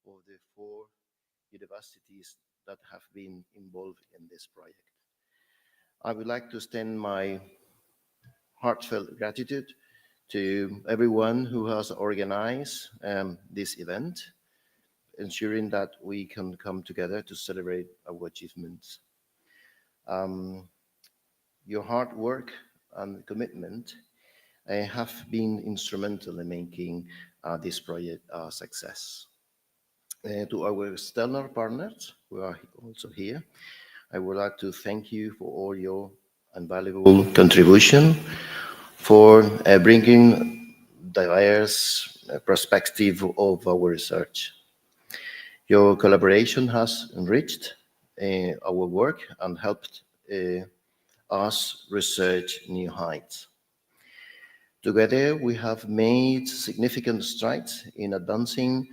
of the four universities that have been involved in this project. I would like to extend my heartfelt gratitude to everyone who has organized this event, ensuring that we can come together to celebrate our achievements. Your hard work and commitment have been instrumental in making this project a success. To our external partners who are also here, I would like to thank you for all your invaluable contribution, for bringing diverse perspective of our research. Your collaboration has enriched our work and helped us research new heights. Together, we have made significant strides in advancing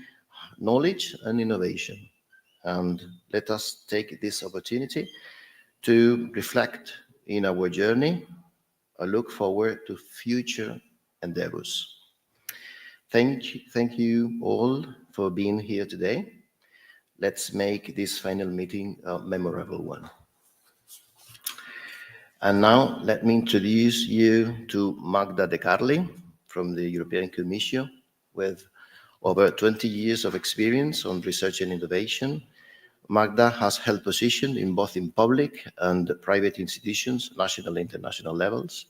knowledge and innovation. And let us take this opportunity to reflect in our journey and look forward to future endeavors. Thank you all for being here today. Let's make this final meeting a memorable one. And now let me introduce you to Magda De Carli from the European Commission, with over 20 years of experience on research and innovation. Magda has held positions in both in public and private institutions, national and international levels.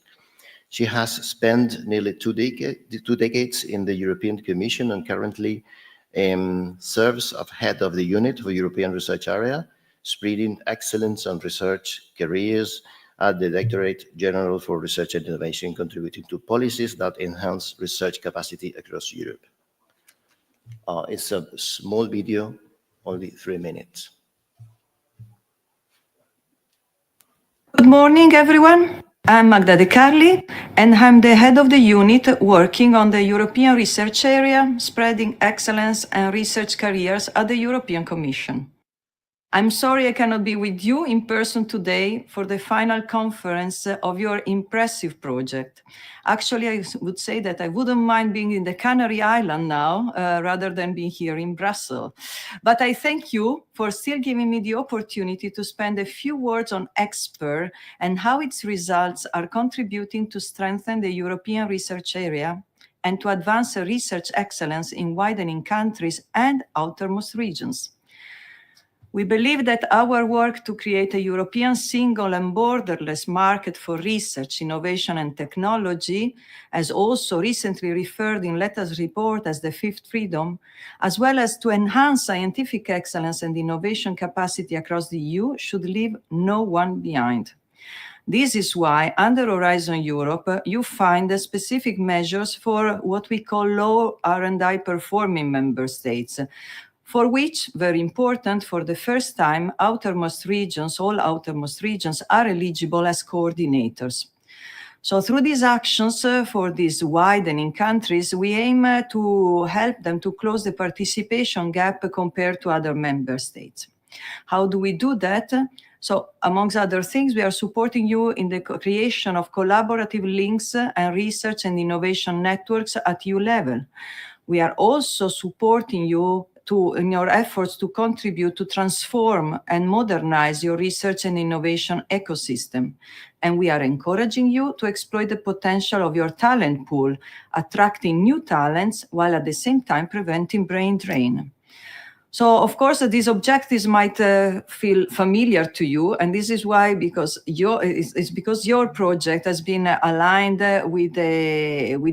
She has spent nearly two decades in the European Commission and currently serves as head of the unit for European Research Area, spreading excellence and research careers at the Directorate General for Research and Innovation, contributing to policies that enhance research capacity across Europe. It's a small video, only 3 minutes. Good morning, everyone. I'm Magda De Carli, and I'm the head of the unit working on the European Research Area, spreading excellence and research careers at the European Commission. I'm sorry I cannot be with you in person today for the final conference of your impressive project. Actually, I would say that I wouldn't mind being in the Canary Island now, rather than being here in Brussels. But I thank you for still giving me the opportunity to spend a few words on EXPER and how its results are contributing to strengthen the European research area and to advance research excellence in widening countries and outermost regions. We believe that our work to create a European single and borderless market for research, innovation, and technology, as also recently referred in Letta's report as the fifth freedom, as well as to enhance scientific excellence and innovation capacity across the EU, should leave no one behind. This is why under Horizon Europe, you find the specific measures for what we call low R&I performing member states, for which, very important, for the first time, outermost regions, all outermost regions are eligible as coordinators. So through these actions for these widening countries, we aim to help them to close the participation gap compared to other member states. How do we do that? So amongst other things, we are supporting you in the creation of collaborative links and research and innovation networks at EU level. We are also supporting you in your efforts to contribute to transform and modernize your research and innovation ecosystem. And we are encouraging you to exploit the potential of your talent pool, attracting new talents while at the same time preventing brain drain. So, of course, these objectives might feel familiar to you, and this is why, because your project has been aligned with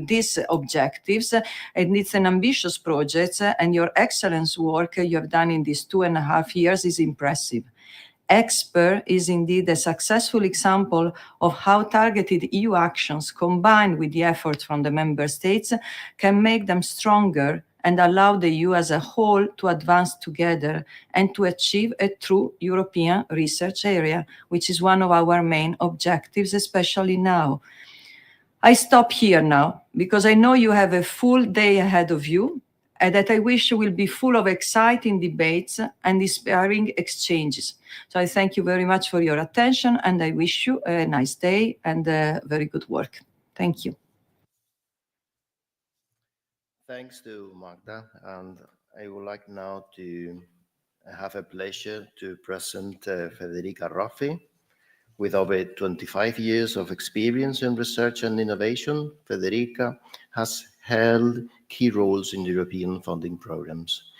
these objectives, and it's an ambitious project, and your excellence work you have done in these 2.5 years is impressive. EXPER is indeed a successful example of how targeted EU actions combined with the efforts from the member states can make them stronger and allow the EU as a whole to advance together and to achieve a true European research area, which is one of our main objectives, especially now. I stop here now because I know you have a full day ahead of you and that I wish you will be full of exciting debates and inspiring exchanges. So I thank you very much for your attention and I wish you a nice day and very good work. Thank you. Thanks to Magda, and I would like now to have a pleasure to present Federica Roffi. With over 25 years of experience in research and innovation, Federica has held key roles in European funding programs.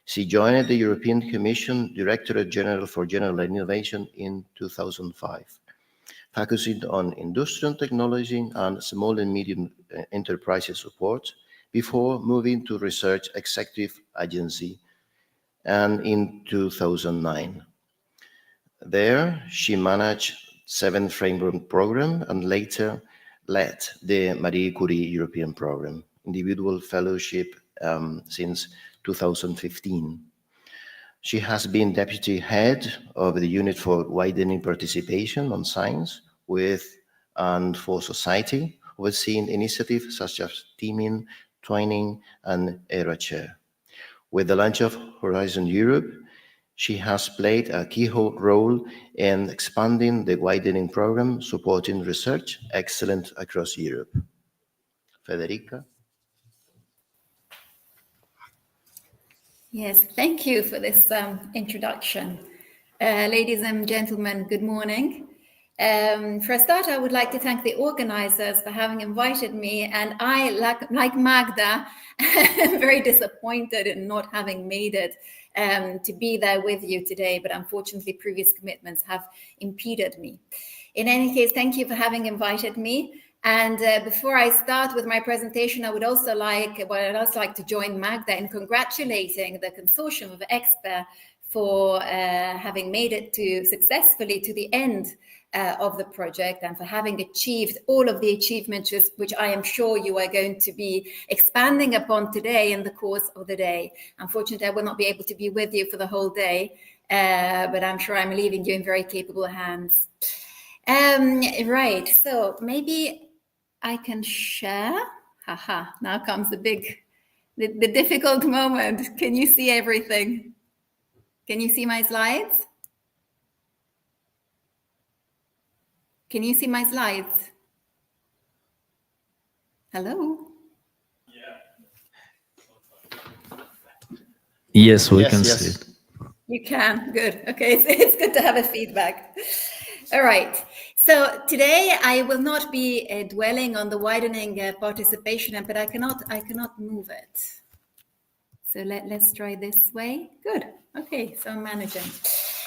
She joined the European Commission Directorate General for General Innovation in 2005, focusing on industrial technology and small and medium enterprises support, before moving to Research Executive Agency and in 2009. There, she managed 7 framework programs and later led the Marie Curie European program. individual fellowship since 2015. She has been deputy head of the unit for widening participation on science with and for society, overseeing initiatives such as teaming, twinning, and ERA-Chair. With the launch of Horizon Europe, she has played a key role in expanding the widening program, supporting research excellence across Europe. Federica? Yes, thank you for this introduction. Ladies and gentlemen, good morning. For a start, I would like to thank the organizers for having invited me, and I, like Magda, am very disappointed in not having made it to be there with you today, but unfortunately previous commitments have impeded me. In any case, thank you for having invited me. And before I start with my presentation, I would also like to join Magda in congratulating the consortium of EXPER for having made it successfully to the end of the project, and for having achieved all of the achievements which I am sure you are going to be expanding upon today in the course of the day. Unfortunately, I will not be able to be with you for the whole day, but I'm sure I'm leaving you in very capable hands. Right, so maybe I can share. Haha, now comes the difficult moment. Can you see everything? Can you see my slides? Can you see my slides? Hello? Yes, we can see it. You can, good. Okay, it's good to have a feedback. All right, so today I will not be dwelling on the widening participation, but I cannot move it. So let's try this way. Good, okay, so I'm managing.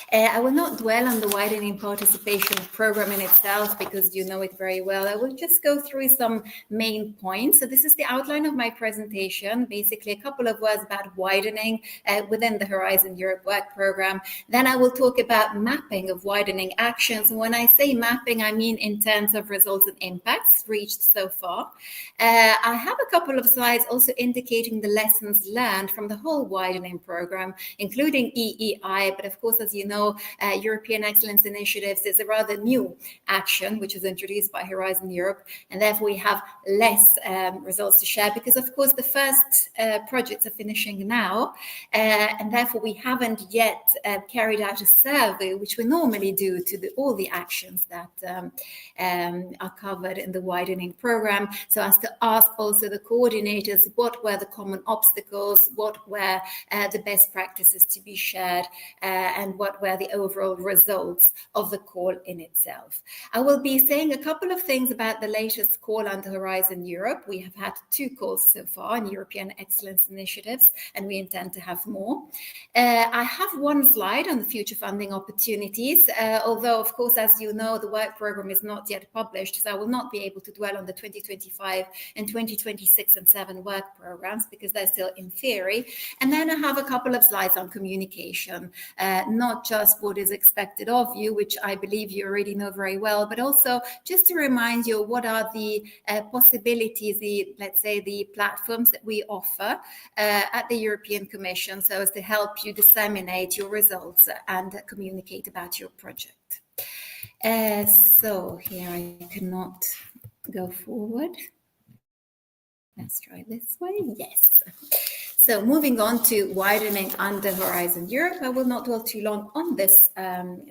I will not dwell on the widening participation program in itself because you know it very well. I will just go through some main points. So this is the outline of my presentation, basically a couple of words about widening within the Horizon Europe work program. Then I will talk about mapping of widening actions. And when I say mapping, I mean in terms of results and impacts reached so far. I have a couple of slides also indicating the lessons learned from the whole widening program, including EEI, but of course, as you know, European Excellence Initiatives is a rather new action which was introduced by Horizon Europe, and therefore we have less results to share because, of course, the first projects are finishing now, and therefore we haven't yet carried out a survey, which we normally do to all the actions that are covered in the widening program, so as to ask also the coordinators what were the common obstacles, what were the best practices to be shared, and what were the overall results of the call in itself. I will be saying a couple of things about the latest call under Horizon Europe. We have had 2 calls so far in European Excellence Initiatives, and we intend to have more. I have 1 slide on the future funding opportunities, although, of course, as you know, the work program is not yet published, so I will not be able to dwell on the 2025 and 2026 and 7 work programs because they're still in theory. And then I have a couple of slides on communication, not just what is expected of you, which I believe you already know very well, but also just to remind you what are the possibilities, let's say the platforms that we offer at the European Commission, so as to help you disseminate your results and communicate about your project. So here I cannot go forward. Let's try this way. Yes. So moving on to widening under Horizon Europe, I will not dwell too long on this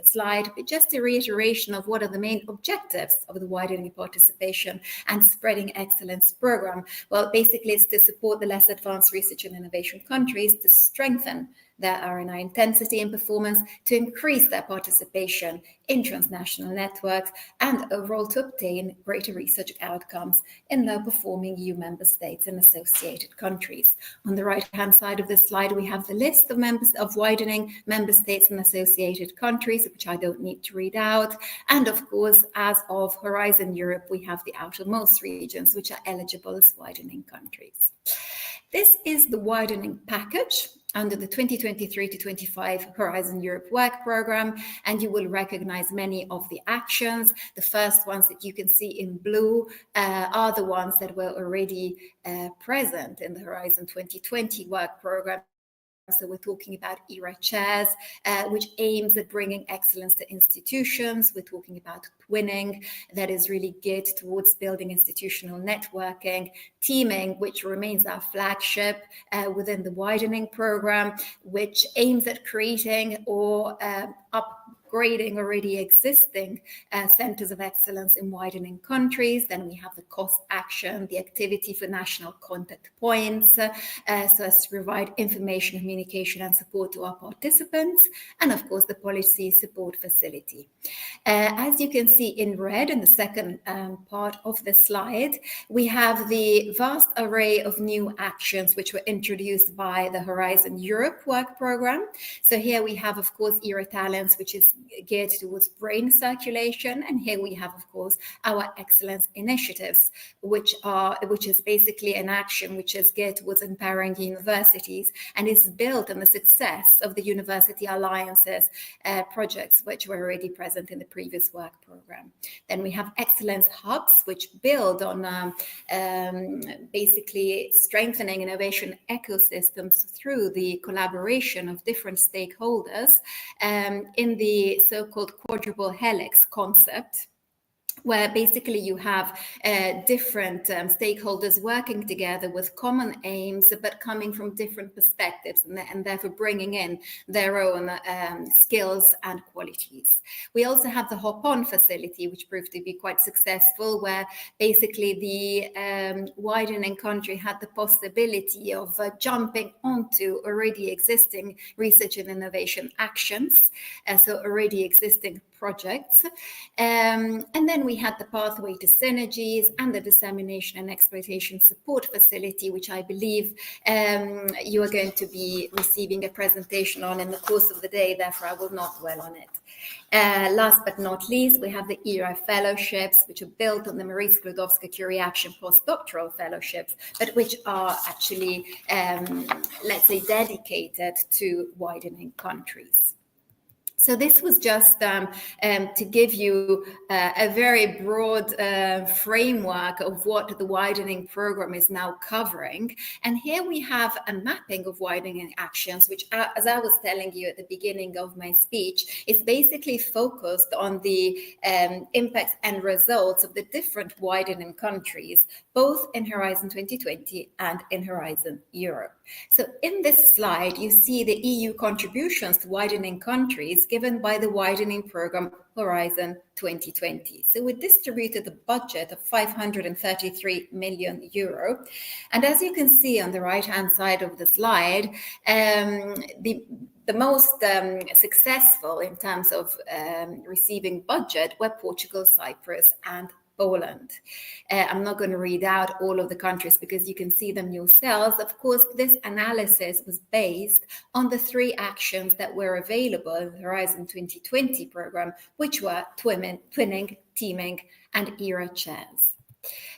slide, but just a reiteration of what are the main objectives of the widening participation and spreading excellence program. Well, basically it's to support the less advanced research and innovation countries to strengthen their R&I intensity and performance, to increase their participation in transnational networks, and overall to obtain greater research outcomes in low-performing EU member states and associated countries. On the right-hand side of this slide, we have the list of members of widening member states and associated countries, which I don't need to read out. And of course, as of Horizon Europe, we have the outermost regions, which are eligible as widening countries. This is the widening package. under the 2023 to 25 Horizon Europe work program, and you will recognize many of the actions. The first ones that you can see in blue are the ones that were already present in the Horizon 2020 work program. So we're talking about ERA chairs, which aims at bringing excellence to institutions. We're talking about twinning, that is really geared towards building institutional networking. Teaming, which remains our flagship within the widening program, which aims at creating or upgrading already existing centers of excellence in widening countries. Then we have the cost action, the activity for national contact points, so as to provide information, communication and support to our participants, and of course the policy support facility. As you can see in red in the second part of the slide, we have the vast array of new actions which were introduced by the Horizon Europe work program. So here we have, of course, ERA Talents, which is geared towards brain circulation, and here we have, of course, our excellence initiatives, which is basically an action which is geared towards empowering universities and is built on the success of the University Alliances projects, which were already present in the previous work program. Then we have excellence hubs, which build on basically strengthening innovation ecosystems through the collaboration of different stakeholders in the so-called quadruple helix concept, where basically you have different stakeholders working together with common aims, but coming from different perspectives and therefore bringing in their own skills and qualities. We also have the hop-on facility, which proved to be quite successful, where basically the widening country had the possibility of jumping onto already existing research and innovation actions, so already existing projects. And then we had the pathway to synergies and the dissemination and exploitation support facility, which I believe you are going to be receiving a presentation on in the course of the day, therefore I will not dwell on it. Last but not least, we have the ERA fellowships, which are built on the Marie Sklodowska-Curie Action postdoctoral fellowships, but which are actually, let's say, dedicated to widening countries. So this was just to give you a very broad framework of what the widening program is now covering. And here we have a mapping of widening actions, which, as I was telling you at the beginning of my speech, is basically focused on the impacts and results of the different widening countries, both in Horizon 2020 and in Horizon Europe. So in this slide, you see the EU contributions to widening countries given by the widening program Horizon 2020. So we distributed a budget of 533 million euro. And as you can see on the right-hand side of the slide, the most successful in terms of receiving budget were Portugal, Cyprus, and Poland. I'm not going to read out all of the countries because you can see them yourselves. Of course, this analysis was based on the three actions that were available in the Horizon 2020 program, which were twinning, teaming, and ERA chairs.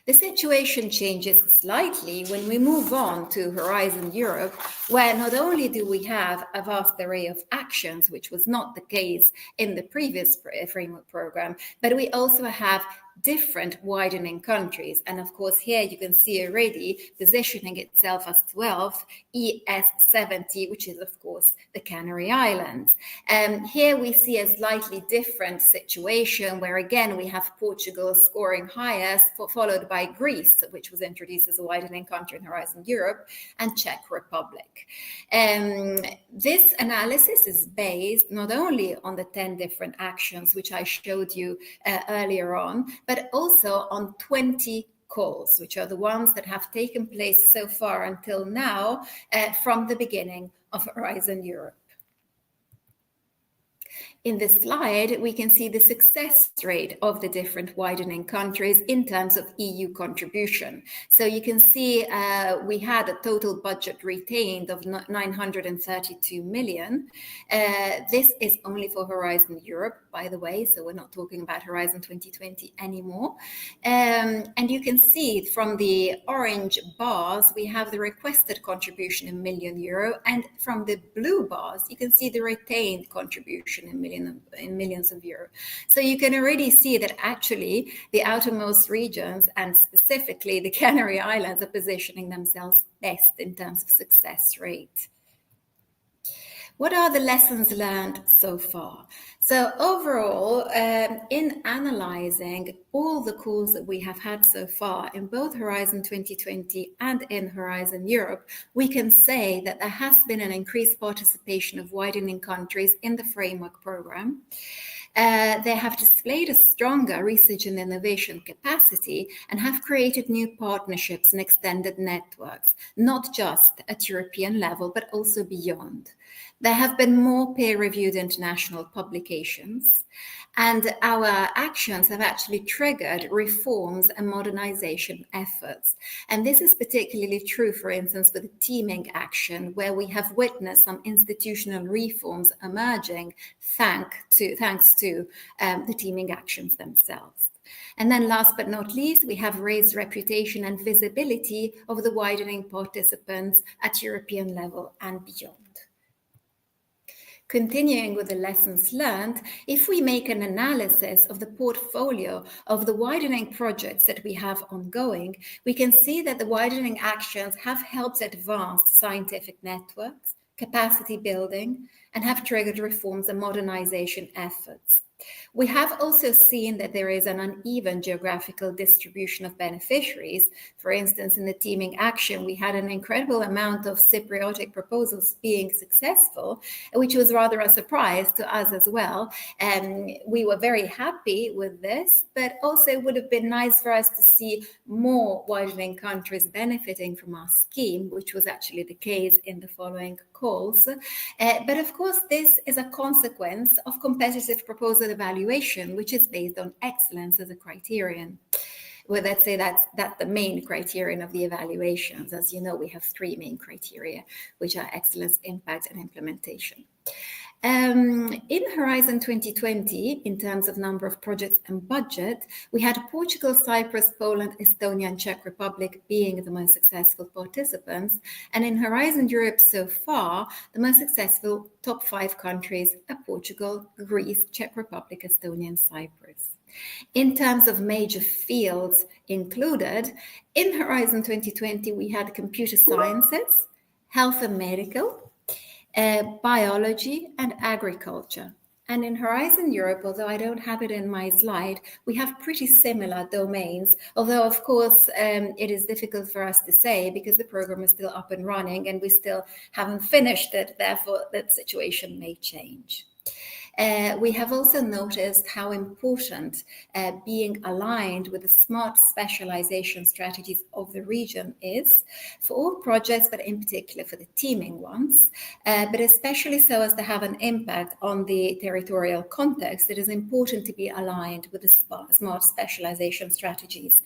The situation changes slightly when we move on to Horizon Europe, where not only do we have a vast array of actions, which was not the case in the previous framework program, but we also have different widening countries. And of course, here you can see already positioning itself as 12, ES70, which is of course the Canary Islands. Here we see a slightly different situation where again, we have Portugal scoring highest, followed by Greece, which was introduced as a widening country in Horizon Europe, and Czech Republic. This analysis is based not only on the 10 different actions, which I showed you earlier on, but also on 20 calls, which are the ones that have taken place so far until now from the beginning of Horizon Europe. In this slide, we can see the success rate of the different widening countries in terms of EU contribution. So you can see we had a total budget retained of 932 million. This is only for Horizon Europe, by the way, so we're not talking about Horizon 2020 anymore. And you can see from the orange bars, we have the requested contribution in million euro, and from the blue bars, you can see the retained contribution in millions of euro. So you can already see that actually the outermost regions and specifically the Canary Islands are positioning themselves best in terms of success rate. What are the lessons learned so far? So overall, in analyzing all the calls that we have had so far in both Horizon 2020 and in Horizon Europe, we can say that there has been an increased participation of widening countries in the framework program. They have displayed a stronger research and innovation capacity and have created new partnerships and extended networks, not just at European level, but also beyond. There have been more peer-reviewed international publications, and our actions have actually triggered reforms and modernization efforts. And this is particularly true, for instance, with the teaming action, where we have witnessed some institutional reforms emerging thanks to the teaming actions themselves. And then last but not least, we have raised reputation and visibility of the widening participants at European level and beyond. Continuing with the lessons learned, if we make an analysis of the portfolio of the widening projects that we have ongoing, we can see that the widening actions have helped advance scientific networks, capacity building, and have triggered reforms and modernization efforts. We have also seen that there is an uneven geographical distribution of beneficiaries. For instance, in the teaming action, we had an incredible amount of Cypriotic proposals being successful, which was rather a surprise to us as well. We were very happy with this, but also it would have been nice for us to see more widening countries benefiting from our scheme, which was actually the case in the following calls. But of course, this is a consequence of competitive proposal evaluation, which is based on excellence as a criterion. Well, let's say that's the main criterion of the evaluations. As you know, we have three main criteria, which are excellence, impact, and implementation. In Horizon 2020, in terms of number of projects and budget, we had Portugal, Cyprus, Poland, Estonia, and Czech Republic being the most successful participants. And in Horizon Europe so far, the most successful top 5 countries are Portugal, Greece, Czech Republic, Estonia, and Cyprus. In terms of major fields included, in Horizon 2020, we had computer sciences, health and medical, biology, and agriculture. And in Horizon Europe, although I don't have it in my slide, we have pretty similar domains, although of course it is difficult for us to say because the program is still up and running and we still haven't finished it, therefore that situation may change. We have also noticed how important being aligned with the smart specialization strategies of the region is for all projects, but in particular for the teaming ones, but especially so as to have an impact on the territorial context. It is important to be aligned with the smart specialization strategies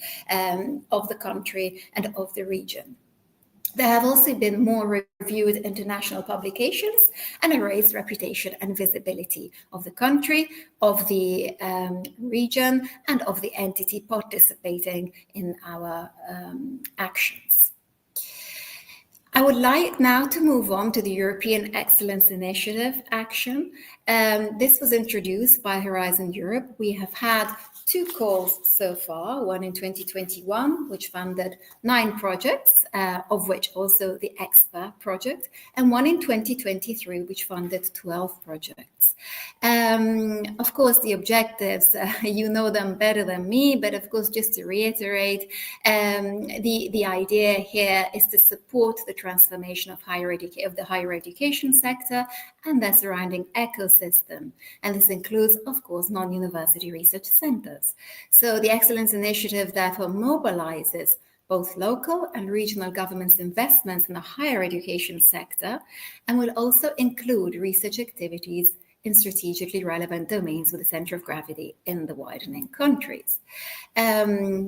of the country and of the region. There have also been more reviewed international publications and a raised reputation and visibility of the country, of the region, and of the entity participating in our actions. I would like now to move on to the European Excellence Initiative action. This was introduced by Horizon Europe. We have had 2 calls so far, one in 2021, which funded 9 projects, of which also the EXPER project, and one in 2023, which funded 12 projects. Of course, the objectives, you know them better than me, but of course, just to reiterate, the idea here is to support the transformation of the higher education sector and their surrounding ecosystem. And this includes, of course, non-university research centers. So the Excellence Initiative therefore mobilizes both local and regional governments' investments in the higher education sector and will also include research activities in strategically relevant domains with a center of gravity in the widening countries.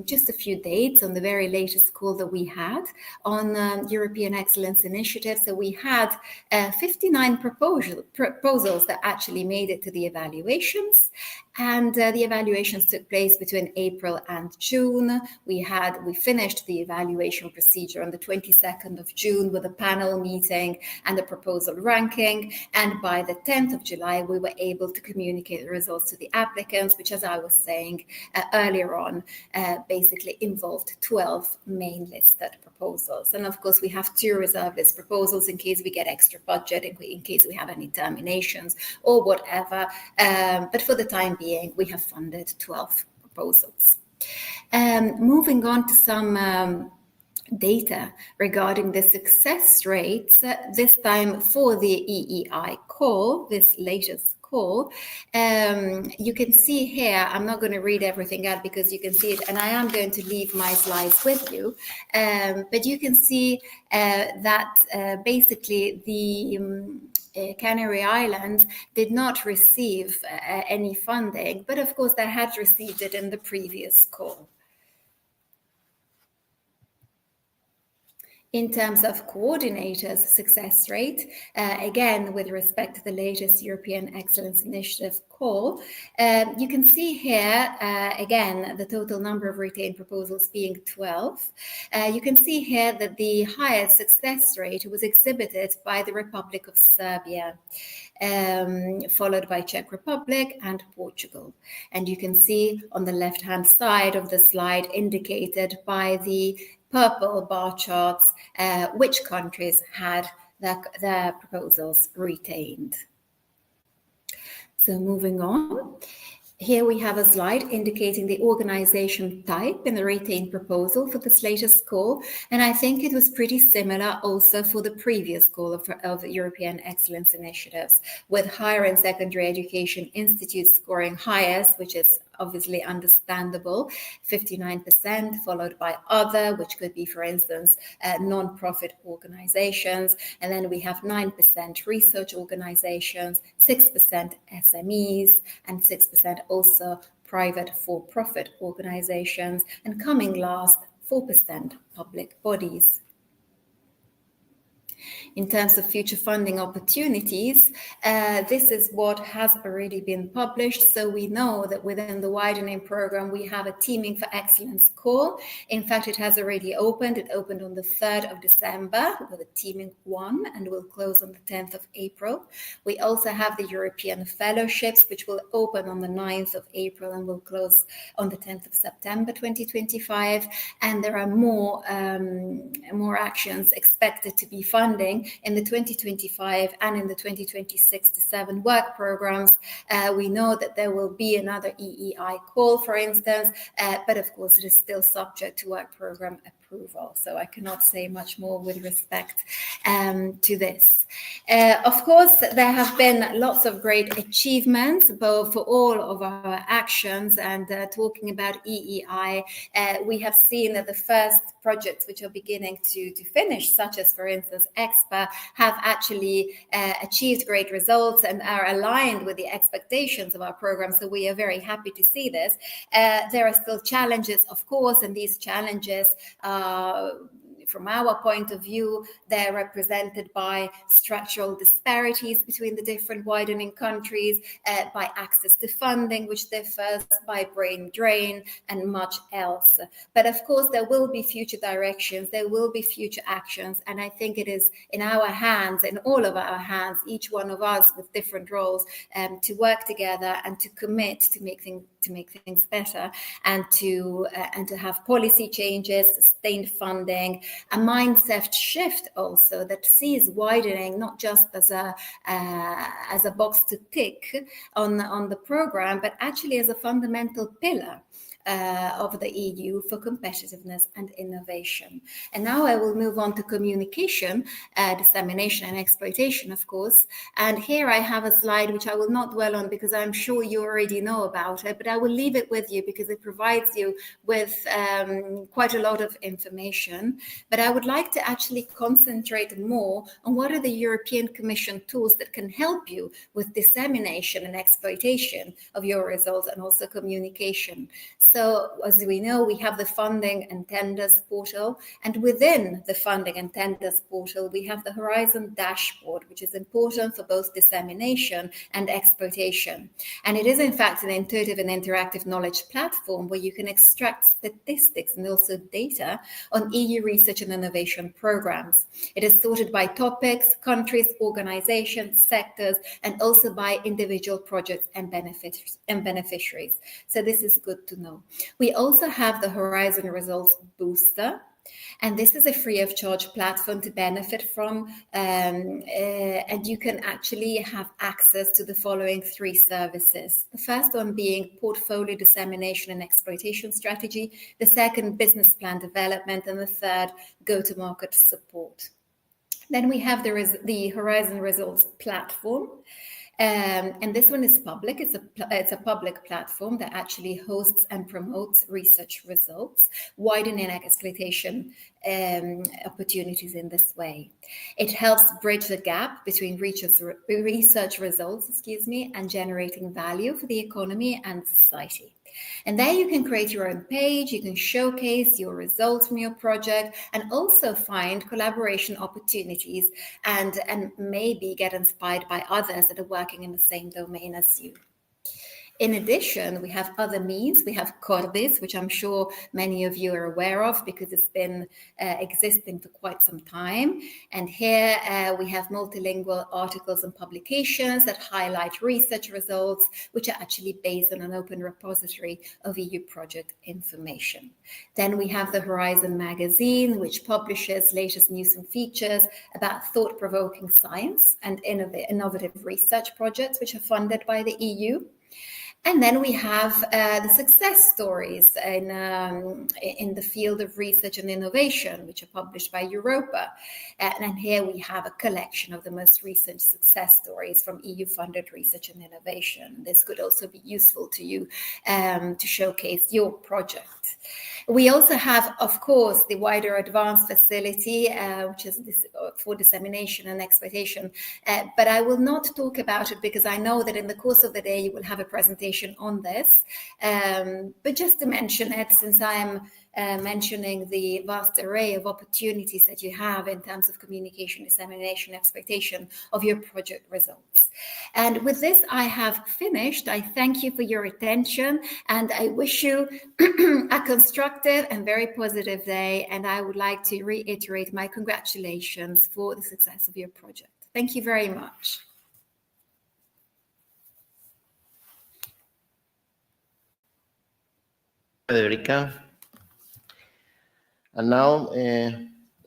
Just a few dates on the very latest call that we had on European Excellence Initiative. So we had 59 proposals that actually made it to the evaluations, and the evaluations took place between April and June. We finished the evaluation procedure on the 22nd of June with a panel meeting and a proposal ranking, and by the 10th of July we were able to communicate the results to the applicants, which, as I was saying earlier on, basically involved 12 main listed proposals. And of course we have 2 reserve list proposals in case we get extra budget, in case we have any terminations or whatever, but for the time being we have funded 12 proposals. Moving on to some data regarding the success rates, this time for the EEI call, this latest call. You can see here, I'm not going to read everything out because you can see it, and I am going to leave my slides with you, but you can see that basically the Canary Islands did not receive any funding, but of course they had received it in the previous call. In terms of coordinators' success rate, again, with respect to the latest European Excellence Initiative call, you can see here, again, the total number of retained proposals being 12. You can see here that the highest success rate was exhibited by the Republic of Serbia, followed by Czech Republic and Portugal. And you can see on the left-hand side of the slide indicated by the purple bar charts which countries had their proposals retained. So moving on, here we have a slide indicating the organization type in the retained proposal for this latest call, and I think it was pretty similar also for the previous call of European Excellence Initiatives, with higher and secondary education institutes scoring highest, which is obviously understandable, 59%, followed by other, which could be, for instance, non-profit organizations. And then we have 9% research organizations, 6% SMEs, and 6% also private for-profit organizations. And coming last, 4% public bodies. In terms of future funding opportunities, this is what has already been published. So we know that within the widening program, we have a Teaming for Excellence call. In fact, it has already opened. It opened on the 3rd of December with a Teaming 1 and will close on the 10th of April. We also have the European Fellowships, which will open on the 9th of April and will close on the 10th of September 2025. And there are more actions expected to be funding in the 2025 and in the 2026-7 work programs. We know that there will be another EEI call, for instance, but of course it is still subject to work program approval. So I cannot say much more with respect to this. Of course, there have been lots of great achievements both for all of our actions, and talking about EEI, we have seen that the first projects which are beginning to finish, such as, for instance, EXPER, have actually achieved great results and are aligned with the expectations of our program. So we are very happy to see this. There are still challenges, of course, and these challenges from our point of view, they're represented by structural disparities between the different widening countries, by access to funding, which differs, by brain drain, and much else. But of course, there will be future directions, there will be future actions, and I think it is in our hands, in all of our hands, each one of us with different roles, to work together and to commit to make things better, and to have policy changes, sustained funding, a mindset shift also that sees widening not just as a box to tick on the program, but actually as a fundamental pillar of the EU for competitiveness and innovation. And now I will move on to communication, dissemination and exploitation, of course. And here I have a slide which I will not dwell on because I'm sure you already know about it, but I will leave it with you because it provides you with quite a lot of information. But but I would like to actually concentrate more on what are the European Commission tools that can help you with dissemination and exploitation of your results and also communication. So as we know, we have the funding and tenders portal, and within the funding and tenders portal, we have the Horizon dashboard, which is important for both dissemination and exploitation. And it is in fact an intuitive and interactive knowledge platform where you can extract statistics and also data on EU research and innovation programs. It is sorted by topics, countries, organizations, sectors, and also by individual projects and beneficiaries. So this is good to know. We also have the Horizon Results Booster, and this is a free of charge platform to benefit from, and you can actually have access to the following 3 services. The first one being portfolio dissemination and exploitation strategy, the second business plan development, and the third go-to-market support. Then we have the Horizon Results platform. And this one is public. It's a public platform that actually hosts and promotes research results, widening exploitation opportunities in this way. It helps bridge the gap between research results, and generating value for the economy and society. And there you can create your own page, you can showcase your results from your project, and also find collaboration opportunities and maybe get inspired by others that are working in the same domain as you. In addition, we have other means. We have Cordis, which I'm sure many of you are aware of because it's been existing for quite some time. And here we have multilingual articles and publications that highlight research results, which are actually based on an open repository of EU project information. Then we have the Horizon magazine, which publishes latest news and features about thought-provoking science and innovative research projects, which are funded by the EU. And then we have the success stories in the field of research and innovation, which are published by Europa. And here we have a collection of the most recent success stories from EU-funded research and innovation. This could also be useful to you to showcase your project. We also have, of course, the wider advanced facility, which is for dissemination and exploitation. But I will not talk about it because I know that in the course of the day you will have a presentation on this. But just to mention it, since I am mentioning the vast array of opportunities that you have in terms of communication, dissemination, exploitation of your project results. And with this, I have finished. I thank you for your attention, and I wish you a constructive and very positive day. And I would like to reiterate my congratulations for the success of your project. Thank you very much. Federica. And now,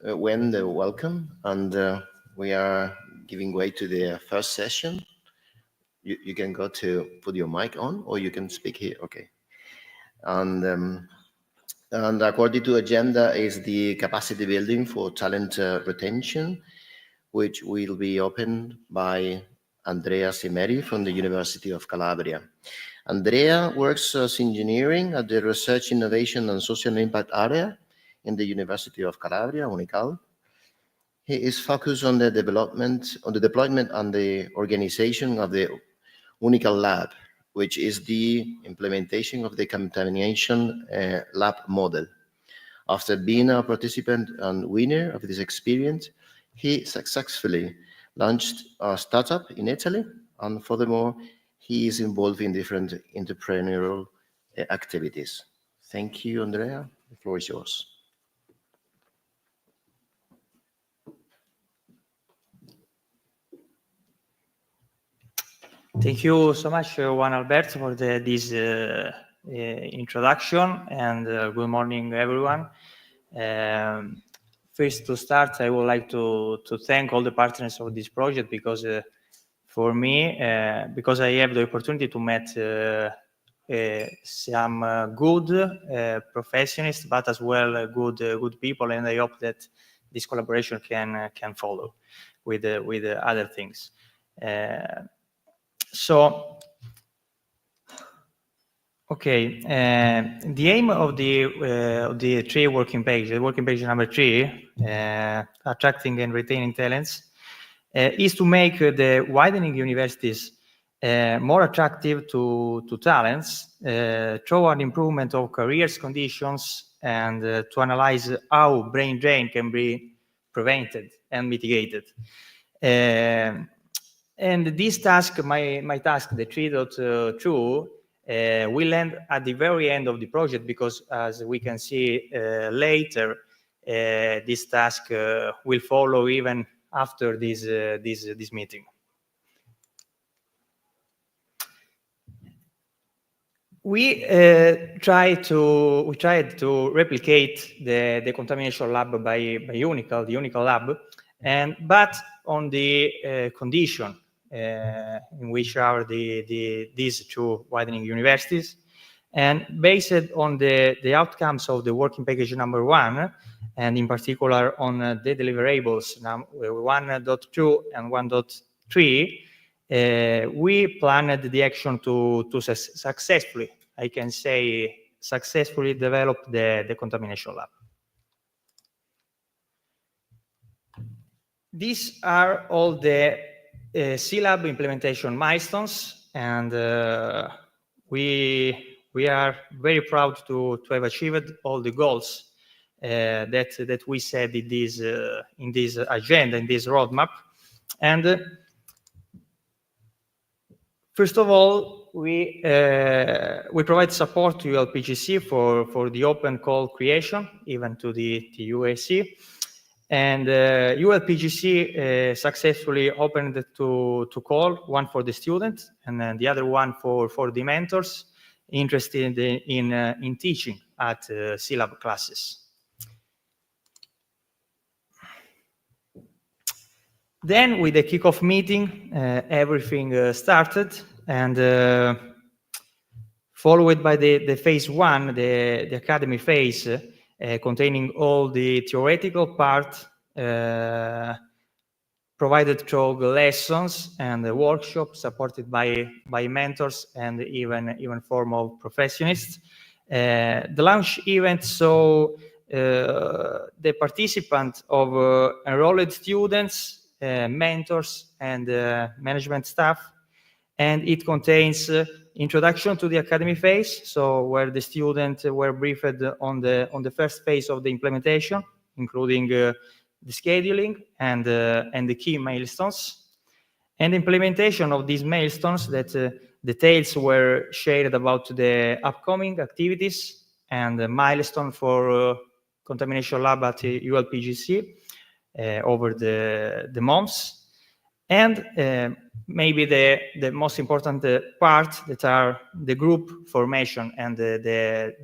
Wendy, welcome. And we are giving way to the first session. You can go to put your mic on, or you can speak here. Okay. And according to agenda is the capacity building for talent retention, which will be opened by Andrea Simeri from the University of Calabria. Andrea works as engineering at the Research, Innovation and Social Impact area in the University of Calabria, UNICAL. He is focused on the deployment and the organization of the UNICAL Lab, which is the implementation of the contamination lab model. After being a participant and winner of this experience, he successfully launched a startup in Italy, and furthermore, he is involved in different entrepreneurial activities. Thank you, Andrea. The floor is yours. Thank you so much, Juan Alberto, for this introduction, and good morning, everyone. First, to start, I would like to thank all the partners of this project because for me, because I have the opportunity to meet some good professionals, but as well good people, and I hope that this collaboration can follow with other things. Okay, the aim of the 3 working page, the working page number 3, attracting and retaining talents, is to make the widening universities more attractive to talents through an improvement of careers conditions and to analyze how brain drain can be prevented and mitigated. And this task, my task, the 3.2, will end at the very end of the project because, as we can see later, this task will follow even after this meeting. We tried to replicate the contamination lab by UNICAL, the UNICAL lab, but on the condition in which are these 2 widening universities, and based on the outcomes of the working package number 1, and in particular on the deliverables 1.2 and 1.3, we planned the action to successfully, I can say, successfully develop the contamination lab. These are all the C-Lab implementation milestones, and we are very proud to have achieved all the goals that we set in this agenda, in this roadmap. And first of all, we provide support to ULPGC for the open call creation, even to the UAC. And ULPGC successfully opened to call, one for the student and then the other one for the mentors interested in teaching at C-Lab classes. Then with the kickoff meeting, everything started, and followed by the phase 1, the academy phase, containing all the theoretical part provided through lessons and the workshops supported by mentors and even formal professionists. The launch event saw the participants of enrolled students, mentors, and management staff, and it contains introduction to the academy phase, so where the students were briefed on the first phase of the implementation, including the scheduling and the key milestones, and implementation of these milestones that details were shared about the upcoming activities and the milestone for contamination lab at ULPGC over the months. And maybe the most important part that are the group formation and the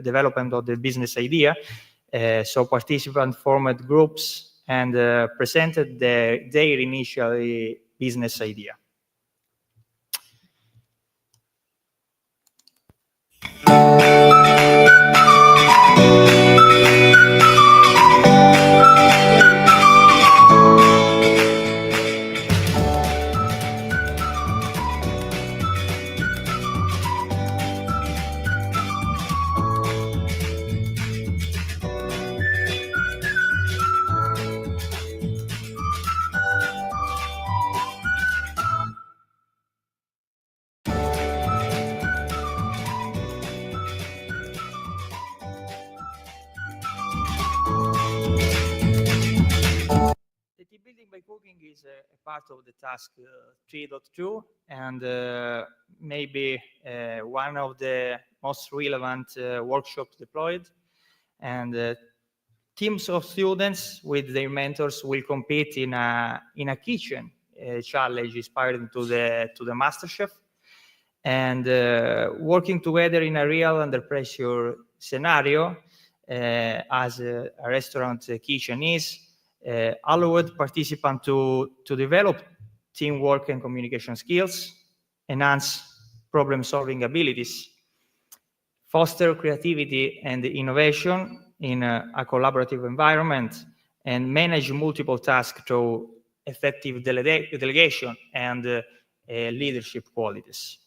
development of the business idea. So participants formed groups and presented their initial business idea. Building by cooking is a part of the task 3.2, and maybe one of the most relevant workshops deployed. And teams of students with their mentors will compete in a kitchen challenge inspired to the MasterChef, and working together in a real under pressure scenario, as a restaurant kitchen is. Allowed participants to develop teamwork and communication skills, enhance problem-solving abilities, foster creativity and innovation in a collaborative environment, and manage multiple tasks through effective delegation and leadership qualities.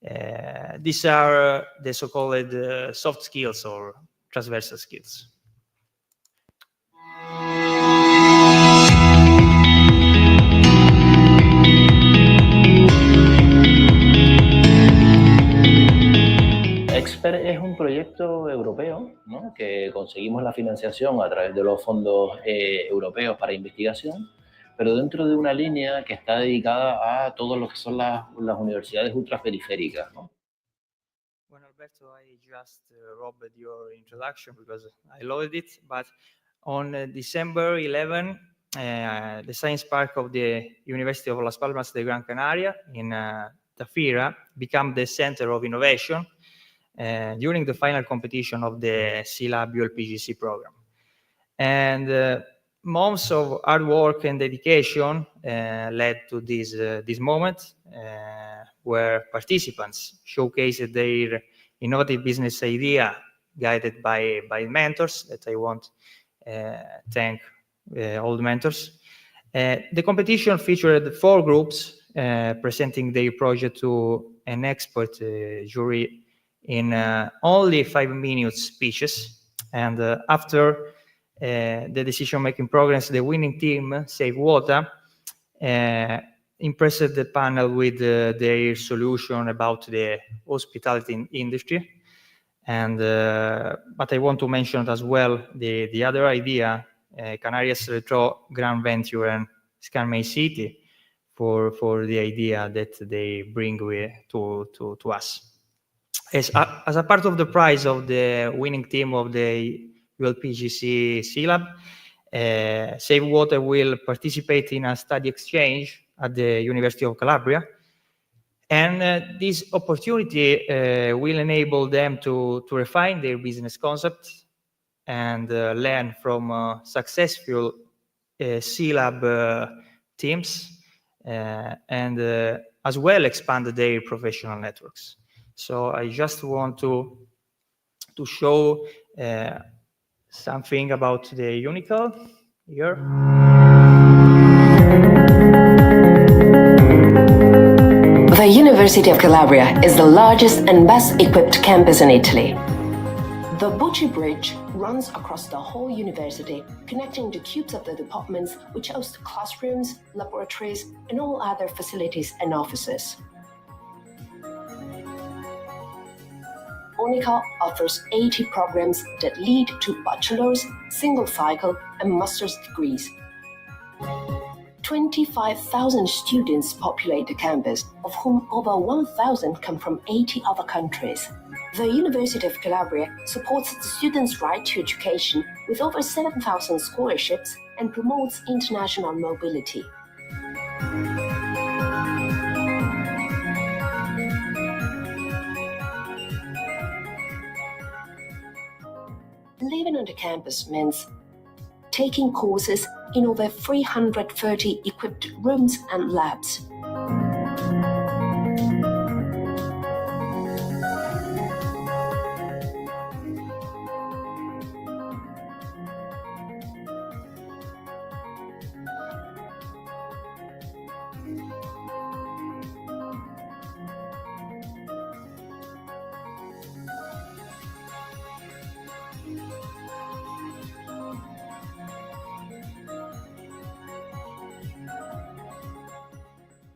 These are the so-called soft skills or transversal skills. EXPER es un proyecto europeo, ¿no?, que conseguimos la financiación a través de los fondos europeos para investigación, pero dentro de una línea que está dedicada a todo lo que son las universidades ultraperiféricas, ¿no? Bueno, Alberto, I just robbed your introduction because I loved it, but on December 11, the Science Park of the University of Las Palmas de Gran Canaria in Tafira became the center of innovation during the final competition of the CLAB ULPGC program. And months of hard work and dedication led to this moment where participants showcased their innovative business idea guided by mentors that I want thank all the mentors. The competition featured 4 groups presenting their project to an expert jury in only 5-minute speeches. And after the decision-making progress, the winning team, Save Water, impressed the panel with their solution about the hospitality industry. And but I want to mention as well the other idea, Canarias Retro Gran Venture and Scarmay City, for the idea that they bring to us. As a part of the prize of the winning team of the ULPGC CLAB, Save Water will participate in a study exchange at the University of Calabria. And this opportunity will enable them to refine their business concept and learn from successful CLAB teams and as well expand their professional networks. So I just want to show something about the Unical here. The University of Calabria is the largest and best equipped campus in Italy. The Bucci Bridge runs across the whole university, connecting the cubes of the departments which host classrooms, laboratories, and all other facilities and offices. UNICA offers 80 programs that lead to bachelor's, single cycle, and master's degrees. 25,000 students populate the campus, of whom over 1,000 come from 80 other countries. The University of Calabria supports the students' right to education with over 7,000 scholarships and promotes international mobility. Living on the campus means taking courses in over 330 equipped rooms and labs.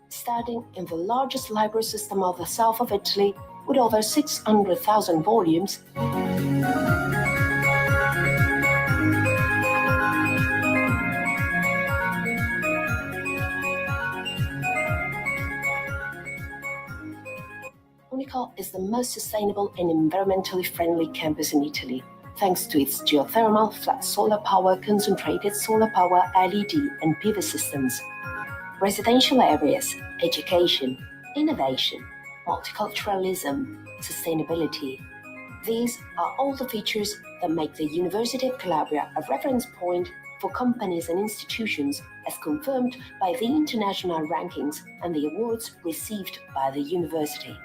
Studying in the largest library system of the south of Italy with over 600,000 volumes, UNICA is the most sustainable and environmentally friendly campus in Italy, thanks to its geothermal, flat solar power, concentrated solar power, LED and PV systems. Residential areas, education, innovation, multiculturalism, sustainability. These are all the features that make the University of Calabria a reference point for companies and institutions as confirmed by the international rankings and the awards received by the university.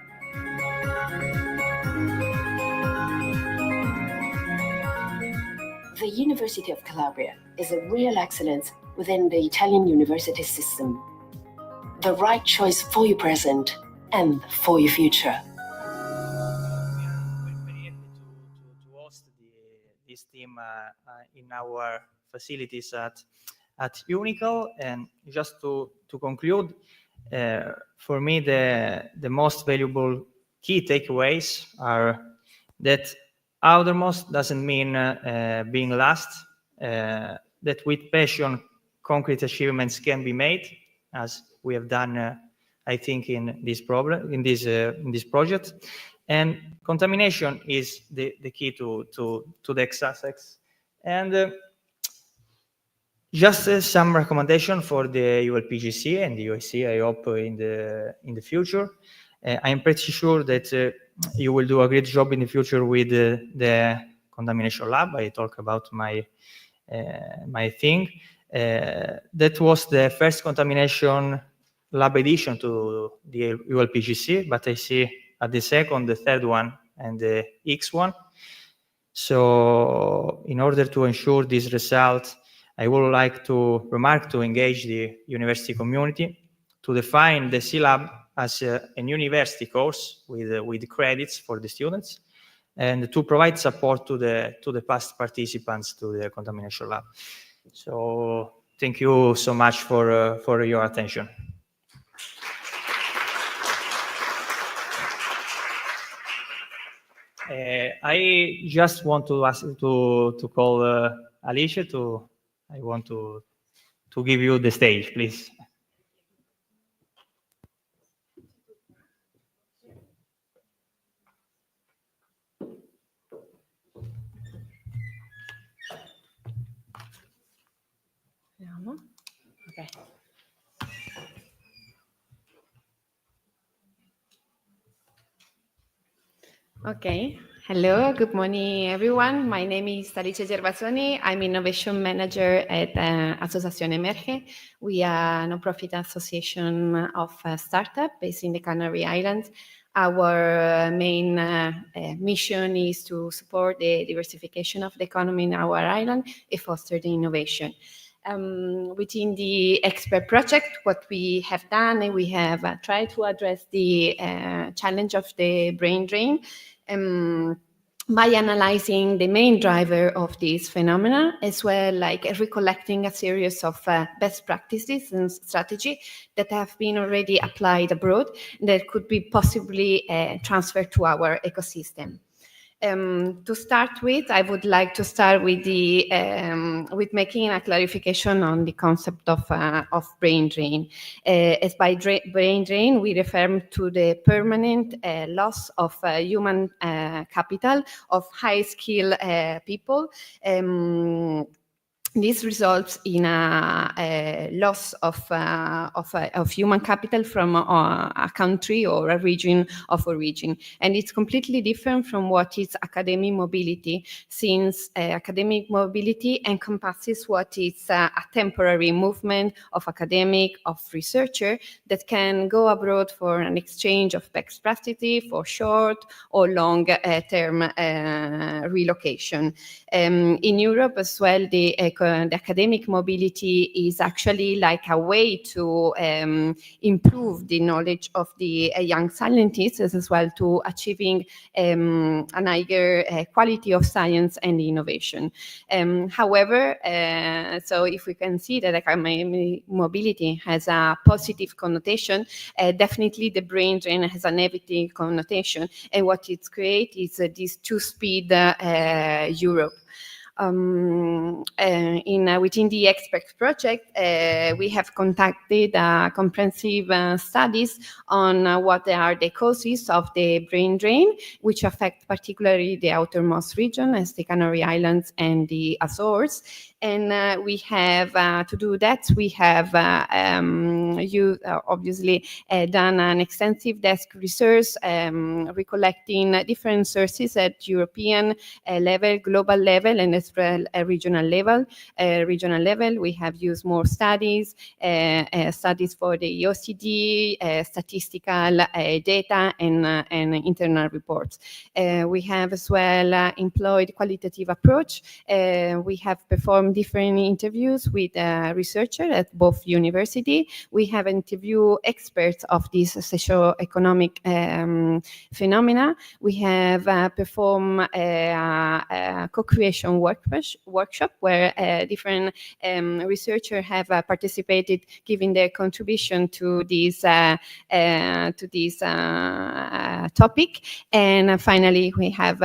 The University of Calabria is a real excellence within the Italian university system. The right choice for your present and for your future. We are very happy to host this team in our facilities at Unical. And just to conclude, for me, the most valuable key takeaways are that Outermost doesn't mean being last, that with passion, concrete achievements can be made, as we have done, I think, in this project. And contamination is the key to the success. And just some recommendation for the ULPGC and the UIC, I hope in the future. I am pretty sure that you will do a great job in the future with the contamination lab. I talk about my thing. That was the first contamination lab edition to the ULPGC, but I see at the second, the third one, and the X one. So in order to ensure this result, I would like to remark to engage the university community to define the C-Lab as a university course with credits for the students, and to provide support to the past participants to the contamination lab. So thank you so much for your attention. I just want to ask to call Alicia to. I want to give you the stage, please. Okay. Okay. Hello, good morning, everyone. My name is Alice Gervasoni. I'm Innovation Manager at Associazione Emerge. We are a non-profit association of startups based in the Canary Islands. Our main mission is to support the diversification of the economy in our island and foster the innovation. Within the EXPER Project, what we have done, we have tried to address the challenge of the brain drain by analyzing the main driver of this phenomena, as well like recollecting a series of best practices and strategy that have been already applied abroad that could be possibly transferred to our ecosystem. To start with, I would like to start with with making a clarification on the concept of brain drain. As by brain drain, we refer to the permanent loss of human capital of high-skilled people. This results in a loss of human capital from a country or a region of origin. And it's completely different from what is academic mobility, since academic mobility encompasses what is a temporary movement of academic, of researcher that can go abroad for an exchange of best practices for short or long term relocation. In Europe as well, the academic mobility is actually like a way to improve the knowledge of the young scientists, as well to achieving a higher quality of science and innovation. However, so if we can see that academic mobility has a positive connotation, definitely the brain drain has a negative connotation, and what it creates is this two-speed Europe. Within the EXPER Project, we have conducted comprehensive studies on what are the causes of the brain drain, which affect particularly the outermost region, as the Canary Islands and the Azores. And we have, to do that, we have obviously done an extensive desk research, recollecting different sources at European level, global level, and as well regional level. We have used more studies, studies for the OECD, statistical data, and internal reports. We have as well employed qualitative approach. We have performed performed different interviews with researchers at both universities. We have interviewed experts of this socio-economic phenomena. We have performed a co-creation workshop where different researchers have participated, giving their contribution to this topic. And finally, we have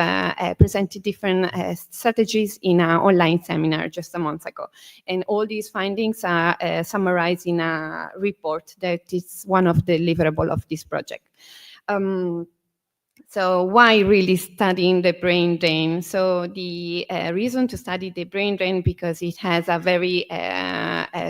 presented different strategies in an online seminar just a month ago. And all these findings are summarized in a report that is one of the deliverables of this project. So why really studying the brain drain? So the reason to study the brain drain, because it has a very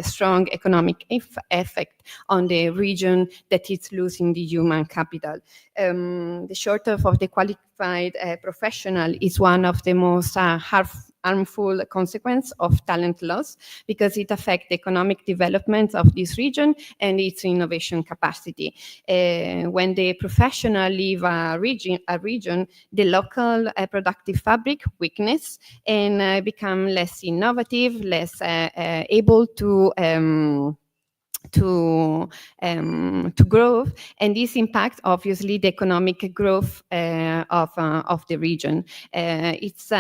strong economic effect on the region that is losing the human capital. The shortage of the qualified professional is one of the most harmful consequence of talent loss, because it affects the economic development of this region and its innovation capacity. When the professional leave a region, the local productive fabric weakness and become less innovative, less able to grow, and this impacts obviously the economic growth of the region. It's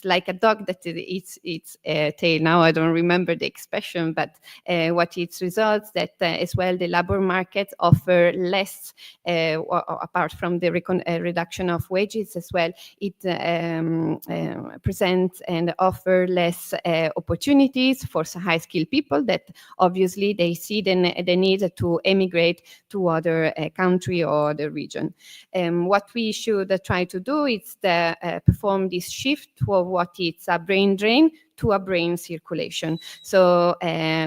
like a dog that eats its tail. Now I don't remember the expression, but what it results that as well the labor market offer less, apart from the reduction of wages as well. It presents and offer less opportunities for high-skilled people that obviously they see the need to emigrate to other country or the region. What we should try to do is perform this shift to what is a brain drain to a brain circulation. So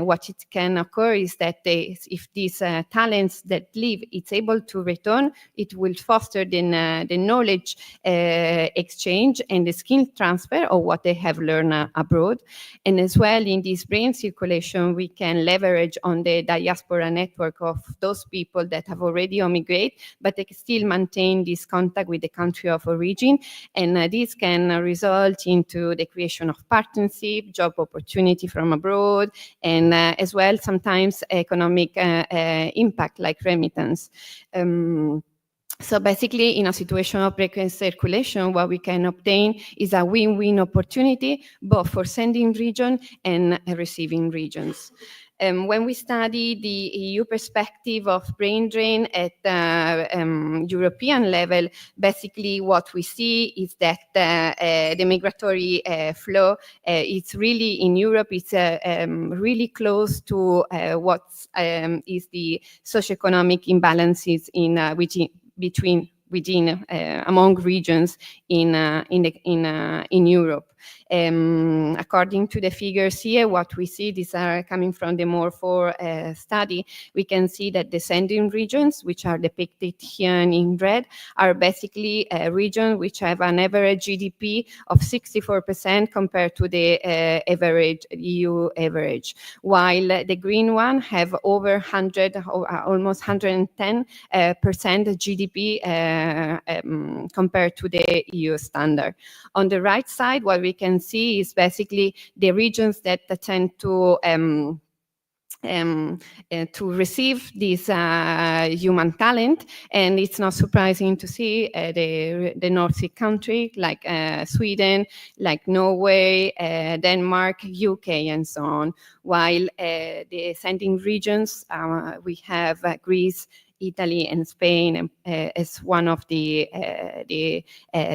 what it can occur is that if these talents that leave, it's able to return, it will foster the knowledge exchange and the skill transfer of what they have learned abroad. And as well, in this brain circulation, we can leverage on the diaspora network of those people that have already emigrated, but they still maintain this contact with the country of origin. And this can result into the creation of partnerships, job opportunity from abroad, and as well sometimes economic impact like remittance. So basically, in a situation of brain circulation, what we can obtain is a win-win opportunity, both for sending region and receiving regions. When we study the EU perspective of brain drain at European level, basically what we see is that the migratory flow, it's really in Europe, it's really close to what is the socioeconomic imbalances among regions in Europe. According to the figures here, what we see, these are coming from the More4 study, we can see that the sending regions, which are depicted here in red, are basically regions which have an average GDP of 64% compared to the average EU average, while the green one have over 100, almost 110% GDP compared to the EU standard. On the right side, what we can see is basically the regions that tend to receive this human talent, and it's not surprising to see the North Sea country like Sweden, like Norway, Denmark, UK, and so on. While the sending regions, we have Greece, Italy, and Spain as one of the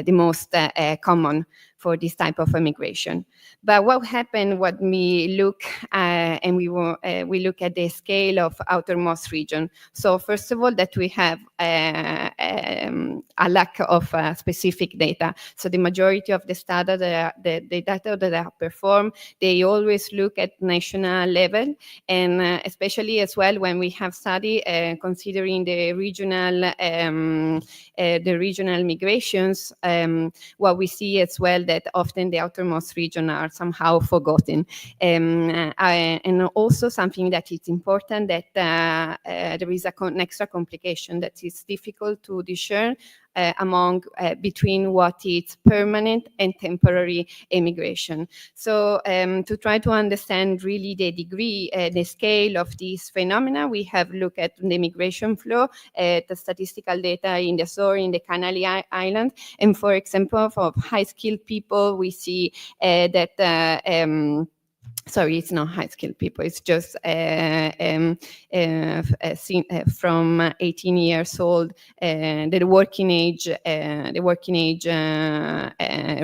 most common for this type of immigration. But what happened when we look and we look at the scale of outermost region? So first of all, that we have a lack of specific data. So the majority of the data that are performed, they always look at national level, and especially as well when we have study considering the regional migrations, what we see as well that often the outermost region are somehow forgotten. And also something that is important, that there is an extra complication that is difficult to discern between what is permanent and temporary immigration. So to try to understand really the degree, the scale of this phenomena, we have looked at the migration flow, the statistical data in the Azores, in the Canary Islands, and for example, for high-skilled people, we see that sorry, it's not high-skilled people. It's just from 18 years old, the working age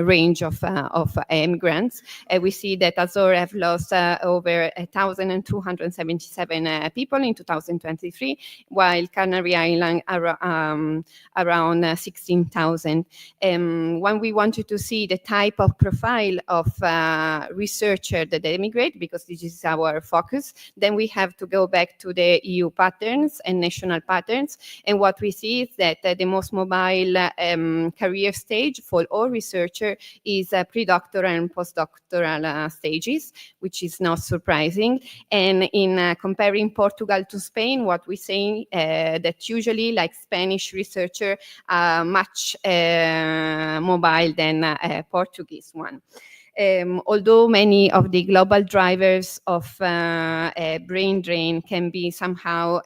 range of immigrants. We see that Azores have lost over 1,277 people in 2023, while Canary Island are around 16,000. When we wanted to see the type of profile of researcher that they immigrate, because this is our focus, then we have to go back to the EU patterns and national patterns. And what we see is that the most mobile career stage for all researchers is pre-doctoral and postdoctoral stages, which is not surprising. And in comparing Portugal to Spain, what we say that usually, like Spanish researchers, are much mobile than Portuguese one. Although many of the global drivers of brain drain can be somehow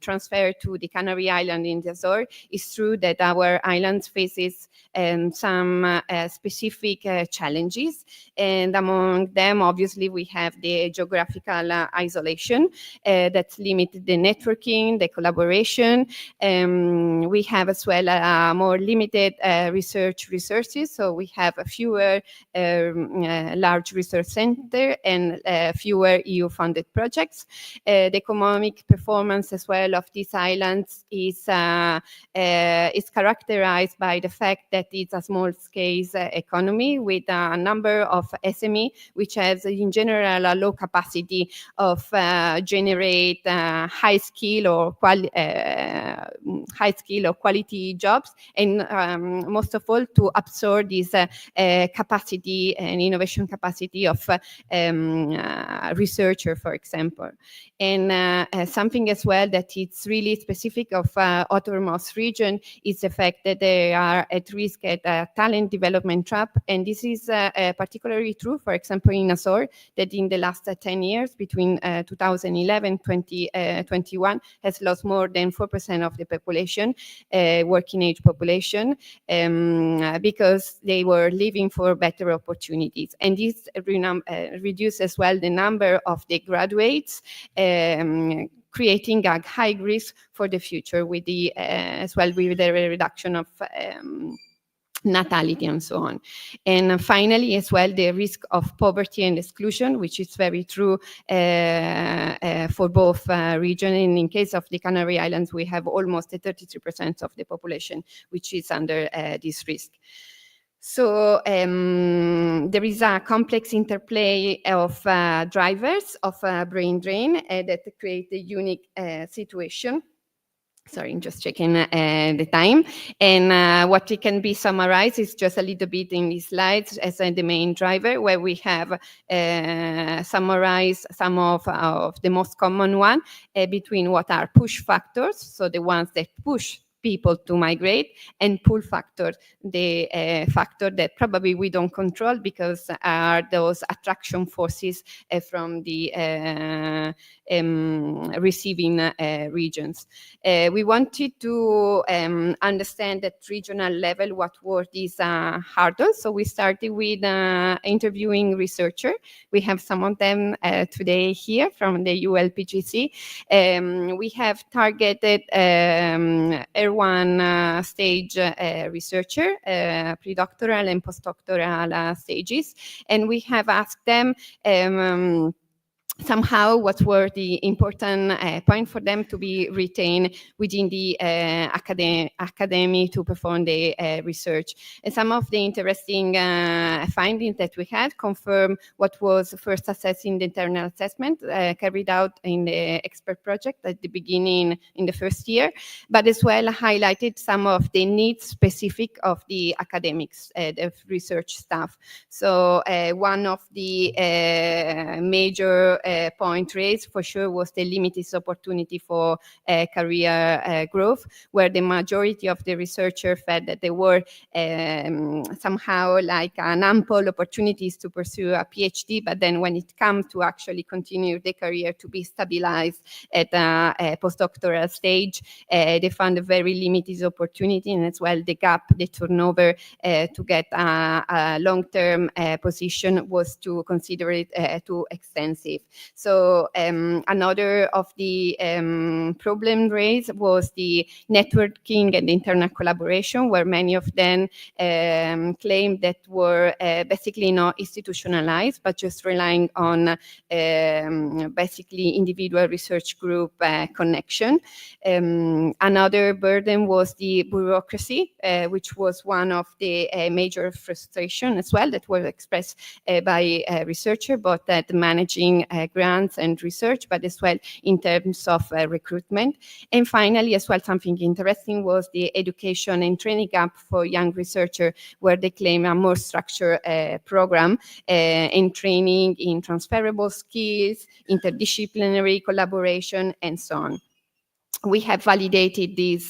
transferred to the Canary Island in the Azores, it's true that our island faces some specific challenges. And among them, obviously, we have the geographical isolation that's limited the networking, the collaboration. We have as well more limited research resources, so we have fewer large research center and fewer EU-funded projects. The economic performance as well of these islands is characterized by the fact that it's a small-scale economy with a number of SME, which has in general a low capacity of generate high skill or quality jobs, and most of all to absorb this capacity and innovation capacity of researcher, for example. And something as well that it's really specific of Outermost region is the fact that they are at risk at a talent development trap. And this is particularly true, for example, in Azores, that in the last 10 years, between 2011 and 2021, has lost more than 4% of the population, working age population, because they were leaving for better opportunities. And this reduces as well the number of the graduates, creating a high risk for the future with the as well with the reduction of natality and so on. And finally, as well, the risk of poverty and exclusion, which is very true for both regions. And in case of the Canary Islands, we have almost 33% of the population, which is under this risk. So there is a complex interplay of drivers of brain drain that create a unique situation. Sorry, I'm just checking the time. And what it can be summarized is just a little bit in these slides as the main driver, where we have summarized some of the most common one between what are push factors, so the ones that push people to migrate, and pull factor, the factor that probably we don't control because are those attraction forces from the receiving regions. We wanted to understand at regional level what were these hurdles. So we started with interviewing researchers. We have some of them today here from the ULPGC. We have targeted R1 stage researcher, pre-doctoral and postdoctoral stages. And we have asked them somehow what were the important points for them to be retained within the academy to perform the research. And some of the interesting findings that we had confirm what was first assessed in the internal assessment carried out in the EXPER project at the beginning in the first year, but as well highlighted some of the needs specific of the academics, the research staff. So one of the major point raised for sure was the limited opportunity for career growth, where the majority of the researchers felt that there were somehow like an ample opportunities to pursue a PhD, but then when it comes to actually continue the career to be stabilized at a postdoctoral stage, they found a very limited opportunity, and as well the gap, the turnover to get a long-term position was to consider it too extensive. So another of the problem raised was the networking and internal collaboration, where many of them claimed that were basically not institutionalized, but just relying on basically individual research group connection. Another burden was the bureaucracy, which was one of the major frustration as well that were expressed by researchers, both at managing grants and research, but as well in terms of recruitment. And finally, as well, something interesting was the education and training gap for young researchers, where they claim a more structured program in training in transferable skills, interdisciplinary collaboration, and so on. We have validated these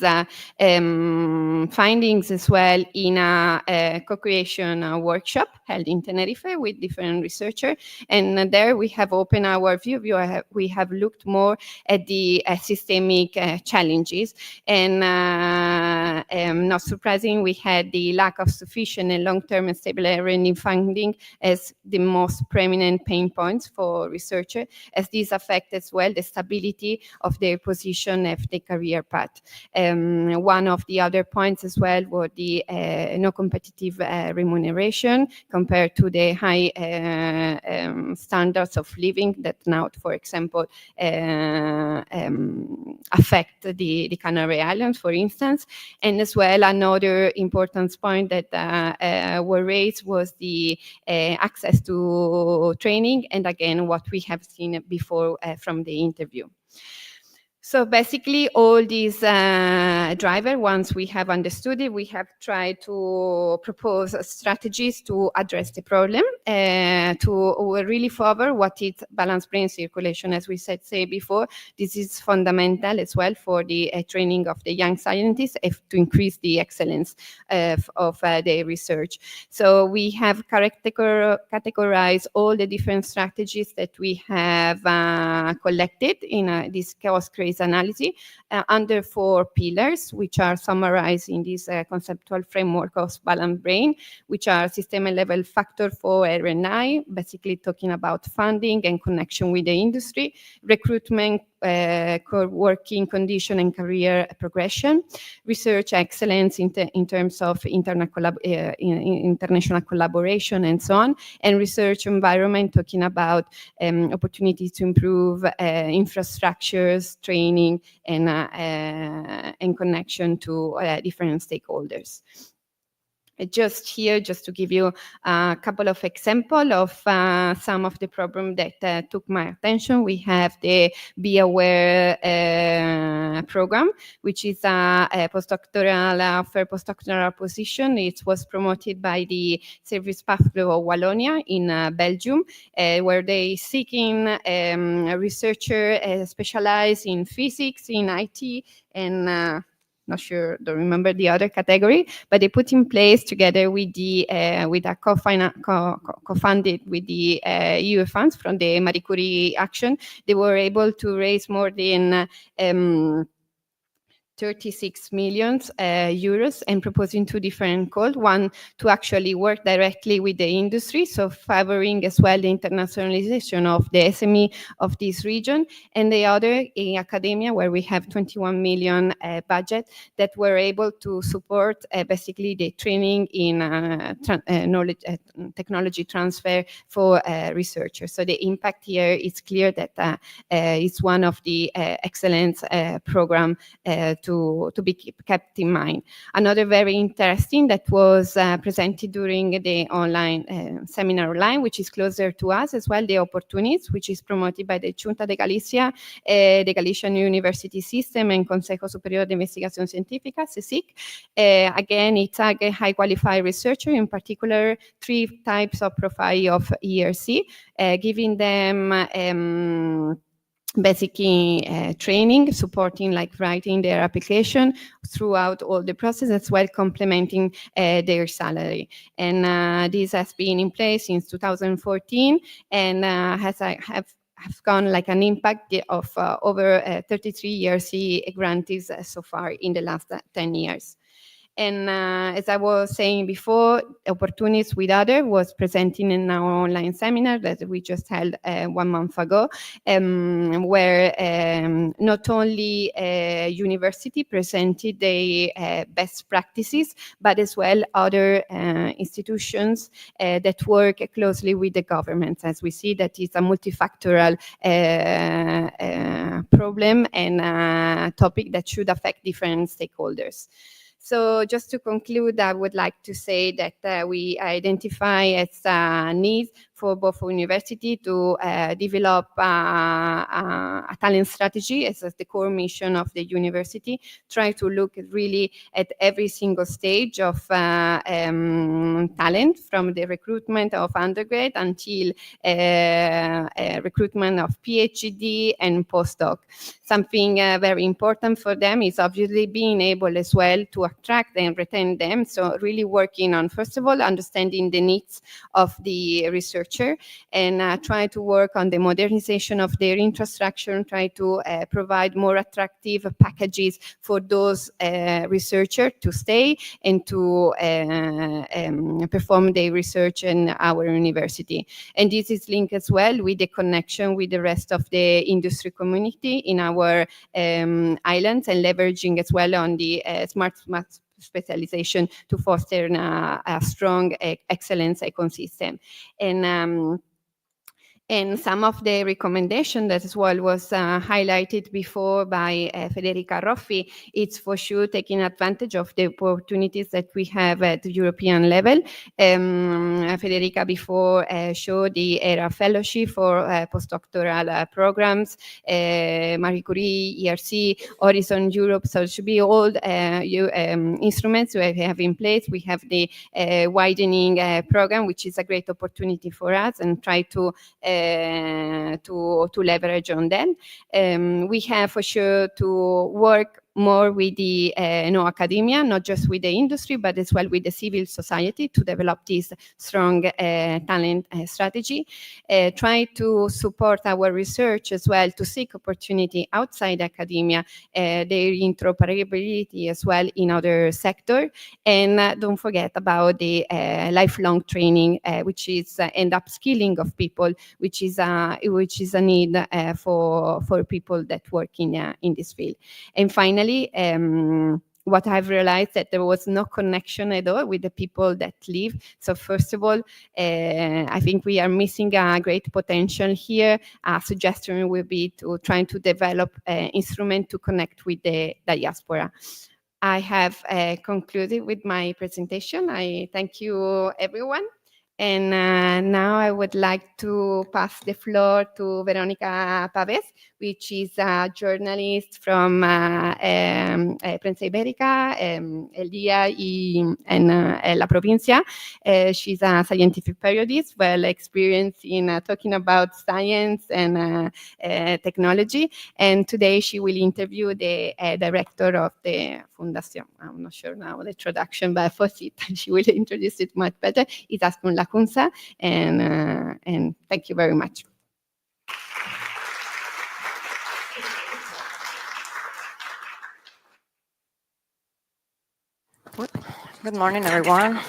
findings as well in a co-creation workshop held in Tenerife with different researchers. And there we have opened our view. We have looked more at the systemic challenges. And not surprising, we had the lack of sufficient and long-term and stable R&D funding as the most prominent pain points for researchers, as these affect as well the stability of their position of the career path. One of the other points as well were the no competitive remuneration compared to the high standards of living that now, for example, affect the Canary Islands, for instance. And as well, another important point that were raised was the access to training, and again, what we have seen before from the interview. So basically, all these drivers, once we have understood it, we have tried to propose strategies to address the problem, to really favor what is balanced brain circulation. As we said before, this is fundamental as well for the training of the young scientists to increase the excellence of their research. So we have categorized all the different strategies that we have collected in this chaos-craze analysis under 4 pillars, which are summarized in this conceptual framework of balanced brain, which are system level factor for R&I, basically talking about funding and connection with the industry, recruitment, working condition and career progression, research excellence in terms of international collaboration and so on, and research environment, talking about opportunities to improve infrastructures, training, and connection to different stakeholders. Just here, just to give you a couple of examples of some of the problems that took my attention. We have the Be Aware program, which is a postdoctoral for postdoctoral position. It was promoted by the Service Public of Wallonia in Belgium, where they seeking researcher specialized in physics, in IT, and not sure, don't remember the other category, but they put in place together with the with a co-funded with the EU funds from the Marie Curie Action. They were able to raise more than 36 million euros and proposing 2 different calls. One, to actually work directly with the industry, so favoring as well the internationalization of the SME of this region, and the other in academia, where we have 21 million budget that were able to support basically the training in knowledge technology transfer for researchers. So the impact here is clear that it's one of the excellence program to be kept in mind. Another very interesting that was presented during the online seminar online, which is closer to us as well, the Opportunities, which is promoted by the Junta de Galicia, the Galician University System, and Consejo Superior de Investigación Científica, CSIC. Again, it targets high qualified researcher, in particular 3 types of profile of ERC, giving them basic training, supporting like writing their application throughout all the process, as well complementing their salary. And this has been in place since 2014 and have gone like an impact of over 33 years grantees so far in the last 10 years. And as I was saying before, Opportunities with Other was presenting in our online seminar that we just held 1 month ago, where not only university presented the best practices, but as well other institutions that work closely with the government, as we see that it's a multifactorial problem and topic that should affect different stakeholders. So just to conclude, I would like to say that we identify as a need for both university to develop a talent strategy as the core mission of the university, try to look really at every single stage of talent, from the recruitment of undergrad until recruitment of PhD and postdoc. Something very important for them is obviously being able as well to attract and retain them. So really working on, first of all, understanding the needs of the researcher and try to work on the modernization of their infrastructure, try to provide more attractive packages for those researchers to stay and to perform their research in our university. And this is linked as well with the connection with the rest of the industry community in our islands, and leveraging as well on the smart specialization to foster a strong excellence ecosystem. And some of the recommendations that as well was highlighted before by Federica Roffi, it's for sure taking advantage of the opportunities that we have at the European level. Federica before showed the ERA Fellowship for postdoctoral programs, Marie Curie, ERC, Horizon Europe, so it should be all instruments we have in place. We have the widening program, which is a great opportunity for us, and try to leverage on them. We have for sure to work more with the academia, not just with the industry, but as well with the civil society to develop this strong talent strategy. Try to support our research as well to seek opportunity outside academia, their interoperability as well in other sectors. And don't forget about the lifelong training, which is and upskilling of people, which is a need for people that work in this field. And finally, what I've realized that there was no connection at all with the people that live. So first of all, I think we are missing a great potential here. A suggestion will be to try to develop an instrument to connect with the diaspora. I have concluded with my presentation. I thank you, everyone. And now I would like to pass the floor to Verónica Pavés, which is a journalist from Prensa Ibérica, El Día and La Provincia. She's a scientific periodist, well experienced in talking about science and technology. And today she will interview the director of the Fundación. I'm not sure now the introduction, but for it, she will introduce it much better. It's Azcun Lacunza, and thank you very much. Good morning, everyone.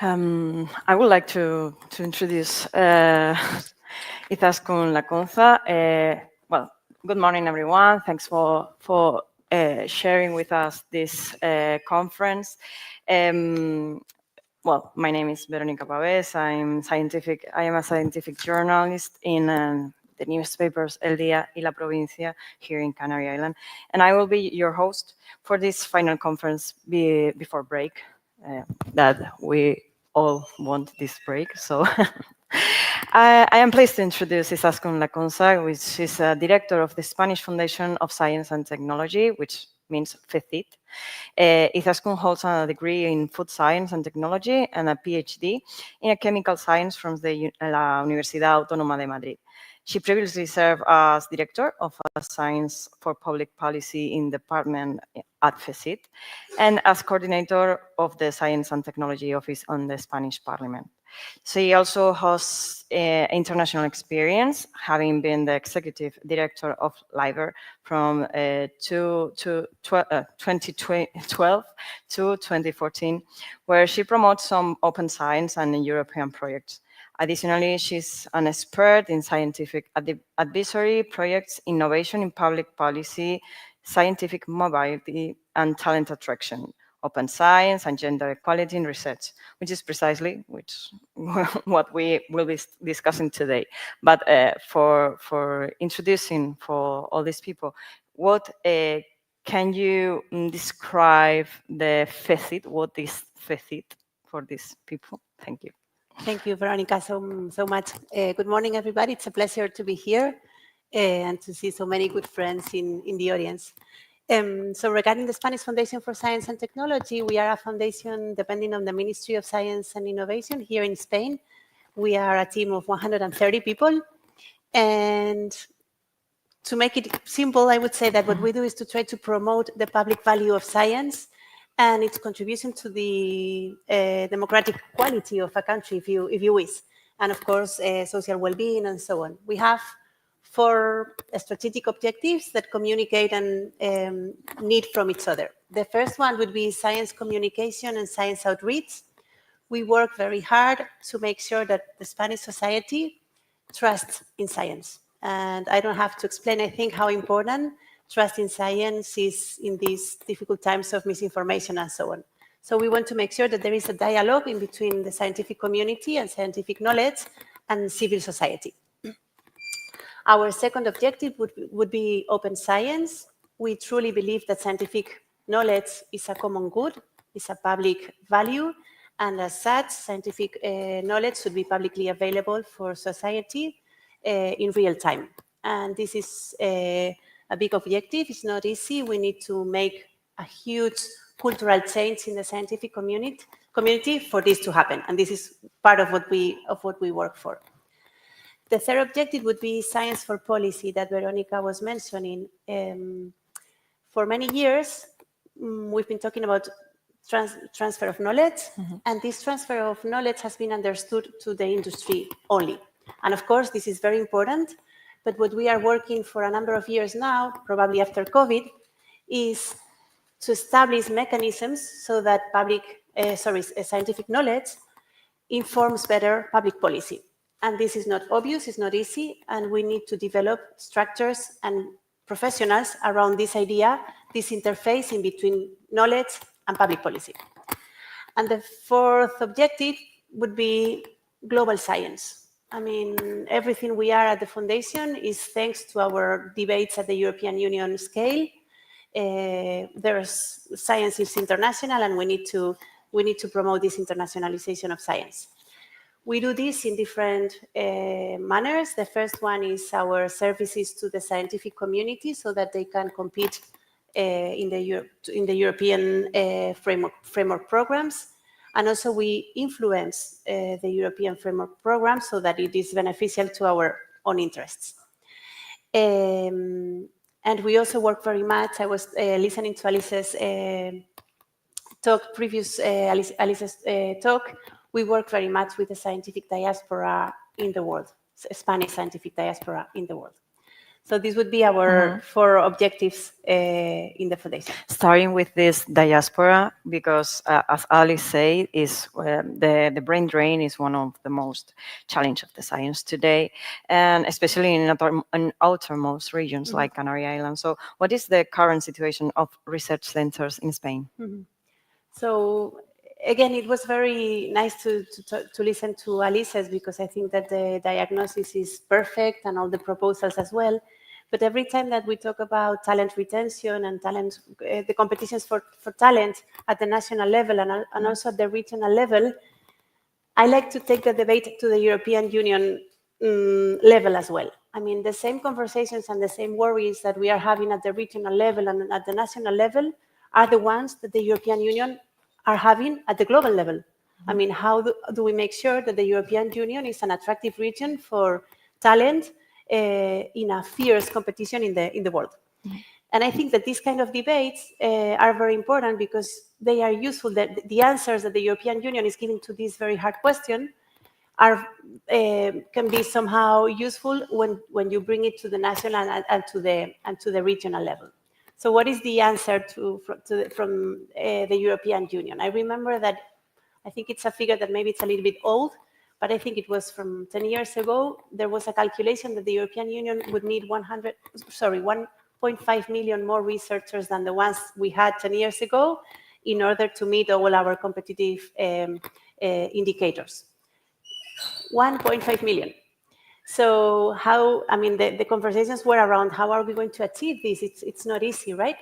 I would like to introduce Azcun Lacunza. Well, good morning, everyone. Thanks for sharing with us this conference. Well, my name is Verónica Pavés. I am a scientific journalist in the newspapers El Día y La Provincia here in Canary Island. And I will be your host for this final conference before break, that we all want this break. So I am pleased to introduce Izaskun Lacunza, which is a director of the Spanish Foundation of Science and Technology, which means FECIT. Izaskun holds a degree in food science and technology and a PhD in chemical science from the la Universidad Autónoma de Madrid. She previously served as director of Science for Public Policy in the department at FECIT and as coordinator of the Science and Technology Office on the Spanish Parliament. She also has international experience, having been the executive director of LIBER from 2012 to 2014, where she promotes some open science and European projects. Additionally, she's an expert in scientific advisory projects, innovation in public policy, scientific mobility, and talent attraction, open science, and gender equality in research, which is precisely what we will be discussing today. But for introducing for all these people, what can you describe the FECIT? What is FECIT for these people? Thank you. Thank you, Veronica, so much. Good morning, everybody. It's a pleasure to be here and to see so many good friends in the audience. So regarding the Spanish Foundation for Science and Technology, we are a foundation depending on the Ministry of Science and Innovation here in Spain. We are a team of 130 people. And to make it simple, I would say that what we do is to try to promote the public value of science and its contribution to the democratic quality of a country, if you wish, and of course, social well-being and so on. We have 4 strategic objectives that communicate and need from each other. The first one would be science communication and science outreach. We work very hard to make sure that the Spanish society trusts in science. And I don't have to explain, I think, how important trust in science is in these difficult times of misinformation and so on. So we want to make sure that there is a dialogue in between the scientific community and scientific knowledge and civil society. Our second objective would be open science. We truly believe that scientific knowledge is a common good, is a public value, and as such, scientific knowledge should be publicly available for society in real time. And this is a big objective. It's not easy. We need to make a huge cultural change in the scientific community for this to happen. And this is part of what we work for. The third objective would be science for policy that Veronica was mentioning. For many years, we've been talking about transfer of knowledge, and this transfer of knowledge has been understood to the industry only. And of course, this is very important, but what we are working for a number of years now, probably after COVID, is to establish mechanisms so that scientific knowledge informs better public policy. And this is not obvious, it's not easy, and we need to develop structures and professionals around this idea, this interface in between knowledge and public policy. And the fourth objective would be global science. I mean, everything we are at the Foundation is thanks to our debates at the European Union scale. Science is international, and we need to promote this internationalization of science. We do this in different manners. The first one is our services to the scientific community so that they can compete in the European framework programs. And also we influence the European framework program so that it is beneficial to our own interests. And we also work very much. I was listening to Alice's talk. We work very much with the scientific diaspora in the world, Spanish scientific diaspora in the world. So this would be our 4 objectives in the Foundation. Starting with this diaspora, because as Alice said, the brain drain is one of the most challenging of the science today, and especially in outermost regions like Canary Islands. So what is the current situation of research centers in Spain? So again, it was very nice to listen to Alice's, because I think that the diagnosis is perfect and all the proposals as well. But every time that we talk about talent retention and talent, the competitions for talent at the national level and also at the regional level, I like to take the debate to the European Union level as well. I mean, the same conversations and the same worries that we are having at the regional level and at the national level are the ones that the European Union are having at the global level. I mean, how do we make sure that the European Union is an attractive region for talent in a fierce competition in the world? And I think that these kind of debates are very important because they are useful. That the answers that the European Union is giving to this very hard question are can be somehow useful when you bring it to the national and to the regional level. So what is the answer from the European Union? I remember that, I think it's a figure that maybe it's a little bit old, but I think it was from 10 years ago. There was a calculation that the European Union would need 1.5 million more researchers than the ones we had 10 years ago in order to meet all our competitive indicators. 1.5 million. So how, I mean, the conversations were around how are we going to achieve this? It's not easy, right?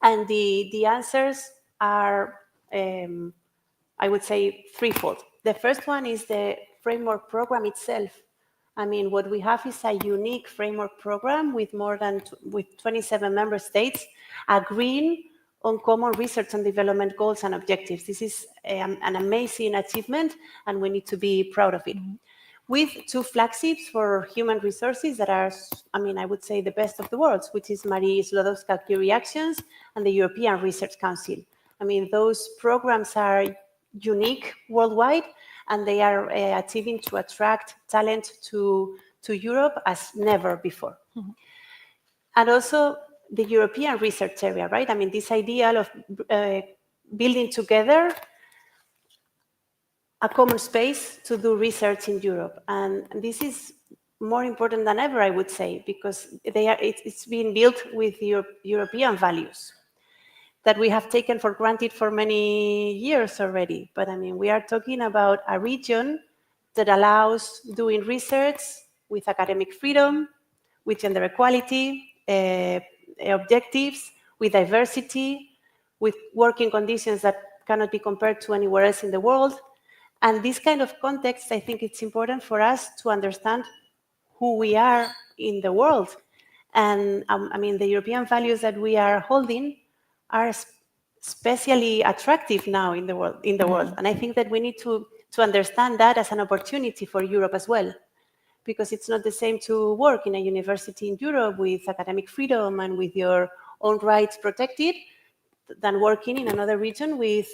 And the answers are, I would say, threefold. The first one is the framework program itself. I mean, what we have is a unique framework program with with 27 member states agreeing on common research and development goals and objectives. This is an amazing achievement, and we need to be proud of it. With two flagships for human resources that are, I mean, I would say the best of the worlds, which is Marie Sklodowska-Curie Actions and the European Research Council. I mean, those programs are unique worldwide, and they are achieving to attract talent to Europe as never before. And also the European research area, right? I mean, this idea of building together a common space to do research in Europe. And this is more important than ever, I would say, because it's being built with European values that we have taken for granted for many years already. But I mean, we are talking about a region that allows doing research with academic freedom, with gender equality, objectives, with diversity, with working conditions that cannot be compared to anywhere else in the world. And this kind of context, I think it's important for us to understand who we are in the world. And I mean, the European values that we are holding are especially attractive now in the world. And I think that we need to understand that as an opportunity for Europe as well, because it's not the same to work in a university in Europe with academic freedom and with your own rights protected than working in another region with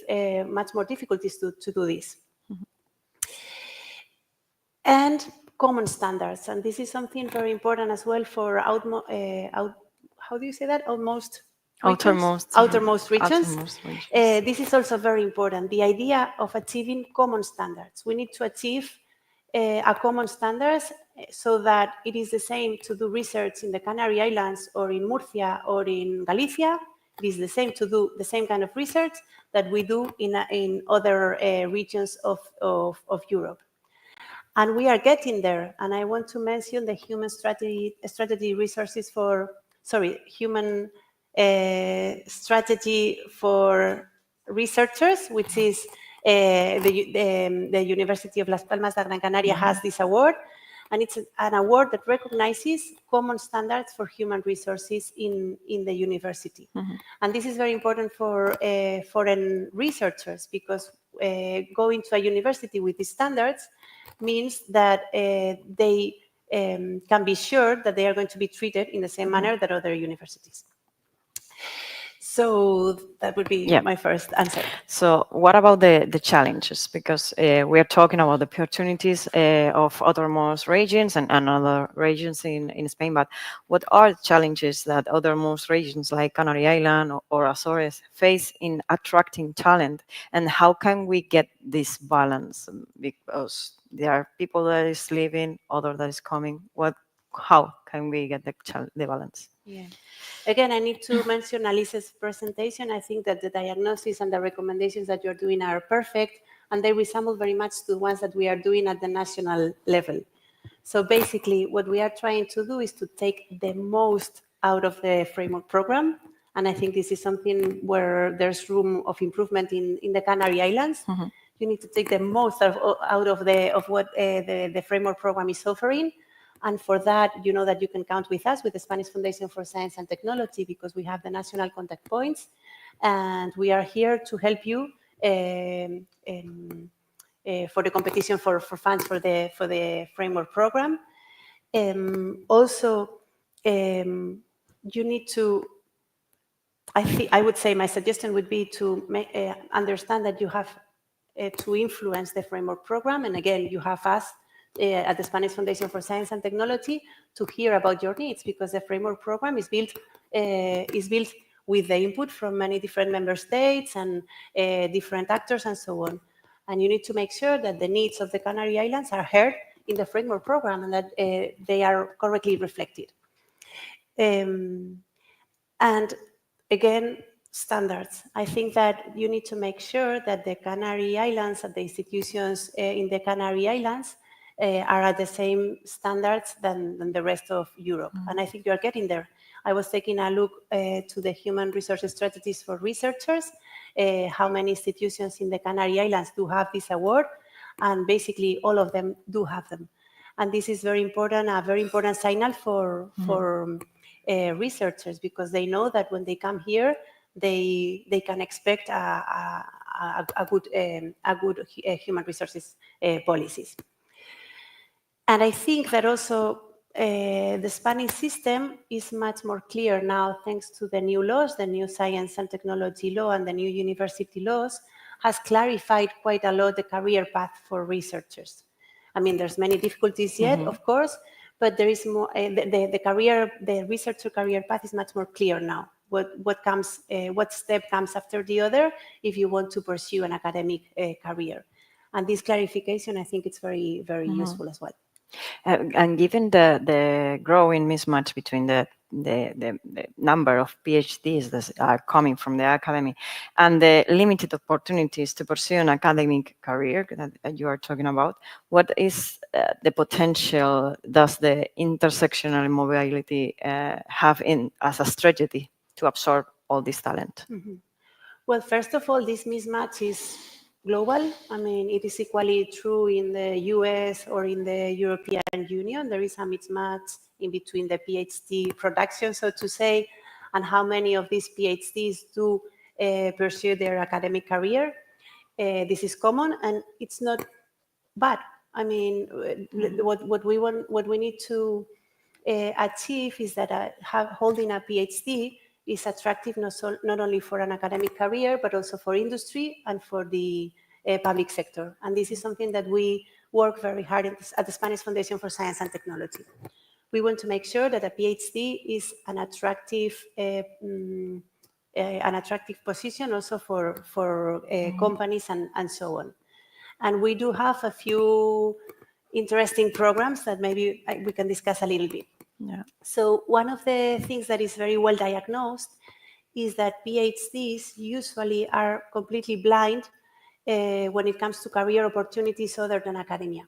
much more difficulties to do this. And common standards, and this is something very important as well for how do you say that? Outermost regions. This is also very important. The idea of achieving common standards. We need to achieve a common standards so that it is the same to do research in the Canary Islands or in Murcia or in Galicia. It is the same to do the same kind of research that we do in other regions of Europe. And we are getting there. And I want to mention the human strategy resources for, human strategy for researchers, which is the University of Las Palmas de Gran Canaria has this award. And it's an award that recognizes common standards for human resources in the university. And this is very important for foreign researchers, because going to a university with these standards means that they can be sure that they are going to be treated in the same manner that other universities. So that would be my first answer. So what about the challenges? Because we are talking about the opportunities of outermost regions and other regions in Spain, but what are the challenges that outermost regions like Canary Island or Azores face in attracting talent? And how can we get this balance? Because there are people that is leaving, other that is coming. What how can we get the balance? Yeah. Again, I need to mention Alice's presentation. I think that the diagnosis and the recommendations that you're doing are perfect, and they resemble very much to the ones that we are doing at the national level. So basically, what we are trying to do is to take the most out of the framework program. And I think this is something where there's room of improvement in the Canary Islands. Mm-hmm. You need to take the most out of what the framework program is offering. And for that, you know that you can count with us, with the Spanish Foundation for Science and Technology, because we have the national contact points. And we are here to help you for the competition for funds for the framework program. Also, you need to, I would say my suggestion would be to understand that you have to influence the framework program. And again, you have us at the Spanish Foundation for Science and Technology to hear about your needs, because the framework program is built with the input from many different member states and different actors and so on. And you need to make sure that the needs of the Canary Islands are heard in the framework program and that they are correctly reflected. And again, standards. I think that you need to make sure that the Canary Islands and the institutions in the Canary Islands are at the same standards than the rest of Europe. Mm-hmm. And I think you are getting there. I was taking a look to the human resources strategies for researchers, how many institutions in the Canary Islands do have this award, and basically all of them do have them. And this is very important, a very important signal for researchers, because they know that when they come here, they can expect a good human resources policies. And I think that also the Spanish system is much more clear now, thanks to the new laws, the new science and technology law and the new university laws, has clarified quite a lot the career path for researchers. I mean, there's many difficulties yet, of course, but there is more. The researcher career path is much more clear now. What step comes after the other if you want to pursue an academic career, and this clarification, I think, it's very, very useful as well. And given the growing mismatch between the number of PhDs that are coming from the academy and the limited opportunities to pursue an academic career that you are talking about, what is the potential does the intersectional mobility have as a strategy to absorb all this talent? Mm-hmm. Well, first of all, this mismatch is global. I mean, it is equally true in the US or in the European Union. There is a mismatch in between the PhD production, so to say, and how many of these PhDs do pursue their academic career. This is common, and it's not bad. I mean, what we need to achieve is that holding a PhD is attractive not only for an academic career, but also for industry and for the public sector. And this is something that we work very hard at the Spanish Foundation for Science and Technology. We want to make sure that a PhD is an attractive position also for companies and so on. And we do have a few interesting programs that maybe we can discuss a little bit. Yeah. So one of the things that is very well diagnosed is that PhDs usually are completely blind when it comes to career opportunities other than academia.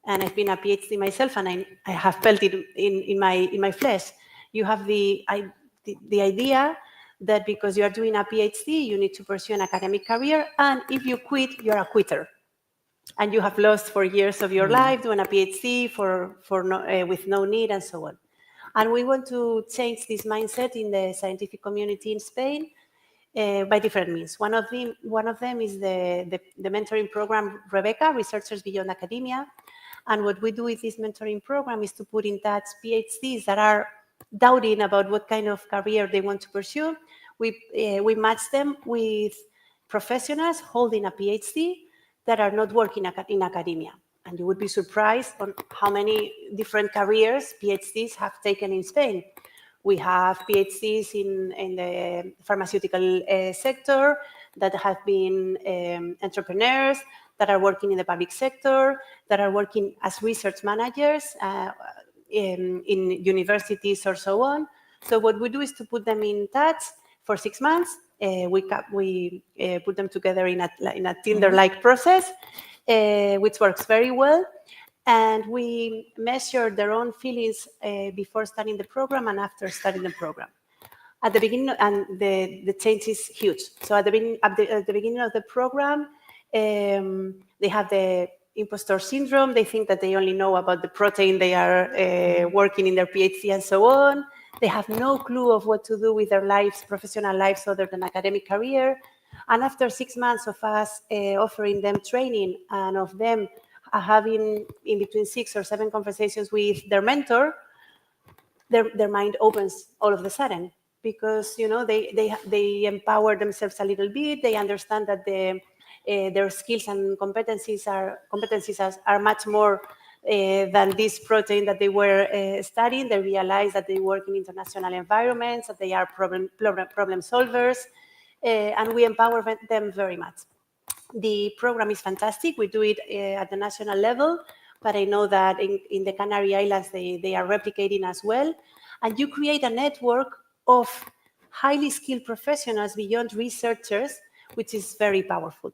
And I've been a PhD myself, and I have felt it in my flesh. You have the idea that because you are doing a PhD, you need to pursue an academic career, and if you quit, you're a quitter. And you have lost 4 years of your life doing a PhD with no need and so on. And we want to change this mindset in the scientific community in Spain by different means. One of them is the mentoring program, Rebecca, Researchers Beyond Academia. And what we do with this mentoring program is to put in touch PhDs that are doubting about what kind of career they want to pursue. We match them with professionals holding a PhD that are not working in academia. And you would be surprised on how many different careers PhDs have taken in Spain. We have PhDs in the pharmaceutical sector that have been entrepreneurs, that are working in the public sector, that are working as research managers. in universities or so on. So what we do is to put them in touch for 6 months. We put them together in a Tinder-like process, which works very well. And we measure their own feelings before starting the program and after starting the program. At the beginning, and the change is huge. So at the beginning of the program, they have the impostor syndrome. They think that they only know about the protein they are working in their PhD and so on. They have no clue of what to do with their lives, professional lives, other than academic career. And after 6 months of us offering them training and of them having in between 6 or 7 conversations with their mentor, their mind opens all of a sudden, because they empower themselves a little bit. They understand that their skills and competencies are much more than this protein that they were studying. They realize that they work in international environments, that they are problem solvers, and we empower them very much. The program is fantastic. We do it at the national level, but I know that in the Canary Islands, they are replicating as well. And you create a network of highly skilled professionals beyond researchers, which is very powerful.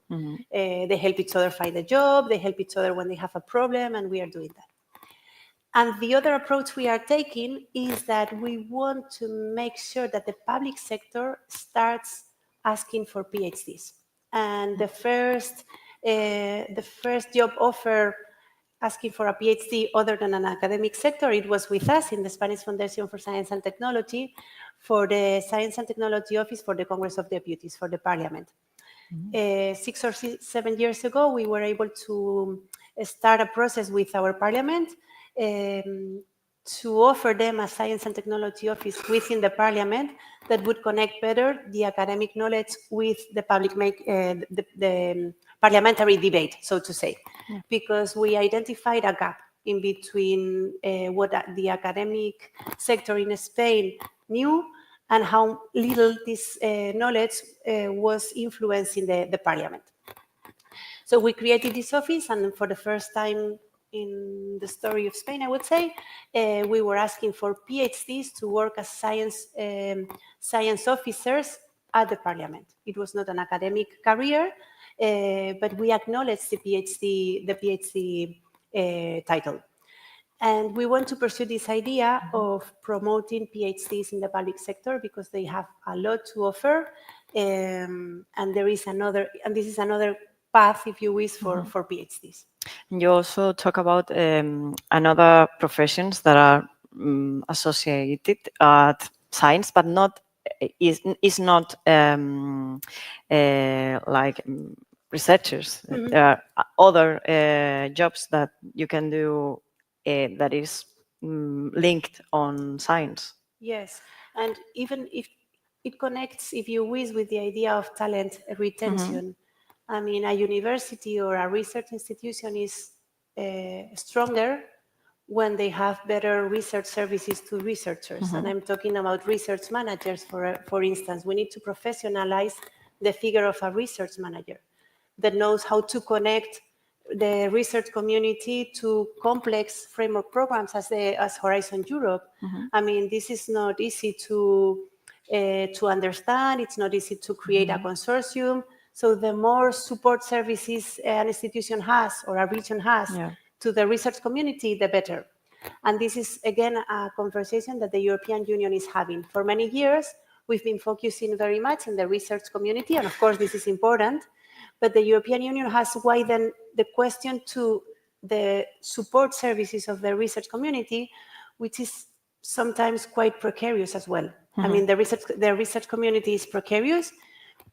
They help each other find a job, they help each other when they have a problem, and we are doing that. And the other approach we are taking is that we want to make sure that the public sector starts asking for PhDs. And the first job offer asking for a PhD other than an academic sector, it was with us in the Spanish Foundation for Science and Technology for the Science and Technology Office for the Congress of Deputies, for the Parliament. 6 or 7 years ago, we were able to start a process with our Parliament to offer them a Science and Technology Office within the Parliament that would connect better the academic knowledge with the the parliamentary debate, so to say, because we identified a gap in between what the academic sector in Spain knew and how little this knowledge was influencing the Parliament. So we created this office, and for the first time in the story of Spain, I would say, we were asking for PhDs to work as science officers at the Parliament. It was not an academic career, but we acknowledged the PhD title. And we want to pursue this idea of promoting PhDs in the public sector because they have a lot to offer, and this is another path, if you wish, for PhDs. You also talk about another professions that are associated at science, but not is not like researchers. There are other jobs that you can do that is linked on science. Yes, and even if it connects, if you wish, with the idea of talent retention. I mean, a university or a research institution is stronger when they have better research services to researchers. And I'm talking about research managers, for instance. We need to professionalize the figure of a research manager that knows how to connect the research community to complex framework programs as Horizon Europe. I mean, this is not easy to understand. It's not easy to create a consortium. So the more support services an institution has or a region has to the research community, the better. And this is, again, a conversation that the European Union is having. For many years, we've been focusing very much in the research community, and of course this is important, but the European Union has widened the question to the support services of the research community, which is sometimes quite precarious as well. I mean, the research community is precarious,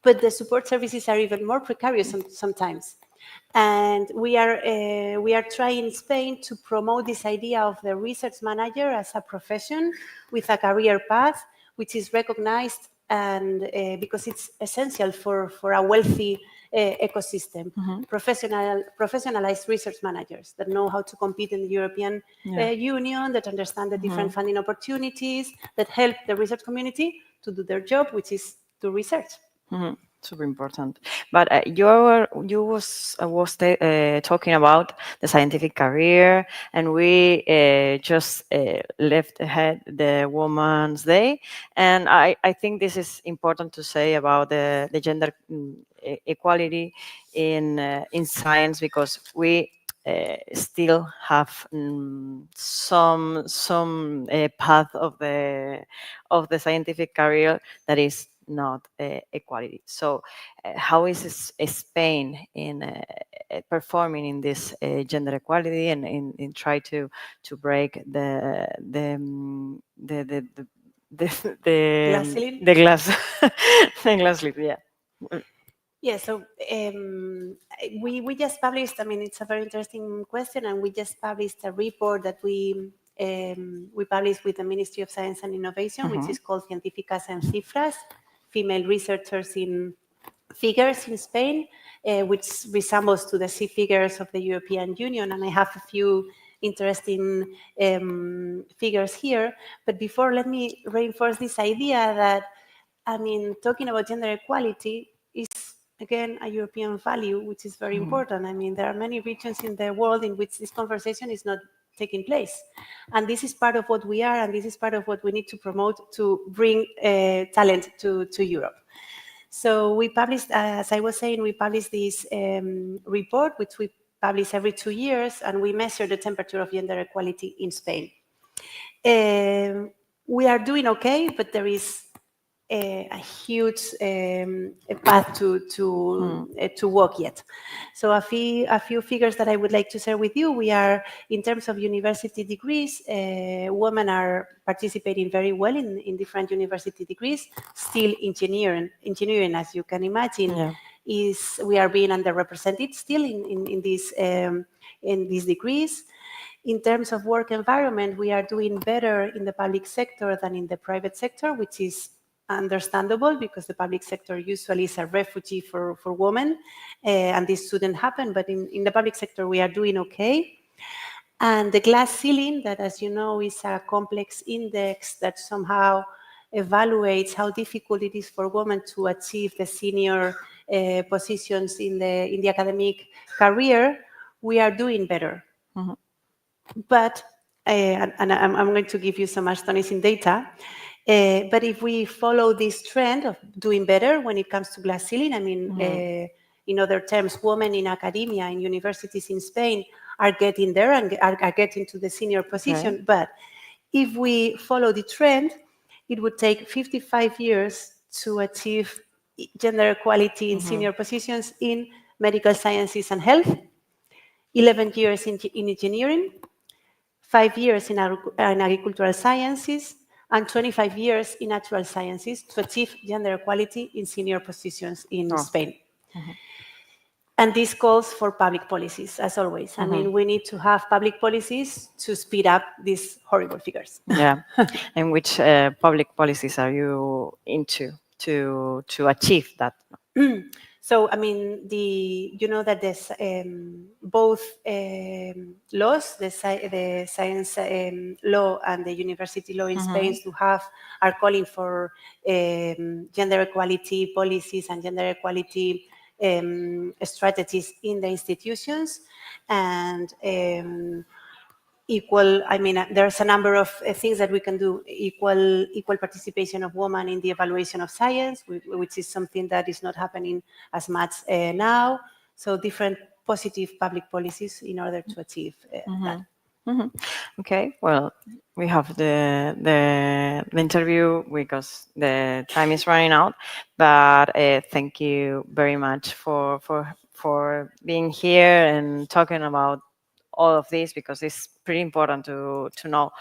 but the support services are even more precarious sometimes. And we are trying in Spain to promote this idea of the research manager as a profession with a career path, which is recognized, and because it's essential for a wealthy ecosystem. Professionalized research managers that know how to compete in the European Union, that understand the different funding opportunities, that help the research community to do their job, which is to research. Super important. But you was talking about the scientific career, and we just left ahead the Women's Day, and I think this is important to say about the gender equality in science, because we still have some path of the scientific career that is not equality. So how is Spain in performing in this gender equality and in try to break the Glass ceiling? the glass the glass lid, yeah. Yeah, so we just published, I mean, it's a very interesting question, and we just published a report that we published with the Ministry of Science and Innovation, which is called Científicas en Cifras, Female Researchers in Figures in Spain, which resembles to the C figures of the European Union, and I have a few interesting figures here. But before, let me reinforce this idea that, I mean, talking about gender equality is, again, a European value, which is very important. I mean, there are many regions in the world in which this conversation is not taking place. And this is part of what we are, and this is part of what we need to promote to bring talent to Europe. So we published, as I was saying, we published this report, which we publish every 2 years, and we measure the temperature of gender equality in Spain. We are doing okay, but there is a huge path to walk yet. So a few figures that I would like to share with you. We are, in terms of university degrees, women are participating very well in different university degrees. Still, engineering, as you can imagine, we are being underrepresented still in these degrees. In terms of work environment, we are doing better in the public sector than in the private sector, which is understandable because the public sector usually is a refugee for women, and this shouldn't happen, but in the public sector we are doing okay. And the glass ceiling, that, as you know, is a complex index that somehow evaluates how difficult it is for women to achieve the senior positions in the academic career, we are doing better. But, and I'm going to give you some astonishing data, but if we follow this trend of doing better when it comes to glass ceiling, I mean, in other terms, women in academia, in universities in Spain are getting there and are getting to the senior position. Okay. But if we follow the trend, it would take 55 years to achieve gender equality in senior positions in medical sciences and health, 11 years in engineering, 5 years in agricultural sciences, and 25 years in natural sciences to achieve gender equality in senior positions in Spain. And this calls for public policies, as always. I mean, we need to have public policies to speed up these horrible figures. Yeah. And which public policies are you into to achieve that? So, I mean, you know that there's both laws, the science law and the university law in Spain are calling for gender equality policies and gender equality strategies in the institutions, and equal, I mean, there's a number of things that we can do. Equal participation of women in the evaluation of science, which is something that is not happening as much now. So different positive public policies in order to achieve that. Okay, well, we have the interview because the time is running out, but thank you very much for being here and talking about all of this, because it's pretty important to know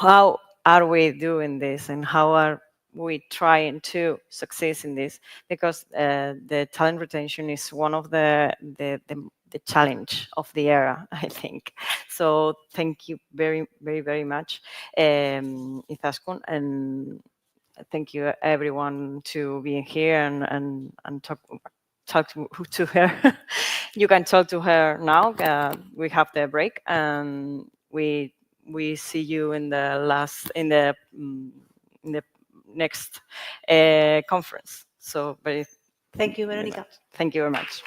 how are we doing this and how are we trying to succeed in this, because the talent retention is one of the challenge of the era, I think. So thank you very, very, very much, Izaskun, and thank you everyone to being here and talk to her. You can talk to her now. We have the break, and we see you in the next conference. So very Thank you, Veronica. Thank you very much.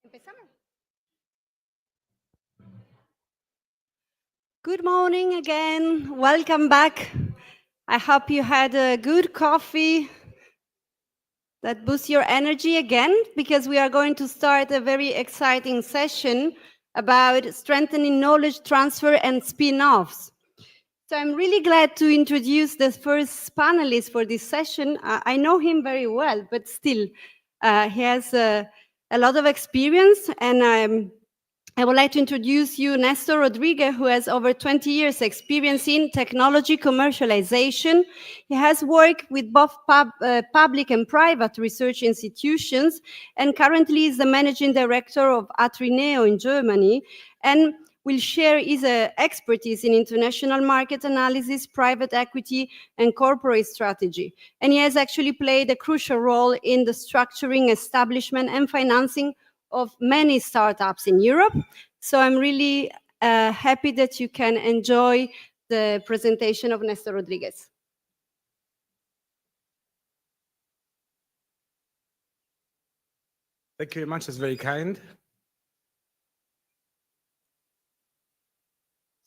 Empezamos. Good morning again. Welcome back. I hope you had a good coffee that boosts your energy again, because we are going to start a very exciting session about strengthening knowledge transfer and spin-offs. So I'm really glad to introduce the first panelist for this session. I know him very well, but still, he has a lot of experience, and I would like to introduce you Nestor Rodriguez, who has over 20 years experience in technology commercialization. He has worked with both public and private research institutions, and currently is the managing director of Atrineo in Germany, and will share his expertise in international market analysis, private equity, and corporate strategy. And he has actually played a crucial role in the structuring, establishment, and financing of many startups in Europe. So I'm really happy that you can enjoy the presentation of Nestor Rodriguez. Thank you very much. That's very kind.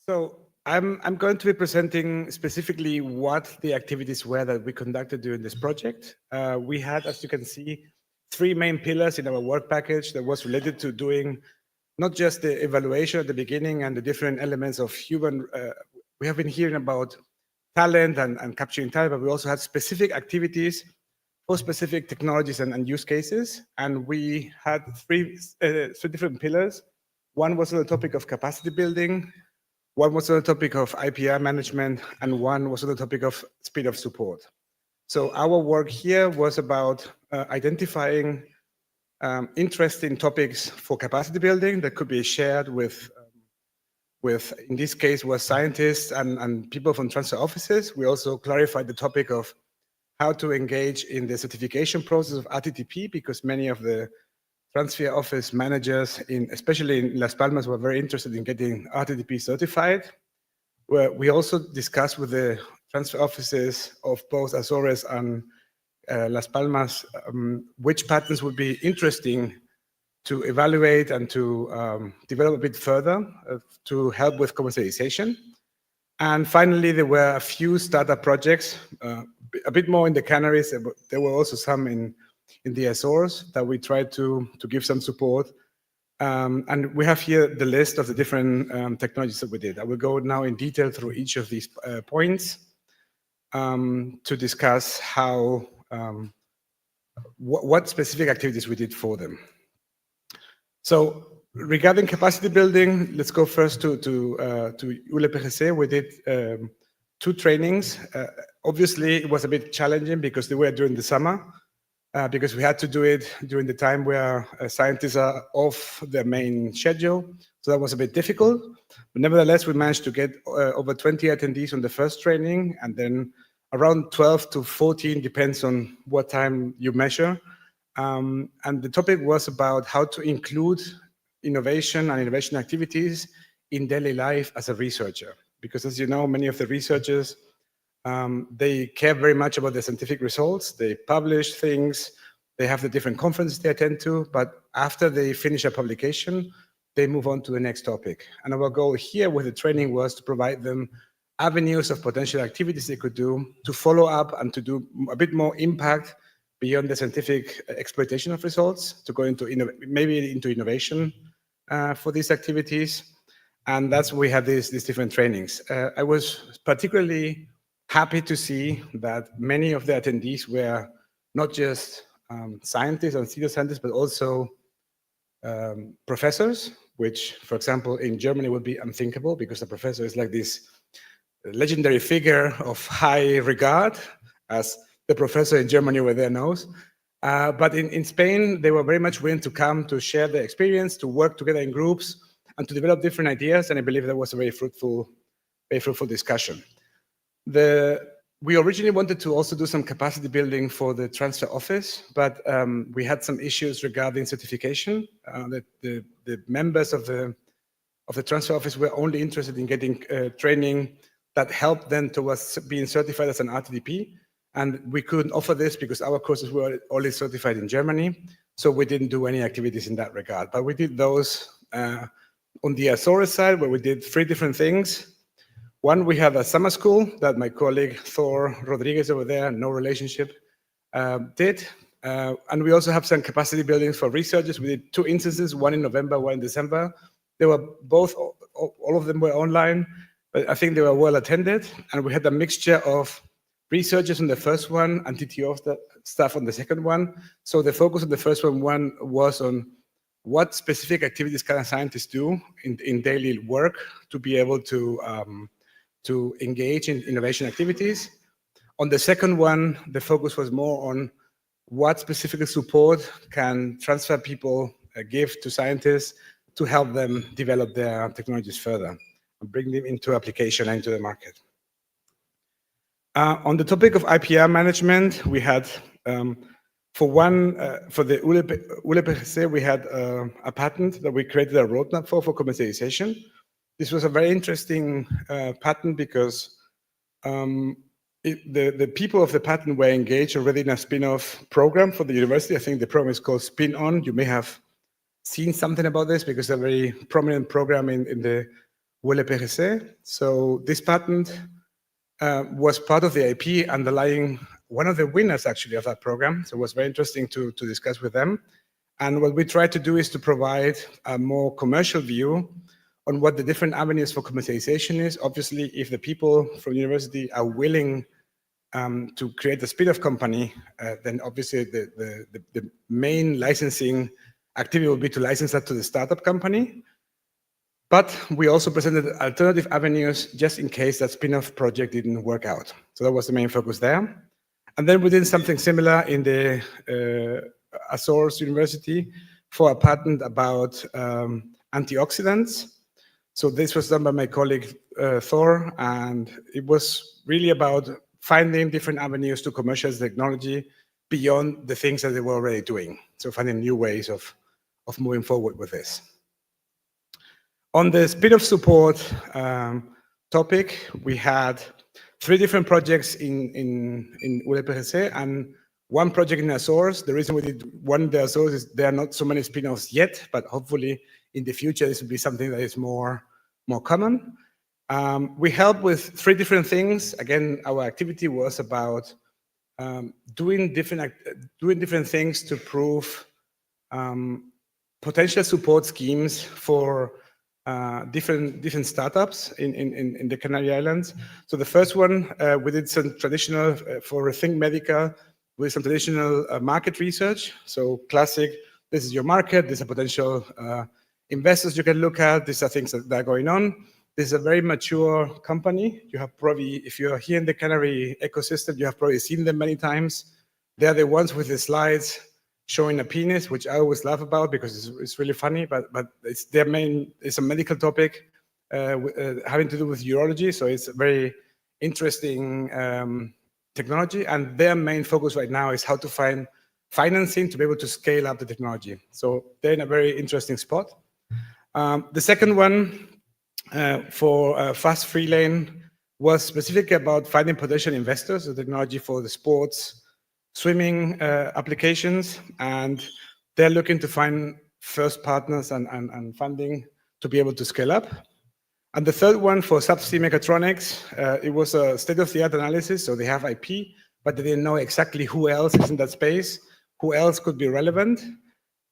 So I'm going to be presenting specifically what the activities were that we conducted during this project. We had, as you can see, 3 main pillars in our work package that was related to doing not just the evaluation at the beginning and the different elements of human. We have been hearing about talent and capturing talent, but we also had specific activities for specific technologies and use cases. And we had 3 different pillars. One was on the topic of capacity building, one was on the topic of IPR management, and one was on the topic of speed of support. So our work here was about identifying interesting topics for capacity building that could be shared with in this case, was scientists and people from transfer offices. We also clarified the topic of how to engage in the certification process of RTTP, because many of the transfer office managers, especially in Las Palmas, were very interested in getting RTTP certified. We also discussed with the transfer offices of both Azores and Las Palmas which patterns would be interesting to evaluate and to develop a bit further to help with commercialization. And finally, there were a few startup projects, a bit more in the Canaries. There were also some in the Azores that we tried to give some support. And we have here the list of the different technologies that we did. I will go now in detail through each of these points to discuss how what specific activities we did for them. So regarding capacity building, let's go first to ULPGC. We did 2 trainings. Obviously, it was a bit challenging because they were during the summer, because we had to do it during the time where scientists are off their main schedule. So that was a bit difficult. But nevertheless, we managed to get over 20 attendees on the first training, and then around 12 to 14, depends on what time you measure. And the topic was about how to include innovation and innovation activities in daily life as a researcher. Because as you know, many of the researchers, they care very much about the scientific results. They publish things, they have the different conferences they attend to, but after they finish a publication, they move on to the next topic. And our goal here with the training was to provide them avenues of potential activities they could do to follow up and to do a bit more impact beyond the scientific exploitation of results, to go into maybe into innovation for these activities. And that's why we had these different trainings. I was particularly happy to see that many of the attendees were not just scientists and senior scientists, but also professors, which, for example, in Germany would be unthinkable, because a professor is like this legendary figure of high regard, as the professor in Germany over there knows. But in Spain, they were very much willing to come to share their experience, to work together in groups, and to develop different ideas. And I believe that was a very fruitful discussion. We originally wanted to also do some capacity building for the transfer office, but we had some issues regarding certification. The members of the transfer office were only interested in getting training that helped them towards being certified as an RTDP. And we couldn't offer this because our courses were only certified in Germany. So we didn't do any activities in that regard. But we did those on the Azores side, where we did 3 different things. One, we had a summer school that my colleague Thor Rodriguez over there, no relationship, did. And we also have some capacity buildings for researchers. We did 2 instances, one in November, one in December. They were both, all of them were online, but I think they were well attended. And we had a mixture of researchers on the first one and TTO staff on the second one. So the focus on the first one was on what specific activities can a scientist do in daily work to be able to engage in innovation activities. On the second one, the focus was more on what specific support can transfer people give to scientists to help them develop their technologies further and bring them into application and into the market. On the topic of IPR management, we had, for the ULPGC, we had a patent that we created a roadmap for commercialization. This was a very interesting patent because the people of the patent were engaged already in a spin-off program for the university. I think the program is called Spin-On. You may have seen something about this because it's a very prominent program in the ULPGC. So this patent was part of the IP underlying one of the winners actually of that program. So it was very interesting to discuss with them. And what we try to do is to provide a more commercial view on what the different avenues for commercialization is. Obviously, if the people from the university are willing to create a spin-off company, then obviously the main licensing activity will be to license that to the startup company. But we also presented alternative avenues just in case that spin-off project didn't work out. So that was the main focus there. And then we did something similar in the Azores University for a patent about antioxidants. So this was done by my colleague Thor, and it was really about finding different avenues to commercialize technology beyond the things that they were already doing. So finding new ways of moving forward with this. On the spin-off support topic, we had 3 different projects in ULPGC and 1 project in Azores. The reason we did one in the Azores is there are not so many spin-offs yet, but hopefully in the future this will be something that is more common. We helped with 3 different things. Again, our activity was about doing different things to prove potential support schemes for different startups in the Canary Islands. So the first one, we did some traditional, for Rethink Medical, with some traditional market research. So classic, this is your market, these are potential investors you can look at, these are things that are going on. This is a very mature company. You have probably, if you're here in the Canary ecosystem, you have probably seen them many times. They're the ones with the slides showing a penis, which I always laugh about because it's really funny, but it's their main, it's a medical topic having to do with urology. So it's a very interesting technology, and their main focus right now is how to find financing to be able to scale up the technology. So they're in a very interesting spot. The second one for Fast Free Lane was specifically about finding potential investors, the technology for the sports, swimming applications, and they're looking to find first partners and funding to be able to scale up. And the third one for subsea mechatronics, it was a state-of-the-art analysis, so they have IP, but they didn't know exactly who else is in that space, who else could be relevant.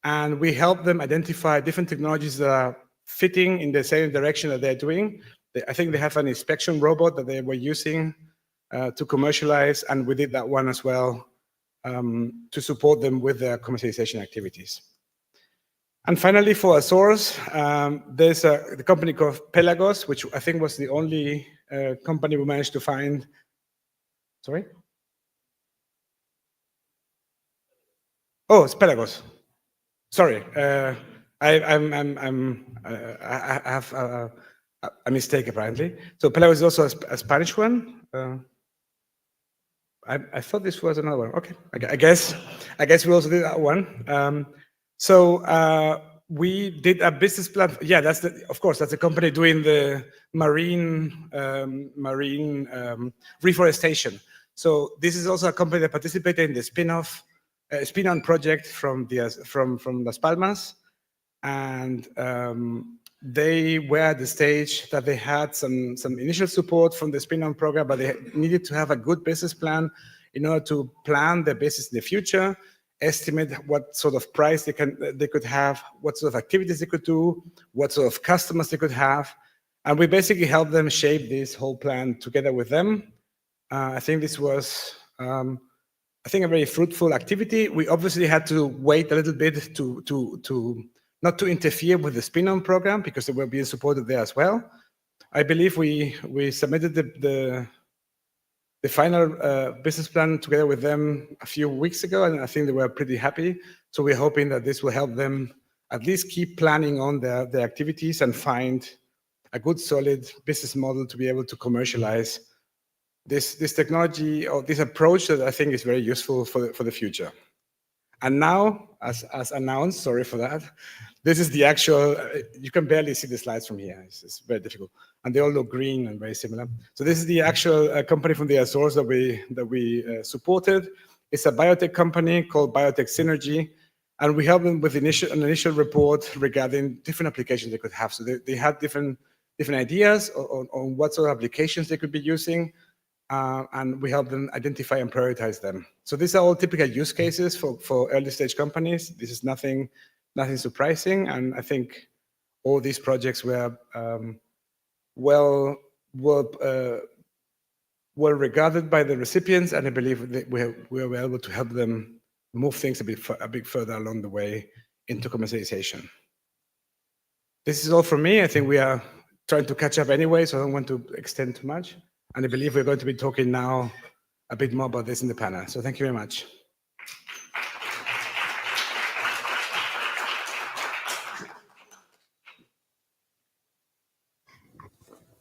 And we help them identify different technologies that are fitting in the same direction that they're doing. I think they have an inspection robot that they were using to commercialize, and we did that one as well to support them with their commercialization activities. And finally, for Azores, there's the company called Pelagos, which I think was the only company we managed to find. Sorry? Oh, it's Pelagos. Sorry, I have a mistake apparently. So Pelagos is also a Spanish one. I thought this was another one. Okay, I guess we also did that one. So we did a business plan. Yeah, of course that's the company doing the marine reforestation. So this is also a company that participated in the spin-on project from Las Palmas, and they were at the stage that they had some initial support from the spin-on program, but they needed to have a good business plan in order to plan their business in the future, estimate what sort of price they could have, what sort of activities they could do, what sort of customers they could have, and we basically helped them shape this whole plan together with them. I think this was a very fruitful activity. We obviously had to wait a little bit to not to interfere with the spin-on program because they were being supported there as well. I believe we submitted the final business plan together with them a few weeks ago, and I think they were pretty happy. So we're hoping that this will help them at least keep planning on their activities and find a good solid business model to be able to commercialize this technology or this approach that I think is very useful for the future. And now, as announced, sorry for that, this is the actual, you can barely see the slides from here. It's very difficult. And they all look green and very similar. So this is the actual company from the Azores that we supported. It's a biotech company called Biotech Synergy. And we helped them with an initial report regarding different applications they could have. So they had different ideas on what sort of applications they could be using. And we help them identify and prioritize them. So these are all typical use cases for early stage companies. This is nothing surprising. And I think all these projects were well regarded by the recipients. And I believe that we were able to help them move things a bit further along the way into commercialization. This is all from me. I think we are trying to catch up anyway, so I don't want to extend too much. And I believe we're going to be talking now a bit more about this in the panel. So thank you very much.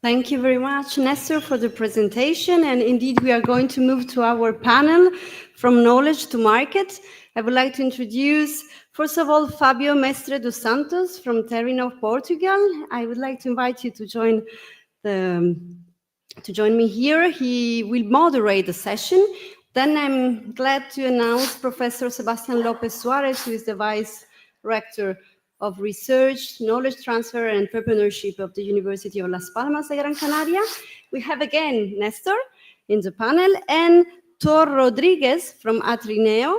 Thank you very much, Nestor, for the presentation. And indeed, we are going to move to our panel, From Knowledge to Market. I would like to introduce, first of all, Fabio Mestre dos Santos from Terino, Portugal. I would like to invite you to join me here. He will moderate the session. Then I'm glad to announce Professor Sebastián López Suárez, who is the Vice Rector of Research, Knowledge Transfer and Entrepreneurship of the University of Las Palmas de Gran Canaria. We have again Nestor in the panel and Thor Rodriguez from Atrineo.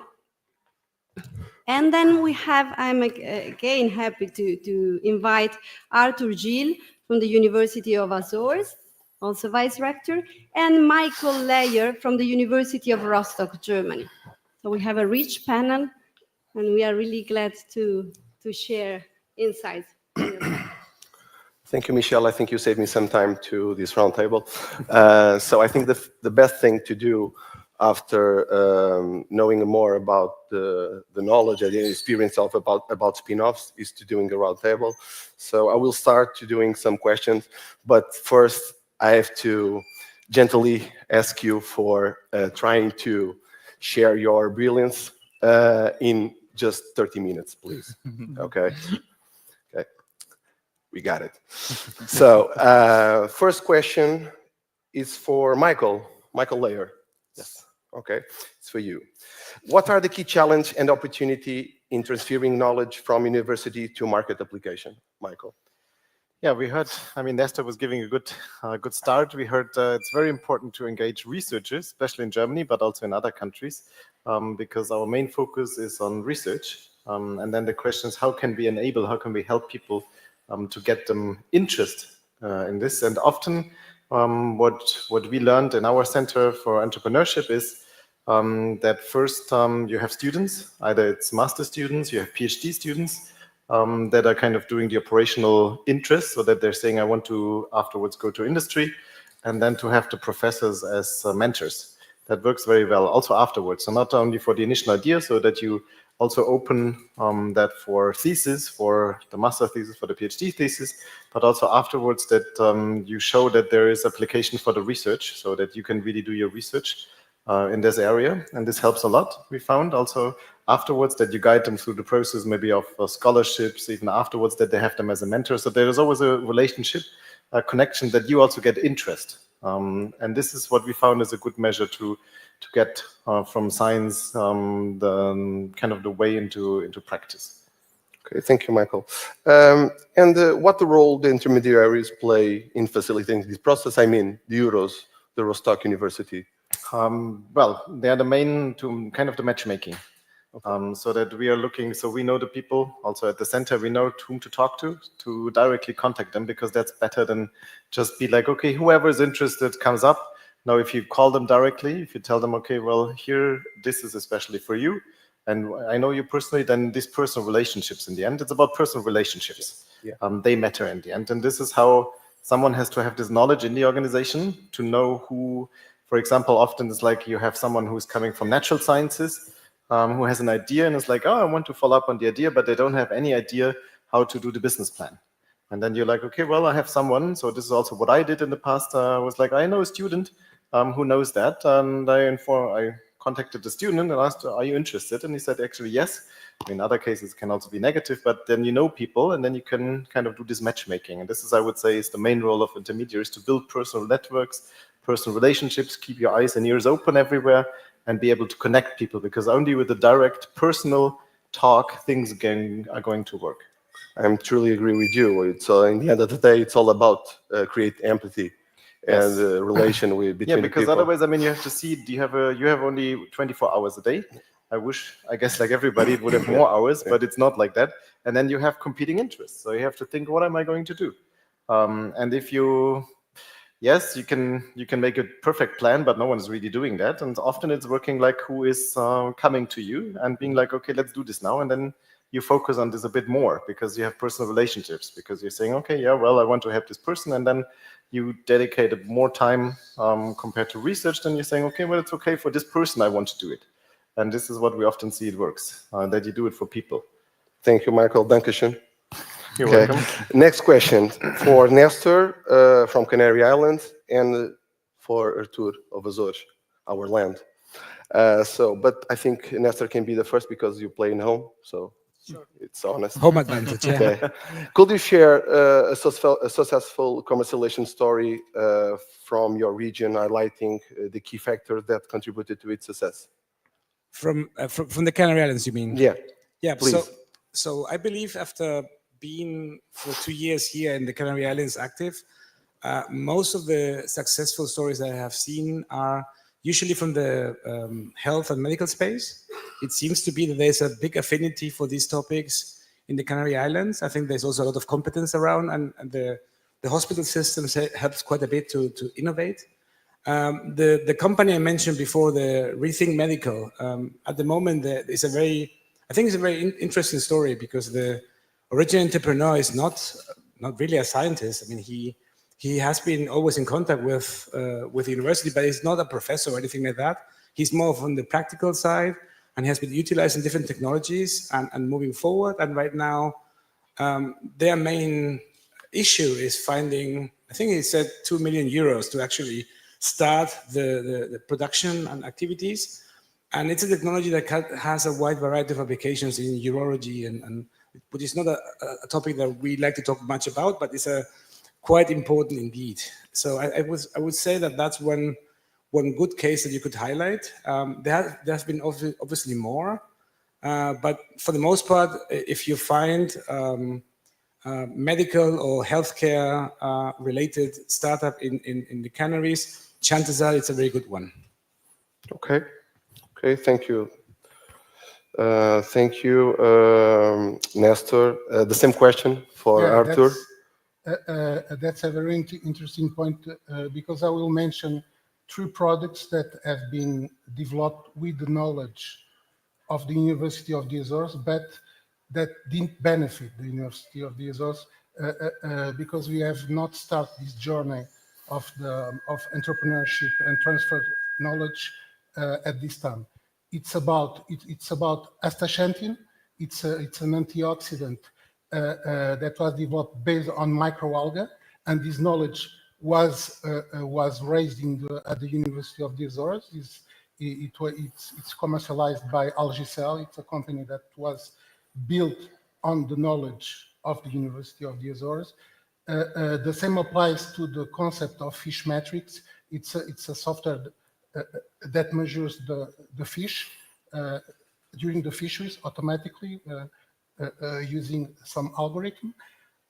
And then we have, I'm again happy to invite Arthur Gil from the University of Azores, also Vice Rector, and Michael Leyer from the University of Rostock, Germany. So we have a rich panel, and we are really glad to share insights. Thank you, Michelle. I think you saved me some time to this roundtable. So I think the best thing to do after knowing more about the knowledge and the experience of about spin-offs is to doing a roundtable. So I will start to doing some questions, but first I have to gently ask you for trying to share your brilliance in just 30 minutes, please. Okay. Okay. We got it. So first question is for Michael Leyer. Yes. Okay. It's for you. What are the key challenge and opportunity in transferring knowledge from university to market application, Michael? Yeah, we heard, I mean, Nestor was giving a good start. We heard it's very important to engage researchers, especially in Germany, but also in other countries, because our main focus is on research. And then the question is, how can we help people to get them interest in this? And often what we learned in our Center for Entrepreneurship is that first you have students, either it's master students, you have PhD students, that are kind of doing the operational interest, so that they're saying, I want to afterwards go to industry, and then to have the professors as mentors. That works very well also afterwards. So not only for the initial idea, so that you also open that for thesis, for the master thesis, for the PhD thesis, but also afterwards that you show that there is application for the research, so that you can really do your research in this area. And this helps a lot. We found also afterwards that you guide them through the process, maybe of scholarships, even afterwards that they have them as a mentor. So there is always a relationship, a connection that you also get interest. And this is what we found as a good measure to get from science the kind of the way into practice. Okay, thank you, Michael. And what the role the intermediaries play in facilitating this process? I mean, the Rostock University. Well, they are the main kind of the matchmaking. So that we are looking, so we know the people also at the center, we know whom to talk to directly contact them, because that's better than just be like, okay, whoever is interested comes up. Now, if you call them directly, if you tell them, okay, well, here, this is especially for you, and I know you personally, then these personal relationships in the end, it's about personal relationships. Yeah. They matter in the end. And this is how someone has to have this knowledge in the organization to know who, for example, often it's like you have someone who's coming from natural sciences, who has an idea and is like, oh, I want to follow up on the idea, but they don't have any idea how to do the business plan. And then you're like, okay, well, I have someone. So this is also what I did in the past. I was like, I know a student who knows that. And I contacted the student and asked, are you interested? And he said, actually, yes. In other cases, it can also be negative, but then you know people and then you can kind of do this matchmaking. And this is, I would say, is the main role of intermediaries, to build personal networks, personal relationships, keep your eyes and ears open everywhere and be able to connect people, because only with the direct personal talk, things are going to work. I truly agree with you. It's in the end of the day, it's all about create empathy and relation between because the people. Otherwise, I mean, you have to see, you have only 24 hours a day. I guess like everybody, it would have more hours, but it's not like that. And then you have competing interests. So you have to think, what am I going to do? And if yes, you can make a perfect plan, but no one's really doing that. And often it's working like who is coming to you and being like, okay, let's do this now. And then you focus on this a bit more because you have personal relationships, because you're saying, okay, yeah, well, I want to help this person. And then you dedicate more time compared to research. Then you're saying, okay, well, it's okay for this person, I want to do it. And this is what we often see it works, that you do it for people. Thank you, Michael. Dankeschön. You're welcome. Next question for Nestor from Canary Islands and for Artur of Azores, our land. But I think Nestor can be the first because you play in home, so sure. It's honest. Home advantage, yeah. Okay. Could you share a successful commercialization story from your region, highlighting the key factors that contributed to its success? From the Canary Islands, you mean? Yeah. Yeah, please. So I believe after being for 2 years here in the Canary Islands active, most of the successful stories that I have seen are usually from the health and medical space. It seems to be that there's a big affinity for these topics in the Canary Islands. I think there's also a lot of competence around, and the hospital system helps quite a bit to innovate. The company I mentioned before, the Rethink Medical, at the moment is I think it's a very interesting story, because the original entrepreneur is not really a scientist. I mean, he has been always in contact with the university, but he's not a professor or anything like that. He's more from the practical side, and he has been utilizing different technologies and moving forward. And right now, their main issue is finding, I think he said 2 million euros to actually start the production and activities. And it's a technology that has a wide variety of applications in urology, which is not a topic that we like to talk much about, but it's quite important indeed. So I would say that that's one good case that you could highlight. There has been obviously more, but for the most part, if you find medical or healthcare related startup in the Canaries, chances are it's a very good one. Okay, thank you. Thank you, Nestor. The same question for Artur. That's a very interesting point, because I will mention 3 products that have been developed with the knowledge of the University of the Azores, but that didn't benefit the University of the Azores because we have not started this journey of entrepreneurship and transfer knowledge at this time. It's about astaxanthin. It's an antioxidant that was developed based on microalgae, and this knowledge was raised at the University of the Azores. It's commercialized by Algicel. It's a company that was built on the knowledge of the University of the Azores. The same applies to the concept of fish metrics. It's a software that measures the fish during the fisheries automatically using some algorithm.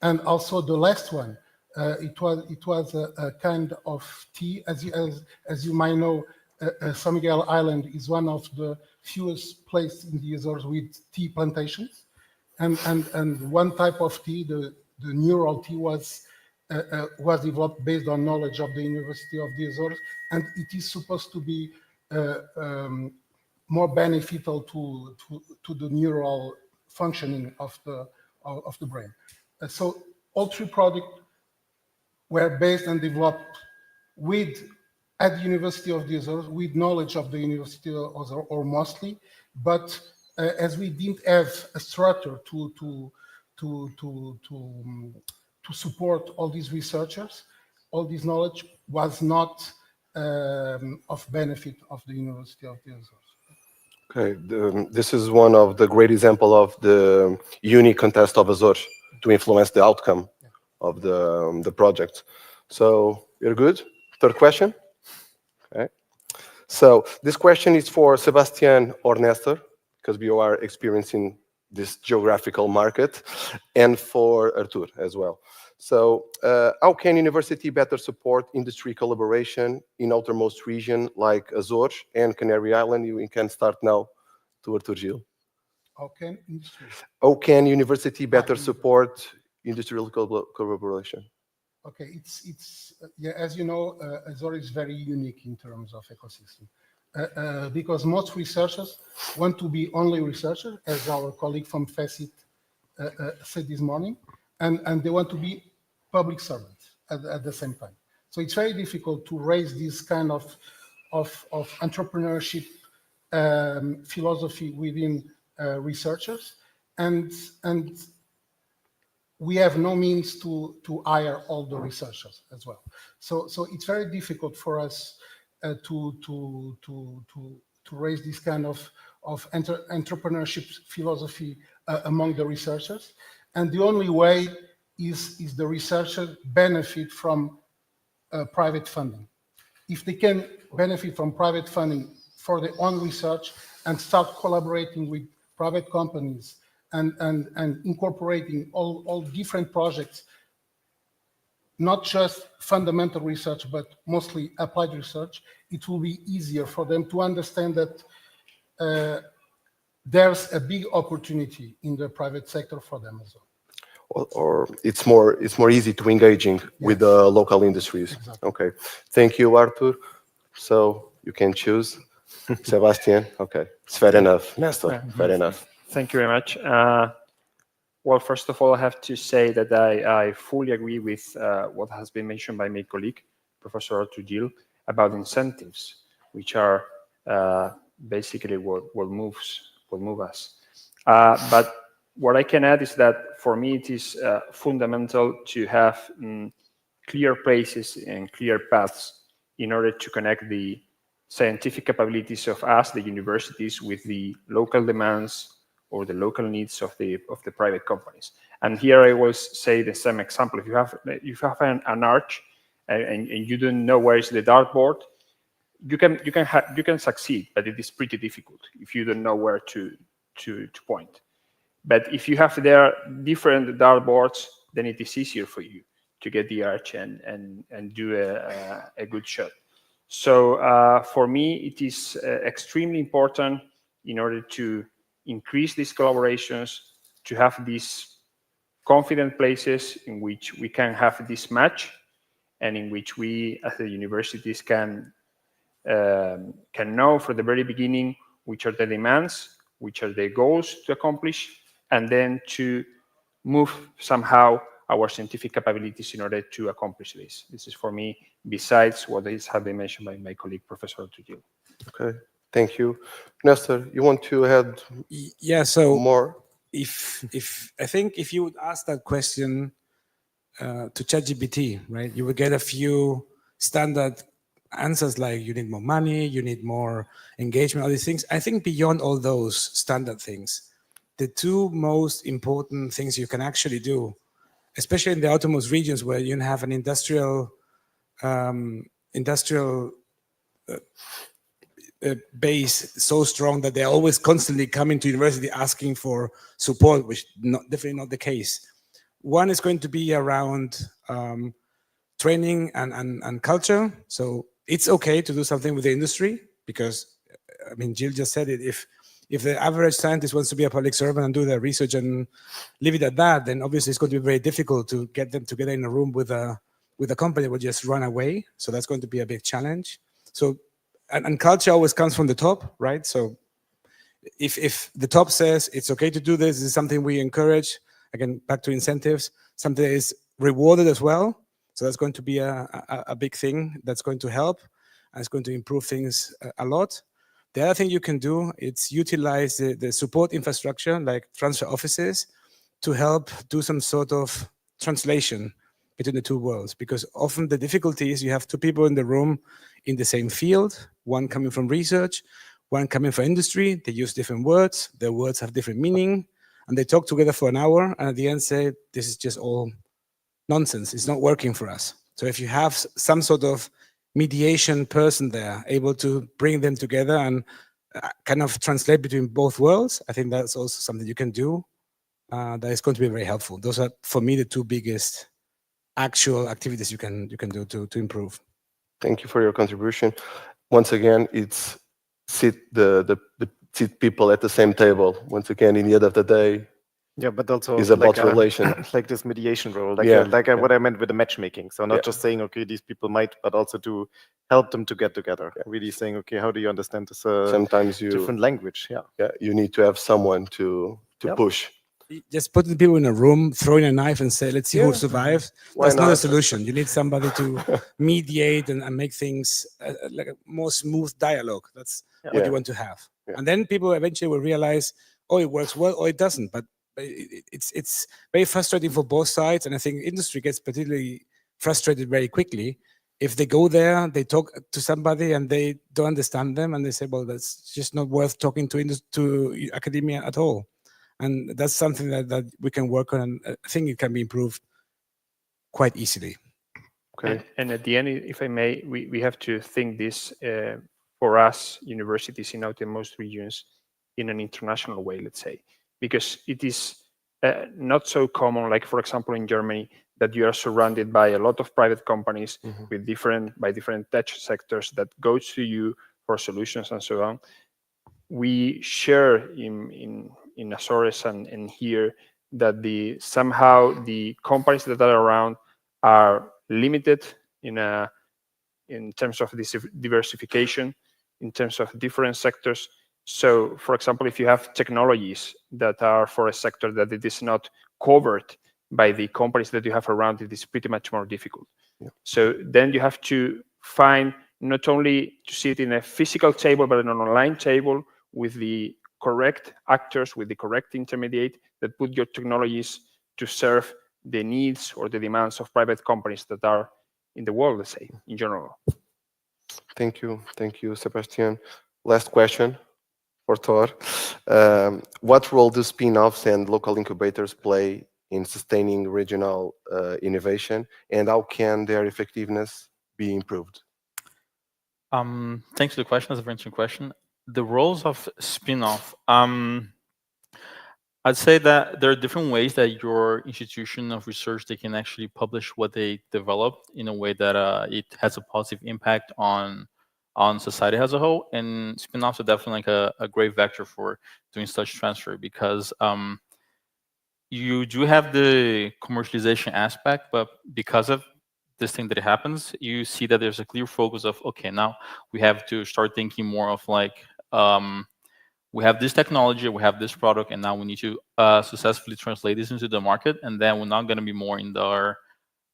And also the last one, it was a kind of tea. As you might know, San Miguel Island is one of the fewest places in the Azores with tea plantations, and one type of tea, the neural tea, was developed based on knowledge of the University of the Azores, and it is supposed to be more beneficial to the neural functioning of the brain. So all 3 products were based and developed at the University of the Azores with knowledge of the University of the Azores, or mostly, but as we didn't have a structure to support all these researchers, all this knowledge was not of benefit of the University of the Azores. Okay, this is one of the great example of the unique contest of Azores to influence the outcome of the project. So you're good? Third question? Okay. So this question is for Sebastian or Nestor, because we are experiencing this geographical market, and for Artur as well. So how can university better support industry collaboration in outermost region like Azores and Canary Island? You can start now to Artur Gil. How can university better support industrial collaboration? Okay, it's yeah, as you know, Azores is very unique in terms of ecosystem. Because most researchers want to be only researchers, as our colleague from FACIT said this morning, and they want to be public servants at the same time. So it's very difficult to raise this kind of entrepreneurship philosophy within researchers, and we have no means to hire all the researchers as well. So it's very difficult for us to raise this kind of entrepreneurship philosophy among the researchers, and the only way is the researcher benefit from private funding. If they can benefit from private funding for their own research and start collaborating with private companies and incorporating all different projects, not just fundamental research, but mostly applied research, it will be easier for them to understand that there's a big opportunity in the private sector for them as well. Or it's more easy to engaging with the local industries. Exactly. Okay, thank you, Artur. So you can choose, Sebastian. Okay, it's fair enough, Nestor. Fair enough. Thank you very much. Well, first of all, I have to say that I fully agree with what has been mentioned by my colleague, Professor Artur Gil, about incentives, which are basically what move us. But what I can add is that for me, it is fundamental to have clear places and clear paths in order to connect the scientific capabilities of us, the universities, with the local demands or the local needs of the private companies. And here I will say the same example. If you have an arch and you don't know where is the dartboard, you can succeed, but it is pretty difficult if you don't know where to point. But if you have there different dartboards, then it is easier for you to get the arch and do a good shot. So for me, it is extremely important in order to increase these collaborations, to have these confident places in which we can have this match, and in which we, as the universities, can know from the very beginning which are the demands, which are the goals to accomplish, and then to move somehow our scientific capabilities in order to accomplish this. This is for me, besides what has been mentioned by my colleague, Professor Artur Gil. Okay, thank you. Nestor, you want to add more? If I think if you would ask that question to ChatGPT, right, you would get a few standard answers like you need more money, you need more engagement, all these things. I think beyond all those standard things, the two most important things you can actually do, especially in the outermost regions where you have an industrial base so strong that they're always constantly coming to university asking for support, which definitely not the case. One is going to be around training and culture. So it's okay to do something with the industry because, I mean, Jill just said it, if the average scientist wants to be a public servant and do their research and leave it at that, then obviously it's going to be very difficult to get them together in a room with a company that will just run away. So that's going to be a big challenge. So, and culture always comes from the top, right? So if the top says it's okay to do this is something we encourage, again, back to incentives, something that is rewarded as well. So that's going to be a big thing that's going to help and it's going to improve things a lot. The other thing you can do is utilize the support infrastructure like transfer offices to help do some sort of translation between the two worlds, because often the difficulty is you have two people in the room in the same field, one coming from research, one coming from industry. They use different words, their words have different meaning, and they talk together for an hour, and at the end say, this is just all nonsense, it's not working for us. So if you have some sort of mediation person there, able to bring them together and kind of translate between both worlds, I think that's also something you can do that is going to be very helpful. Those are, for me, the two biggest actual activities you can do to improve. Thank you for your contribution. Once again, it's sit people at the same table. Once again, in the end of the day, yeah, but also is about relation. Like this mediation role, like what I meant with the matchmaking. So not just saying, okay, these people might, but also to help them to get together. Really saying, okay, how do you understand this sometimes different language? Yeah, you need to have someone to push. Just putting people in a room, throwing a knife and say, let's see who survives. Why That's not a not? solution. You need somebody to mediate and make things like a more smooth dialogue. That's what you want to have. And then people eventually will realize, oh, it works well, or it doesn't. But it's very frustrating for both sides. And I think industry gets particularly frustrated very quickly. If they go there, they talk to somebody and they don't understand them. And they say, well, that's just not worth talking to academia at all. And that's something that we can work on. And I think it can be improved quite easily. Okay. And at the end, if I may, we have to think this for us, universities in outermost regions, in an international way, let's say, because it is not so common, like, for example, in Germany, that you are surrounded by a lot of private companies with different tech sectors that go to you for solutions and so on. We share in Azores and here that somehow the companies that are around are limited in terms of this diversification, in terms of different sectors. So, for example, if you have technologies that are for a sector that it is not covered by the companies that you have around, it is pretty much more difficult. So then you have to find not only to sit in a physical table, but an online table with the correct actors, with the correct intermediate that put your technologies to serve the needs or the demands of private companies that are in the world, let's say, in general. Thank you, Sebastian. Last question for Thor. What role do spin-offs and local incubators play in sustaining regional innovation, and how can their effectiveness be improved? Thanks for the question. That's a very interesting question. The roles of spin-off. I'd say that there are different ways that your institution of research, they can actually publish what they developed in a way that it has a positive impact on society as a whole. And spin-offs are definitely like a great vector for doing such transfer, because you do have the commercialization aspect, but because of this thing that happens, you see that there's a clear focus of, okay, now we have to start thinking more of like, we have this technology, we have this product, and now we need to successfully translate this into the market. And then we're not going to be more in the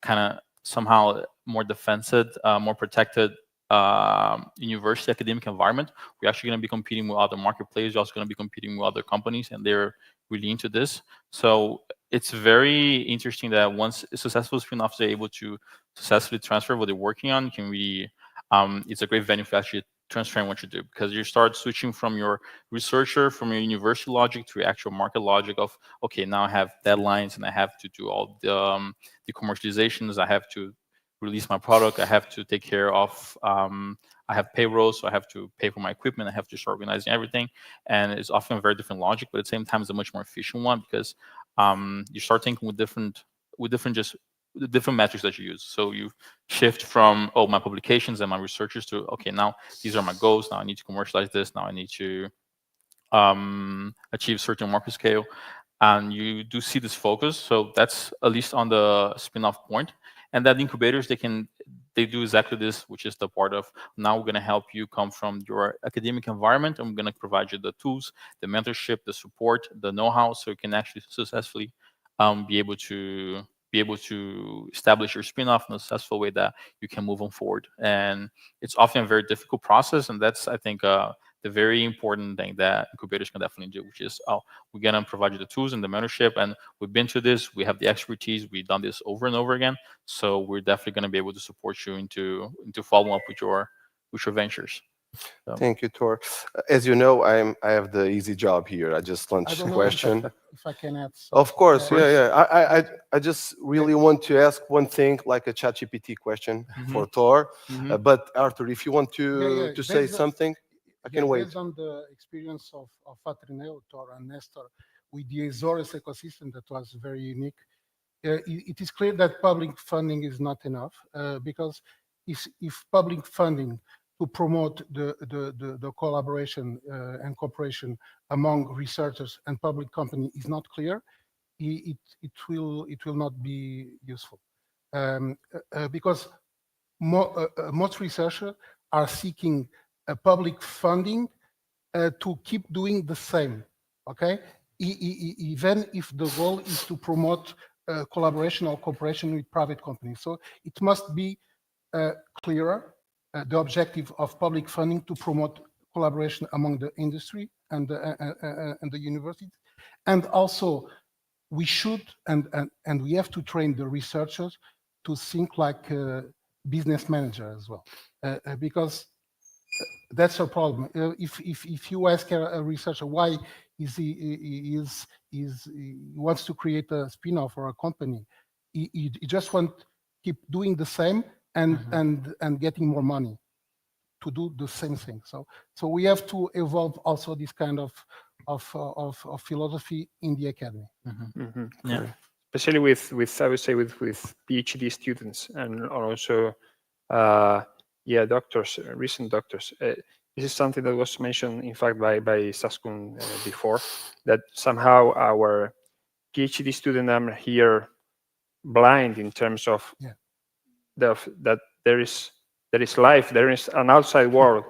kind of somehow more defensive, more protected university academic environment. We're actually going to be competing with other market players. We're also going to be competing with other companies, and they're really into this. So it's very interesting that once successful spin-offs are able to successfully transfer what they're working on, can we? It's a great venue for actually transferring what you do, because you start switching from your researcher, from your university logic to your actual market logic of, okay, now I have deadlines and I have to do all the commercializations. I have to release my product. I have to take care of, I have payroll, so I have to pay for my equipment. I have to start organizing everything. And it's often a very different logic, but at the same time, it's a much more efficient one, because you start thinking with different the different metrics that you use. So you shift from, oh, my publications and my researchers to, okay, now these are my goals. Now I need to commercialize this. Now I need to achieve certain market scale. And you do see this focus. So that's at least on the spin-off point. And that incubators, they do exactly this, which is the part of, now we're going to help you come from your academic environment, and we're going to provide you the tools, the mentorship, the support, the know-how, so you can actually successfully be able to establish your spin-off in a successful way that you can move on forward. And it's often a very difficult process, and that's, I think, the very important thing that incubators can definitely do, which is, we're going to provide you the tools and the mentorship, and we've been through this, we have the expertise, we've done this over and over again, so we're definitely going to be able to support you into following up with your ventures. So. Thank you, Tor. As you know, I have the easy job here. I just launched I a don't know question. if I can add. Of course, yeah. I just really want to ask one thing, like a ChatGPT question for Tor. But Arthur, if you want to say something, I can wait. Based on the experience of Atrineo, Tor, and Nestor with the Azores ecosystem that was very unique, it is clear that public funding is not enough because if public funding to promote the collaboration and cooperation among researchers and public company is not clear, it will not be useful because most researchers are seeking public funding to keep doing the same. Okay, even if the goal is to promote collaboration or cooperation with private companies, so it must be clearer. The objective of public funding to promote collaboration among the industry and the universities, and also we should and we have to train the researchers to think like a business manager as well, because that's a problem. If you ask a researcher why he wants to create a spin-off or a company, he just want to keep doing the same. And getting more money to do the same thing. So we have to evolve also this kind of philosophy in the academy. Yeah, especially with I would say with PhD students and also doctors, recent doctors. This is something that was mentioned, in fact, by Saskun before, that somehow our PhD students are here blind in terms of that there is life, there is an outside world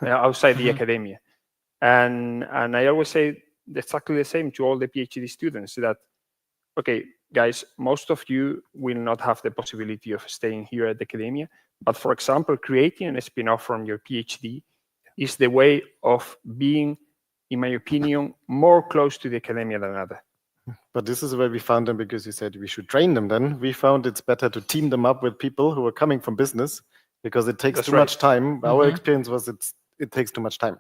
outside the academia, and I always say exactly the same to all the PhD students, that okay, guys, most of you will not have the possibility of staying here at the academia, but for example, creating a spin-off from your PhD is the way of being, in my opinion, more close to the academia than other. But this is where we found them, because you said we should train them. Then we found it's better to team them up with people who are coming from business, because it takes too much time. Our experience was it takes too much time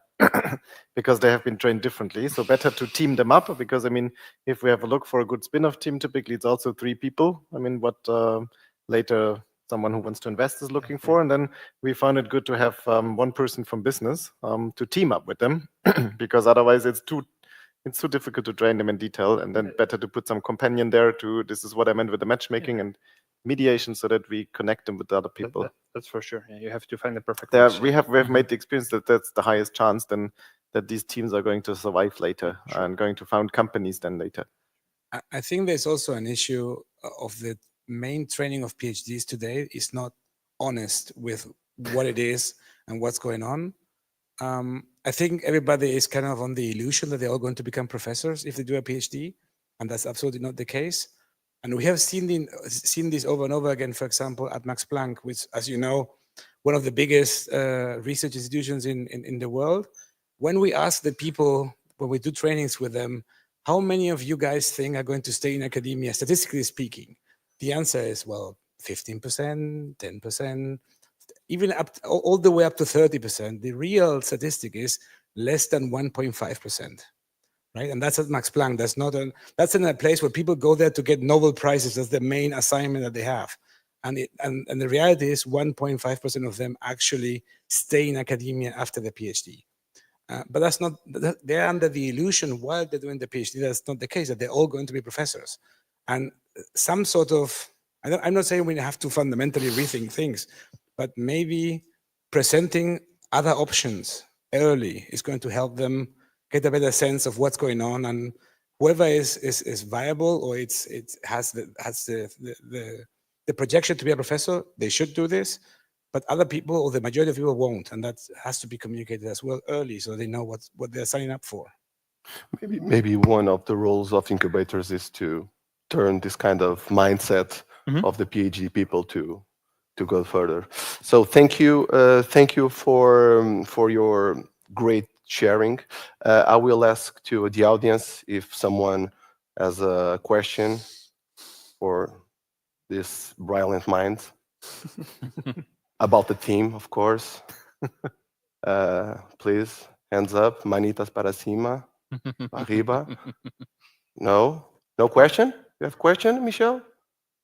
because they have been trained differently. So better to team them up, because I mean, if we have a look for a good spin-off team, typically it's also 3 people. I mean, what later someone who wants to invest is looking for. And then we found it good to have one person from business to team up with them, because otherwise it's too difficult to train them in detail, and then better to put some companion there to, this is what I meant with the matchmaking and mediation, so that we connect them with the other people. That's for sure. Yeah, you have to find the perfect we have made the experience that that's the highest chance then that these teams are going to survive later and going to found companies then later. I think there's also an issue of the main training of PhDs today is not honest with what it is and what's going on. I think everybody is kind of on the illusion that they're all going to become professors if they do a PhD, and that's absolutely not the case. And we have seen this over and over again, for example, at Max Planck, which, as you know, one of the biggest research institutions in the world. When we ask the people, when we do trainings with them, how many of you guys think are going to stay in academia, statistically speaking? The answer is, well, 15%, 10%, even up all the way up to 30%. The real statistic is less than 1.5%, right? And that's at Max Planck. That's in a place where people go there to get Nobel Prizes. That's the main assignment that they have. And the reality is 1.5% of them actually stay in academia after the PhD. But that's not, they're under the illusion while they're doing the PhD, that's not the case, that they're all going to be professors. And some sort of, I'm not saying we have to fundamentally rethink things, but maybe presenting other options early is going to help them get a better sense of what's going on, and whoever is viable or it has the projection to be a professor, they should do this. But other people, or the majority of people, won't, and that has to be communicated as well early, so they know what they're signing up for. Maybe one of the roles of incubators is to turn this kind of mindset of the PhD people to go further. So thank you for your great sharing. I will ask to the audience if someone has a question for this brilliant mind about the team, of course. Please, hands up, manitas para cima, arriba. No? No question? You have question, Michel?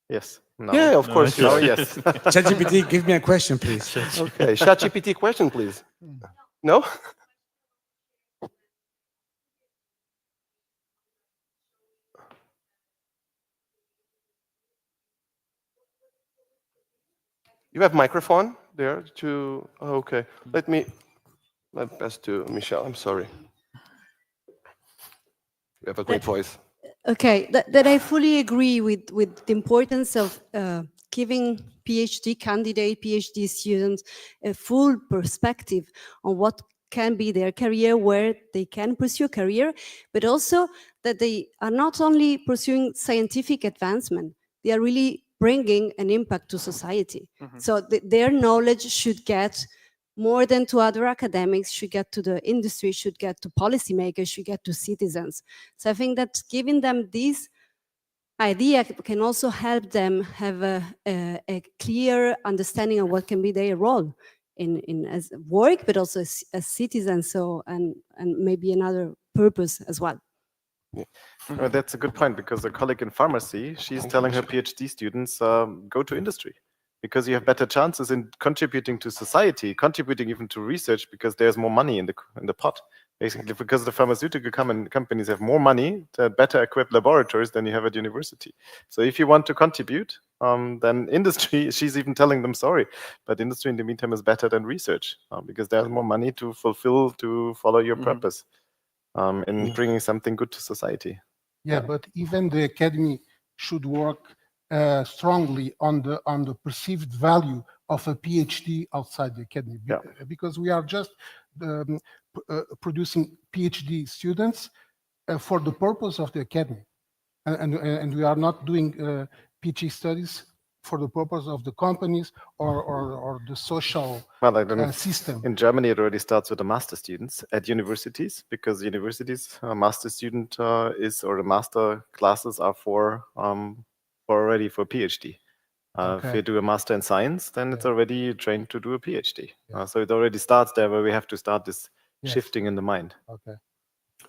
Yes. No. Yeah, of No, course. no, You yes. ChatGPT, give me a question, please. Okay, ChatGPT question, please. No? You have microphone there to, oh, okay. Let me pass to Michelle, I'm sorry. You have a great voice. Okay, that I fully agree with the importance of giving PhD candidate, PhD students a full perspective on what can be their career, where they can pursue a career, but also that they are not only pursuing scientific advancement, they are really bringing an impact to society. So their knowledge should get more than to other academics, should get to the industry, should get to policymakers, should get to citizens. So I think that giving them this idea can also help them have a clear understanding of what can be their role in as work, but also as citizens, so and maybe another purpose as well. Well, that's a good point, because a colleague in pharmacy, she's telling her PhD students, go to industry, because you have better chances in contributing to society, contributing even to research, because there's more money in the pot. Basically, because the pharmaceutical companies have more money, better equipped laboratories than you have at university. So if you want to contribute, then industry, she's even telling them, sorry, but industry in the meantime is better than research, because there's more money to fulfill, to follow your purpose in bringing something good to society. Yeah, but even the academy should work strongly on the perceived value of a PhD outside the academy, because we are just producing PhD students for the purpose of the academy, and we are not doing PhD studies for the purpose of the companies or the social system. In Germany, it already starts with the master students at universities, because universities, a master student is, or the master classes are already for PhD. If you do a master in science, then it's already trained to do a PhD. So it already starts there, where we have to start this shifting in the mind. Okay.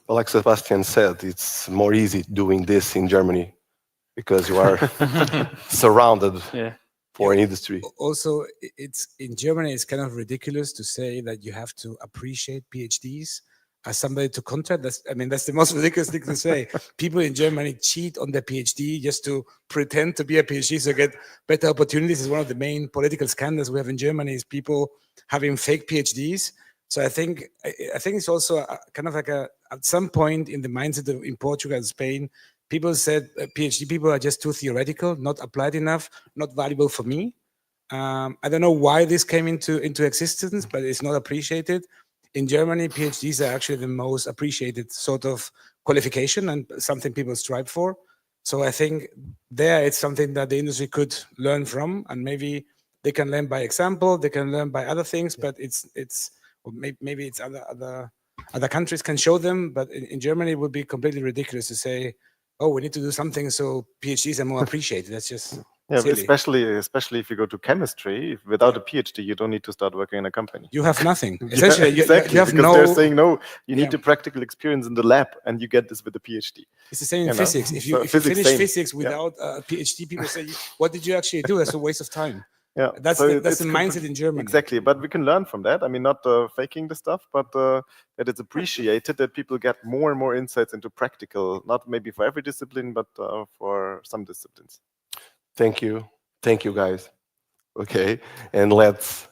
Well, like Sebastian said, it's more easy doing this in Germany because you are surrounded for industry. Also, it's in Germany, it's kind of ridiculous to say that you have to appreciate PhDs as somebody to contract. That's the most ridiculous thing to say. People in Germany cheat on their PhD just to pretend to be a PhD, so get better opportunities. Is one of the main political scandals we have in Germany, is people having fake PhDs. So I think it's also kind of like at some point in the mindset in Portugal and Spain, people said PhD people are just too theoretical, not applied enough, not valuable for me. I don't know why this came into existence, but it's not appreciated. In Germany, PhDs are actually the most appreciated sort of qualification and something people strive for. So I think there it's something that the industry could learn from, and maybe they can learn by example, they can learn by other things, but maybe it's other countries can show them, but in Germany it would be completely ridiculous to say, oh, we need to do something so PhDs are more appreciated. That's just silly. Especially if you go to chemistry, without a PhD, you don't need to start working in a company. You have nothing. Essentially, exactly, you have because no. They're saying no. You need the practical experience in the lab, and you get this with a PhD. It's the same in physics. If you finish physics without a PhD, people say, "What did you actually do?" That's a waste of time. Yeah, that's the mindset in Germany. Exactly, but we can learn from that. I mean, not faking the stuff, but that it's appreciated, that people get more and more insights into practical, not maybe for every discipline, but for some disciplines. Thank you, guys. Okay, and let's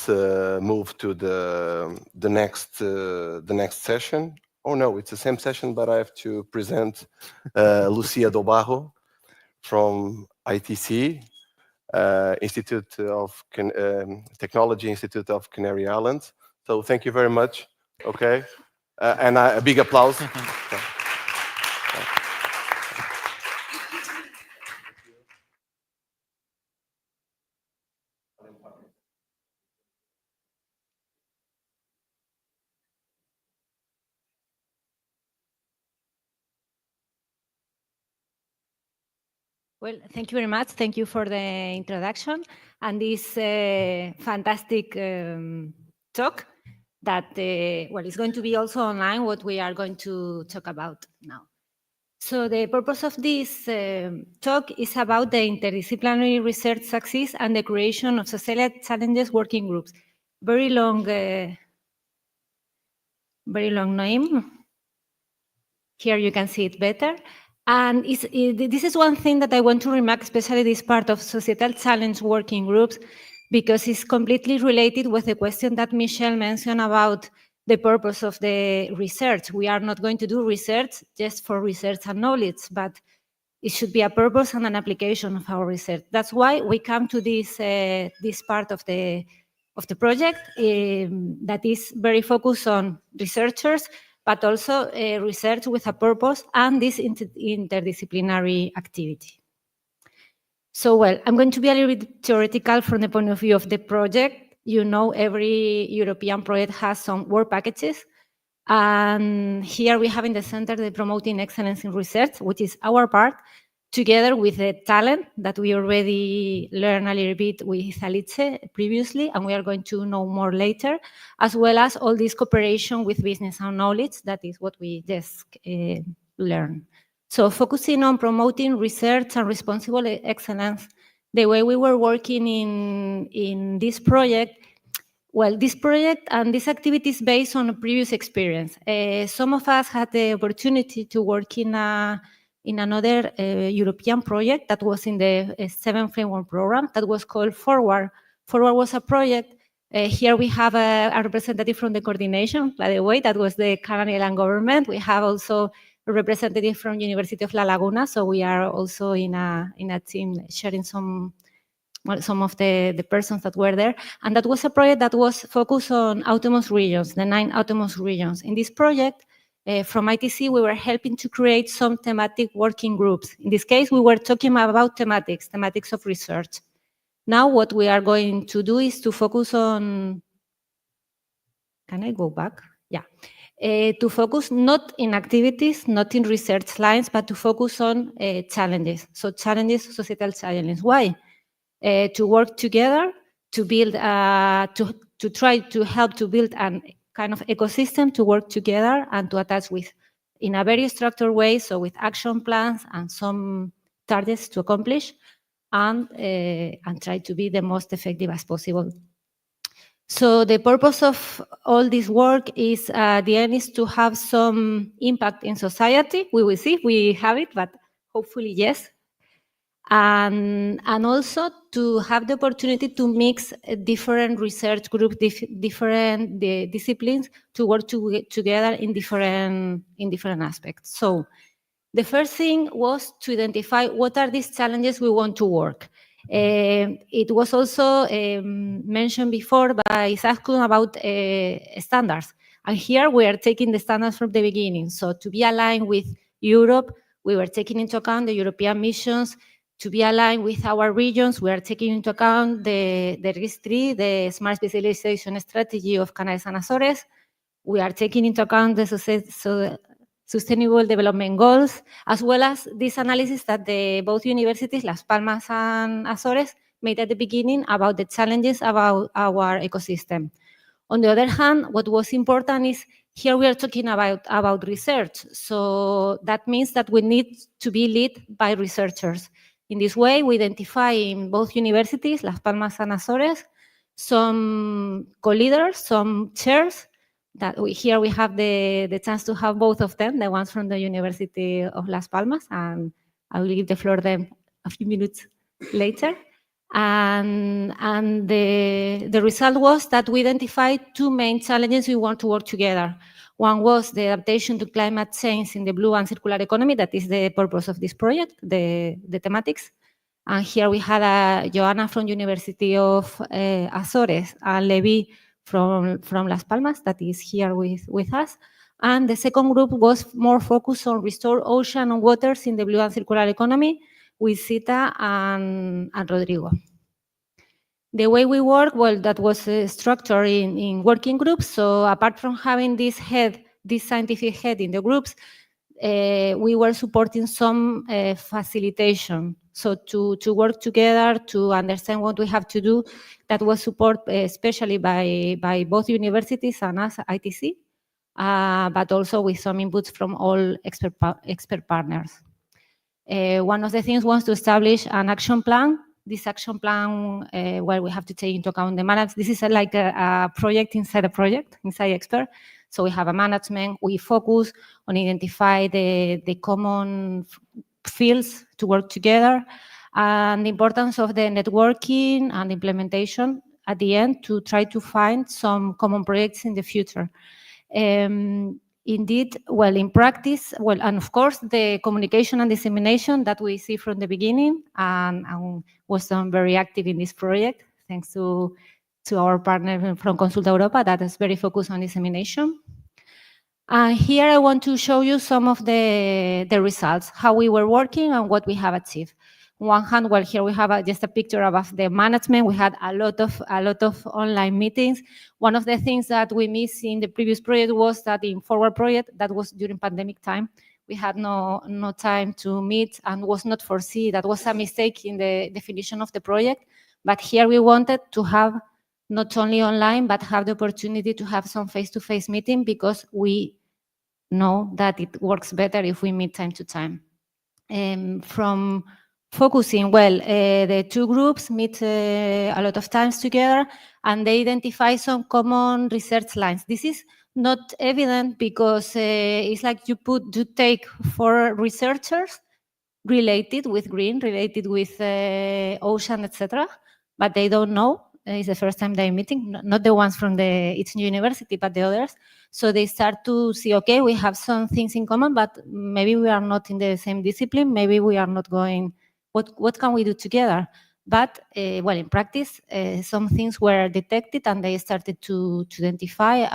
move to the next session. Oh no, it's the same session, but I have to present Lucia Dobarro from ITC. Institute of Technology Institute of Canary Islands. So thank you very much. Okay, and a big applause. Well, thank you very much. Thank you for the introduction and this fantastic talk that, well, is going to be also online, what we are going to talk about now. So the purpose of this talk is about the interdisciplinary research success and the creation of societal challenges working groups. Very long name. Here you can see it better. And this is one thing that I want to remark, especially this part of societal challenge working groups, because it's completely related with the question that Michelle mentioned about the purpose of the research. We are not going to do research just for research and knowledge, but it should be a purpose and an application of our research. That's why we come to this part of the project that is very focused on researchers, but also research with a purpose and this interdisciplinary activity. So, well, I'm going to be a little bit theoretical from the point of view of the project. You know, every European project has some work packages. And here we have in the center the promoting excellence in research, which is our part, together with the talent that we already learned a little bit with Alice previously, and we are going to know more later, as well as all this cooperation with business and knowledge. That is what we just learned. So focusing on promoting research and responsible excellence, the way we were working in this project, well, this project and this activity is based on a previous experience. Some of us had the opportunity to work in another European project that was in the 7th Framework Program that was called Forward. Forward was a project. Here we have a representative from the coordination, by the way, that was the Canadian government. We have also a representative from University of La Laguna, so we are also in a team sharing some of the persons that were there. And that was a project that was focused on outermost regions, the 9 outermost regions. In this project, from ITC, we were helping to create some thematic working groups. In this case, we were talking about thematics of research. Now, what we are going to do is to focus on, can I go back? Yeah. To focus not in activities, not in research lines, but to focus on challenges. So challenges, societal challenges. Why? To work together, to build, to try to help to build an kind of ecosystem to work together and to attach with in a very structured way, so with action plans and some targets to accomplish, and try to be the most effective as possible. So the purpose of all this work is, the end is to have some impact in society. We will see if we have it, but hopefully yes. And also to have the opportunity to mix different research groups, different disciplines to work together in different aspects. So the first thing was to identify what are these challenges we want to work. It was also mentioned before by Zaskun about standards. And here we are taking the standards from the beginning. So to be aligned with Europe, we were taking into account the European missions. To be aligned with our regions, we are taking into account the RIS3, the Smart Specialization Strategy of Canaria and Azores. We are taking into account the Sustainable Development Goals, as well as this analysis that both universities, Las Palmas and Azores, made at the beginning about the challenges about our ecosystem. On the other hand, what was important is here we are talking about research. So that means that we need to be led by researchers. In this way, we identify in both universities, Las Palmas and Azores, some co-leaders, some chairs, that here we have the chance to have both of them, the ones from the University of Las Palmas, and I will give the floor to them a few minutes later. And the result was that we identified 2 main challenges we want to work together. One was the adaptation to climate change in the blue and circular economy. That is the purpose of this project, the thematics. And here we had Joanna from University of Azores and Levi from Las Palmas that is here with us. And the second group was more focused on restore ocean and waters in the blue and circular economy with Zita and Rodrigo. The way we work, well, that was structured in working groups. So apart from having this scientific head in the groups, we were supporting some facilitation. So to work together, to understand what we have to do, that was support especially by both universities and us, ITC, but also with some inputs from all expert partners. One of the things was to establish an action plan. This action plan, where we have to take into account the management. This is like a project, inside EXPER. So we have a management. We focus on identify the common fields to work together, and the importance of the networking and implementation at the end to try to find some common projects in the future. Indeed, well, in practice, well, and of course, the communication and dissemination that we see from the beginning, and was done very active in this project, thanks to our partner from Consulta Europa that is very focused on dissemination. Here I want to show you some of the results, how we were working and what we have achieved. On one hand, well, here we have just a picture of the management. We had a lot of online meetings. One of the things that we missed in the previous project was that in Forward project, that was during pandemic time, we had no time to meet and was not foreseen. That was a mistake in the definition of the project. But here we wanted to have not only online, but have the opportunity to have some face-to-face meeting, because we know that it works better if we meet time to time. From focusing, well, the two groups meet a lot of times together, and they identify some common research lines. This is not evident because it's like you take 4 researchers related with green, related with ocean, etc., but they don't know. It's the first time they're meeting, not the ones from each university, but the others. So they start to see, okay, we have some things in common, but maybe we are not in the same discipline. Maybe we are not going, what can we do together? But, well, in practice, some things were detected and they started to identify,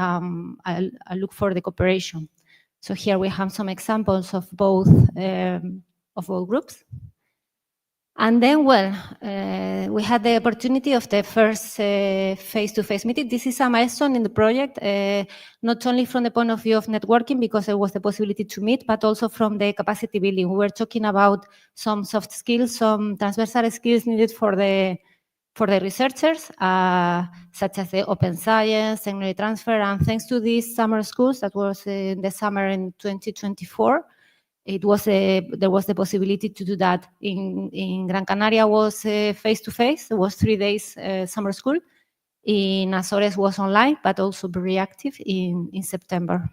look for the cooperation. So here we have some examples of both groups. And then, well, we had the opportunity of the first face-to-face meeting. This is a milestone in the project, not only from the point of view of networking, because there was the possibility to meet, but also from the capacity building. We were talking about some soft skills, some transversal skills needed for the researchers, such as the open science, technology transfer, and thanks to these summer schools, that was in the summer in 2024, there was the possibility to do that. In Gran Canaria was face-to-face. It was 3 days summer school. In Azores was online, but also very active in September.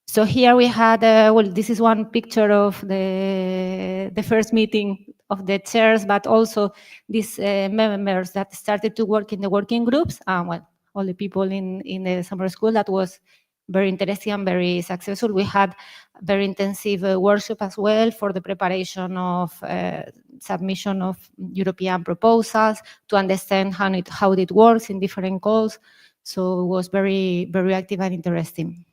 So here we had, well, this is one picture of the first meeting of the chairs, but also these members that started to work in the working groups, and well, all the people in the summer school. That was very interesting and very successful. We had very intensive workshop as well for the preparation of submission of European proposals, to understand how it works in different calls. So it was very, very active and interesting.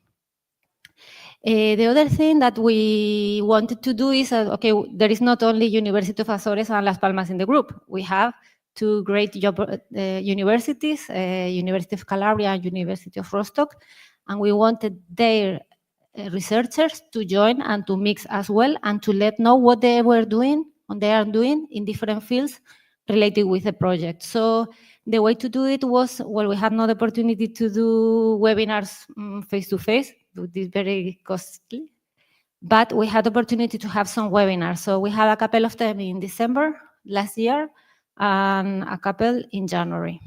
The other thing that we wanted to do is, okay, there is not only University of Azores and Las Palmas in the group. We have 2 great universities, University of Calabria and University of Rostock, and we wanted their researchers to join and to mix as well, and to let know what they were doing and they are doing in different fields related with the project. So the way to do it was, well, we had no opportunity to do webinars face-to-face. It is very costly, but we had the opportunity to have some webinars. So we had a couple of them in December last year and a couple in January.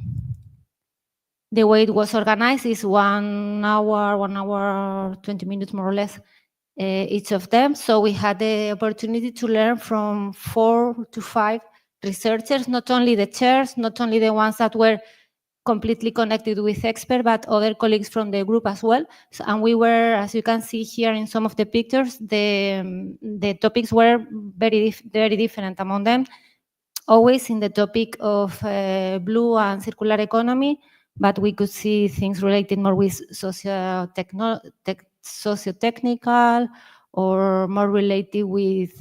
The way it was organized is 1 hour, 20 minutes more or less, each of them. So we had the opportunity to learn from 4 to 5 researchers, not only the chairs, not only the ones that were completely connected with EXPER, but other colleagues from the group as well. So, and we were, as you can see here in some of the pictures, the topics were very different among them, always in the topic of blue and circular economy, but we could see things related more with socio-technical, or more related with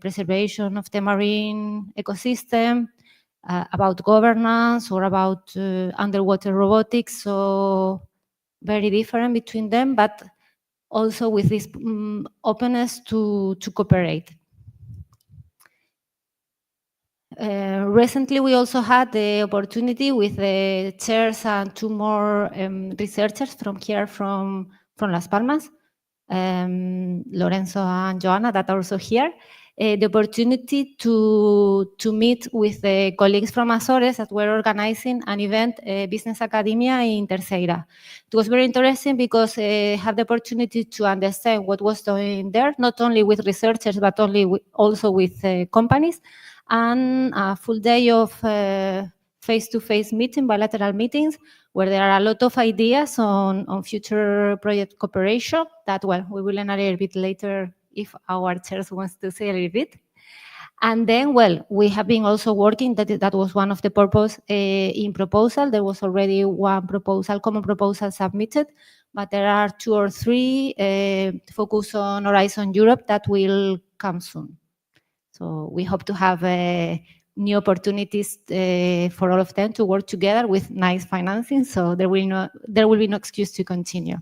preservation of the marine ecosystem, about governance, or about underwater robotics. So very different between them, but also with this openness to cooperate. Recently, we also had the opportunity with the chairs and two more researchers from here, from Las Palmas, Lorenzo and Joanna, that are also here, the opportunity to meet with the colleagues from Azores that were organizing an event, Business Academia in Terceira. It was very interesting because I had the opportunity to understand what was doing there, not only with researchers, but also with companies, and a full day of face-to-face meeting, bilateral meetings, where there are a lot of ideas on future project cooperation that, well, we will learn a little bit later if our chairs wants to say a little bit. And then, well, we have been also working, that was one of the purpose in proposal. There was already one proposal, common proposal submitted, but there are 2 or 3 focus on Horizon Europe that will come soon. So we hope to have new opportunities for all of them to work together with nice financing. So there will be no excuse to continue.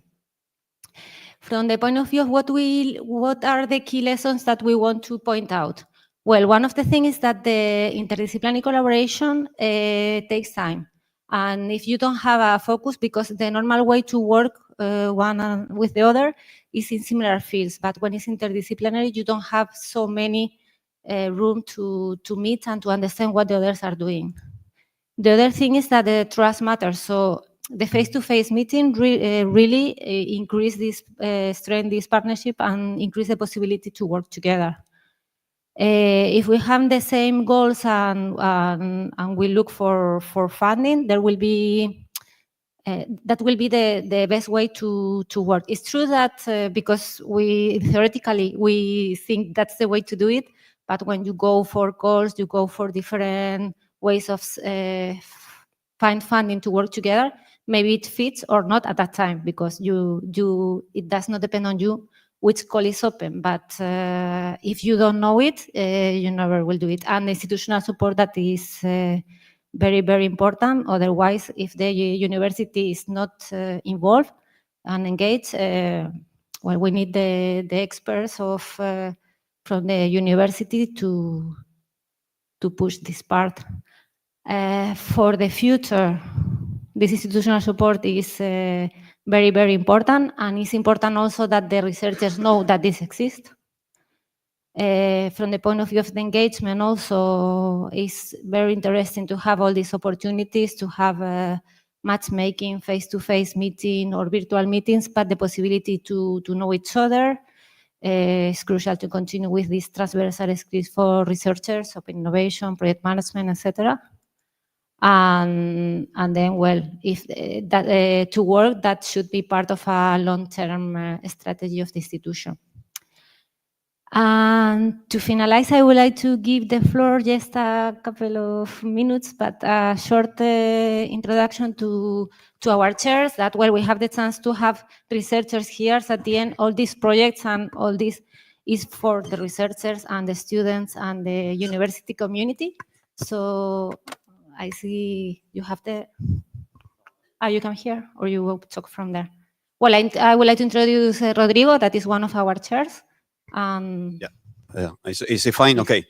From the point of view of what are the key lessons that we want to point out? Well, one of the things is that the interdisciplinary collaboration takes time. And if you don't have a focus, because the normal way to work one with the other is in similar fields, but when it's interdisciplinary, you don't have so many room to meet and to understand what the others are doing. The other thing is that the trust matters. So the face-to-face meeting really increase this strength, this partnership, and increase the possibility to work together. If we have the same goals and we look for funding, there will be that will be the best way to work. It's true that because theoretically we think that's the way to do it, but when you go for goals, you go for different ways of find funding to work together, maybe it fits or not at that time, because it does not depend on you which call is open. But if you don't know it, you never will do it. And the institutional support that is very, very important. Otherwise, if the university is not involved and engaged, well, we need the experts from the university to push this part. For the future, this institutional support is very, very important, and it's important also that the researchers know that this exists. From the point of view of the engagement also, it's very interesting to have all these opportunities, to have matchmaking, face-to-face meeting or virtual meetings, but the possibility to know each other is crucial to continue with these transversal skills for researchers, open innovation, project management, etc. And then, well, if that to work, that should be part of a long-term strategy of the institution. And to finalize, I would like to give the floor just a couple of minutes, but a short introduction to our chairs, that, well, we have the chance to have researchers here. So at the end, all these projects and all this is for the researchers and the students and the university community. So I see you have you come here, or you will talk from there. Well, I would like to introduce Rodrigo, that is one of our chairs. Yeah, is it fine? Okay.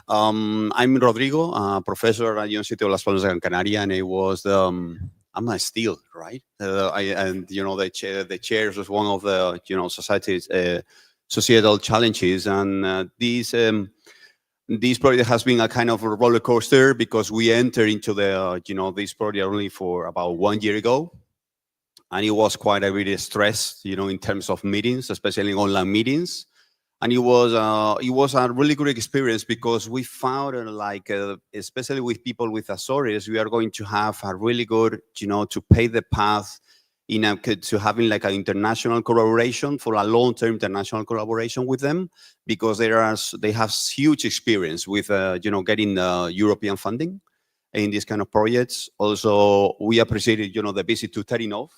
I'm Rodrigo, a professor at University of Las Palmas and Canaria, and I was I'm still, right? And you know, the chairs was one of the society's societal challenges, and this project has been a kind of a roller coaster, because we entered into the this project only for about 1 year ago, and it was quite a really stress, in terms of meetings, especially online meetings. And it was a really good experience, because we found especially with people with Azores, we are going to have a really good, to pave the path to having like an international collaboration, for a long-term international collaboration with them, because they have huge experience with, getting European funding in these kind of projects. Also, we appreciated, the visit to Terinov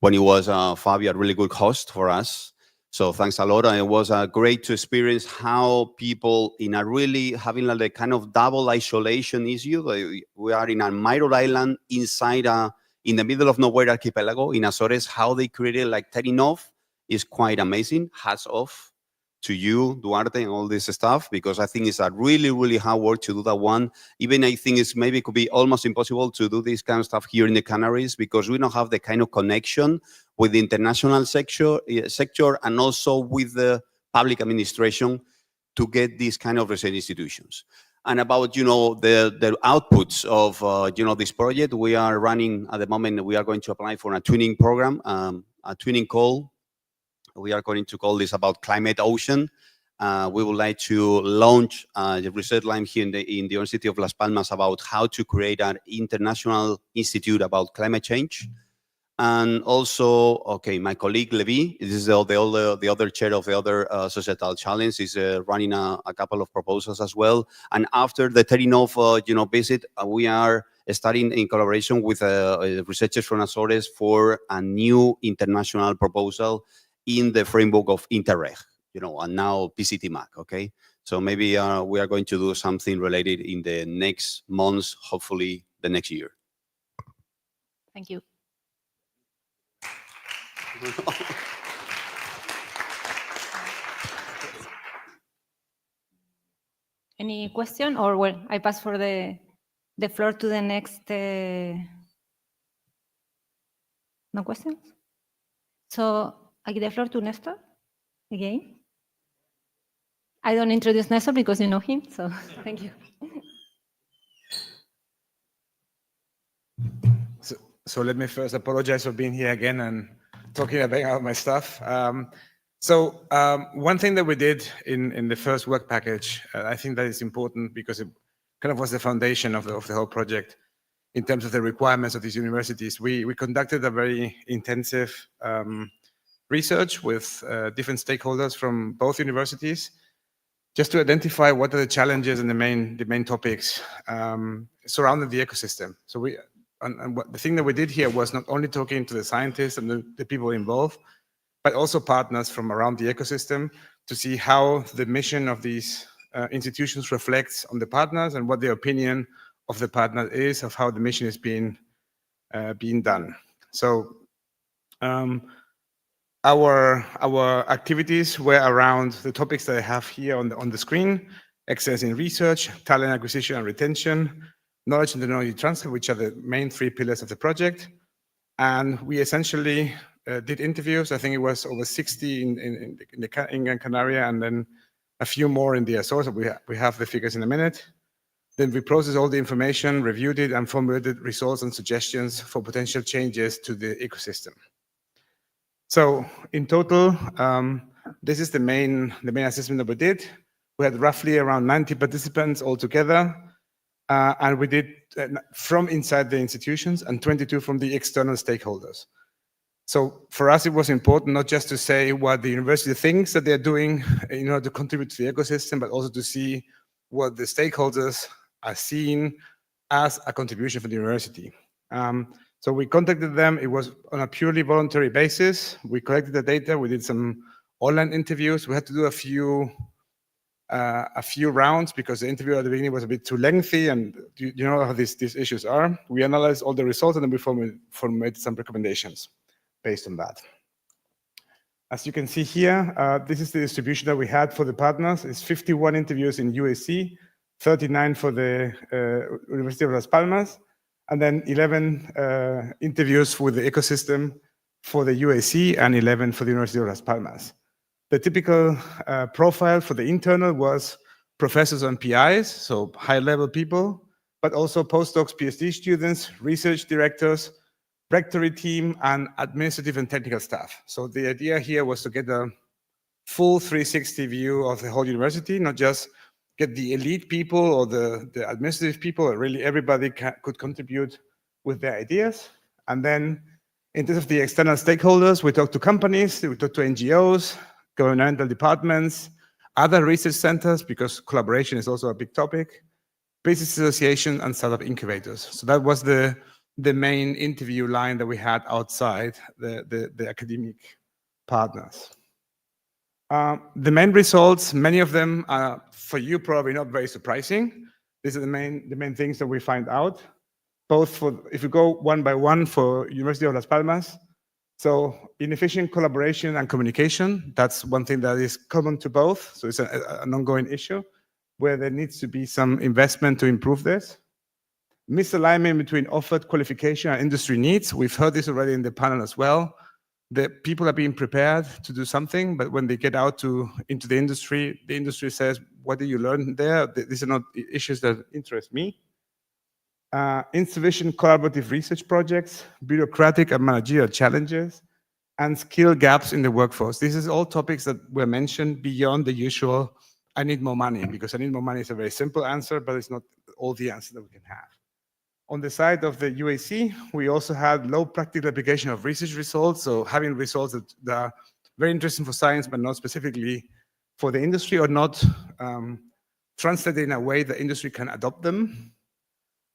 when it was Fabio, a really good host for us. So thanks a lot. And it was great to experience how people in a really having like a kind of double isolation issue. We are in a minor island inside in the middle of nowhere archipelago in Azores. How they created like Terinov is quite amazing. Hats off to you, Duarte, and all this stuff, because I think it's a really, really hard work to do that one. Even I think it's maybe could be almost impossible to do this kind of stuff here in the Canaries, because we don't have the kind of connection with the international sector and also with the public administration to get these kind of research institutions. And about, you know, the outputs of, you know, this project, we are running at the moment, we are going to apply for a twinning program, a twinning call. We are going to call this about climate ocean. We would like to launch a research line here in the University of Las Palmas about how to create an international institute about climate change. And also, okay, my colleague Levi, this is the other chair of the other societal challenge, is running a couple of proposals as well. And after the Terinov, you know, visit, we are starting in collaboration with researchers from Azores for a new international proposal in the framework of Interreg, you know, and now PCT-MAC, okay? So maybe we are going to do something related in the next months, hopefully the next year. Thank you. Any question, or well, I pass for the floor to the next. No questions. So I give the floor to Nestor again. I don't introduce Nestor because you know him. So thank you. So let me first apologize for being here again and talking about my stuff. One thing that we did in the first work package, I think that is important because it kind of was the foundation of the whole project in terms of the requirements of these universities. We conducted a very intensive research with different stakeholders from both universities, just to identify what are the challenges and the main topics surrounding the ecosystem. So the thing that we did here was not only talking to the scientists and the people involved, but also partners from around the ecosystem to see how the mission of these institutions reflects on the partners and what the opinion of the partner is of how the mission is being done. So our activities were around the topics that I have here on the screen: excellence in research, talent acquisition and retention, knowledge and technology transfer, which are the main 3 pillars of the project. And we essentially did interviews. I think it was over 60 in Gran Canaria, and then a few more in the Azores. We have the figures in a minute. Then we processed all the information, reviewed it, and formulated results and suggestions for potential changes to the ecosystem. So in total, this is the main assessment that we did. We had roughly around 90 participants altogether, and we did from inside the institutions and 22 from the external stakeholders. So for us, it was important not just to say what the university thinks that they're doing in order to contribute to the ecosystem, but also to see what the stakeholders are seeing as a contribution for the university. So we contacted them. It was on a purely voluntary basis. We collected the data. We did some online interviews. We had to do a few rounds because the interview at the beginning was a bit too lengthy, and you know how these issues are. We analyzed all the results, and then we formulated some recommendations based on that. As you can see here, this is the distribution that we had for the partners. It's 51 interviews in UAC, 39 for the University of Las Palmas, and then 11 interviews with the ecosystem for the UAC and 11 for the University of Las Palmas. The typical profile for the internal was professors and PIs, so high-level people, but also postdocs, PhD students, research directors, rectory team, and administrative and technical staff. So the idea here was to get a full 360 view of the whole university, not just get the elite people or the administrative people, really everybody could contribute with their ideas. And then in terms of the external stakeholders, we talked to companies, we talked to NGOs, governmental departments, other research centers, because collaboration is also a big topic, business association, and startup incubators. So that was the main interview line that we had outside the academic partners. The main results, many of them are, for you, probably not very surprising. These are the main things that we find out. Both for, if you go one by one, for University of Las Palmas, So inefficient collaboration and communication, that's one thing that is common to both. So it's an ongoing issue where there needs to be some investment to improve this. Misalignment between offered qualification and industry needs. We've heard this already in the panel as well. The people are being prepared to do something, but when they get out into the industry says, what did you learn there? These are not issues that interest me. Insufficient collaborative research projects, bureaucratic and managerial challenges, and skill gaps in the workforce. This is all topics that were mentioned beyond the usual, I need more money, because I need more money is a very simple answer, but it's not all the answer that we can have. On the side of the UAC, we also had low practical application of research results, so having results that are very interesting for science, but not specifically for the industry, or not translated in a way that industry can adopt them.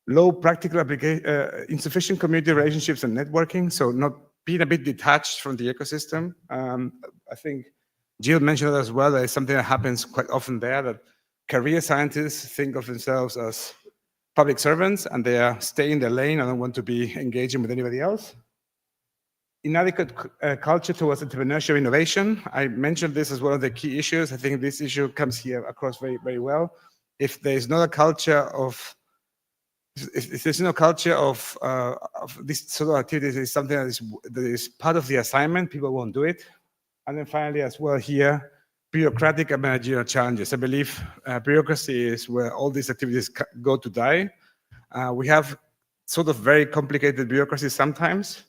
Low practical application, insufficient community relationships and networking, so not being a bit detached from the ecosystem. I think Jill mentioned that as well. That is something that happens quite often there, that career scientists think of themselves as public servants and they are staying in their lane and don't want to be engaging with anybody else. Inadequate culture towards entrepreneurship innovation. I mentioned this as one of the key issues. I think this issue comes here across very, very well. If there is not a culture of if there's no culture of this sort of activities, is something that is part of the assignment, people won't do it. And then finally, as well here, bureaucratic and managerial challenges. I believe bureaucracy is where all these activities go to die. We have sort of very complicated bureaucracy sometimes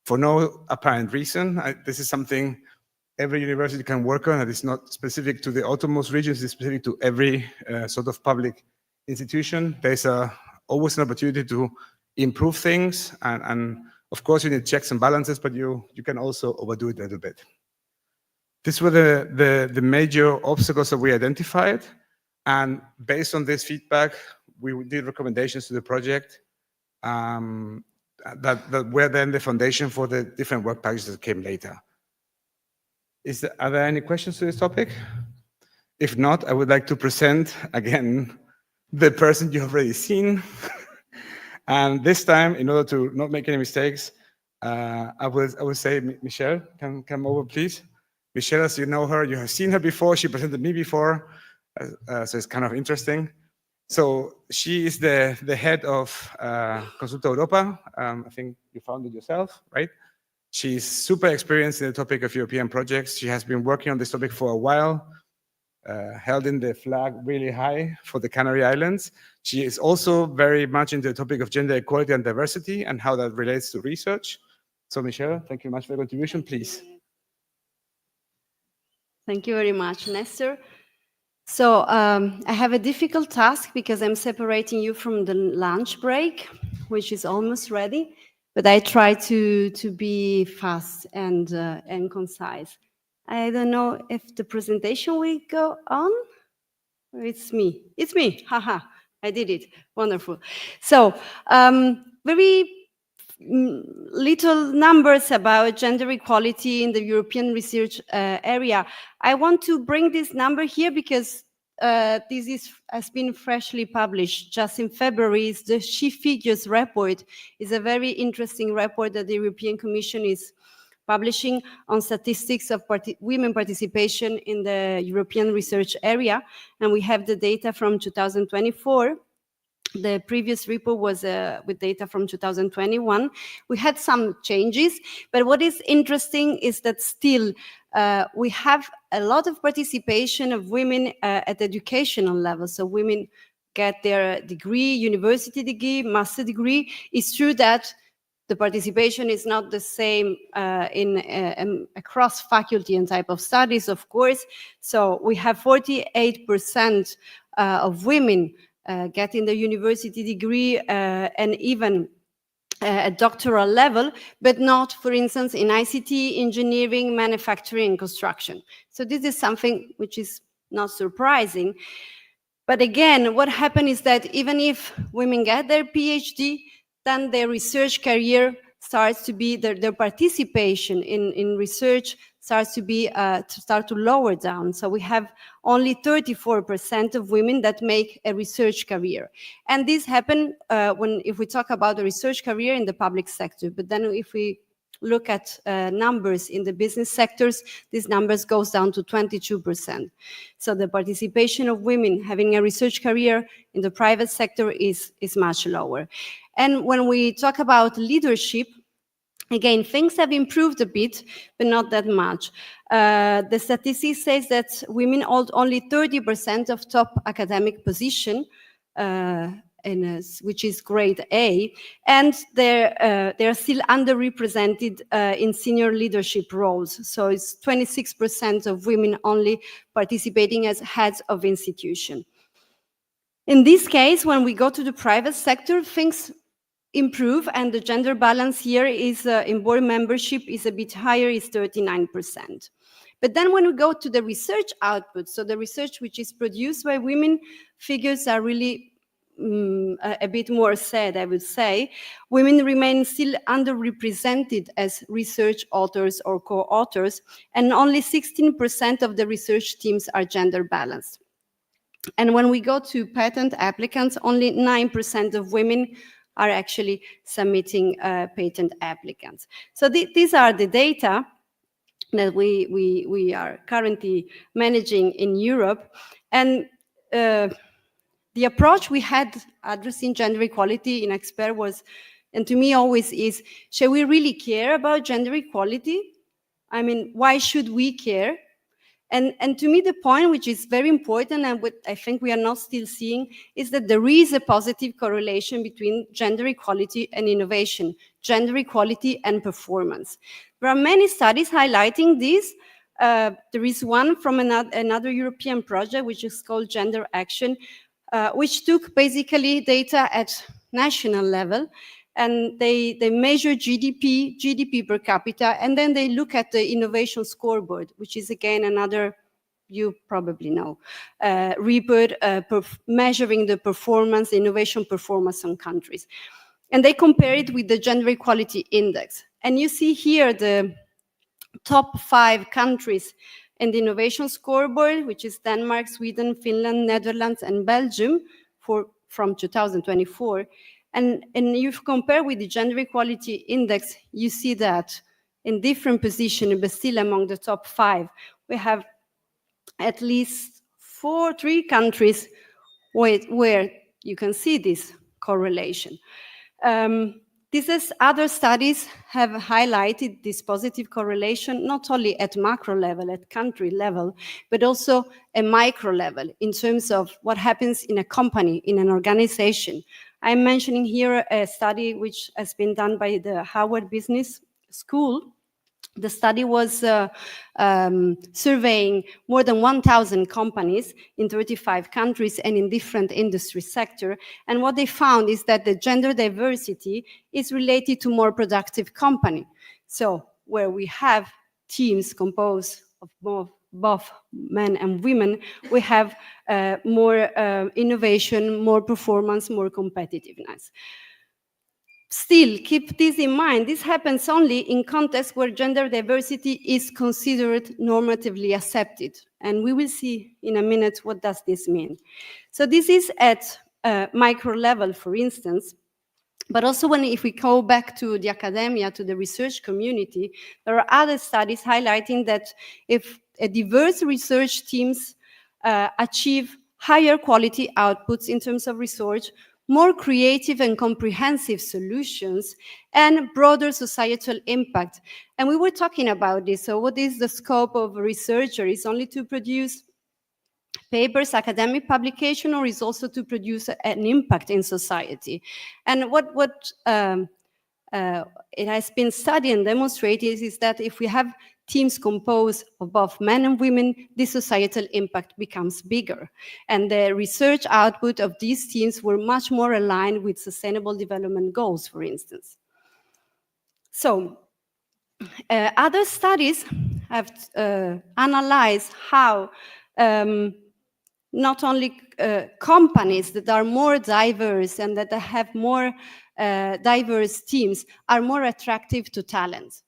for no apparent reason. This is something every university can work on, and it's not specific to the outermost regions, it's specific to every sort of public institution. There's always an opportunity to improve things, and of course you need checks and balances, but you can also overdo it a little bit. These were the major obstacles that we identified, and based on this feedback, we did recommendations to the project that were then the foundation for the different work packages that came later. Are there any questions to this topic? If not, I would like to present again the person you have already seen. And this time, in order to not make any mistakes, I would say Michelle can come over, please. Michelle, as you know her, you have seen her before. She presented me before, so it's kind of interesting. So she is the head of Consulta Europa. I think you found it yourself, right? She's super experienced in the topic of European projects. She has been working on this topic for a while, holding the flag really high for the Canary Islands. She is also very much into the topic of gender equality and diversity and how that relates to research. So Michelle, thank you very much for your contribution, please. Thank you very much, Nestor. So I have a difficult task because I'm separating you from the lunch break, which is almost ready, but I try to be fast and concise. I don't know if the presentation will go on, or it's me. It's me, haha, I did it, wonderful. So very little numbers about gender equality in the European research area. I want to bring this number here because this has been freshly published just in February. The She Figures report is a very interesting report that the European Commission is publishing on statistics of women participation in the European research area. And we have the data from 2024. The previous report was with data from 2021. We had some changes, but what is interesting is that still we have a lot of participation of women at educational level. So women get their degree, university degree, master degree. It's true that the participation is not the same across faculty and type of studies, of course. So we have 48% of women getting the university degree and even at doctoral level, but not, for instance, in ICT, engineering, manufacturing, and construction. So this is something which is not surprising. But again, what happened is that even if women get their PhD, then their research career starts to be, their participation in research starts to be to lower down. So we have only 34% of women that make a research career, and this happens if we talk about a research career in the public sector. But then if we look at numbers in the business sectors, these numbers goes down to 22%. So the participation of women having a research career in the private sector is much lower. And when we talk about leadership, again, things have improved a bit, but not that much. The statistics says that women hold only 30% of top academic position, which is grade A, and they're still underrepresented in senior leadership roles. So it's 26% of women only participating as heads of institution. In this case, when we go to the private sector, things improve, and the gender balance here is in board membership is a bit higher, is 39%. But then when we go to the research output, so the research which is produced by women, figures are really a bit more sad, I would say. Women remain still underrepresented as research authors or co-authors, and only 16% of the research teams are gender balanced. And when we go to patent applicants, only 9% of women are actually submitting patent applicants. So these are the data that we are currently managing in Europe. And the approach we had addressing gender equality in EXPER was, and to me always is, shall we really care about gender equality? I mean, why should we care? And to me, the point which is very important and what I think we are not still seeing is that there is a positive correlation between gender equality and innovation, gender equality and performance. There are many studies highlighting this. There is one from another European project, which is called Gender Action, which took basically data at national level, and they measure GDP per capita, and then they look at the innovation scoreboard, which is again another, you probably know, report measuring the performance, innovation performance on countries. And they compare it with the gender equality index. And you see here the top 5 countries in the innovation scoreboard, which is Denmark, Sweden, Finland, Netherlands, and Belgium from 2024. And you compare with the gender equality index, you see that in different positions, but still among the top 5, we have at least 3 countries where you can see this correlation. Other studies have highlighted this positive correlation, not only at macro level, at country level, but also at micro level in terms of what happens in a company, in an organization. I'm mentioning here a study which has been done by the Harvard Business School. The study was surveying more than 1,000 companies in 35 countries and in different industry sectors. And what they found is that the gender diversity is related to more productive company. So where we have teams composed of both men and women, we have more innovation, more performance, more competitiveness. Still, keep this in mind, this happens only in contexts where gender diversity is considered normatively accepted. And we will see in a minute what does this mean. So this is at micro level, for instance. But also if we go back to the academia, to the research community, there are other studies highlighting that if a diverse research teams achieve higher quality outputs in terms of research, more creative and comprehensive solutions, and broader societal impact. And we were talking about this. So what is the scope of a researcher? Is only to produce papers, academic publication, or is also to produce an impact in society? And what it has been studied and demonstrated is that if we have teams composed of both men and women, the societal impact becomes bigger. And the research output of these teams were much more aligned with sustainable development goals, for instance. So other studies have analyzed how not only companies that are more diverse and that have more diverse teams are more attractive to talents.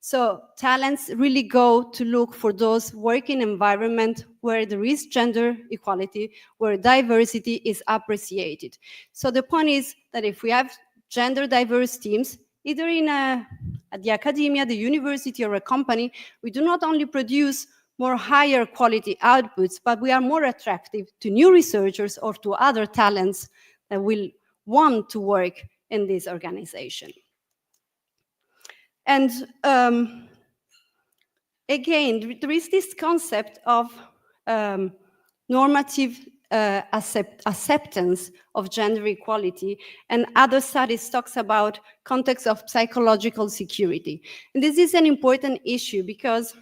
So talents really go to look for those working environment where there is gender equality, where diversity is appreciated. So the point is that if we have gender diverse teams, either at the academia, the university, or a company, we do not only produce more higher quality outputs, but we are more attractive to new researchers or to other talents that will want to work in this organization. And again, there is this concept of normative acceptance of gender equality, and other studies talks about context of psychological security. And this is an important issue because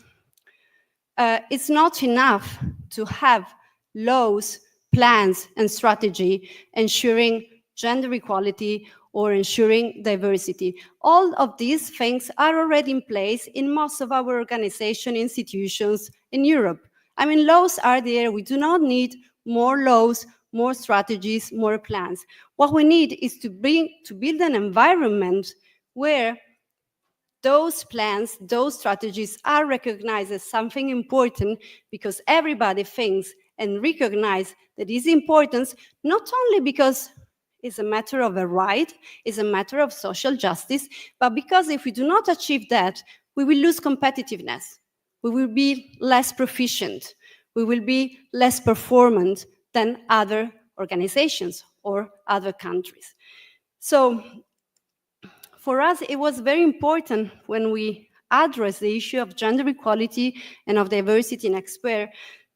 it's not enough to have laws, plans, and strategy ensuring gender equality or ensuring diversity. All of these things are already in place in most of our organization institutions in Europe. I mean, laws are there. We do not need more laws, more strategies, more plans. What we need is to build an environment where those plans, those strategies are recognized as something important, because everybody thinks and recognizes that it's important, not only because it's a matter of a right, it's a matter of social justice, but because if we do not achieve that, we will lose competitiveness. We will be less proficient. We will be less performant than other organizations or other countries. So for us, it was very important when we addressed the issue of gender equality and of diversity in EXPER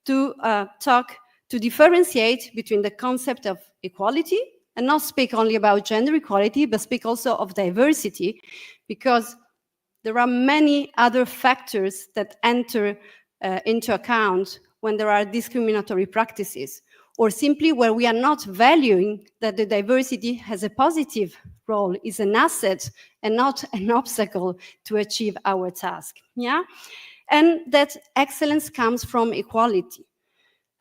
to differentiate between the concept of equality and not speak only about gender equality, but speak also of diversity, because there are many other factors that enter into account when there are discriminatory practices, or simply where we are not valuing that the diversity has a positive role, is an asset and not an obstacle to achieve our task. Yeah? And that excellence comes from equality.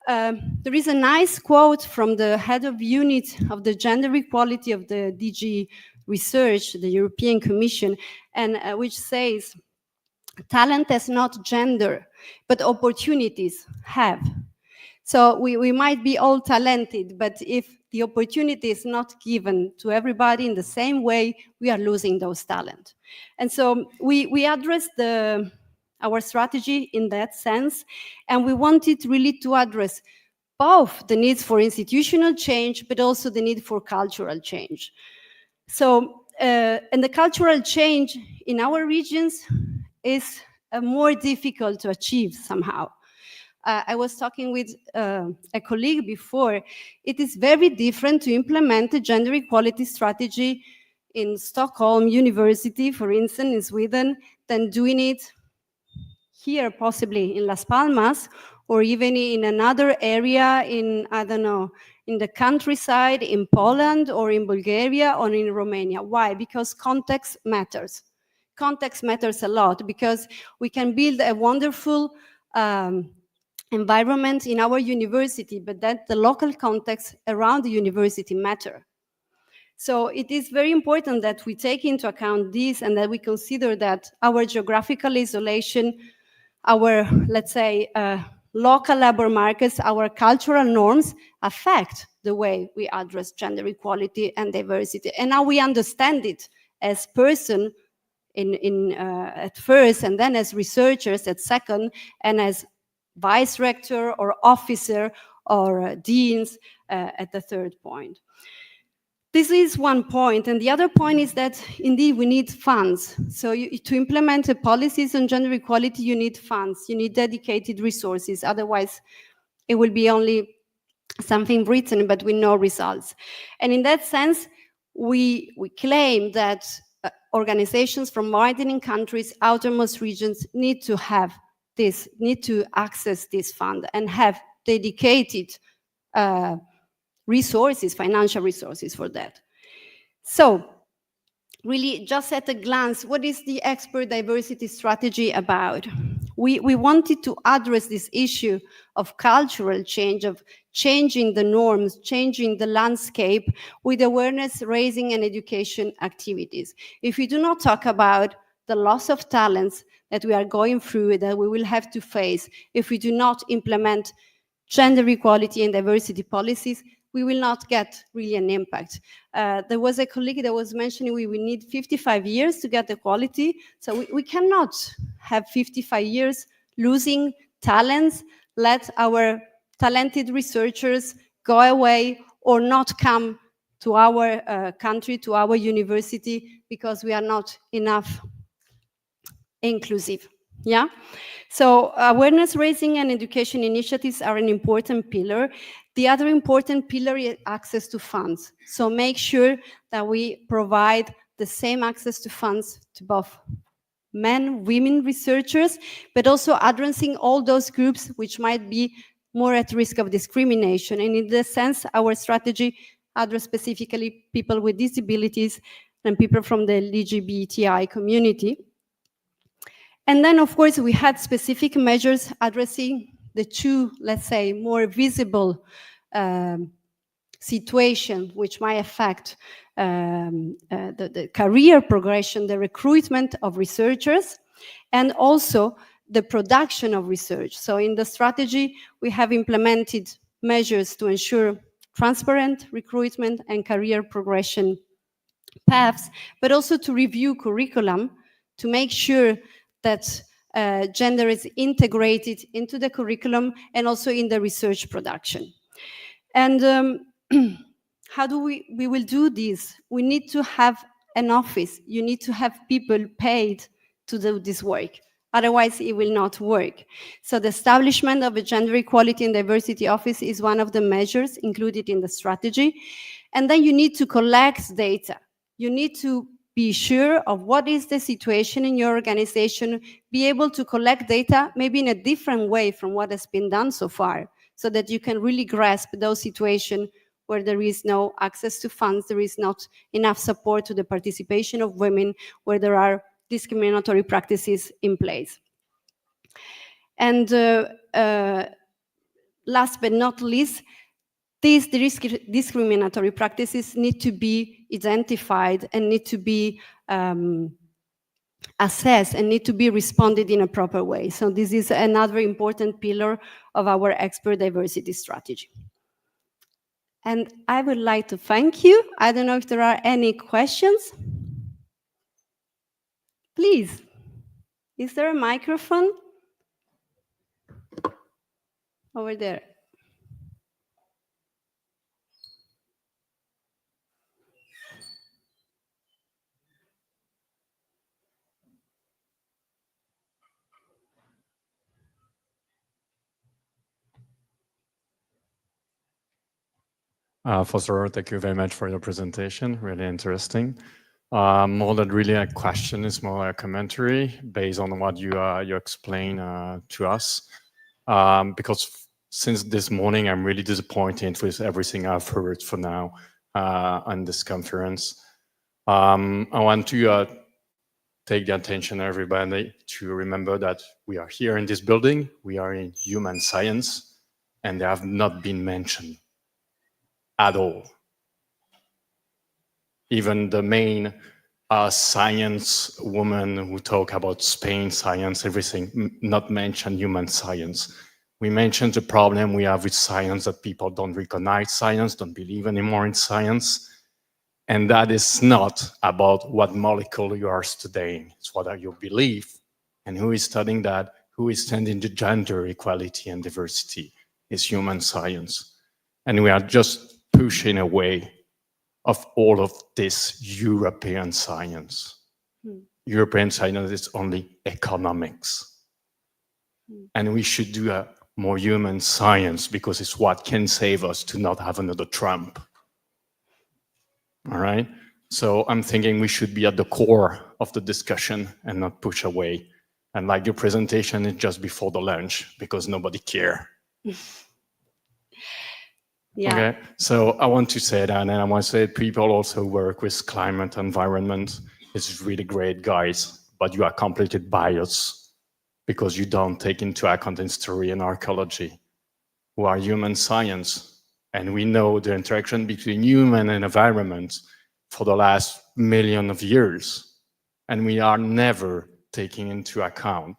There is a nice quote from the head of unit of the gender equality of the DG Research, the European Commission, and which says, talent has not gender, but opportunities have. So we might be all talented, but if the opportunity is not given to everybody in the same way, we are losing those talent. And so we addressed our strategy in that sense, and we wanted really to address both the needs for institutional change, but also the need for cultural change. So, and the cultural change in our regions is more difficult to achieve somehow. I was talking with a colleague before. It is very different to implement a gender equality strategy in Stockholm University, for instance, in Sweden, than doing it here, possibly in Las Palmas, or even in another area in, I don't know, in the countryside, in Poland, or in Bulgaria, or in Romania. Why? Because context matters. Context matters a lot, because we can build a wonderful environment in our university, but that the local context around the university matter. So it is very important that we take into account this, and that we consider that our geographical isolation, our, let's say, local labor markets, our cultural norms affect the way we address gender equality and diversity, and how we understand it as person at first, and then as researchers at second, and as vice rector or officer or deans at the third point. This is one point, and the other point is that indeed we need funds. So to implement policies on gender equality, you need funds, you need dedicated resources, otherwise it will be only something written but with no results. And in that sense, we claim that organizations from widening countries, outermost regions, need to access this fund and have dedicated resources, financial resources for that. So really, just at a glance, what is the EXPER diversity strategy about? We wanted to address this issue of cultural change, of changing the norms, changing the landscape with awareness raising and education activities. If we do not talk about the loss of talents that we are going through, that we will have to face if we do not implement gender equality and diversity policies, we will not get really an impact. There was a colleague that was mentioning we will need 55 years to get equality. So we cannot have 55 years losing talents, let our talented researchers go away or not come to our country, to our university, because we are not enough inclusive. Yeah. So awareness raising and education initiatives are an important pillar. The other important pillar is access to funds. So make sure that we provide the same access to funds to both men, women researchers, but also addressing all those groups which might be more at risk of discrimination. And in this sense, our strategy addresses specifically people with disabilities and people from the LGBTI community. And then, of course, we had specific measures addressing the two, let's say, more visible situations which might affect the career progression, the recruitment of researchers, and also the production of research. So in the strategy, we have implemented measures to ensure transparent recruitment and career progression paths, but also to review curriculum to make sure that gender is integrated into the curriculum and also in the research production. And how do we will do this? We need to have an office. You need to have people paid to do this work. Otherwise, it will not work. So the establishment of a gender equality and diversity office is one of the measures included in the strategy. And then you need to collect data. You need to be sure of what is the situation in your organization, be able to collect data maybe in a different way from what has been done so far, so that you can really grasp those situations where there is no access to funds, there is not enough support to the participation of women, where there are discriminatory practices in place. And last but not least, these discriminatory practices need to be identified and need to be assessed and need to be responded in a proper way. So this is another important pillar of our expert diversity strategy. And I would like to thank you. I don't know if there are any questions. Please, is there a microphone? Over there. Foster, thank you very much for your presentation. Really interesting. More than really a question, it's more a commentary based on what you explain to us. Because since this morning, I'm really disappointed with everything I've heard for now on this conference. I want to take the attention of everybody to remember that we are here in this building, we are in human science, and they have not been mentioned at all. Even the main science woman who talk about Spain science, everything, not mention human science. We mentioned the problem we have with science, that people don't recognize science, don't believe anymore in science. And that is not about what molecule you are studying. It's what you believe and who is studying that, who is studying the gender equality and diversity is human science. And we are just pushing away of all of this European science. European science is only economics. And we should do a more human science because it's what can save us to not have another Trump. All right? So I'm thinking we should be at the core of the discussion and not push away. And like your presentation is just before the lunch because nobody cares. Yeah. Okay, so I want to say that, and I want to say people also work with climate environment. It's really great, guys, but you are completely biased because you don't take into account history and archaeology, who are human science. And we know the interaction between human and environment for the last million of years. And we are never taking into account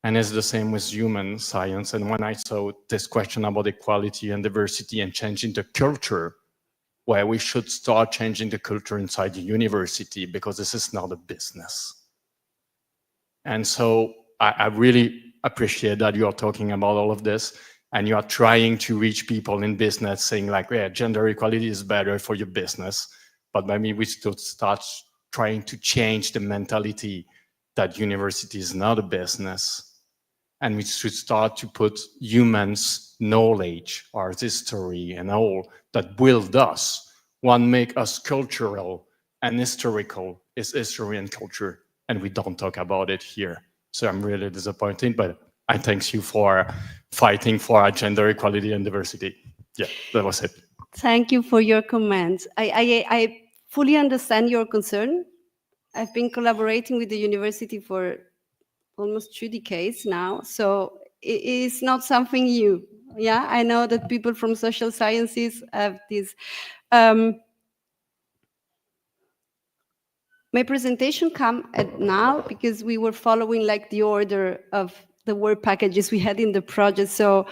And it's the same with human science. And when I saw this question about equality and diversity and changing the culture, where we should start changing the culture inside the university, because this is not a business. And so I really appreciate that you are talking about all of this, and you are trying to reach people in business saying like, yeah, gender equality is better for your business. But maybe we should start trying to change the mentality that university is not a business. And we should start to put humans' knowledge, art history, and all that build us. One make us cultural and historical is history and culture, and we don't talk about it here. So I'm really disappointed, but I thank you for fighting for gender equality and diversity. Yeah, that was it. Thank you for your comments. I fully understand your concern. I've been collaborating with the university for almost 2 decades now, so it is not something new. Yeah, I know that people from social sciences have this. My presentation come at now because we were following like the order of the work packages we had in the project. So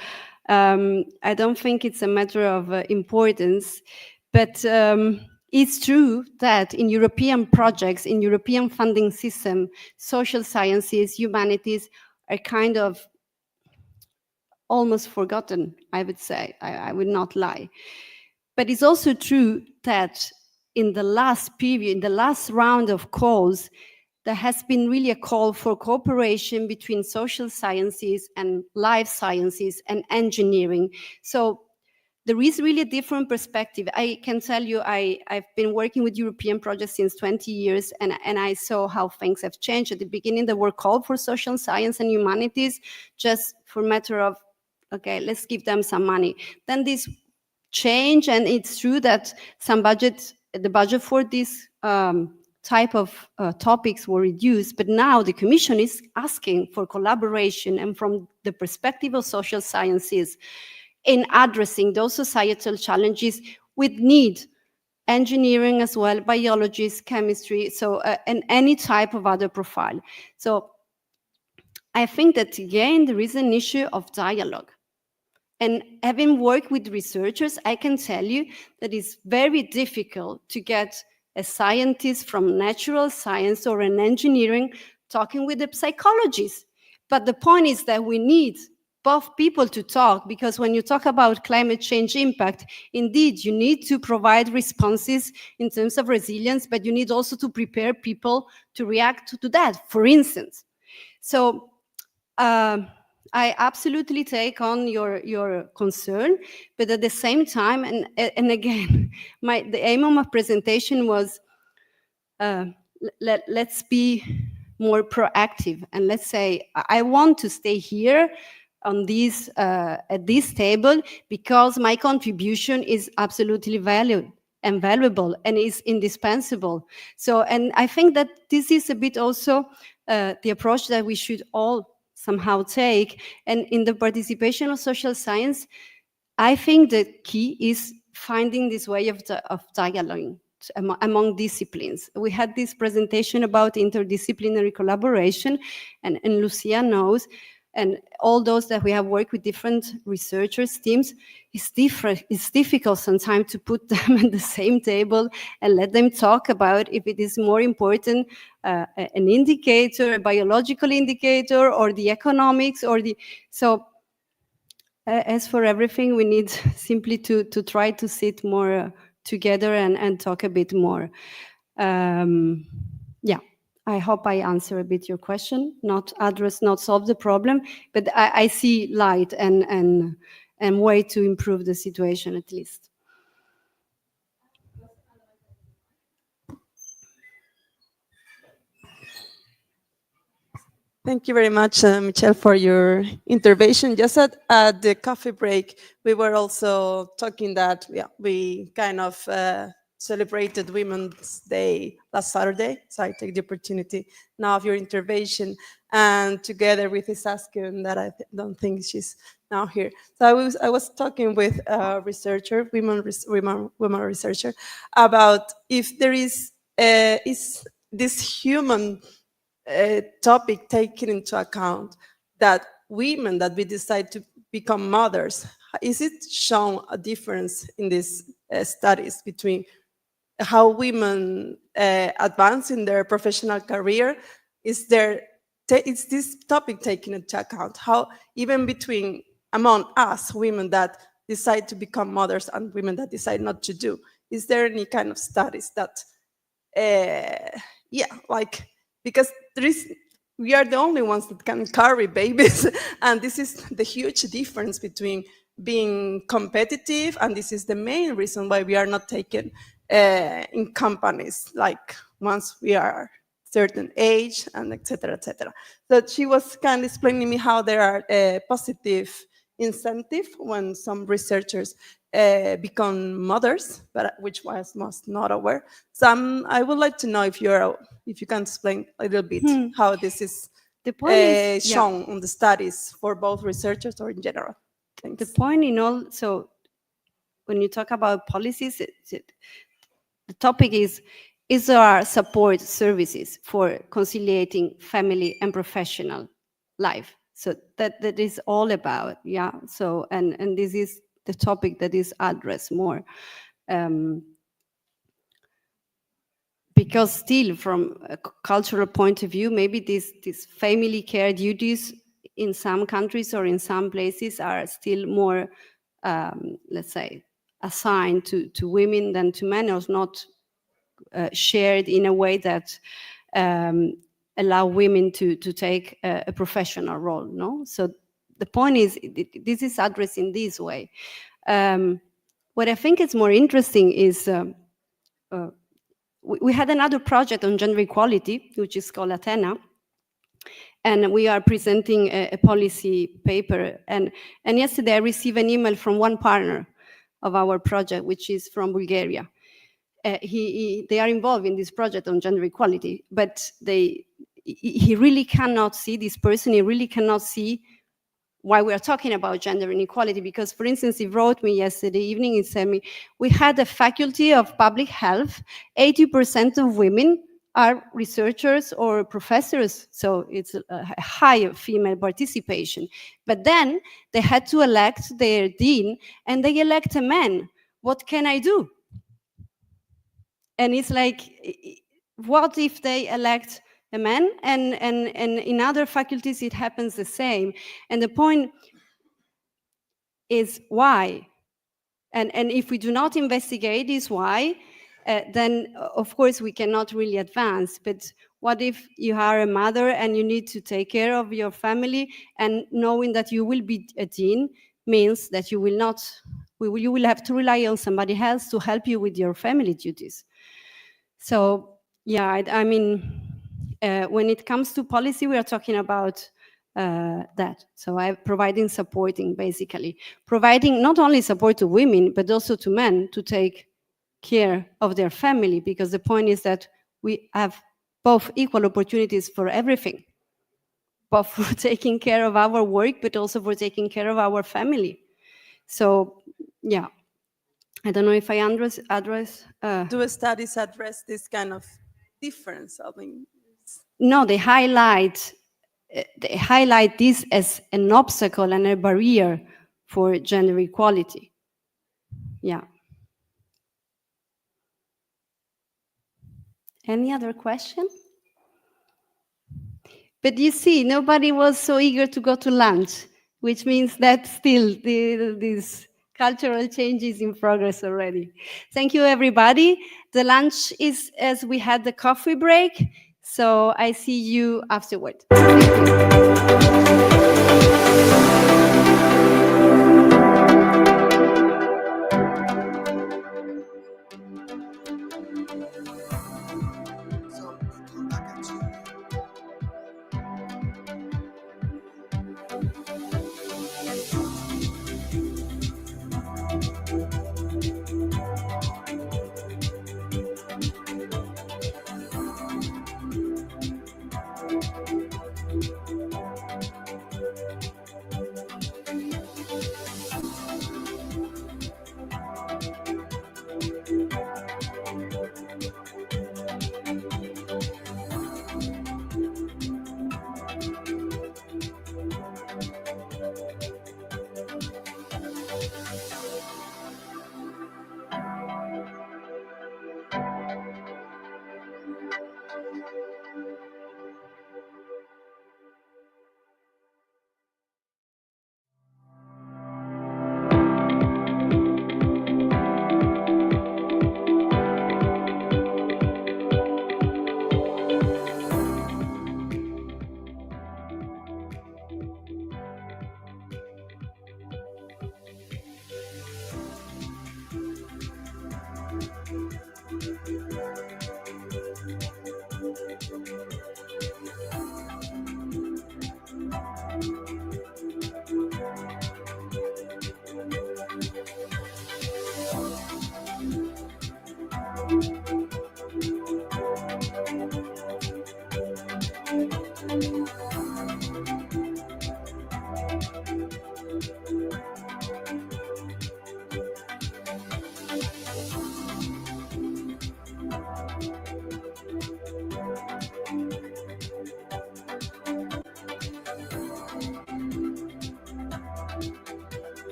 I don't think it's a matter of importance, but it's true that in European projects, in European funding system, social sciences, humanities are kind of almost forgotten, I would say. I would not lie. But it's also true that in the last period, in the last round of calls, there has been really a call for cooperation between social sciences and life sciences and engineering. So there is really a different perspective. I can tell you, I've been working with European projects since 20 years, and I saw how things have changed. At the beginning, there were calls for social science and humanities, just for a matter of, okay, let's give them some money. Then this change, and it's true that the budget for this type of topics were reduced, but now the Commission is asking for collaboration and from the perspective of social sciences in addressing those societal challenges with need, engineering as well, biology, chemistry, so and any type of other profile. So I think that again, there is an issue of dialogue. And having worked with researchers, I can tell you that it's very difficult to get a scientist from natural science or an engineering talking with a psychologist. But the point is that we need both people to talk, because when you talk about climate change impact, indeed, you need to provide responses in terms of resilience, but you need also to prepare people to react to that, for instance. So I absolutely take on your concern, but at the same time, and again, the aim of my presentation was let's be more proactive, and let's say I want to stay here on this at this table because my contribution is absolutely valued and valuable and is indispensable. So, and I think that this is a bit also the approach that we should all somehow take. And in the participation of social science, I think the key is finding this way of dialogue among disciplines. We had this presentation about interdisciplinary collaboration, and Lucia knows, and all those that we have worked with different researchers, teams, it's difficult sometimes to put them at the same table and let them talk about if it is more important an indicator, a biological indicator, or the economics, or the... So as for everything, we need simply to try to sit more together and talk a bit more. Yeah. I hope I answer a bit your question, not solve the problem, but I see light and way to improve the situation at least. Thank you very much, Michelle, for your intervention. Just at the coffee break, we were also talking that we kind of celebrated Women's Day last Saturday. So I take the opportunity now of your intervention, and together with Isaskun, that I don't think she's now here. So I was talking with a researcher, women researcher, about if there is this human topic taken into account that women that we decide to become mothers, is it shown a difference in these studies between how women advance in their professional career? Is this topic taken into account? How even between among us women that decide to become mothers and women that decide not to do, is there any kind of studies that because we are the only ones that can carry babies and this is the huge difference between being competitive, and this is the main reason why we are not taken in companies like once we are certain age and etc. etc. So she was kind of explaining me how there are positive incentive when some researchers become mothers, but which was not aware. So I would like to know if you can explain a little bit how this is the point is, shown on the studies for both researchers or in general. Thanks. The point in all, so when you talk about policies, the topic is there support services for conciliating family and professional life? So that is all about, yeah. So and this is the topic that is addressed more, because still from a cultural point of view, maybe these family care duties in some countries or in some places are still more, let's say, assigned to women than to men, or not shared in a way that allow women to take a professional role, no? So the point is, this is addressed in this way. What I think is more interesting is we had another project on gender equality, which is called Athena, and we are presenting a policy paper. And yesterday I received an email from one partner of our project, which is from Bulgaria. They are involved in this project on gender equality, but he really cannot see, this person, he really cannot see why we are talking about gender inequality. Because, for instance, he wrote me yesterday evening, he said me, we had a faculty of public health, 80% of women are researchers or professors, so it's a high female participation. But then they had to elect their dean, and they elect a man. What can I do? And it's like, what if they elect a man? And in other faculties, it happens the same. And the point is why? And if we do not investigate this why, then of course we cannot really advance. But what if you are a mother and you need to take care of your family, and knowing that you will be a dean means that you will not, you will have to rely on somebody else to help you with your family duties. So yeah, I mean, when it comes to policy, we are talking about that. So I'm providing supporting, basically. Providing not only support to women, but also to men to take care of their family, because the point is that we have both equal opportunities for everything, both for taking care of our work, but also for taking care of our family. So yeah. I don't know if I address. Do studies address this kind of difference? I mean, no, they highlight this as an obstacle and a barrier for gender equality. Yeah. Any other question? But you see, nobody was so eager to go to lunch, which means that still this cultural change is in progress already. Thank you, everybody. The lunch is as we had the coffee break, so I see you afterward.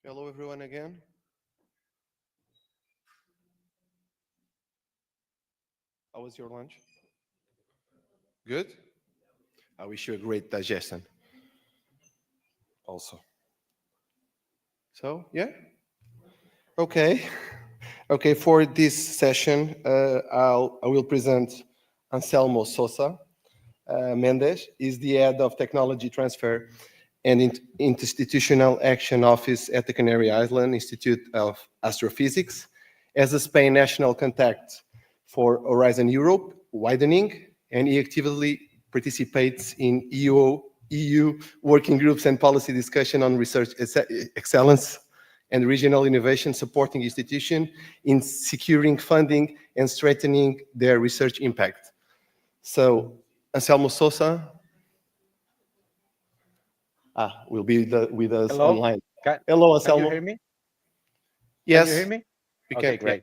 Hello, everyone, again. How was your lunch? Good? I wish you a great digestion. Also. So, yeah? Okay. Okay, for this session, I will present Anselmo Sousa Mendes. He's the head of Technology Transfer and Institutional Action Office at the Canary Island Institute of Astrophysics. As a Spain national contact for Horizon Europe, widening, and he actively participates in EU working groups and policy discussion on research excellence and regional innovation, supporting institutions in securing funding and strengthening their research impact. So, Anselmo Sousa will be with us Hello? online. Can, Hello, Can you Anselmo. hear me? Yes. Can you hear me? We Okay, can. great.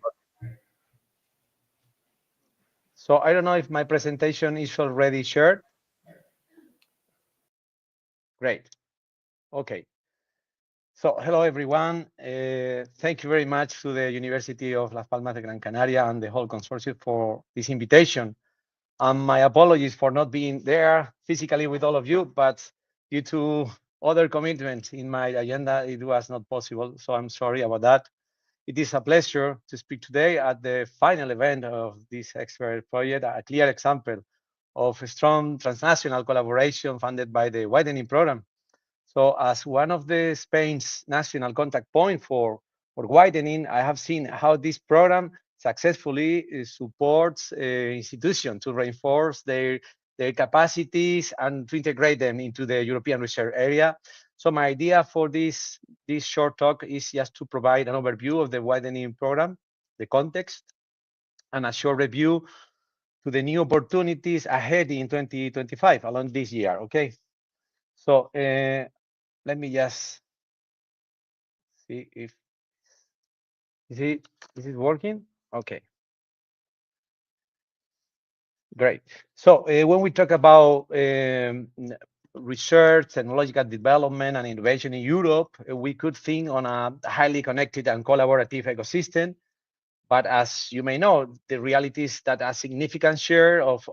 So I don't know if my presentation is already shared. Great. Okay. So hello, everyone. Thank you very much to the University of Las Palmas de Gran Canaria and the whole consortium for this invitation. My apologies for not being there physically with all of you, but due to other commitments in my agenda, it was not possible. So I'm sorry about that. It is a pleasure to speak today at the final event of this EXPER project, a clear example of a strong transnational collaboration funded by the widening program. So as one of the Spain's national contact point for widening, I have seen how this program successfully supports institutions to reinforce their capacities and to integrate them into the European research area. So my idea for this short talk is just to provide an overview of the widening program, the context, and a short review to the new opportunities ahead in 2025 along this year, okay? So let me just see if, is it working? Okay. Great. So when we talk about research, technological development, and innovation in Europe, we could think on a highly connected and collaborative ecosystem. But as you may know, the reality is that a significant share of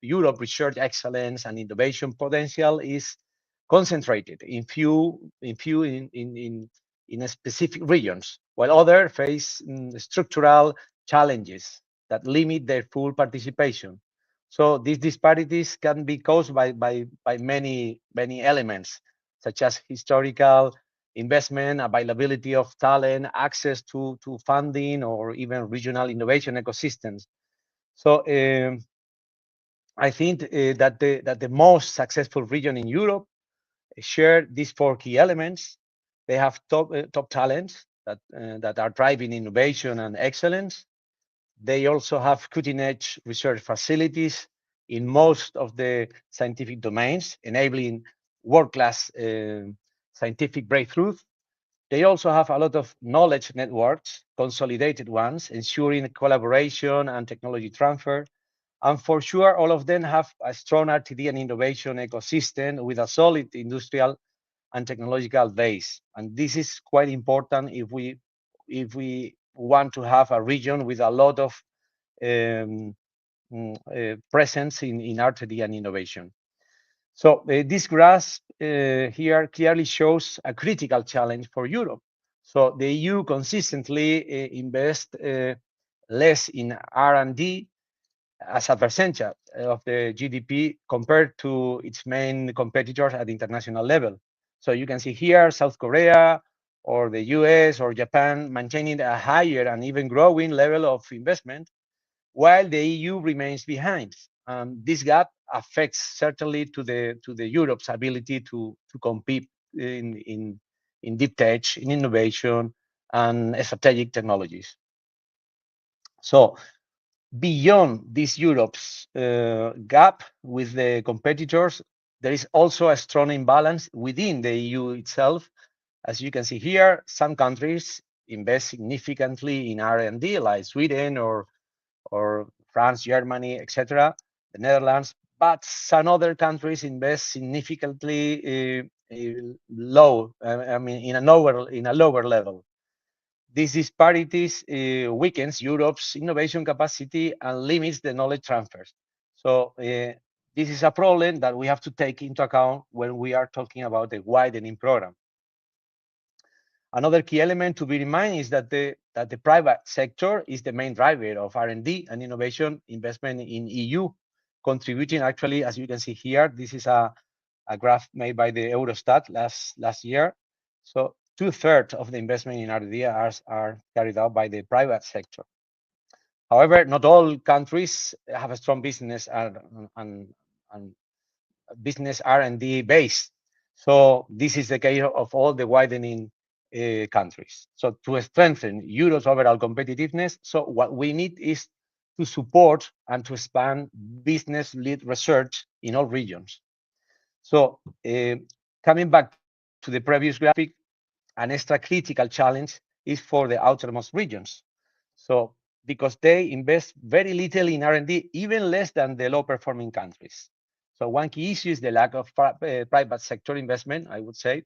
Europe research excellence and innovation potential is concentrated in specific regions, while others face structural challenges that limit their full participation. So these disparities can be caused by many elements, such as historical investment, availability of talent, access to funding, or even regional innovation ecosystems. So I think that the most successful region in Europe share these four key elements. They have top talents that are driving innovation and excellence. They also have cutting-edge research facilities in most of the scientific domains, enabling world-class scientific breakthroughs. They also have a lot of knowledge networks, consolidated ones, ensuring collaboration and technology transfer. And for sure, all of them have a strong RTD and innovation ecosystem with a solid industrial and technological base. And this is quite important if we want to have a region with a lot of presence in RTD and innovation. So this graph here clearly shows a critical challenge for Europe. So the EU consistently invests less in R&D as a percentage of the GDP compared to its main competitors at the international level. So you can see here South Korea or the US or Japan maintaining a higher and even growing level of investment. while the EU remains behind. This gap affects certainly to the Europe's ability to compete in deep tech, in innovation, and strategic technologies. So beyond this Europe's gap with the competitors, there is also a strong imbalance within the EU itself. As you can see here, some countries invest significantly in R&D, like Sweden or France, Germany, etc., the Netherlands, but some other countries invest significantly low, I mean, in a lower level. These disparities weakens Europe's innovation capacity and limits the knowledge transfers. So this is a problem that we have to take into account when we are talking about the widening program. Another key element to bear in mind is that the private sector is the main driver of R&D and innovation investment in EU, contributing actually, as you can see here, this is a graph made by the Eurostat last year. So 2/3 of the investment in R&D are carried out by the private sector. However, not all countries have a strong business and business R&D base. So this is the case of all the widening countries. So to strengthen Europe's overall competitiveness, so what we need is to support and to expand business-led research in all regions. So coming back to the previous graphic, an extra critical challenge is for the outermost regions. So because they invest very little in R&D, even less than the low-performing countries. So one key issue is the lack of private sector investment, I would say.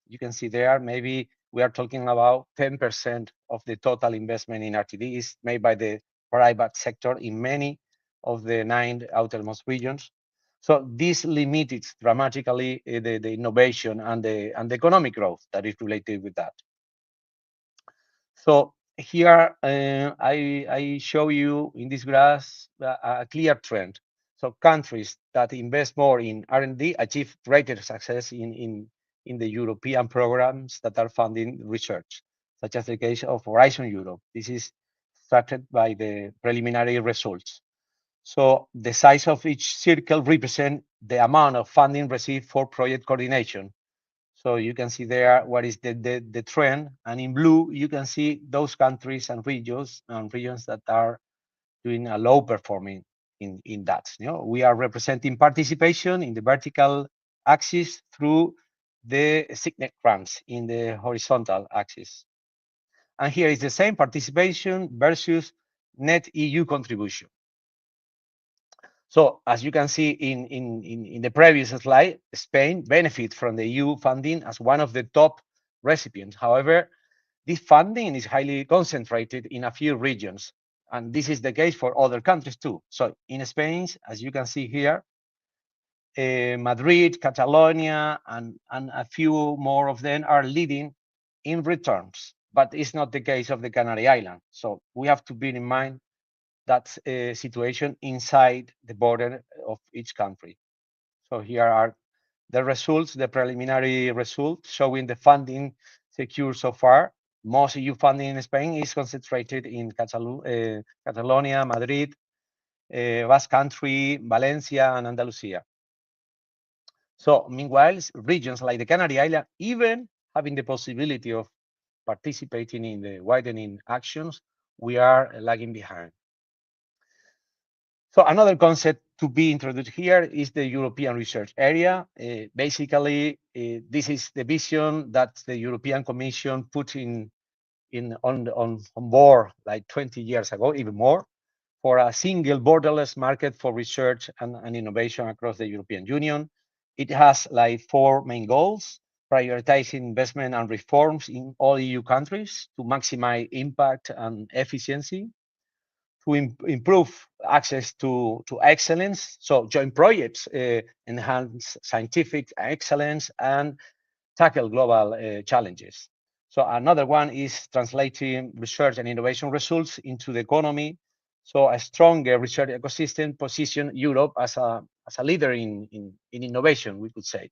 You can see there, maybe we are talking about 10% of the total investment in RTD is made by the private sector in many of the 9 outermost regions. So this limits dramatically the innovation and the economic growth that is related with that. So here I show you in this graph a clear trend. So countries that invest more in R&D achieve greater success in the European programs that are funding research, such as the case of Horizon Europe. This is started by the preliminary results. So the size of each circle represents the amount of funding received for project coordination. So you can see there what is the trend, and in blue you can see those countries and regions that are doing a low performing in that. You know, we are representing participation in the vertical axis through the signet grants in the horizontal axis. And here is the same participation versus net EU contribution. So as you can see in the previous slide, Spain benefits from the EU funding as one of the top recipients. However, this funding is highly concentrated in a few regions, and this is the case for other countries too. So in Spain, as you can see here, Madrid, Catalonia, and a few more of them are leading in returns, but it's not the case of the Canary Islands. So we have to bear in mind that situation inside the border of each country. So here are the results, the preliminary results showing the funding secured so far. Most EU funding in Spain is concentrated in Catalonia, Madrid, Basque Country, Valencia, and Andalusia. So meanwhile, regions like the Canary Islands, even having the possibility of participating in the widening actions, we are lagging behind. So another concept to be introduced here is the European Research Area. Basically, this is the vision that the European Commission put on board like 20 years ago, even more, for a single borderless market for research and innovation across the European Union. It has like 4 main goals: prioritizing investment and reforms in all EU countries to maximize impact and efficiency, to improve access to excellence, so joint projects enhance scientific excellence and tackle global challenges. So another one is translating research and innovation results into the economy. So a stronger research ecosystem position Europe as a leader in innovation, we could say.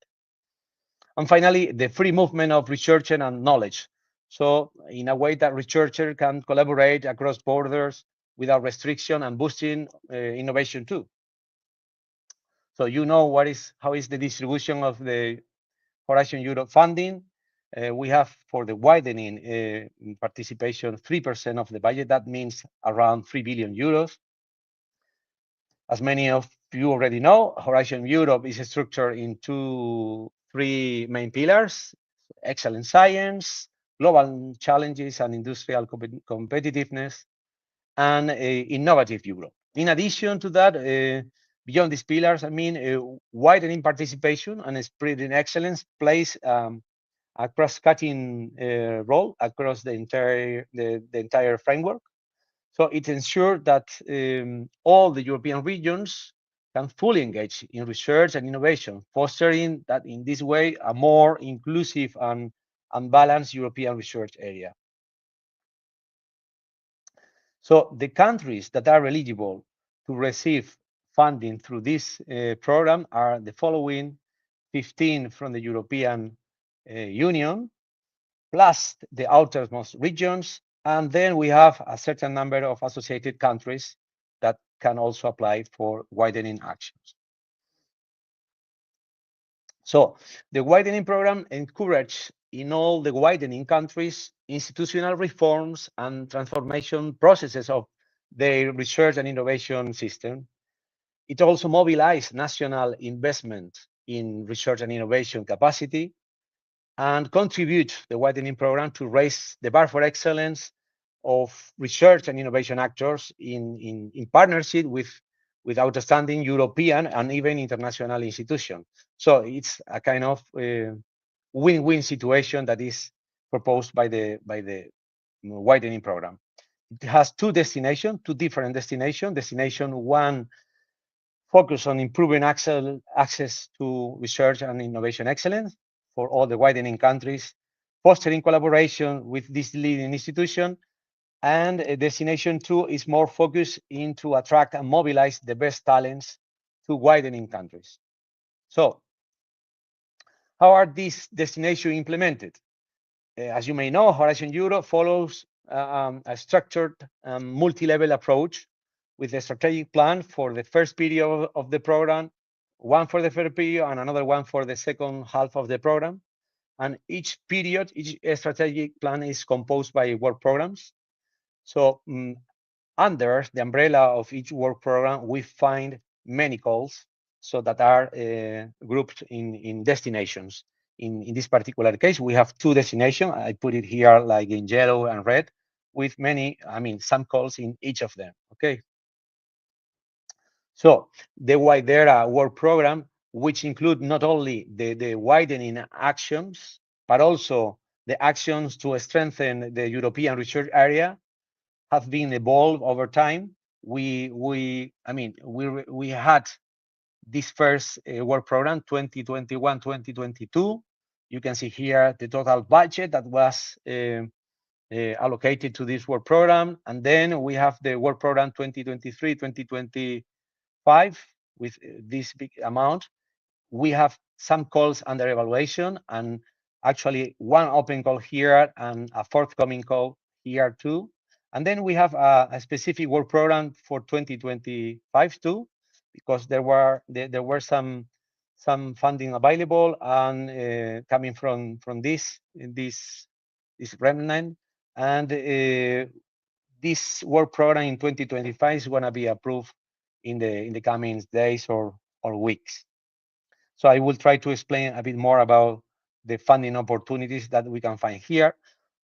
And finally, the free movement of research and knowledge. So in a way that researchers can collaborate across borders without restriction and boosting innovation too. So you know how is the distribution of the Horizon Europe funding. We have for the widening participation 3% of the budget. That means around 3 billion euros. As many of you already know, Horizon Europe is structured into 3 main pillars: excellent science, global challenges and industrial competitiveness, and innovative Europe. In addition to that, beyond these pillars, I mean, widening participation and spreading excellence plays a cross-cutting role across the entire framework. So it ensures that all the European regions can fully engage in research and innovation, fostering that in this way a more inclusive and balanced European research area. So the countries that are eligible to receive funding through this program are the following: 15 from the European Union, plus the outermost regions, and then we have a certain number of associated countries that can also apply for widening actions. So the widening program encourages in all the widening countries institutional reforms and transformation processes of their research and innovation system. It also mobilizes national investment in research and innovation capacity and contribute the widening program to raise the bar for excellence of research and innovation actors in partnership with outstanding European and even international institutions. So it's a kind of win-win situation that is proposed by the widening program. It has 2 destinations, 2 different destinations. Destination 1 focus on improving access to research and innovation excellence for all the widening countries, fostering collaboration with this leading institution. And destination 2 is more focused into attract and mobilize the best talents to widening countries. So how are these destinations implemented? As you may know, Horizon Europe follows a structured multi-level approach with a strategic plan for the first period of the program, one for the first period and another one for the second half of the program. And each period, each strategic plan is composed by work programs. So under the umbrella of each work program, we find many calls so that are grouped in destinations. In this particular case, we have 2 destinations. I put it here like in yellow and red with many, I mean, some calls in each of them, okay? So the WIDERA work program, which include not only the widening actions, but also the actions to strengthen the European research area, have been evolved over time. We had this first work program 2021-2022. You can see here the total budget that was allocated to this work program, and then we have the work program 2023-2025 with this big amount. We have some calls under evaluation, and actually 1 open call here and a forthcoming call here too. And then we have a specific work program for 2025 too, because there were some funding available and coming from this remnant. And this work program in 2025 is going to be approved in the coming days or weeks. So I will try to explain a bit more about the funding opportunities that we can find here.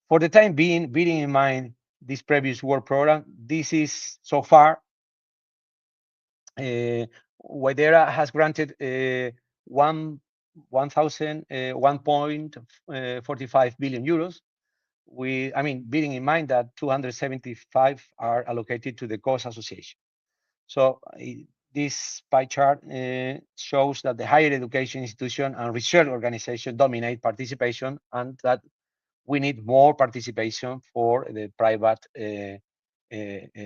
For the time being, bearing in mind this previous work program, this is so far, WIDERA has granted 1.45 billion euros. Bearing in mind that 275 are allocated to the cost association. So this pie chart shows that the higher education institution and research organization dominate participation, and that we need more participation for the private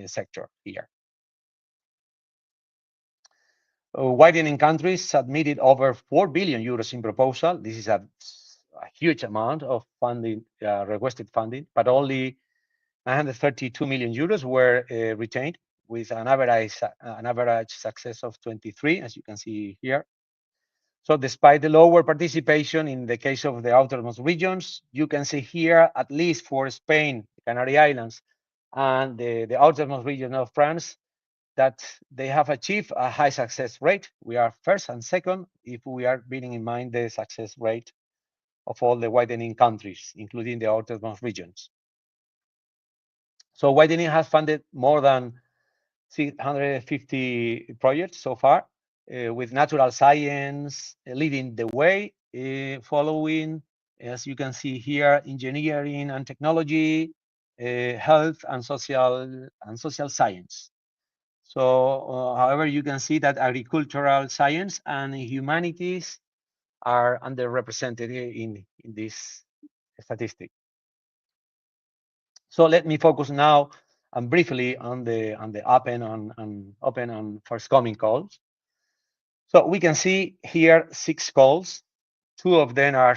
sector here. Widening countries submitted over 4 billion euros in proposal. This is a huge amount of funding, requested funding, but only 932 million euros were retained, with an average success of 23, as you can see here. So despite the lower participation in the case of the outermost regions, you can see here, at least for Spain, the Canary Islands, and the outermost region of France, that they have achieved a high success rate. We are first and second if we are bearing in mind the success rate of all the widening countries, including the outermost regions. So widening has funded more than 650 projects so far, with natural science leading the way, following, as you can see here, engineering and technology, health and social science. So, however, you can see that agricultural science and humanities are underrepresented in this statistic. So let me focus now and briefly on the open and forthcoming calls. So we can see here 6 calls. 2 of them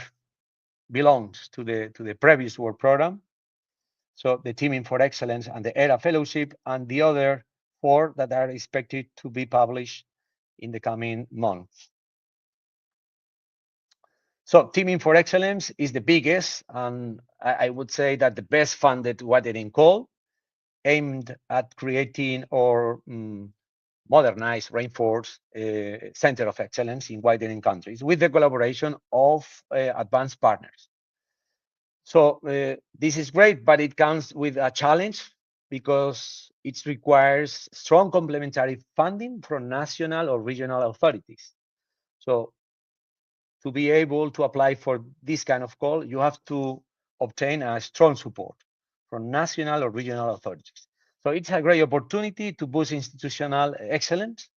belongs to the previous work program. So the Teaming for Excellence and the ERA Fellowship, and the other 4 that are expected to be published in the coming months. So Teaming for Excellence is the biggest, and I would say that the best funded widening call, aimed at creating or modernize, reinforce center of excellence in widening countries with the collaboration of advanced partners. So this is great, but it comes with a challenge because it requires strong complementary funding from national or regional authorities. So to be able to apply for this kind of call, you have to obtain a strong support from national or regional authorities. So it's a great opportunity to boost institutional excellence,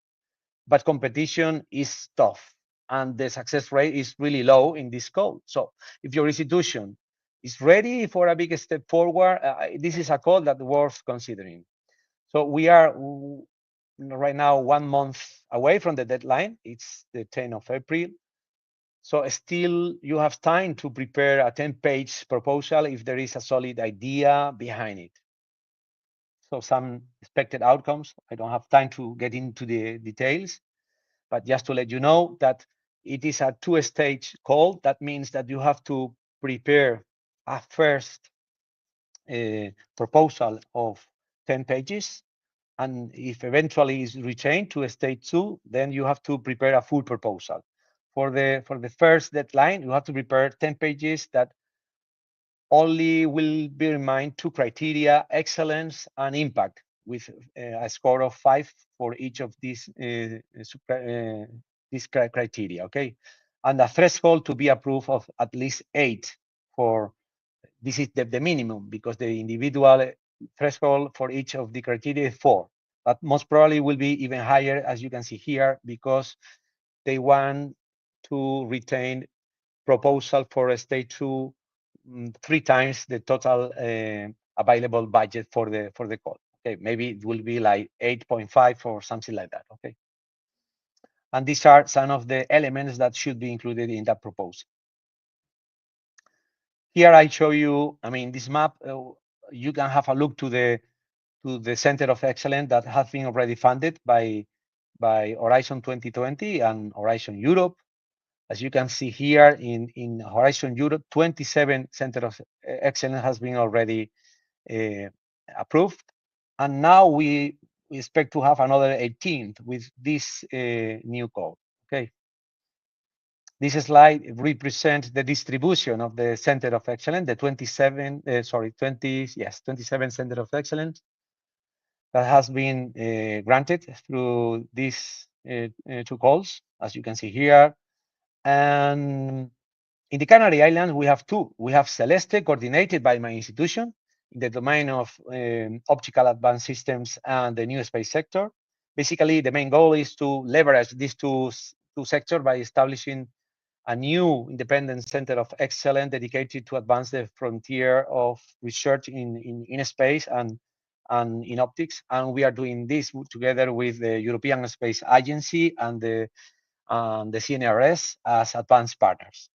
but competition is tough and the success rate is really low in this call. So if your institution is ready for a big step forward, this is a call that's worth considering. So we are right now 1 month away from the deadline. It's the 10th of April. So still you have time to prepare a 10-page proposal if there is a solid idea behind it. So some expected outcomes. I don't have time to get into the details, but just to let you know that it is a 2-stage call. That means that you have to prepare a first proposal of 10 pages. And if eventually is retained to stage 2, then you have to prepare a full proposal. For the first deadline, you have to prepare 10 pages that only will bear in mind 2 criteria: excellence and impact, with a score of 5 for each of these criteria, okay? And a threshold to be approved of at least 8 for, this is the minimum, because the individual threshold for each of the criteria is 4. But most probably will be even higher, as you can see here, because they want to retain proposal for a stage 2 3 times the total available budget for the call. Okay, maybe it will be like 8.5 or something like that. Okay, and these are some of the elements that should be included in that proposal. Here I show you, I mean, this map. You can have a look to the Center of Excellence that has been already funded by Horizon 2020 and Horizon Europe. As you can see here in Horizon Europe, 27 Center of Excellence has been already approved. And now we expect to have another 18 with this new call, okay? This slide represents the distribution of the Center of Excellence, the 27 Center of Excellence that has been granted through these 2 calls, as you can see here. And in the Canary Islands, we have 2. We have Celeste, coordinated by my institution in the domain of optical advanced systems and the new space sector. Basically, the main goal is to leverage these two sectors by establishing a new independent center of excellence dedicated to advance the frontier of research in space and in optics. And we are doing this together with the European Space Agency and the CNRS as advanced partners.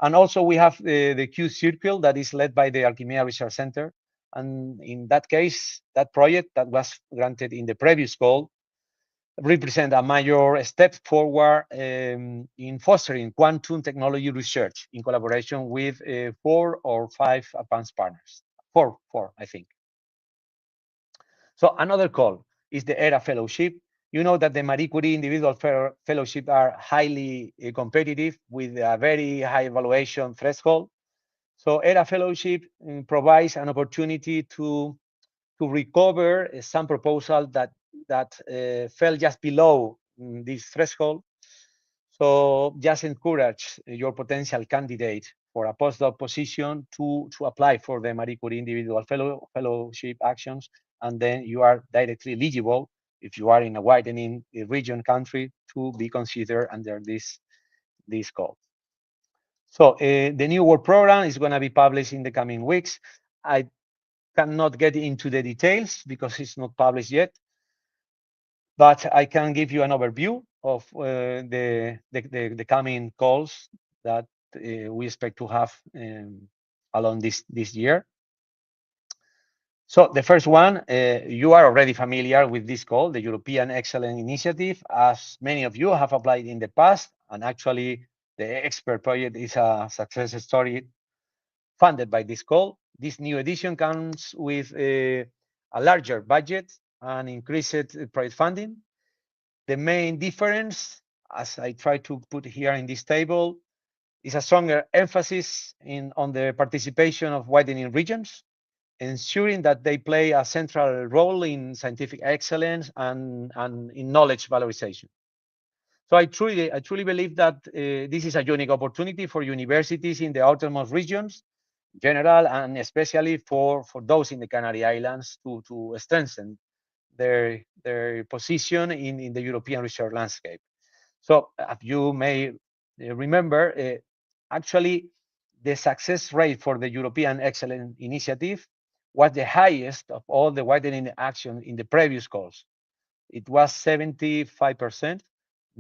And also we have the Q Circle that is led by the Archimea Research Center And in that case, that project that was granted in the previous call represent a major step forward in fostering quantum technology research in collaboration with 4 or 5 advanced partners. Four, I think. So another call is the ERA Fellowship. You know that the Marie Curie individual fellowship are highly competitive with a very high evaluation threshold. So ERA Fellowship provides an opportunity to recover some proposal that fell just below this threshold. So just encourage your potential candidate for a postdoc position to apply for the Marie Curie individual fellowship actions, and then you are directly eligible if you are in a widening region country to be considered under this call. So the new work program is going to be published in the coming weeks. I cannot get into the details because it's not published yet, but I can give you an overview of the coming calls that we expect to have along this year. So the first one, you are already familiar with this call, the European Excellence Initiative, as many of you have applied in the past, and actually the EXPER Project is a success story funded by this call. This new edition comes with a larger budget and increased project funding. The main difference, as I try to put here in this table, is a stronger emphasis on the participation of widening regions, ensuring that they play a central role in scientific excellence and in knowledge valorization. So I truly believe that this is a unique opportunity for universities in the outermost regions, general, and especially for those in the Canary Islands to strengthen their position in the European research landscape. So as you may remember, actually the success rate for the European Excellence Initiative was the highest of all the widening action in the previous calls. It was 75%.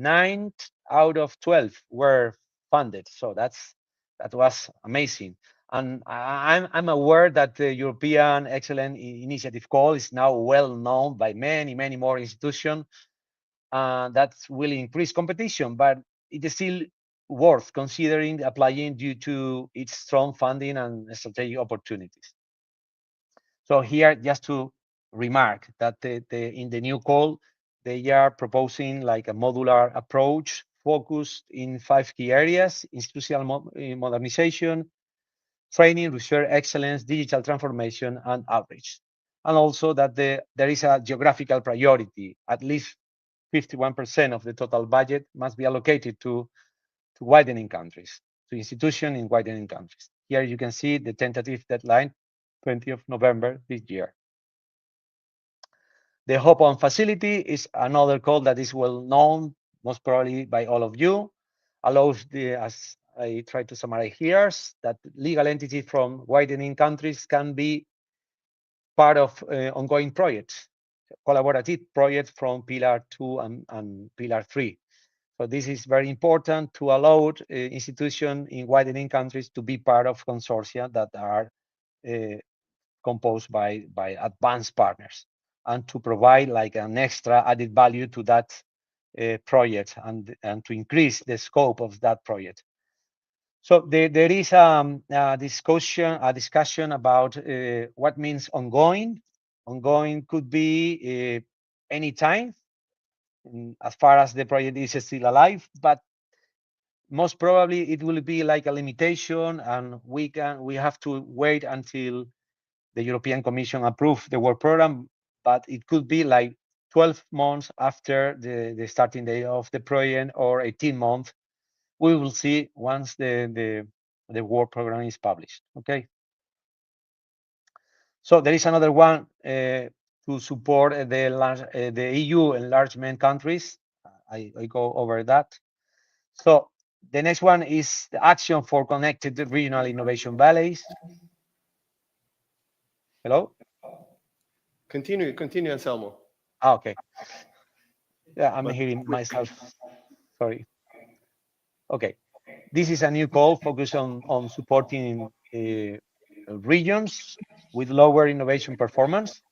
9 out of 12 were funded. So that was amazing. And I'm aware that the European Excellence Initiative call is now well known by many more institutions. That will increase competition, but it is still worth considering applying due to its strong funding and strategic opportunities. So here, just to remark that in the new call, they are proposing like a modular approach focused in 5 key areas: institutional modernization, training, research excellence, digital transformation, and outreach. And also that there is a geographical priority. At least 51% of the total budget must be allocated to widening countries, to institutions in widening countries. Here you can see the tentative deadline, 20th of November this year. The Hope On facility is another call that is well known, most probably by all of you. Allows as I try to summarize here, that legal entities from widening countries can be part of ongoing projects, collaborative projects from Pillar 2 and Pillar 3. So this is very important to allow institutions in widening countries to be part of consortia that are composed by advanced partners, and to provide like an extra added value to that project and to increase the scope of that project. So there is a discussion about what means ongoing. Ongoing could be any time, as far as the project is still alive, but most probably it will be like a limitation, and we have to wait until the European Commission approve the work program, but it could be like 12 months after the starting date of the project, or 18 months. We will see once the work program is published. Okay. So there is another one to support the EU enlargement countries. I go over that. So the next one is the action for connected regional innovation valleys. Hello? Continue, Anselmo. Okay. Yeah, I'm hearing myself. Sorry. Okay. This is a new call focused on supporting regions with lower innovation performance.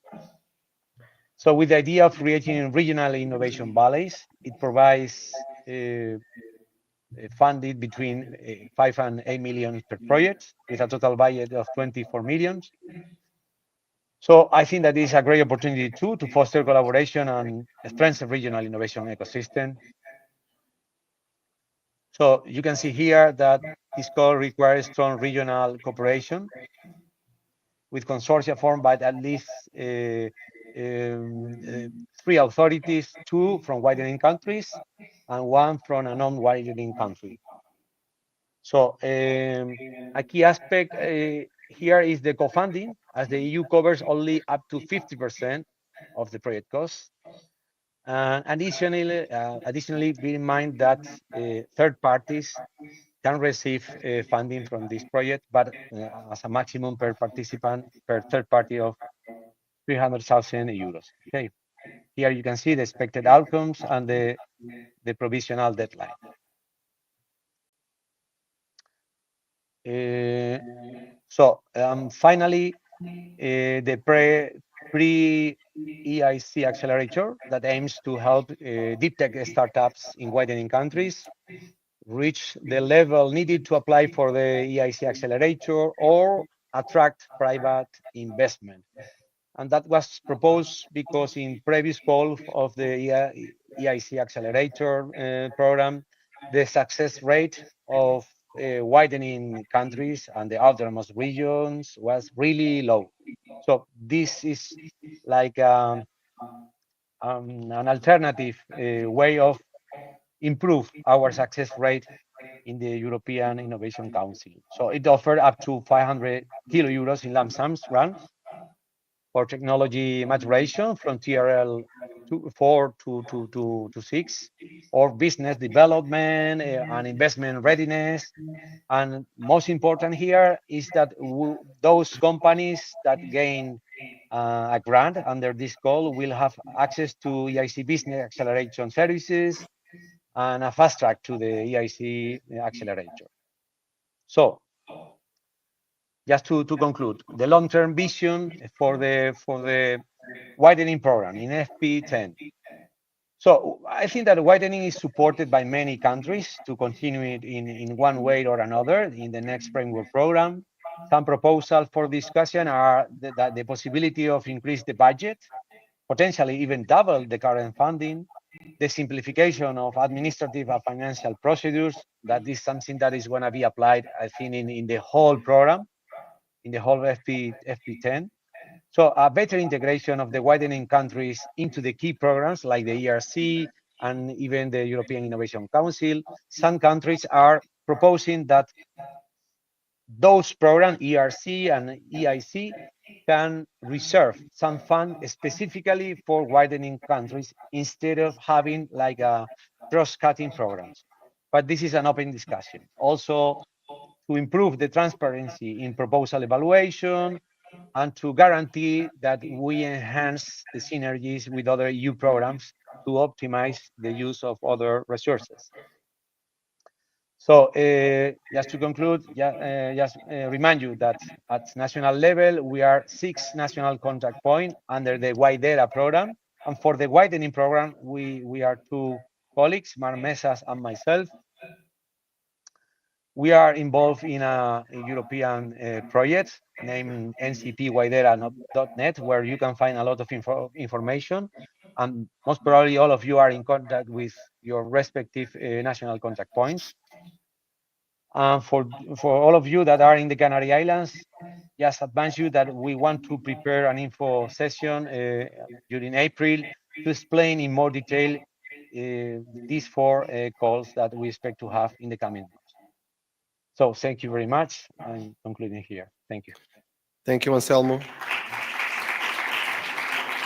So with the idea of creating regional innovation valleys, it provides funded between 5 and 8 million per project with a total budget of 24 million. So I think that is a great opportunity too to foster collaboration and strengthen regional innovation ecosystem. So you can see here that this call requires strong regional cooperation with consortia formed by at least 3 authorities, 2 from widening countries and 1 from a non-widening country. So a key aspect here is the co-funding, as the EU covers only up to 50% of the project costs. Additionally, bear in mind that third parties can receive funding from this project, but as a maximum per participant, per third party of 300,000 euros. Okay, here you can see the expected outcomes and the provisional deadline. Finally, the pre-EIC accelerator that aims to help deep tech startups in widening countries reach the level needed to apply for the EIC accelerator or attract private investment. And that was proposed because in previous call of the EIC accelerator program, the success rate of widening countries and the outermost regions was really low. So this is like an alternative way of improve our success rate in the European Innovation Council. So it offered up to 500 kilo euros in lump sums grants for technology maturation from TRL 4 to 6, or business development and investment readiness. And most important here is that those companies that gain a grant under this call will have access to EIC business acceleration services and a fast track to the EIC accelerator. So just to conclude, the long-term vision for the widening program in FP10. So I think that widening is supported by many countries to continue it in one way or another in the next framework program. Some proposals for discussion are the possibility of increase the budget, potentially even double the current funding, the simplification of administrative and financial procedures. That is something that is going to be applied, I think, in the whole program, in the whole FP10. So a better integration of the widening countries into the key programs like the ERC and even the European Innovation Council. Some countries are proposing that those programs, ERC and EIC, can reserve some fund specifically for widening countries instead of having like a cross-cutting programs. But this is an open discussion. Also, to improve the transparency in proposal evaluation and to guarantee that we enhance the synergies with other EU programs to optimize the use of other resources. So just to conclude, just remind you that at national level, we are 6 national contact points under the WIDERA program. And for the widening program, we are 2 colleagues, Mar Mesas and myself. We are involved in a European project named ncpwidera.net, where you can find a lot of information. And most probably all of you are in contact with your respective national contact points. For all of you that are in the Canary Islands, just advise you that we want to prepare an info session during April to explain in more detail these 4 calls that we expect to have in the coming months. So thank you very much. I'm concluding here. Thank you. Thank you, Anselmo.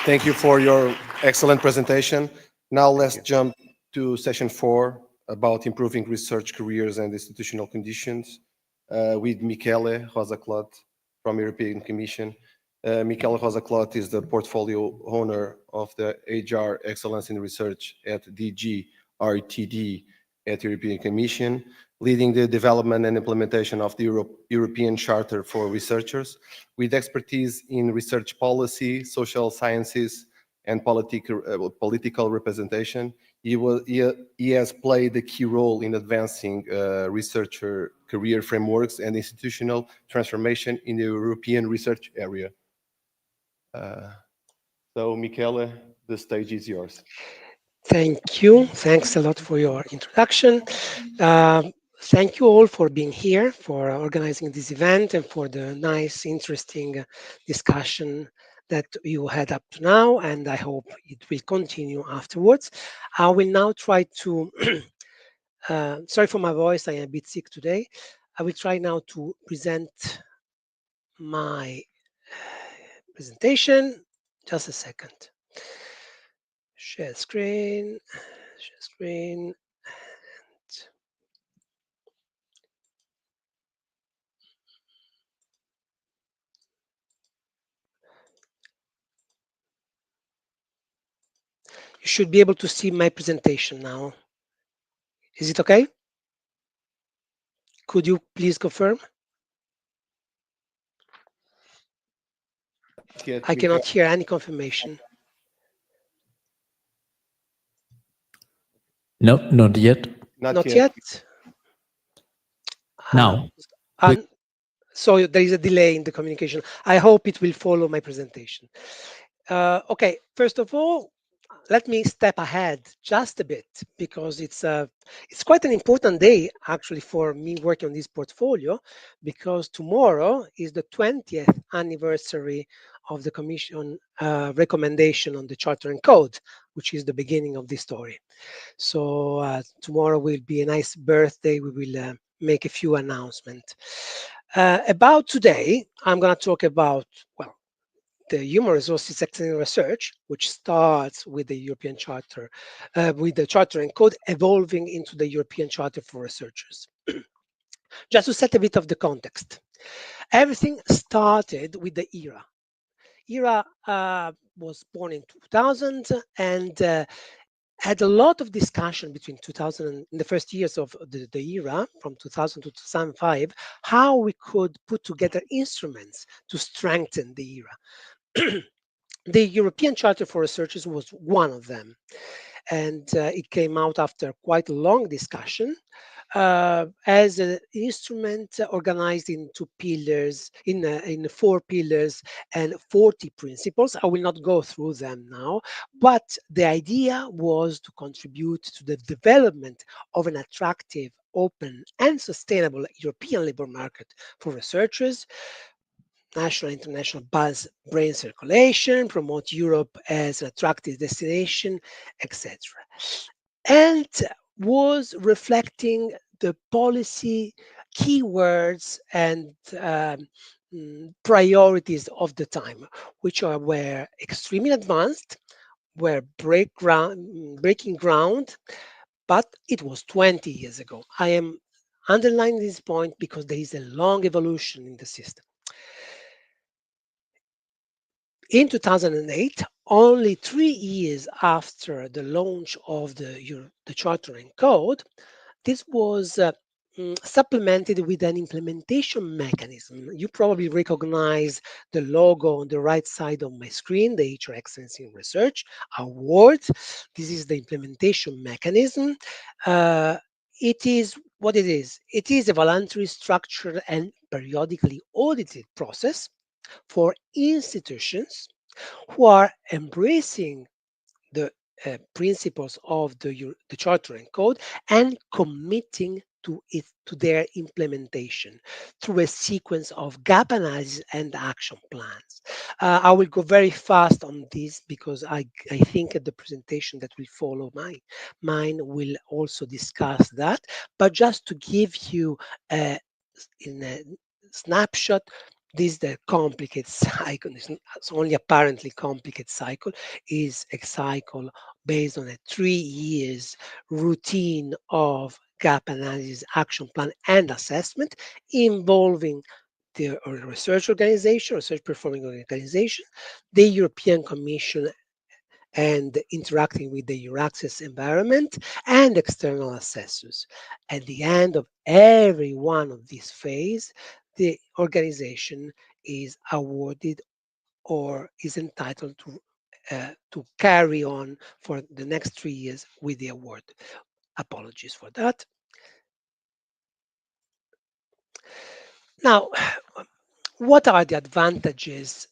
Thank you for your excellent presentation. Now let's jump to session 4 about improving research careers and institutional conditions with Michele Rosa-Clot from European Commission. Michele Rosa-Clot is the portfolio owner of the HR Excellence in Research at DG RTD at European Commission. leading the development and implementation of the European Charter for Researchers, with expertise in research policy, social sciences, and political representation. He has played a key role in advancing researcher career frameworks and institutional transformation in the European research area. So, Michele, the stage is yours. Thank you. Thanks a lot for your introduction. Thank you all for being here, for organizing this event, and for the nice, interesting discussion that you had up to now, and I hope it will continue afterwards. I will now try to, sorry for my voice, I am a bit sick today. I will try now to present my presentation. Just a second. Share screen, share screen. You should be able to see my presentation now. Is it okay? Could you please confirm? I cannot hear any confirmation. No, not yet. Not yet. Now. So there is a delay in the communication. I hope it will follow my presentation. Okay, first of all, let me step ahead just a bit, because it's quite an important day actually for me working on this portfolio, because tomorrow is the 20th anniversary of the Commission recommendation on the Charter and Code, which is the beginning of this story. So tomorrow will be a nice birthday. We will make a few announcements. About today, I'm going to talk about, well, the human resources sector in research, which starts with the European Charter, with the Charter and Code evolving into the European Charter for Researchers. Just to set a bit of the context, everything started with the ERA. ERA was born in 2000 and had a lot of discussion between 2000 and in the first years of the ERA, from 2000 to 2005, how we could put together instruments to strengthen the ERA. The European Charter for Researchers was one of them, and it came out after quite a long discussion as an instrument organized in 2 pillars, in 4 pillars and 40 principles. I will not go through them now, but the idea was to contribute to the development of an attractive, open, and sustainable European labor market for researchers, national and international buzz brain circulation, promote Europe as an attractive destination, etc. And was reflecting the policy keywords and priorities of the time, which were extremely advanced, were breaking ground, but it was 20 years ago. I am underlining this point because there is a long evolution in the system. In 2008, only 3 years after the launch of the Charter and Code, this was supplemented with an implementation mechanism. You probably recognize the logo on the right side of my screen, the HR Excellence in Research Award. This is the implementation mechanism. It is what it is. It is a voluntary, structured, and periodically audited process for institutions who are embracing the principles of the Charter and Code and committing to their implementation through a sequence of gap analysis and action plans. I will go very fast on this because I think the presentation that will follow mine will also discuss that. But just to give you in a snapshot, this is the complicated cycle. It's only apparently complicated cycle, is a cycle based on a 3 years routine of gap analysis, action plan, and assessment involving the research organization, research performing organization, the European Commission, and interacting with the EURAXES environment and external assessors. At the end of every one of these phases, the organization is awarded or is entitled to carry on for the next 3 years with the award. Apologies for that. Now, what are the advantages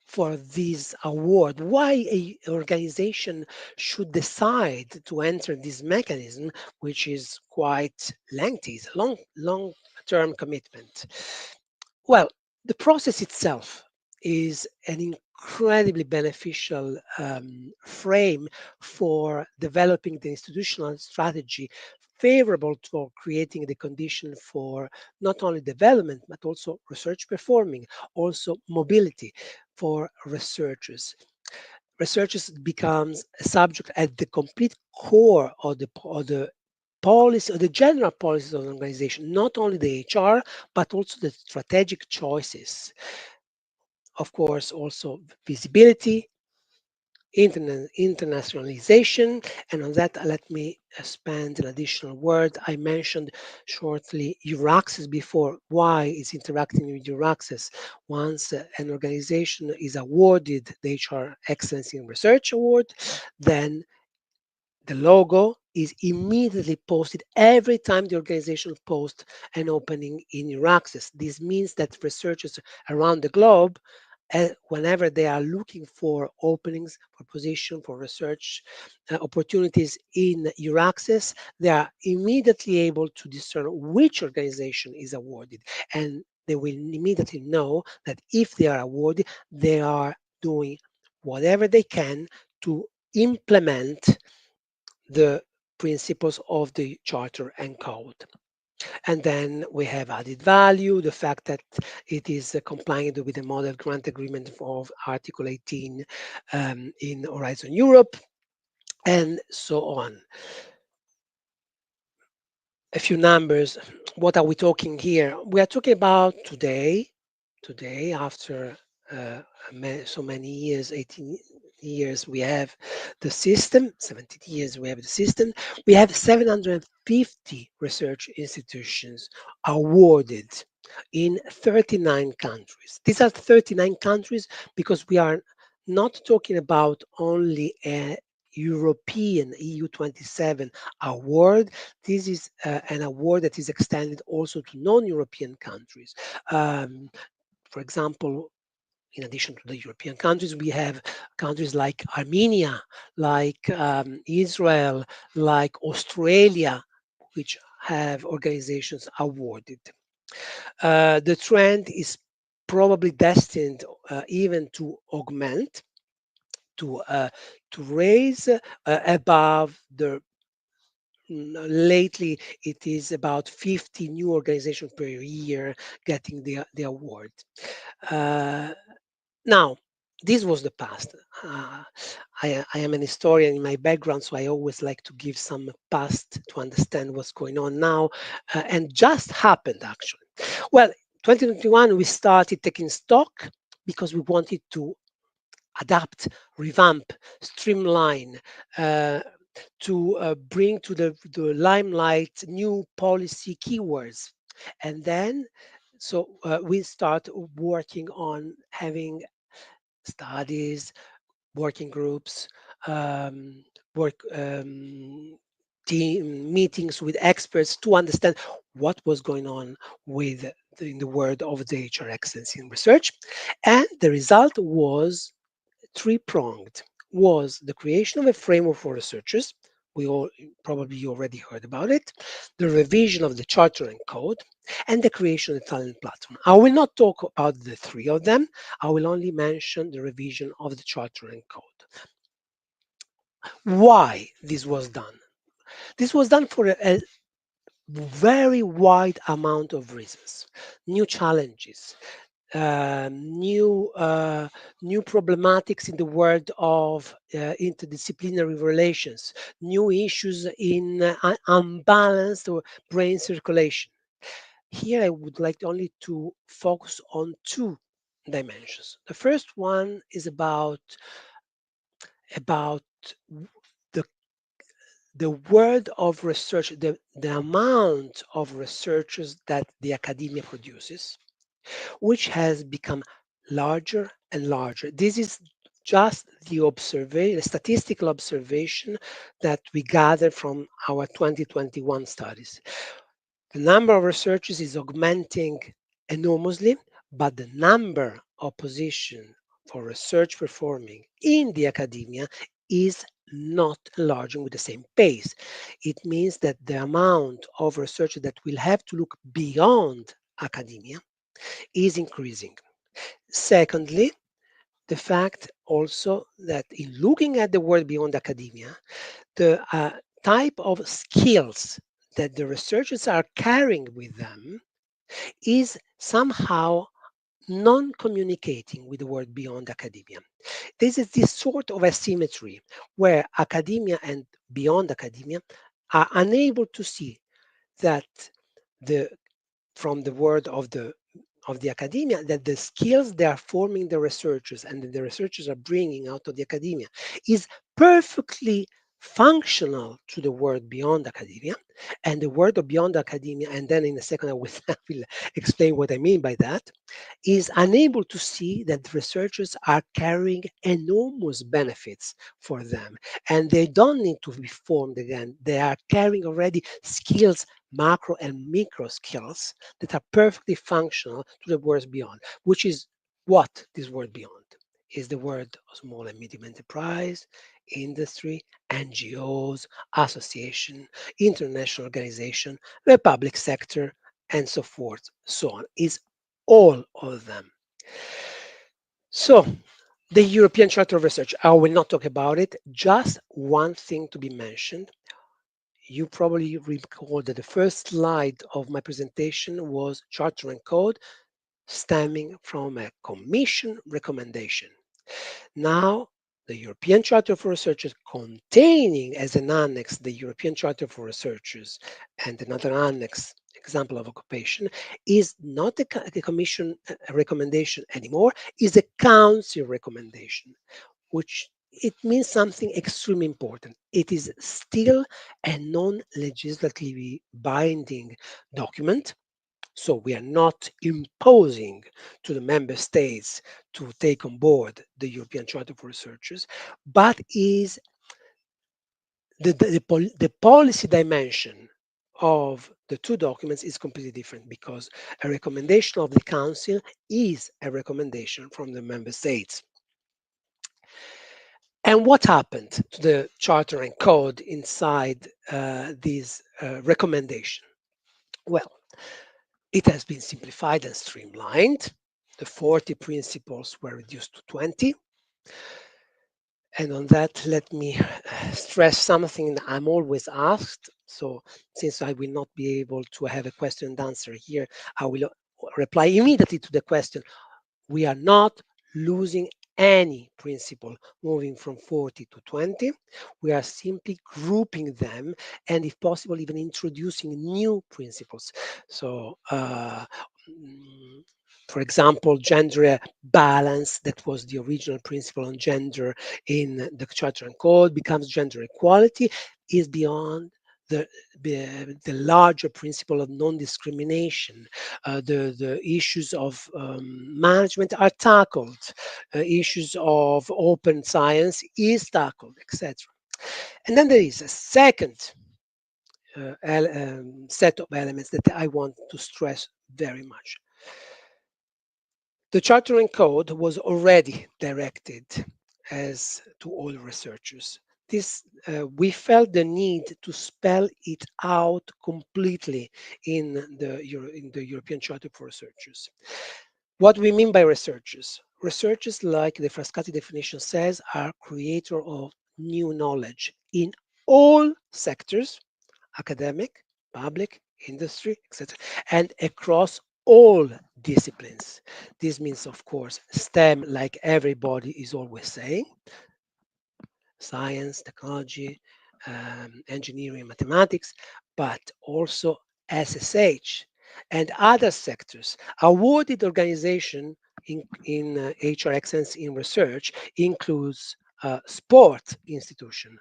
for this award? Why a organization should decide to enter this mechanism, which is quite lengthy, it's a long-term commitment? Well, the process itself is an incredibly beneficial frame for developing the institutional strategy favorable to creating the condition for not only development, but also research performing, also mobility for researchers. Researchers becomes a subject at the complete core of the policy or the general policies of the organization, not only the HR, but also the strategic choices. Of course, also visibility, internationalization, and on that, let me spend an additional word. I mentioned shortly EURAXES before. Why is interacting with EURAXES? Once an organization is awarded the HR Excellence in Research Award, then the logo is immediately posted every time the organization posts an opening in EURAXES. This means that researchers around the globe, whenever they are looking for openings, for position, for research opportunities in EURAXES, they are immediately able to discern which organization is awarded. And they will immediately know that if they are awarded, they are doing whatever they can to implement the principles of the charter and code. And then we have added value, the fact that it is compliant with the model grant agreement of Article 18 in Horizon Europe, and so on. A few numbers. What are we talking here? We are talking about today, after so many years, 18 years, we have the system, 17 years we have the system. We have 750 research institutions awarded in 39 countries. These are 39 countries because we are not talking about only a European EU27 award. This is an award that is extended also to non-European countries. For example, in addition to the European countries, we have countries like Armenia, like Israel, like Australia, which have organizations awarded. The trend is probably destined even to augment, to raise above the lately it is about 50 new organizations per year getting the award. Now, this was the past. I am an historian in my background, so I always like to give some past to understand what's going on now, and just happened actually. Well, 2021 we started taking stock because we wanted to adapt, revamp, streamline, to bring to the limelight new policy keywords. And then, so we start working on having studies, working groups, team meetings with experts to understand what was going on with in the world of the HR excellence in research. And the result was three-pronged, was the creation of a framework for researchers. We all probably already heard about it, the revision of the charter and code, and the creation of the talent platform. I will not talk about the three of them. I will only mention the revision of the charter and code. Why this was done? This was done for a very wide amount of reasons. New challenges, new problematics in the world of interdisciplinary relations, new issues in unbalanced or brain circulation. Here I would like only to focus on two dimensions. The first one is about about the the word of research, the amount of researchers that the academia produces, which has become larger and larger. This is just the statistical observation that we gathered from our 2021 studies. The number of researchers is augmenting enormously, but the number of positions for research performing in the academia is not enlarging with the same pace. It means that the amount of research that will have to look beyond academia is increasing. Secondly, the fact also that in looking at the world beyond academia, the type of skills that the researchers are carrying with them is somehow non-communicating with the world beyond academia. This is this sort of asymmetry where academia and beyond academia are unable to see that from the word of the academia, that the skills they are forming the researchers and that the researchers are bringing out of the academia is perfectly functional to the world beyond academia, and the word of beyond academia, and then in a second I will explain what I mean by that, is unable to see that the researchers are carrying enormous benefits for them, and they don't need to be formed again. They are carrying already skills, macro and micro skills, that are perfectly functional to the world beyond, which is what this world beyond is: the world of small and medium enterprise, industry, NGOs, association, international organization, the public sector, and so forth, so on, is all of them. So the European Charter of Research, I will not talk about it. Just one thing to be mentioned. You probably recall that the first slide of my presentation was Charter and Code stemming from a Commission recommendation. Now, the European Charter for Researchers, containing as an annex the European Charter for Researchers and another annex, example of occupation, is not a Commission recommendation anymore, is a Council recommendation, which it means something extremely important. It is still a non-legislatively binding document. So we are not imposing to the member states to take on board the European Charter for Researchers, but is the policy dimension of the two documents is completely different, because a recommendation of the Council is a recommendation from the member states. And what happened to the Charter and Code inside this recommendation? Well, it has been simplified and streamlined. The 40 principles were reduced to 20. And on that, let me stress something that I'm always asked. So since I will not be able to have a question and answer here, I will reply immediately to the question. We are not losing any principle moving from 40 to 20. We are simply grouping them, and if possible, even introducing new principles. So, for example, gender balance, that was the original principle on gender in the Charter and Code, becomes gender equality, is beyond the larger principle of non-discrimination. The issues of management are tackled. Issues of open science is tackled, etc. And then there is a second set of elements that I want to stress very much. The Charter and Code was already directed as to all researchers. This we felt the need to spell it out completely in the European Charter for Researchers. What we mean by researchers? Researchers, like the Frascati definition says, are creator of new knowledge in all sectors: academic, public, industry, etc., and across all disciplines. This means, of course, STEM, like everybody is always saying: science, technology, engineering, mathematics, but also SSH and other sectors. Awarded organization in HR excellence in research includes sport institution,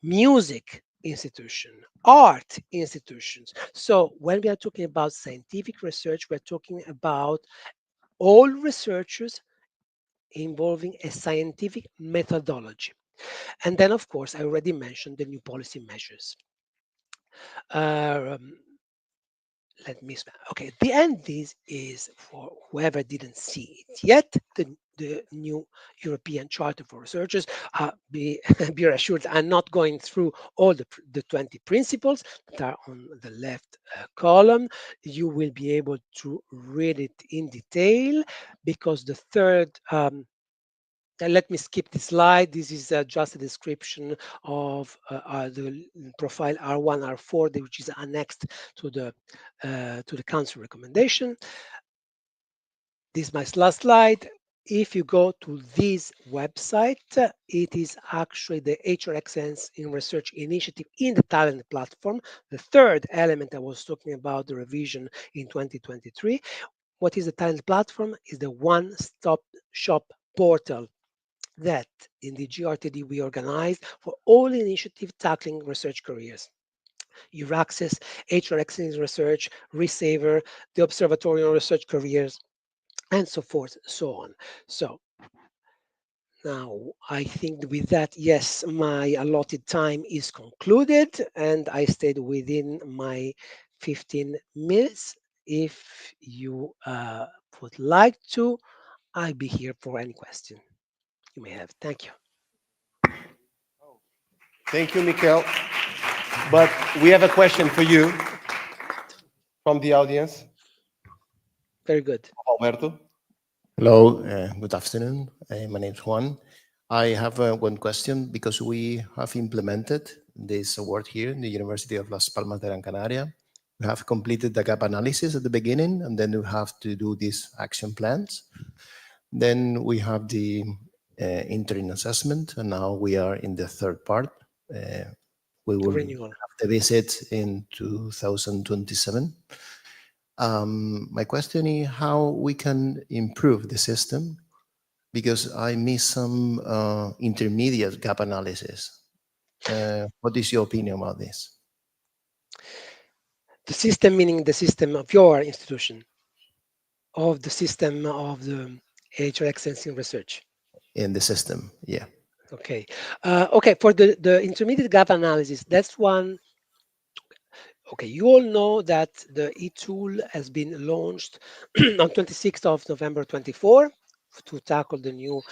music institution, art institutions. So when we are talking about scientific research, we're talking about all researchers involving a scientific methodology. And then, of course, I already mentioned the new policy measures. Let me, okay, the end this is for whoever didn't see it yet, the new European Charter for Researchers. Be assured, I'm not going through all the 20 principles that are on the left column. You will be able to read it in detail, because the third let me skip this slide. This is just a description of the profile R1, R4, which is annexed to the council recommendation. This is my last slide. If you go to this website, it is actually the HR Excellence in Research initiative in the talent platform. The third element I was talking about, the revision in 2023. What is the talent platform? Is the one-stop shop portal that in the GRTD we organized for all initiatives tackling research careers. Your access, HR Excellence Research, Resaver, the Observatory on Research Careers, and so forth, so on. So now I think with that, yes, my allotted time is concluded, and I stayed within my 15 minutes. If you would like to, I'll be here for any question you may have. Thank you. Thank you, Michael. But we have a question for you from the audience. Very good. Alberto. Hello, good afternoon. My name is Juan. I have one question, because we have implemented this award here in the University of Las Palmas de Gran Canaria. We have completed the gap analysis at the beginning, and then we have to do these action plans. Then we have the interim assessment, and now we are in the third part. We will have the visit in 2027. My question is how we can improve the system, because I miss some intermediate gap analysis. What is your opinion about this? The system, meaning the system of your institution, of the system of the HR Excellence in Research? In the system, yeah. Okay. Okay, for the intermediate gap analysis, that's one. Okay, you all know that the e-tool has been launched on 26th of November 24 to tackle the new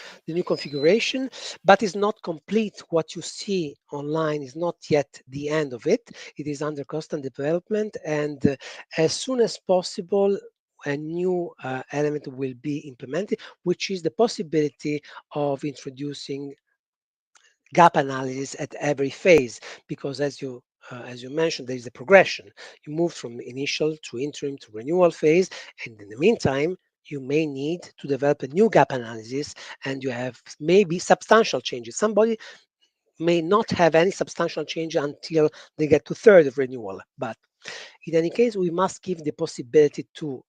configuration, but it's not complete. What you see online is not yet the end of it. It is under constant development, and as soon as possible, a new element will be implemented, which is the possibility of introducing gap analysis at every phase, because as you mentioned, there is a progression. You move from initial to interim to renewal phase, and in the meantime, you may need to develop a new gap analysis, and you have maybe substantial changes. Somebody may not have any substantial change until they get to third renewal, but in any case, we must give the possibility to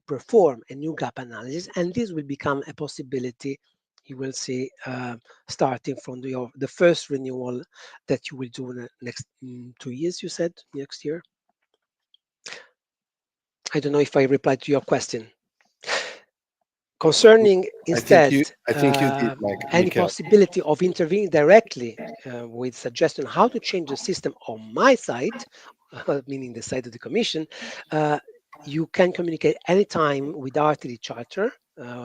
perform a new gap analysis, and this will become a possibility. You will see starting from the first renewal that you will do in the next 2 years, you said, next year. I don't know if I replied to your question. Concerning instead any possibility of intervening directly with suggestion how to change the system on my side, meaning the side of the Commission, you can communicate anytime with RTD Charter,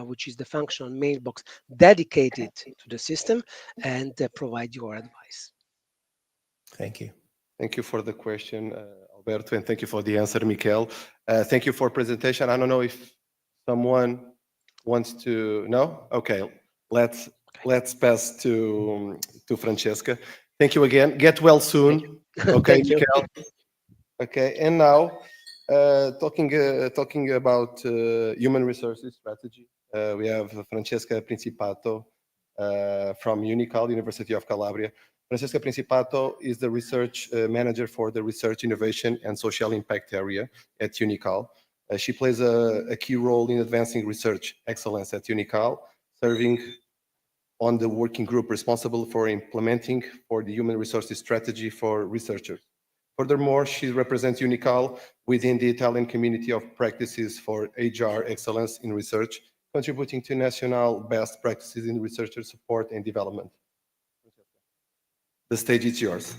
which is the functional mailbox dedicated to the system, and provide your advice. Thank you. Thank you for the question, Alberto, and thank you for the answer, Michael. Thank you for presentation. I don't know if someone wants to know. Okay, let's pass to Francesca. Thank you again. Get well soon. Okay, Michael. Okay, and now talking about human resources strategy, we have Francesca Principato from UNICAL, University of Calabria. Francesca Principato is the research manager for the research, innovation, and social impact area at UNICAL. She plays a key role in advancing research excellence at UNICAL, serving on the working group responsible for implementing for the human resources strategy for researchers. Furthermore, she represents UNICAL within the Italian community of practices for HR excellence in research, contributing to national best practices in researcher support and development. The stage is yours.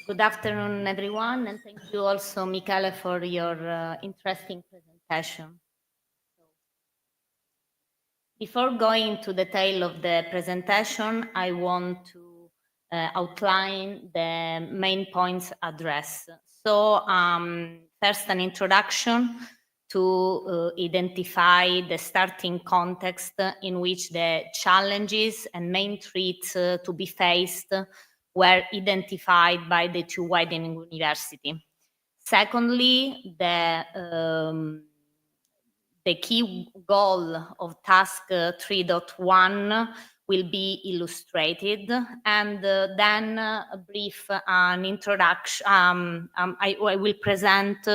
Good afternoon, everyone, and thank you also, Michele, for your interesting presentation. Before going into detail of the presentation, I want to outline the main points addressed. So, first, an introduction to identify the starting context in which the challenges and main threats to be faced were identified by the two widening university. Secondly, the key goal of task 3.1 will be illustrated, and then a brief introduction. I will present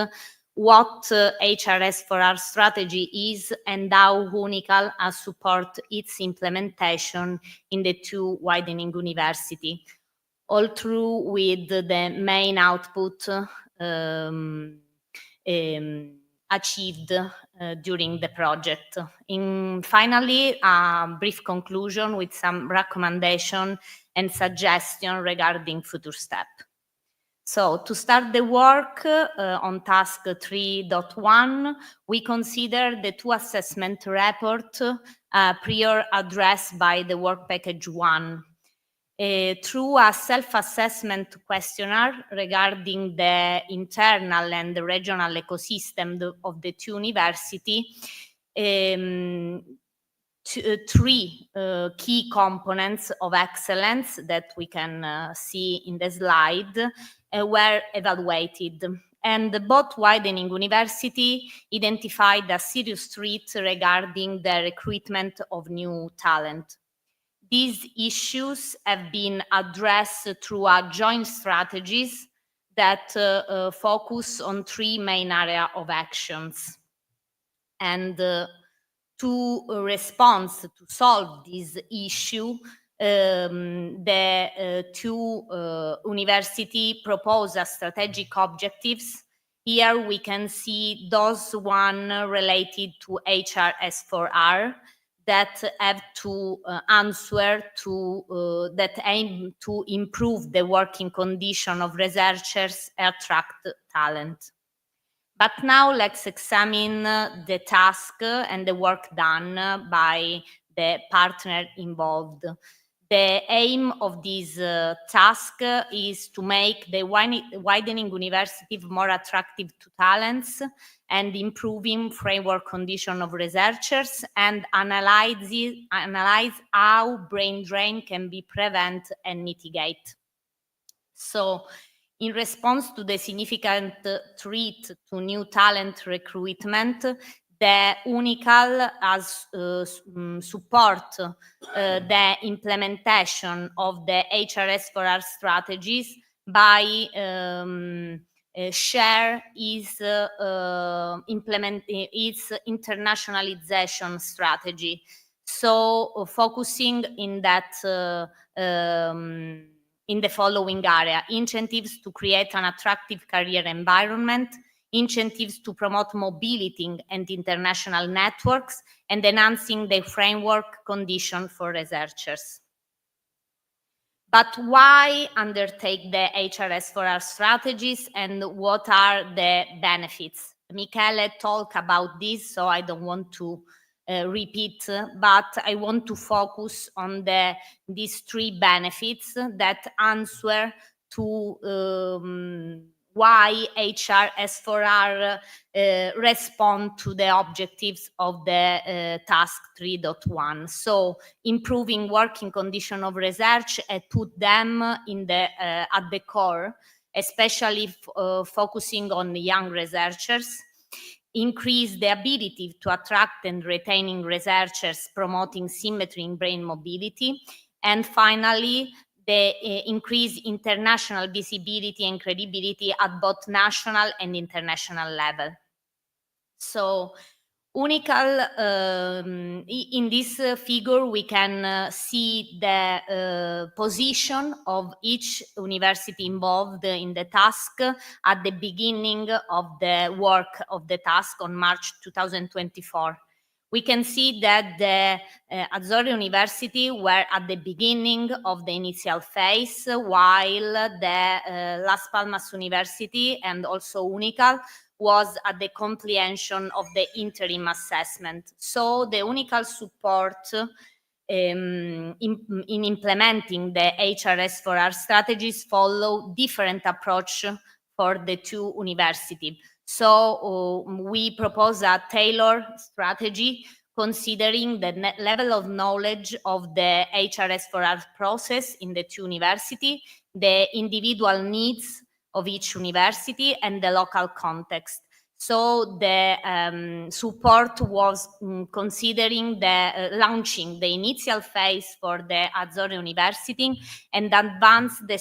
what HRS for our strategy is and how UNICAL has support its implementation in the two widening university, all through with the main output achieved during the project. Finally, a brief conclusion with some recommendation and suggestion regarding future step. So to start the work on task 3.1, we consider the two assessment report prior addressed by the work package 1. Through a self-assessment questionnaire regarding the internal and the regional ecosystem of the two universities, three key components of excellence that we can see in the slide were evaluated. And both widening university identified a serious threat regarding the recruitment of new talent. These issues have been addressed through our joint strategies that focus on three main areas of actions. And to respond to solve this issue, the two university propose a strategic objectives. Here we can see those one related to HRS4R that have to answer to that aim to improve the working condition of researchers and attract talent. But now let's examine the task and the work done by the partner involved. The aim of this task is to make the widening university more attractive to talents and improving framework condition of researchers and analyze how brain drain can be prevented and mitigated. So, in response to the significant threat to new talent recruitment, the UNICAL has support the implementation of the HRS4R strategies by share its internationalization strategy. So focusing in that in the following area: incentives to create an attractive career environment, incentives to promote mobility and international networks, and enhancing the framework condition for researchers. But why undertake the HRS4R strategies and what are the benefits? Michele talked about this, so I don't want to repeat, but I want to focus on these three benefits that answer to why HRS4R respond to the objectives of the task 3.1. So improving working condition of research and put them in the at the core, especially focusing on young researchers. Increase the ability to attract and retaining researchers, promoting symmetry in brain mobility. And finally, the increased international visibility and credibility at both national and international level. So UNICAL, in this figure, we can see the position of each university involved in the task at the beginning of the work of the task on March 2024. We can see that the Azores University were at the beginning of the initial phase, while the Las Palmas University and also UNICAL was at the comprehension of the interim assessment. So the UNICAL support in implementing the HRS4R strategies follow different approach for the two universities. So we propose a tailored strategy considering the level of knowledge of the HRS4R process in the two universities, the individual needs of each university, and the local context. So the support was considering the launching the initial phase for the Azores University and advance the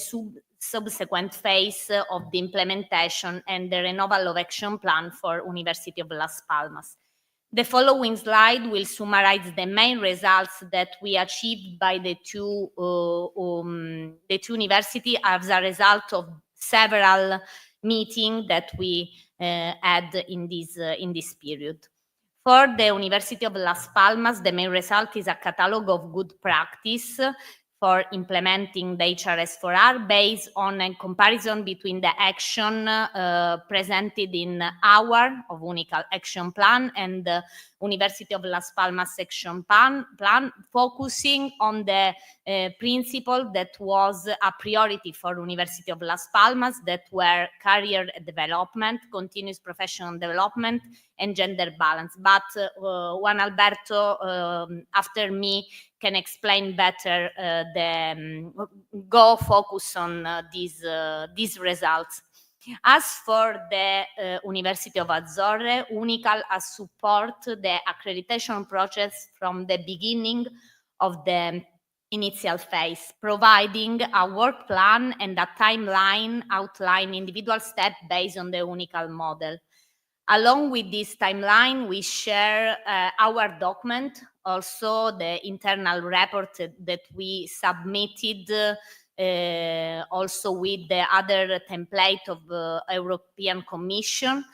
subsequent phase of the implementation and the renewal of action plan for University of Las Palmas. The following slide will summarize the main results that we achieved by the two universities as a result of several meetings that we had in this period. For the University of Las Palmas, the main result is a catalog of good practice for implementing the HRS4R based on a comparison between the action presented in our of UNICAL action plan and the University of Las Palmas action plan focusing on the principle that was a priority for University of Las Palmas, that were career development, continuous professional development, and gender balance. But Juan Alberto, after me, can explain better go focus on these results. As for the University of Azores, UNICAL has supported the accreditation process from the beginning of the initial phase, providing a work plan and a timeline outline individual steps based on the UNICAL model. Along with this timeline, we share our document, also the internal report that we submitted also with the other template of the European Commission.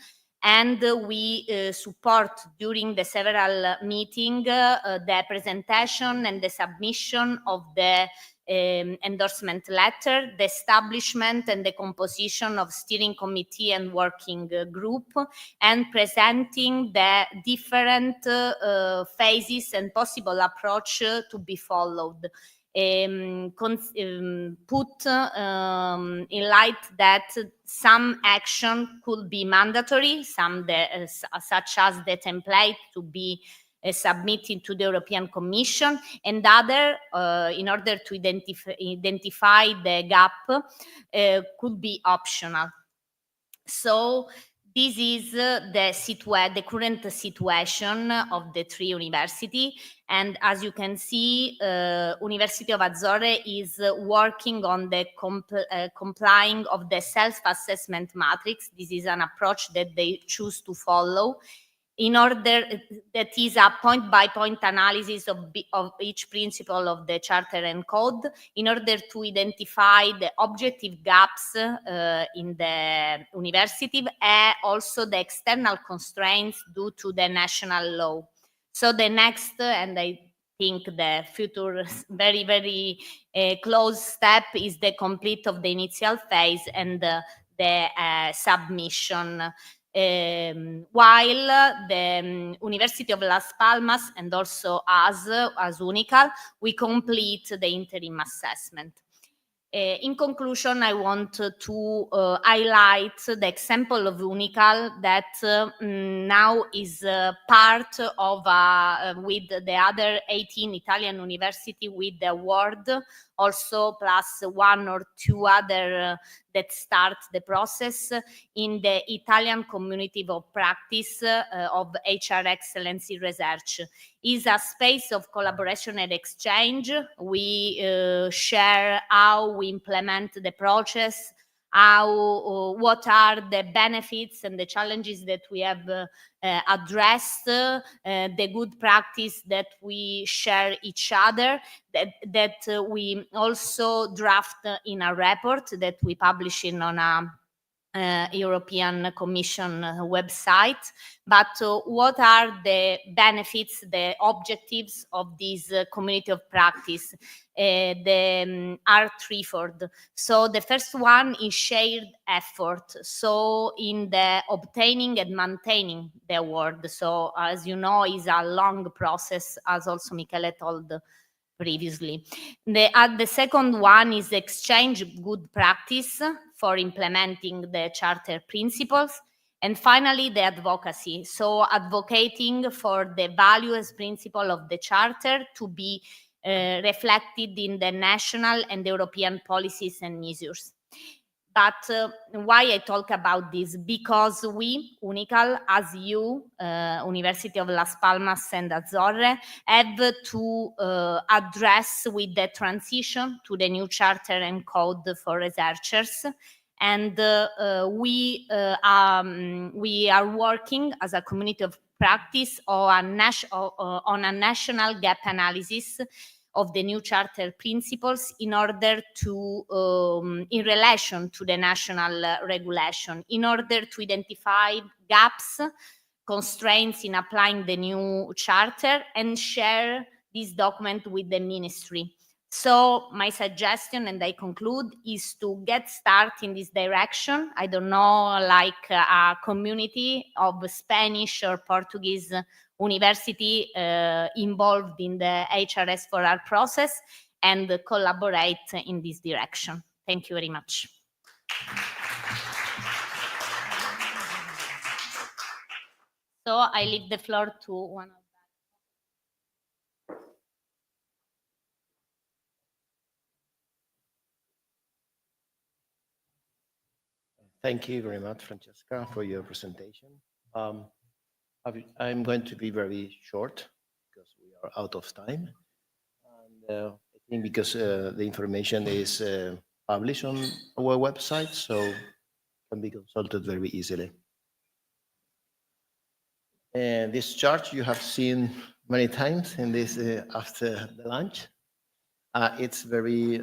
And we support during the several meetings the presentation and the submission of the endorsement letter, the establishment and the composition of steering committee and working group, and presenting the different phases and possible approach to be followed. Put in light that some action could be mandatory, some such as the template to be submitted to the European Commission, and other, in order to identify the gap, could be optional. So this is the current situation of the three universities. And as you can see, University of Azores is working on the complying of the self-assessment matrix. This is an approach that they choose to follow. In order, that is a point-by-point analysis of each principle of the Charter and Code, in order to identify the objective gaps in the university and also the external constraints due to the national law. So the next, and I think the future very, very close step is the complete of the initial phase and the submission. While the University of Las Palmas and also us as UNICAL, we complete the interim assessment. In conclusion, I want to highlight the example of UNICAL that now is part of, with the other 18 Italian universities, with the award also plus one or two other that start the process in the Italian community of practice of HR excellency research. Is a space of collaboration and exchange. We share how we implement the process, what are the benefits and the challenges that we have addressed, the good practice that we share each other, that we also draft in a report that we publish on a European Commission website. But what are the benefits, the objectives of this community of practice? Are threefold. So the first one is shared effort. So in the obtaining and maintaining the award. So as you know, is a long process, as also Michele told previously. The second one is exchange good practice for implementing the charter principles. And finally, the advocacy. So advocating for the values principle of the charter to be reflected in the national and European policies and measures. But why I talk about this? Because we, UNICAL, as you, University of Las Palmas and Azores, have to address with the transition to the new charter and code for researchers. And we are working as a community of practice on a national gap analysis of the new charter principles in order to, in relation to the national regulation, in order to identify gaps, constraints in applying the new charter and share this document with the ministry. So my suggestion, and I conclude, is to get started in this direction. I don't know, like a community of Spanish or Portuguese university involved in the HRS4R process and collaborate in this direction. Thank you very much. So I leave the floor to one of Thank you very much, Francesca, for your presentation. I'm going to be very short because we are out of time. And I think because the information is published on our website, so it can be consulted very easily. And this chart you have seen many times in this after the lunch. It's very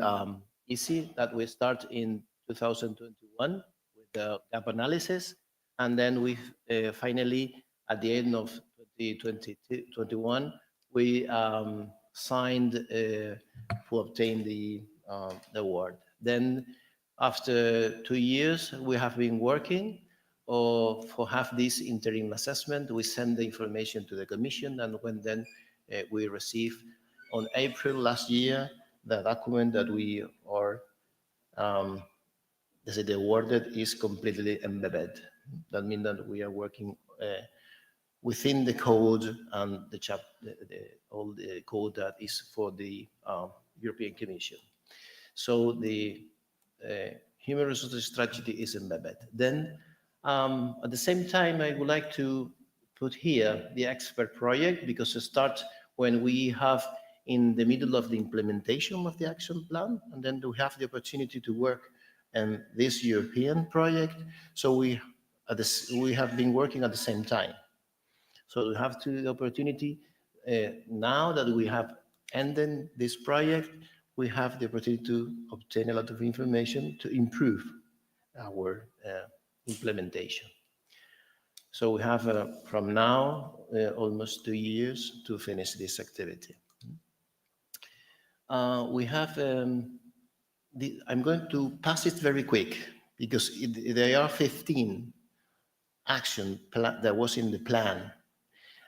easy that we start in 2021 with the gap analysis, and then we finally, at the end of 2021, we signed to obtain the award. Then after 2 years, we have been working for have this interim assessment. We send the information to the commission, and when then we receive on April last year the document that we are the awarded is completely embedded. That means that we are working within the code and all the code that is for the European Commission. So the human resources strategy is embedded. Then at the same time, I would like to put here the EXPER project, because it starts when we have in the middle of the implementation of the action plan, and then we have the opportunity to work in this European project. So we have been working at the same time. So we have the opportunity, now that we have ended this project, we have the opportunity to obtain a lot of information to improve our implementation. So we have from now almost 2 years to finish this activity. We have, I'm going to pass it very quick because there are 15 action that was in the plan.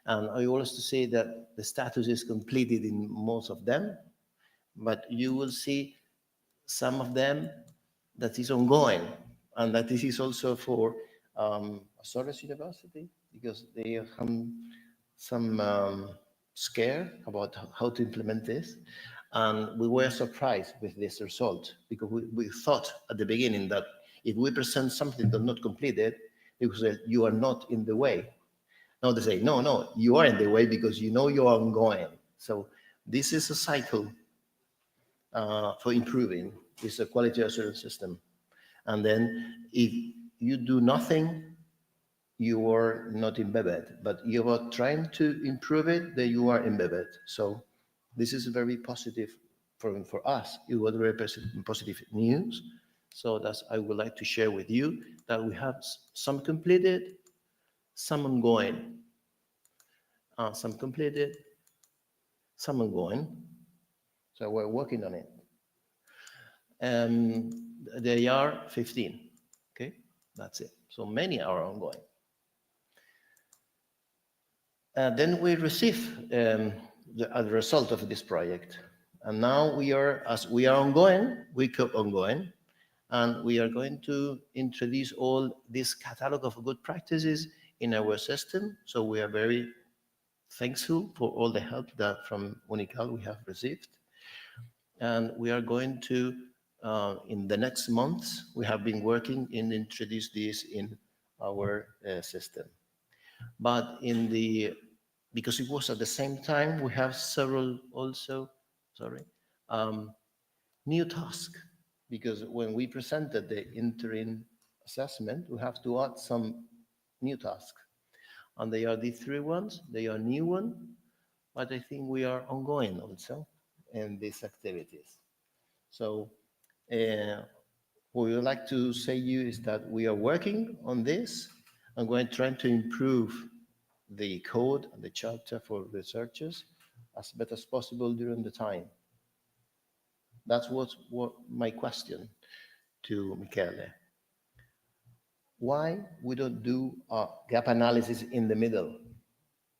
And I always to say that the status is completed in most of them, but you will see some of them that is ongoing, and that this is also for Azores University, because they have some scare about how to implement this. And we were surprised with this result because we thought at the beginning that if we present something that's not completed, they would say, you are not in the way. Now they say, no, no, you are in the way because you know you're ongoing. So this is a cycle for improving. It's a quality assurance system. And then if you do nothing, you are not embedded. But you are trying to improve it, then you are embedded. So this is very positive for us. It was very positive news. So that's I would like to share with you that we have some completed, some ongoing, some completed, some ongoing. So we're working on it. They are 15. Okay, that's it. So many are ongoing. Then we receive the result of this project. And now as we are ongoing, we keep ongoing. And we are going to introduce all this catalog of good practices in our system. So we are very thankful for all the help that from UNICAL we have received. And we are going to, in the next months, we have been working in introduce this in our system. But because it was at the same time, we have several also, new tasks. Because when we presented the interim assessment, we have to add some new tasks. And they are the 3 ones, they are new ones, but I think we are ongoing also in these activities. So what we would like to say to you is that we are working on this and we're trying to improve the code and the chapter for researchers as better as possible during the time. That's what my question to Michele. Why we don't do a gap analysis in the middle?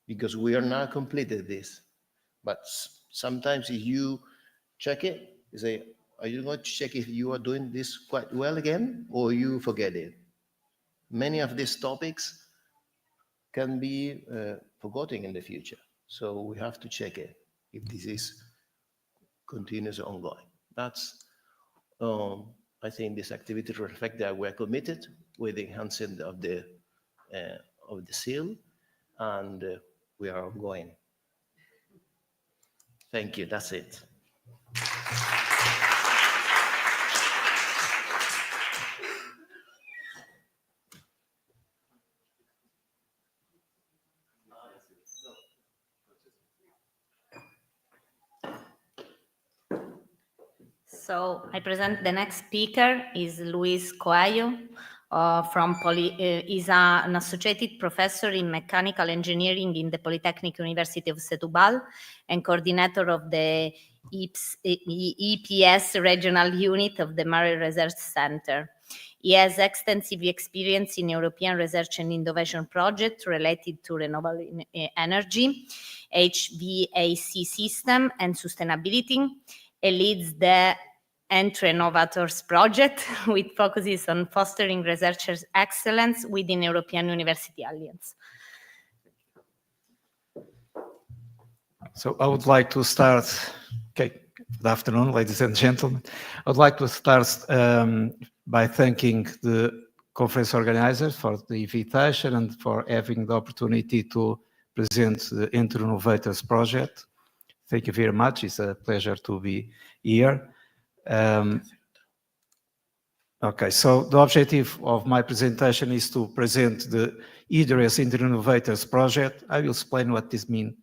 Because we are now completed this. But sometimes if you check it, you say, are you going to check if you are doing this quite well again, or you forget it? Many of these topics can be forgotten in the future. So we have to check it if this is continuous ongoing. That's, I think this activity reflects that we're committed with the enhancing of the seal, and we are ongoing. Thank you, that's it. So I present the next speaker is Luis Coelho he's an associated professor in mechanical engineering in the Polytechnic University of Setúbal and coordinator of the EPS regional unit of the Mare Research Center. He has extensive experience in European research and innovation projects related to renewable energy, HVAC system, and sustainability. He leads the Entre Innovators project, which focuses on fostering researchers' excellence within European University Alliance. So I would like to start, okay, good afternoon, ladies and gentlemen. I would like to start by thanking the conference organizers for the invitation and for having the opportunity to present the Entre Innovators project. Thank you very much. It's a pleasure to be here. Okay, so the objective of my presentation is to present the IDRES Entre Innovators project. I will explain what this means,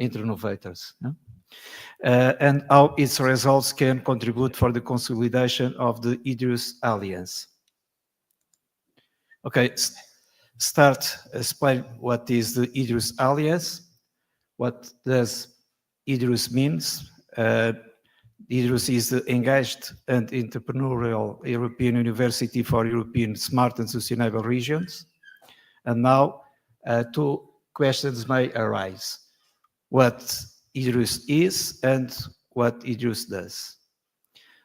Entre Innovators, and how its results can contribute for the consolidation of the IDRES Alliance. Okay, explain what is the IDRES Alliance, what does IDRES means. IDRES is the Engaged and Entrepreneurial European University for European Smart and Sustainable Regions. And now 2 questions may arise. What IDRES is and what IDRES does.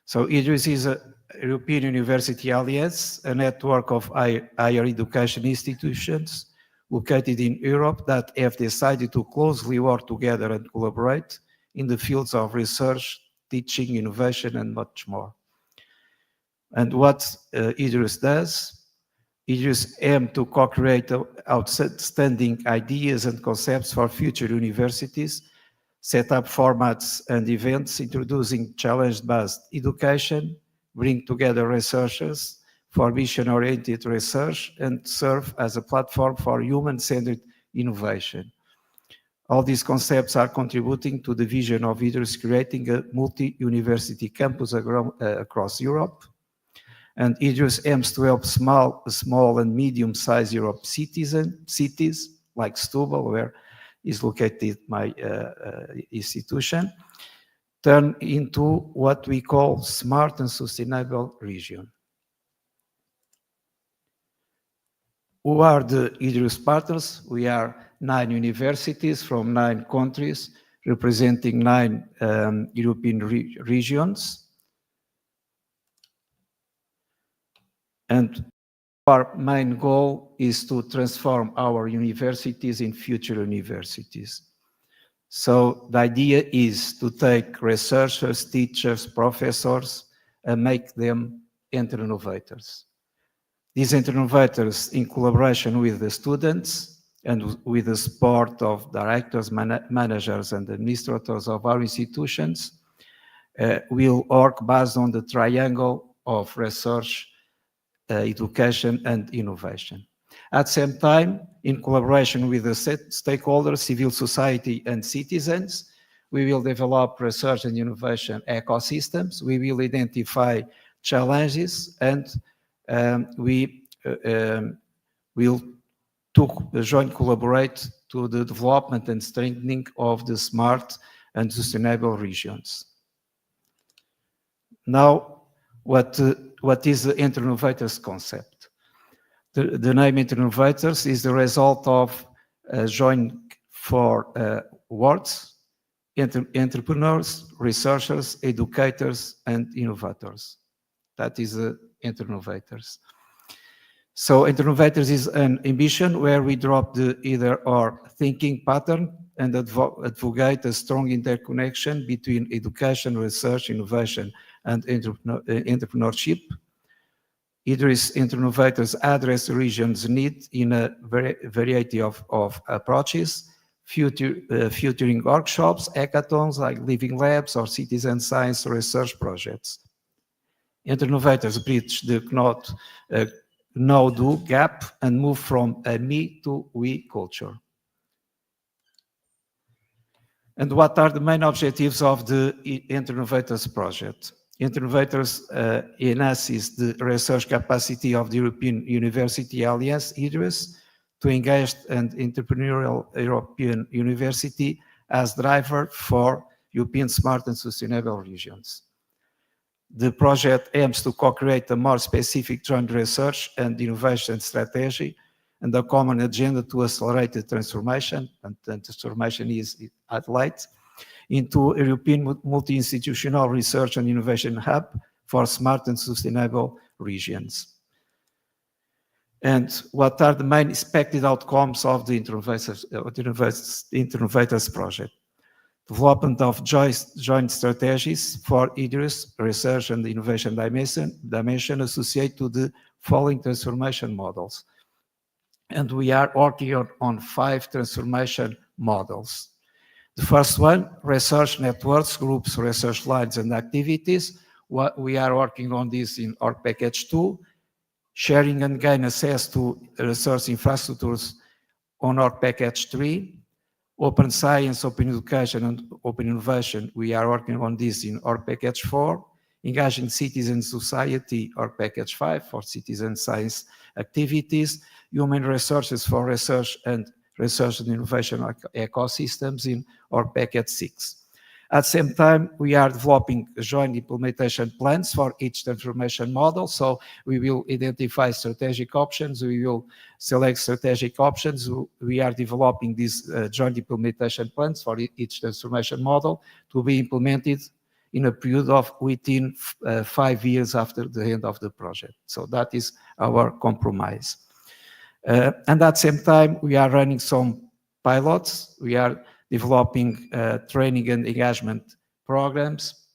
So IDRES is a European University Alliance, a network of higher education institutions located in Europe that have decided to closely work together and collaborate in the fields of research, teaching, innovation, and much more. And what IDRUS does, IDRUS aims to co-create outstanding ideas and concepts for future universities, set up formats and events introducing challenge-based education, bring together researchers for mission-oriented research, and serve as a platform for human-centered innovation. All these concepts are contributing to the vision of IDRUS creating a multi-university campus across Europe. And IDRUS aims to help small and medium-sized Europe cities like Setúbal, where is located my institution, turn into what we call smart and sustainable region. Who are the IDRUS partners? We are 9 universities from 9 countries, representing 9 European regions. And our main goal is to transform our universities in future universities. So the idea is to take researchers, teachers, professors, and make them innovators. These innovators, in collaboration with the students and with the support of directors, managers, and administrators of our institutions, will work based on the triangle of research, education, and innovation. At the same time, in collaboration with the stakeholders, civil society, and citizens, we will develop research and innovation ecosystems. We will identify challenges, and we will joint collaborate to the development and strengthening of the smart and sustainable regions. Now, what is the Innovators concept? The name Innovators is the result of joint 4 words: entrepreneurs, researchers, educators, and innovators. That is the Innovators. So Innovators is an ambition where we drop the either-or thinking pattern and advocate a strong interconnection between education, research, innovation, and entrepreneurship. IDRUS Innovators address the region's need in a variety of approaches, featuring workshops, hackathons like living labs or citizen science research projects. Innovators bridge the know-do gap and move from a me to we culture. And what are the main objectives of the Innovators project? Innovators enhances the research capacity of the European University Alliance, IDRUS, to engage an entrepreneurial European university as driver for European smart and sustainable regions. The project aims to co-create a more specific joint research and innovation strategy and a common agenda to accelerate the transformation, and transformation is highlighted, into a European multi-institutional research and innovation hub for smart and sustainable regions. And what are the main expected outcomes of the Innovators project? Development of joint strategies for IDRUS research and innovation dimension associated to the following transformation models. And we are working on 5 transformation models. The first one, research networks, groups, research lines, and activities. We are working on this in our package 2, sharing and gain access to research infrastructures on our package 3. Open science, open education, and open innovation, we are working on this in our package 4. Engaging citizen society, our package 5 for citizen science activities. Human resources for research and innovation ecosystems in our package 6. At the same time, we are developing joint implementation plans for each transformation model. So we will identify strategic options. We will select strategic options. We are developing these joint implementation plans for each transformation model to be implemented in a period of within 5 years after the end of the project. So that is our compromise. And at the same time, we are running some pilots. We are developing training and engagement programs.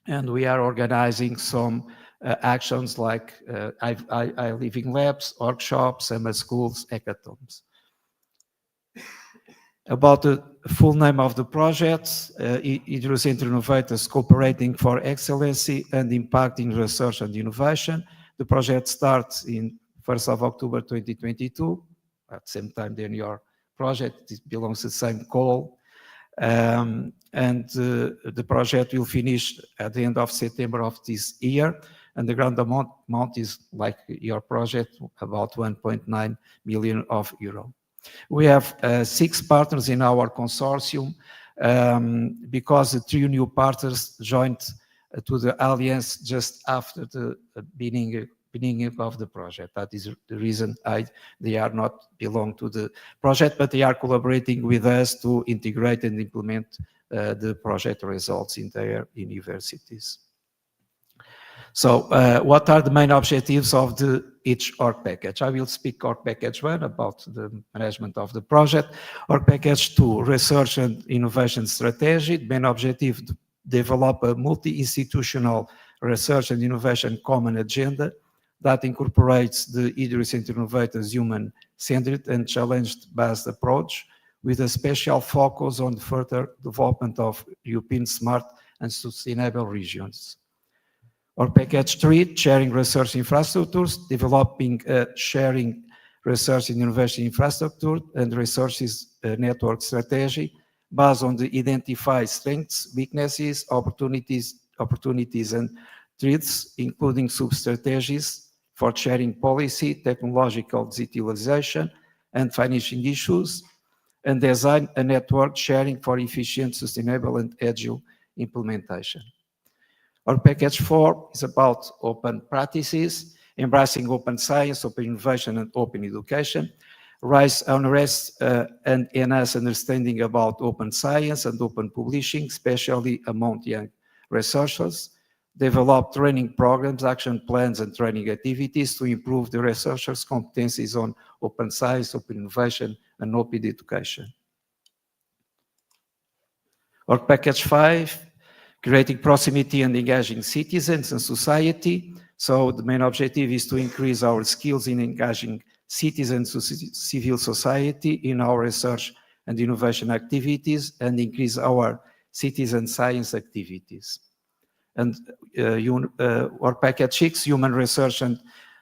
And we are organizing some actions like I living labs, workshops, summer schools, hackathons. About the full name of the project, Idrus Innovators Cooperating for Excellency and Impacting Research and Innovation. The project starts in 1st of October 2022. At the same time than your project, it belongs to the same call. The project will finish at the end of September of this year. And the grant amount is like your project, about 1.9 million euro. We have 6 partners in our consortium because the 3 new partners joined to the alliance just after the beginning of the project. That is the reason they are not belong to the project, but they are collaborating with us to integrate and implement the project results in their universities. So what are the main objectives of each org package? I will speak org package 1 about the management of the project. Org package 2, research and innovation strategy. The main objective, develop a multi-institutional research and innovation common agenda that incorporates the Idrus Innovators human-centered and challenge-based approach with a special focus on further development of European smart and sustainable regions. Or package 3, sharing research infrastructures, developing a sharing research and innovation infrastructure and resources network strategy based on the identified strengths, weaknesses, opportunities and threats, including sub-strategies for sharing policy, technological digitalization, and financing issues, and design a network sharing for efficient, sustainable, and agile implementation. Our package 4 is about open practices, embracing open science, open innovation, and open education, raise awareness and enhance understanding about open science and open publishing, especially among young researchers, develop training programs, action plans, and training activities to improve the researchers' competencies on open science, open innovation, and open education. Or package 5, creating proximity and engaging citizens and society. So the main objective is to increase our skills in engaging citizens to civil society in our research and innovation activities and increase our citizen science activities. And our package 6, human research and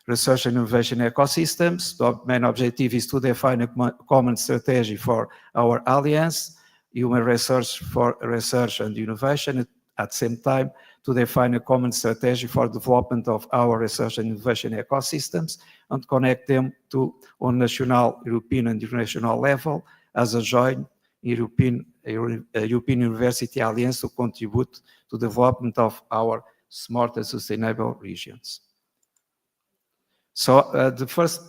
innovation ecosystems. The main objective is to define a common strategy for our alliance, human research for research and innovation, at the same time to define a common strategy for development of our research and innovation ecosystems and connect them to on national, European and international level as a joint European University Alliance to contribute to the development of our smart and sustainable regions. So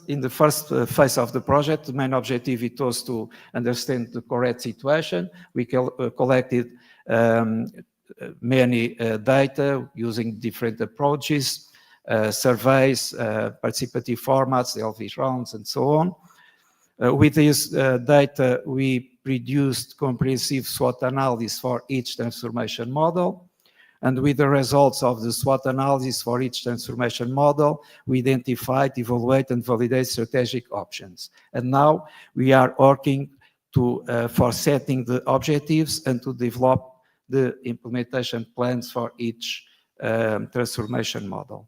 in the first phase of the project, the main objective it was to understand the correct situation. We collected many data using different approaches, surveys, participative formats, LV rounds, and so on. With this data, we produced comprehensive SWOT analysis for each transformation model. And with the results of the SWOT analysis for each transformation model, we identified, evaluate, and validate strategic options. And now we are working for setting the objectives and to develop the implementation plans for each transformation model.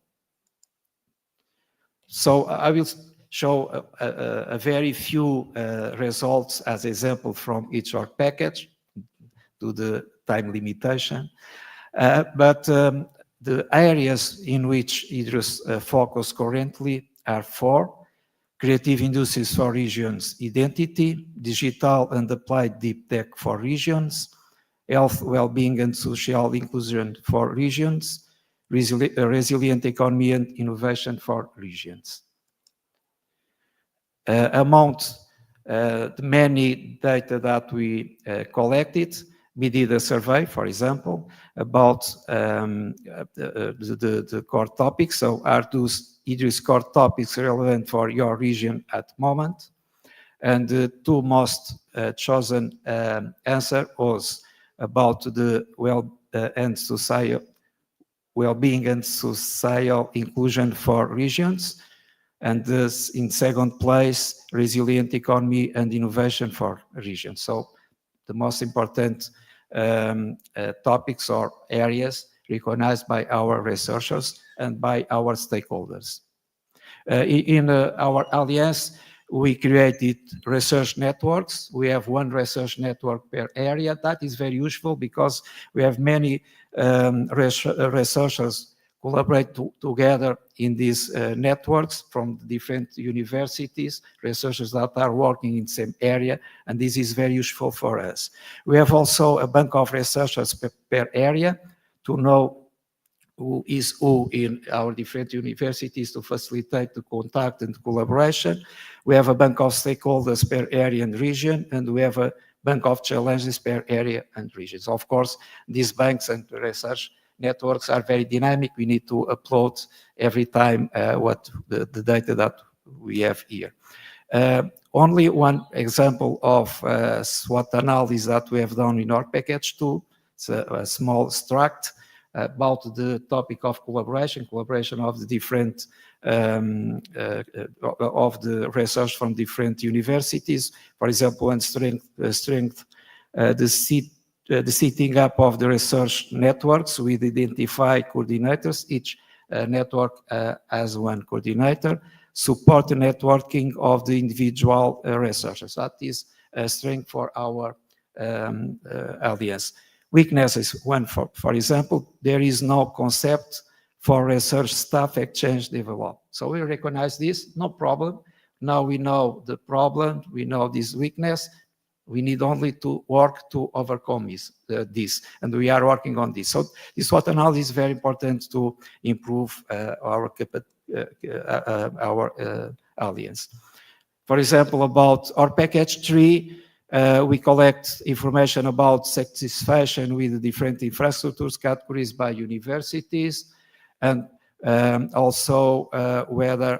So I will show a very few results as example from each org package to the time limitation. But the areas in which Idrus focus currently are 4: creative industries for regions, identity, digital and applied deep tech for regions, health, well-being and social inclusion for regions, resilient economy and innovation for regions. Among the many data that we collected, we did a survey, for example, about the core topics. So are those Idrus core topics relevant for your region at the moment? And the 2 most chosen answer was about the well and well-being and social inclusion for regions. And this, in second place, resilient economy and innovation for regions. So the most important topics or areas recognized by our researchers and by our stakeholders. In our alliance, we created research networks. We have one research network per area. That is very useful because we have many researchers collaborate together in these networks from different universities, researchers that are working in the same area, and this is very useful for us. We have also a bank of researchers per area to know who is who in our different universities to facilitate the contact and collaboration. We have a bank of stakeholders per area and region, and we have a bank of challenges per area and regions. Of course, these banks and research networks are very dynamic. We need to upload every time what the data that we have here. Only one example of SWOT analysis that we have done in our package 2. It's a small extract about the topic of collaboration of the different of the research from different universities. For example, one strength the setting up of the research networks with identify coordinators. Each network has one coordinator. Support the networking of the individual researchers. That is a strength for our alliance. Weaknesses, one, for example, there is no concept for research staff exchange developed. So we recognize this, no problem. Now we know the problem, we know this weakness. We need only to work to overcome this, and we are working on this. So this SWOT analysis is very important to improve our alliance. For example, about our package 3, we collect information about satisfaction with the different infrastructures categories by universities, and also whether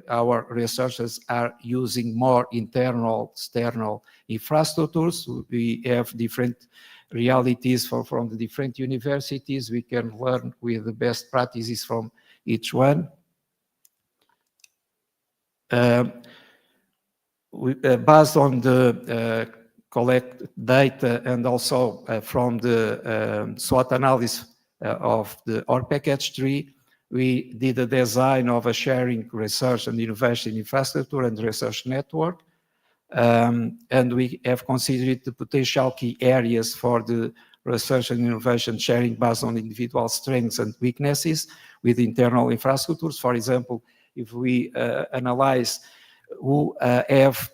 our researchers are using more internal, external infrastructures. We have different realities from the different universities. We can learn with the best practices from each one. Based on the collect data and also from the SWOT analysis of our package 3, we did a design of a sharing research and innovation infrastructure and research network. And we have considered the potential key areas for the research and innovation sharing based on individual strengths and weaknesses with internal infrastructures. For example, if we analyze who have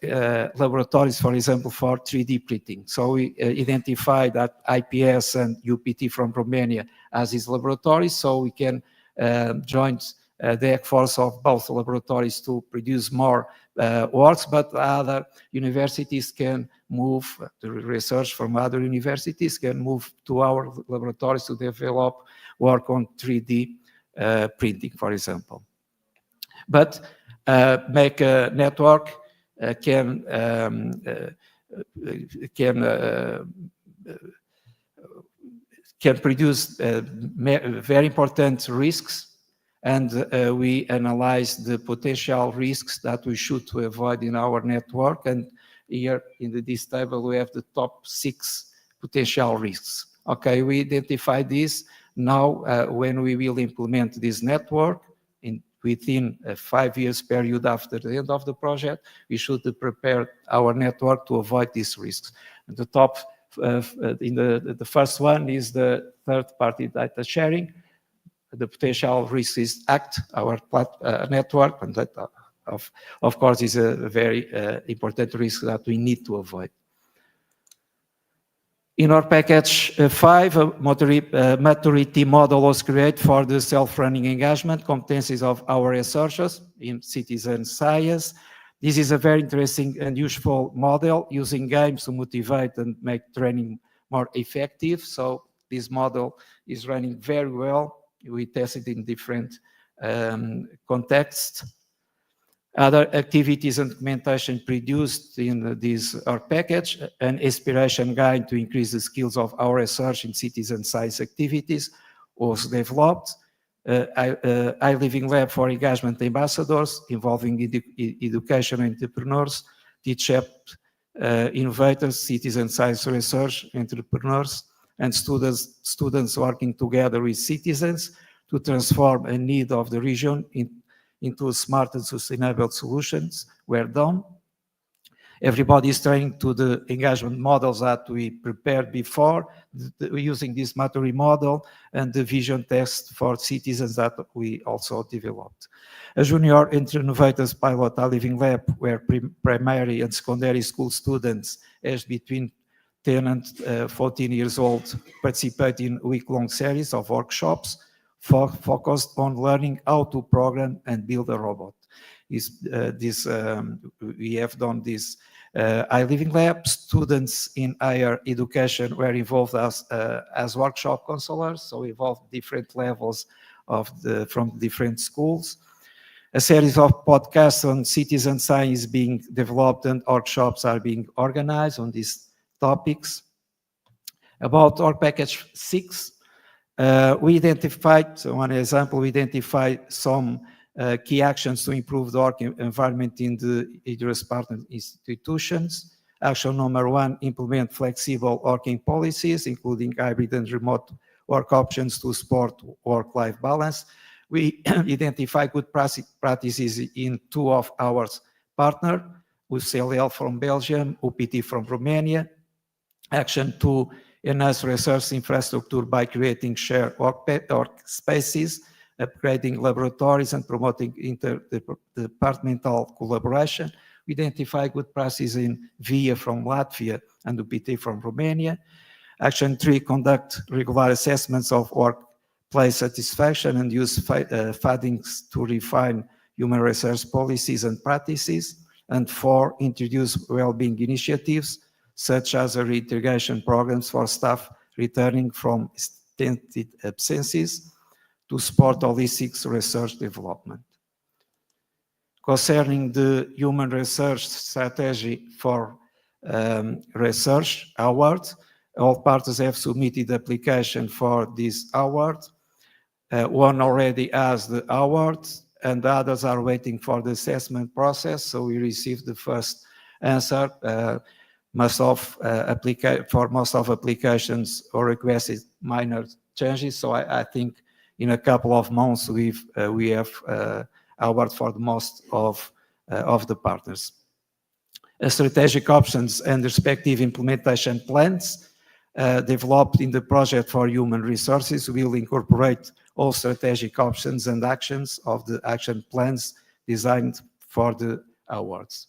laboratories, for example, for 3D printing. So we identify that IPS and UPT from Romania as these laboratories, so we can join the efforts of both laboratories to produce more works, but other universities can move, the research from other universities can move to our laboratories to develop work on 3D printing, for example. But make a network can produce very important risks, and we analyze the potential risks that we should to avoid in our network. And here in this table we have the top 6 potential risks. Okay, we identify this. Now when we will implement this network within a 5 years period after the end of the project, we should prepare our network to avoid these risks. And the top, the first one is the third-party data sharing. The potential risk is ACT, our network, and that, of course, is a very important risk that we need to avoid. In our package 5, a maturity model was created for the self-running engagement competencies of our researchers in citizen science. This is a very interesting and useful model using games to motivate and make training more effective. So this model is running very well. We tested in different contexts. Other activities and documentation produced in this our package, an inspiration guide to increase the skills of our research in citizen science activities. was developed. I-Living Lab for Engagement Ambassadors, involving education entrepreneurs, teach-up innovators, citizen science research entrepreneurs, and students working together with citizens to transform a need of the region into smart and sustainable solutions were done. Everybody is trying to the engagement models that we prepared before, using this maturity model and the vision test for citizens that we also developed. A junior innovators pilot I-Living Lab, where primary and secondary school students aged between 10 and 14 years old participate in a week-long series of workshops focused on learning how to program and build a robot. We have done this I-Living Lab. Students in higher education were involved as workshop counselors, so involved different levels from different schools. A series of podcasts on citizen science being developed and workshops are being organized on these topics. About our package 6, we identified, so one example, we identified some key actions to improve the work environment in the IDRIS partner institutions. Action number 1, implement flexible working policies, including hybrid and remote work options to support work-life balance. We identify good practices in 2 of our partners, UCLL from Belgium, UPT from Romania. Action 2, enhance research infrastructure by creating shared workspaces, upgrading laboratories and promoting interdepartmental collaboration. We identify good practices in VIA from Latvia and UPT from Romania. Action 3, conduct regular assessments of workplace satisfaction and use findings to refine human research policies and practices. And 4, introduce well-being initiatives, such as reintegration programs for staff returning from extended absences to support holistic research development. Concerning the human research strategy for research award, all parties have submitted application for this award. One already has the award, and the others are waiting for the assessment process. So we received the first answer. For most of applications or requested minor changes. So I think in a couple of months we have award for the most of the partners. Strategic options and respective implementation plans developed in the project for human resources will incorporate all strategic options and actions of the action plans designed for the awards.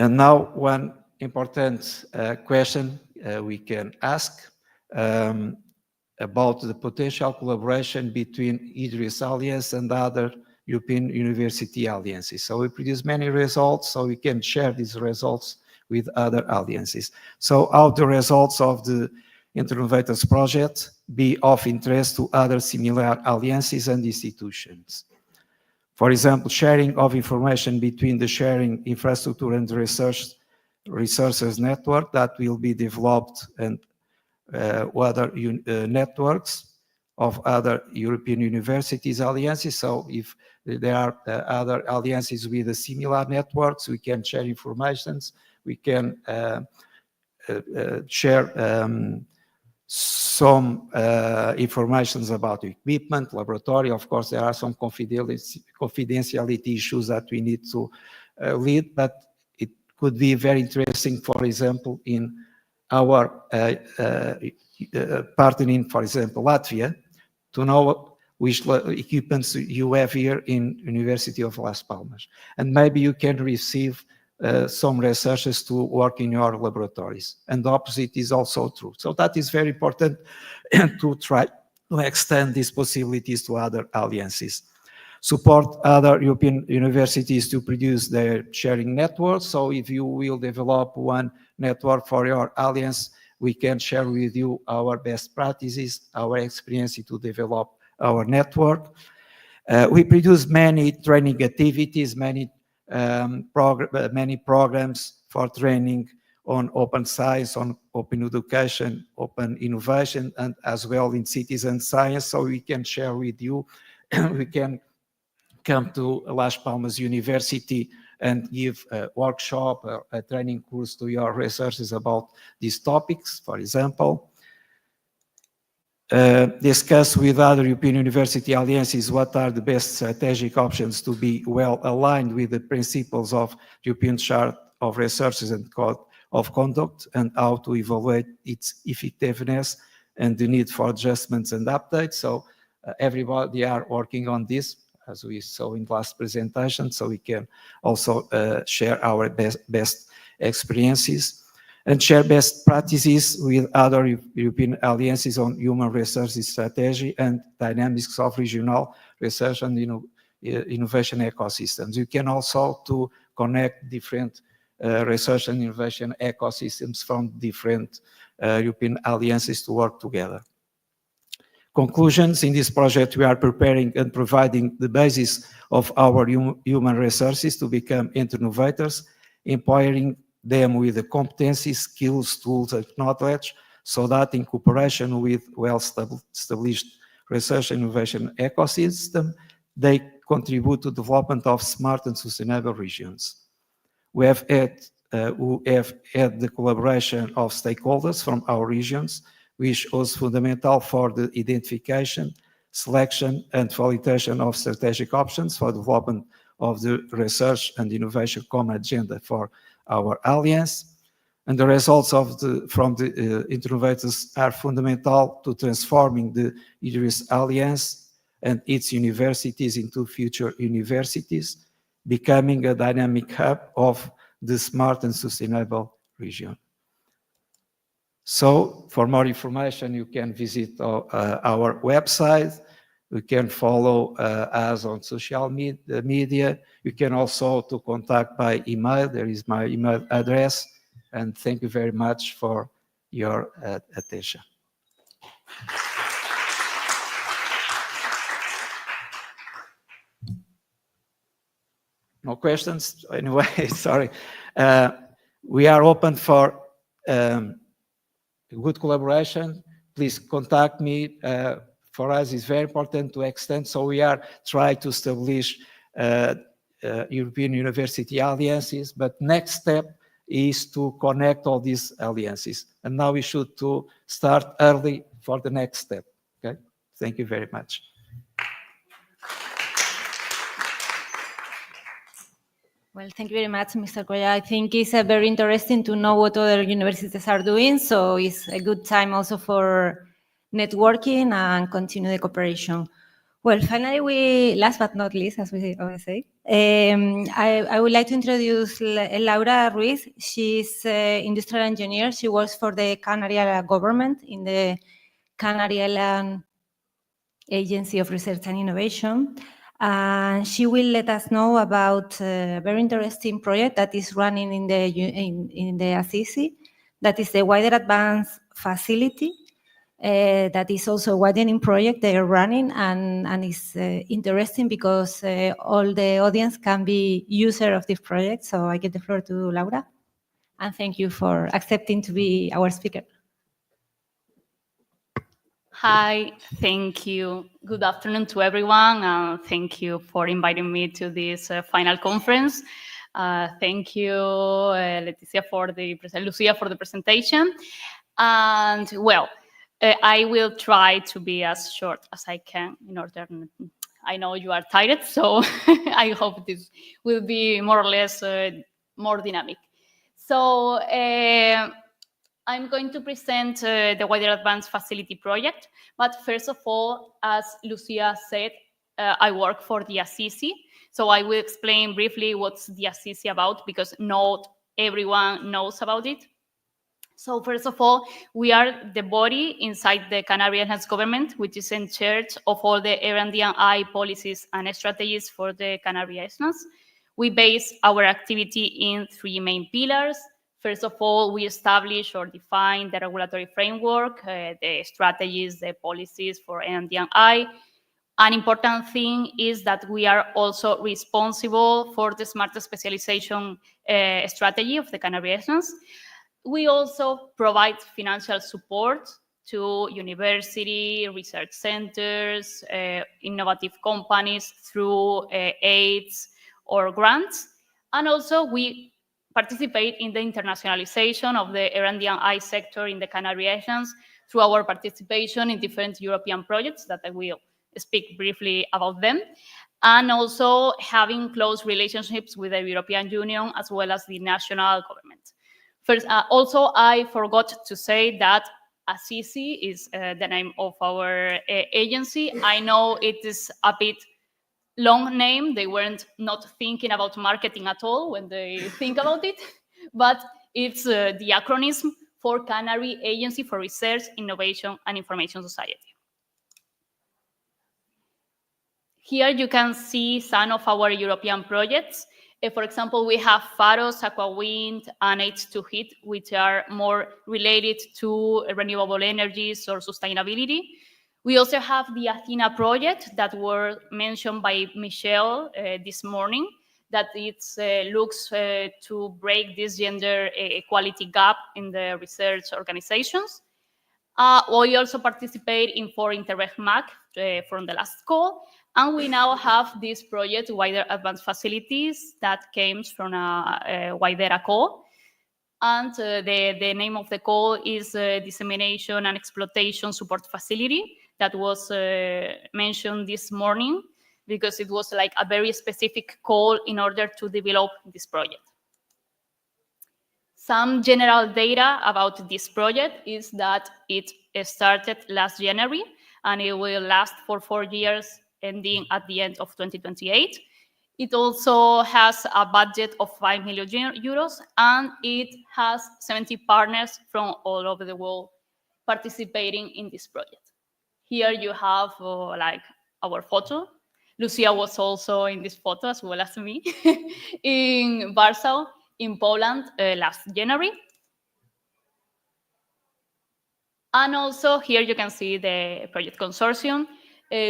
And now one important question we can ask about the potential collaboration between IDRIS Alliance and other European University Alliances. So we produce many results, so we can share these results with other alliances. So how the results of the Innovators Project be of interest to other similar alliances and institutions. For example, sharing of information between the sharing infrastructure and resources network that will be developed and other networks of other European universities alliances. So if there are other alliances with similar networks, we can share informations, we can share some informations about equipment, laboratory. Of course, there are some confidentiality issues that we need to lead, but it could be very interesting, for example, in our partnering, for example, Latvia, to know which equipments you have here in University of Las Palmas. And maybe you can receive some researchers to work in your laboratories. And the opposite is also true. So that is very important to try to extend these possibilities to other alliances. Support other European universities to produce their sharing networks. So if you will develop one network for your alliance, we can share with you our best practices, our experience to develop our network. We produce many training activities, many programs for training on open science, on open education, open innovation, and as well in citizen science, so we can share with you. We can come to Las Palmas University and give a workshop or a training course to your researchers about these topics, for example. Discuss with other European university alliances what are the best strategic options to be well aligned with the principles of European Charter of Researchers and Code of Conduct, and how to evaluate its effectiveness and the need for adjustments and updates. So everybody are working on this, as we saw in last presentation, so we can also share our best experiences and share best practices with other European alliances on human resources strategy and dynamics of regional research and innovation ecosystems. You can also to connect different research and innovation ecosystems from different European alliances to work together. Conclusions: in this project, we are preparing and providing the basis of our human resources to become innovators, empowering them with the competencies, skills, tools, and knowledge, so that in cooperation with well-established research and innovation ecosystem, they contribute to the development of smart and sustainable regions. We have had the collaboration of stakeholders from our regions, which was fundamental for the identification, selection, and validation of strategic options for the development of the research and innovation common agenda for our alliance. And the results from the innovators are fundamental to transforming the IDRIS Alliance and its universities into future universities, becoming a dynamic hub of the smart and sustainable region. So for more information, you can visit our website. You can follow us on social media. You can also to contact by email. There is my email address. And thank you very much for your attention. No questions? Anyway, sorry. We are open for good collaboration. Please contact me. For us, it's very important to extend. So we are trying to establish European university alliances. But next step is to connect all these alliances. And now we should to start early for the next step. Okay. Thank you very much. Well, thank you very much, Mr. Coya. I think it's very interesting to know what other universities are doing. So it's a good time also for networking and continue the cooperation. Well, finally, last but not least, as we always say, I would like to introduce Laura Ruiz. She's an industrial engineer. She works for the Canary Island government in the Canary Island Agency of Research and Innovation. And she will let us know about a very interesting project that is running in the Assisi, that is the Wider Advanced Facility. That is also a widening project they are running, and it's interesting because all the audience can be user of this project. So I give the floor to Laura, and thank you for accepting to be our speaker. Hi, thank you. Good afternoon to everyone, and thank you for inviting me to this final conference. Thank you, Lucia, for the presentation. And well, I will try to be as short as I can in order. I know you are tired, so I hope this will be more or less more dynamic. So I'm going to present the Wider Advanced Facility project. But first of all, as Lucia said, I work for the Assisi. So I will explain briefly what's the Assisi about, because not everyone knows about it. So first of all, we are the body inside the Canary Islands government, which is in charge of all the R&D&I policies and strategies for the Canary Islands. We base our activity in three main pillars. First of all, we establish or define the regulatory framework, the strategies, the policies for R&D&I. An important thing is that we are also responsible for the smart specialization strategy of the Canary Islands. We also provide financial support to university, research centers, innovative companies through aids or grants. And also we participate in the internationalization of the R&D&I sector in the Canary Islands through our participation in different European projects that I will speak briefly about them, and also having close relationships with the European Union as well as the national government. First, also, I forgot to say that Assisi is the name of our agency. I know it is a bit long name. They weren't not thinking about marketing at all when they think about it, but it's the acronym for Canary Agency for Research, Innovation and Information Society. Here you can see some of our European projects. For example, we have Pharos, Aquawind, and H2Heat, which are more related to renewable energies or sustainability. We also have the Athena project that were mentioned by Michelle this morning, that it looks to break this gender equality gap in the research organizations. We also participate in 4 Interreg MAC from the last call, and we now have this project, Wider Advanced Facilities, that came from a Widera call. And the name of the call is Dissemination and Exploitation Support Facility, that was mentioned this morning, because it was like a very specific call in order to develop this project. Some general data about this project is that it started last January, and it will last for 4 years, ending at the end of 2028. It also has a budget of 5 million euros, and it has 70 partners from all over the world participating in this project. Here you have like our photo. Lucia was also in this photo as well as me in Warsaw, in Poland last January. And also here you can see the project consortium,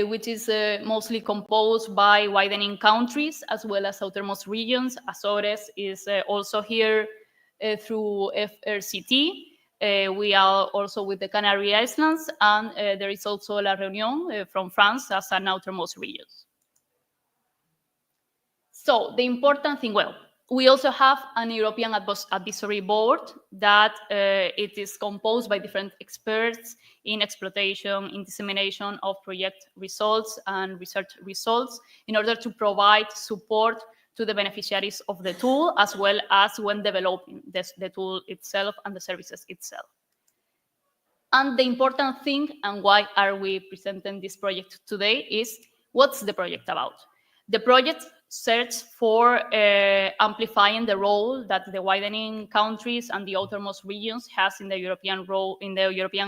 which is mostly composed by widening countries as well as outermost regions. Azores is also here through FRCT. We are also with the Canary Islands, and there is also La Réunion from France as an outermost region. So the important thing, well, we also have an European advisory board that it is composed by different experts in exploitation, in dissemination of project results and research results, in order to provide support to the beneficiaries of the tool, as well as when developing the tool itself and the services itself. And the important thing, and why are we presenting this project today, is what's the project about? The project searches for amplifying the role that the widening countries and the outermost regions has in the European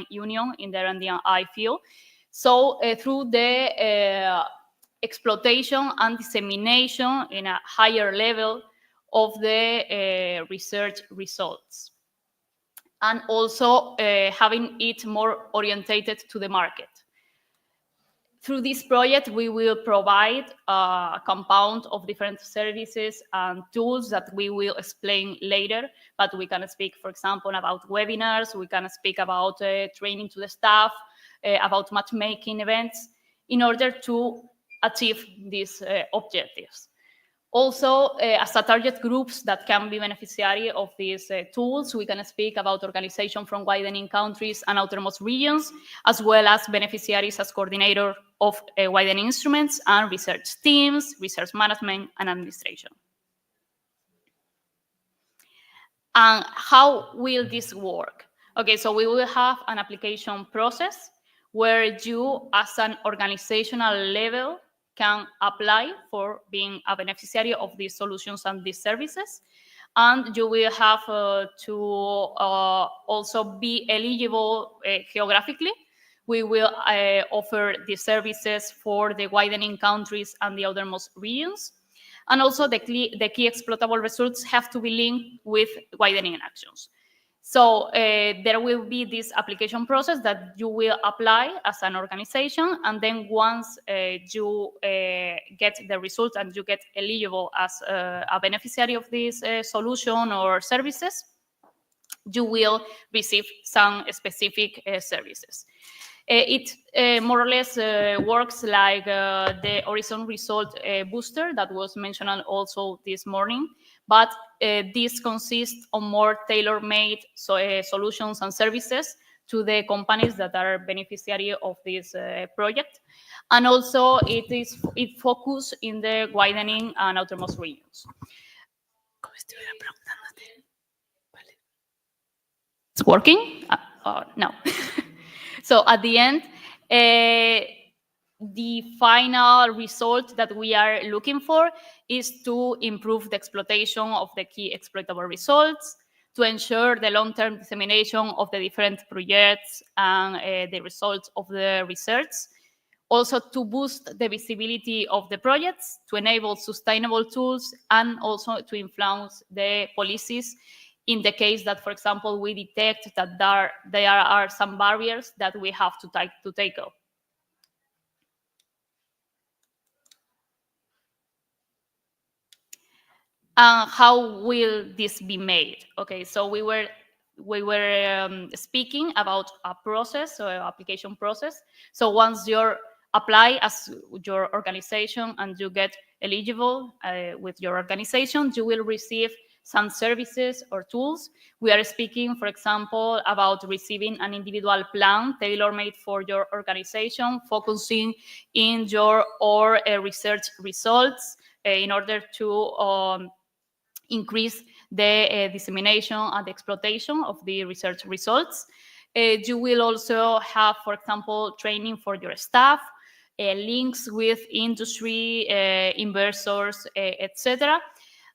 Union in the R&D&I field. So through the exploitation and dissemination in a higher level of the research results, and also having it more orientated to the market. Through this project, we will provide a compound of different services and tools that we will explain later, but we can speak, for example, about webinars, we can speak about training to the staff, about matchmaking events, in order to achieve these objectives. Also, as a target groups that can be beneficiary of these tools, we can speak about organization from widening countries and outermost regions, as well as beneficiaries as coordinator of widening instruments and research teams, research management, and administration. And how will this work? Okay, so we will have an application process where you, as an organizational level, can apply for being a beneficiary of these solutions and these services. And you will have to also be eligible geographically. We will offer the services for the widening countries and the outermost regions. And also the key exploitable results have to be linked with widening actions. So there will be this application process that you will apply as an organization, and then once you get the result and you get eligible as a beneficiary of this solution or services, you will receive some specific services. It more or less works like the Horizon Result Booster that was mentioned also this morning, but this consists of more tailor-made solutions and services to the companies that are beneficiary of this project. And also it focuses in the widening and outermost regions. It's working? No. So at the end, the final result that we are looking for is to improve the exploitation of the key exploitable results, to ensure the long-term dissemination of the different projects and the results of the research, also to boost the visibility of the projects, to enable sustainable tools, and also to influence the policies in the case that, for example, we detect that there are some barriers that we have to take off. How will this be made? Okay, so we were speaking about a process, or application process. So once you apply as your organization and you get eligible with your organization, you will receive some services or tools. We are speaking, for example, about receiving an individual plan tailor-made for your organization, focusing in your research results in order to increase the dissemination and the exploitation of the research results. You will also have, for example, training for your staff, links with industry, investors, etc.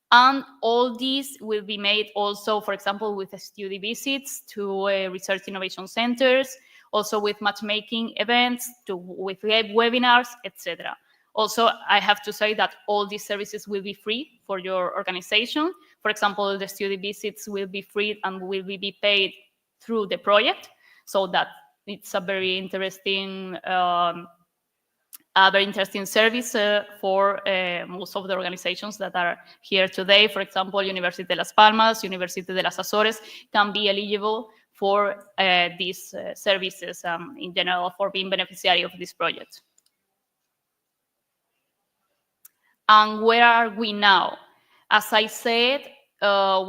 And all these will be made also, for example, with study visits to research innovation centers, also with matchmaking events, with webinars, etc. Also, I have to say that all these services will be free for your organization. For example, the study visits will be free and will be paid through the project. So that it's a very interesting service for most of the organizations that are here today. For example, University de Las Palmas, University de las Azores can be eligible for these services in general for being beneficiary of this project. And where are we now? As I said,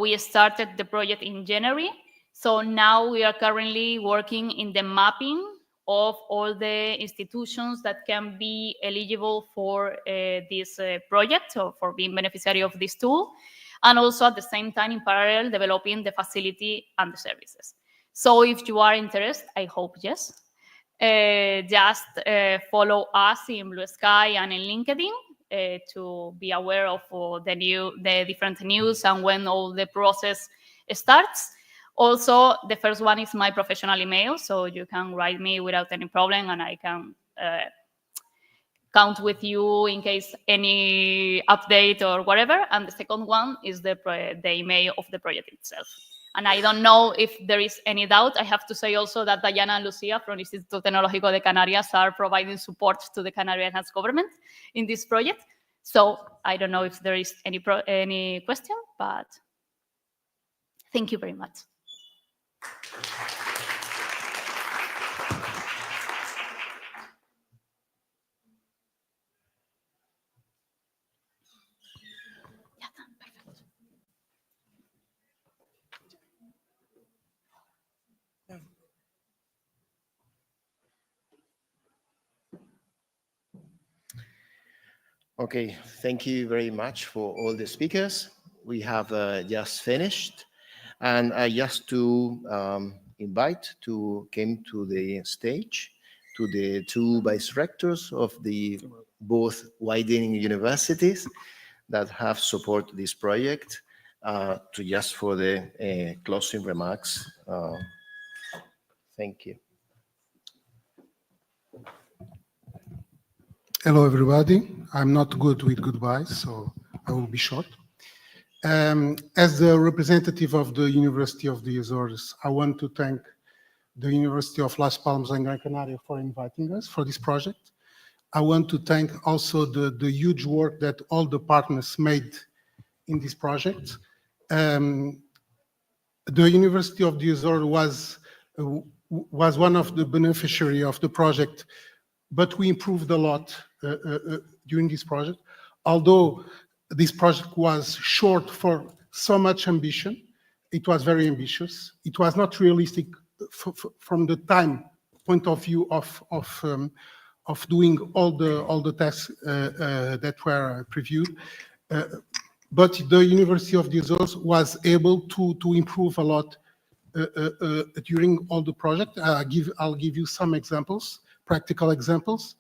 we started the project in January. So now we are currently working in the mapping of all the institutions that can be eligible for this project, or for being beneficiary of this tool. And also at the same time, in parallel, developing the facility and the services. So if you are interested, I hope yes, just follow us in Blue Sky and in LinkedIn. To be aware of the different news and when all the process starts. Also, the first one is my professional email, so you can write me without any problem, and I can count with you in case any update or whatever. And the second one is the email of the project itself. And I don't know if there is any doubt. I have to say also that Diana and Lucia from Instituto Tecnológico de Canarias are providing support to the Canarian government in this project. So I don't know if there is any question, but thank you very much. Okay, thank you very much for all the speakers. We have just finished, and I just to invite to come to the stage to the two vice rectors of the both widening universities that have supported this project to just for the closing remarks. Thank you. Hello, everybody. I'm not good with goodbyes, so I will be short. As the representative of the University of the Azores, I want to thank the University of Las Palmas and Gran Canaria for inviting us for this project. I want to thank also the huge work that all the partners made in this project. the University of the Azores was one of the beneficiary of the project, but we improved a lot during this project. Although this project was short for so much ambition, it was very ambitious. It was not realistic from the time point of view of doing all the tasks that were previewed. But the University of the Azores was able to improve a lot during all the project. I'll give you some examples, practical examples.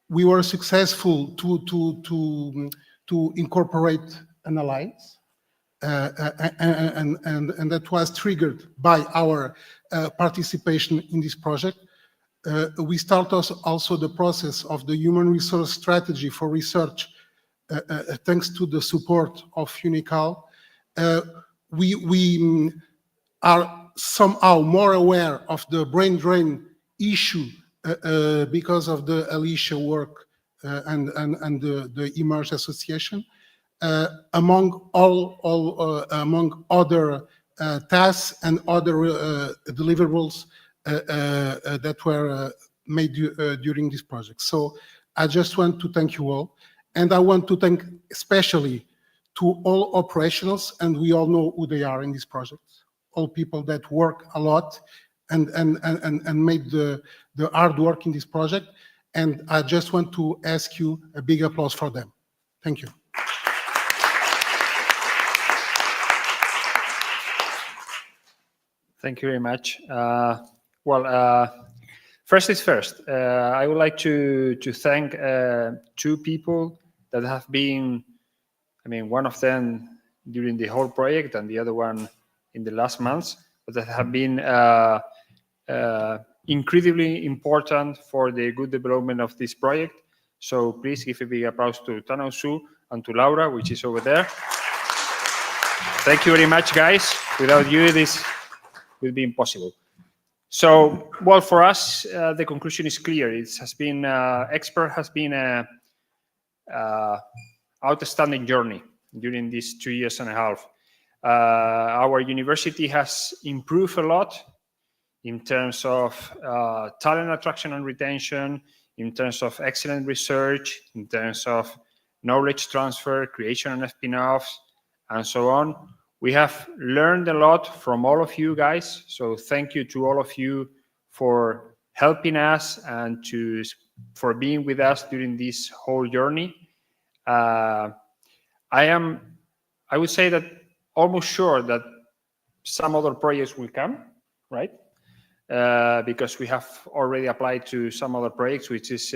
We were successful to incorporate an alliance, and that was triggered by our participation in this project. We started also the process of the human resource strategy for research, thanks to the support of UNICAL. We are somehow more aware of the brain drain issue because of the Alicia work and the eMERGE Association, among among other tasks and other deliverables that were made during this project. So I just want to thank you all, and I want to thank especially to all operationals, and we all know who they are in this project, all people that work a lot and made the hard work in this project. And I just want to ask you a big applause for them. Thank you. Thank you very much. First is first. I would like to thank two people that have been, one of them during the whole project and the other one in the last months, but that have been incredibly important for the good development of this project. So please give a big applause to Tanao Su and to Laura, which is over there. Thank you very much, guys. Without you, this will be impossible. So, well, for us, the conclusion is clear. It has been, EXPER has been an outstanding journey during these 2 years and a half. Our university has improved a lot in terms of talent attraction and retention, in terms of excellent research, in terms of knowledge transfer, creation and spin-offs, and so on. We have learned a lot from all of you guys, so thank you to all of you for helping us and for being with us during this whole journey. I would say that almost sure that some other projects will come, right? Because we have already applied to some other projects, which is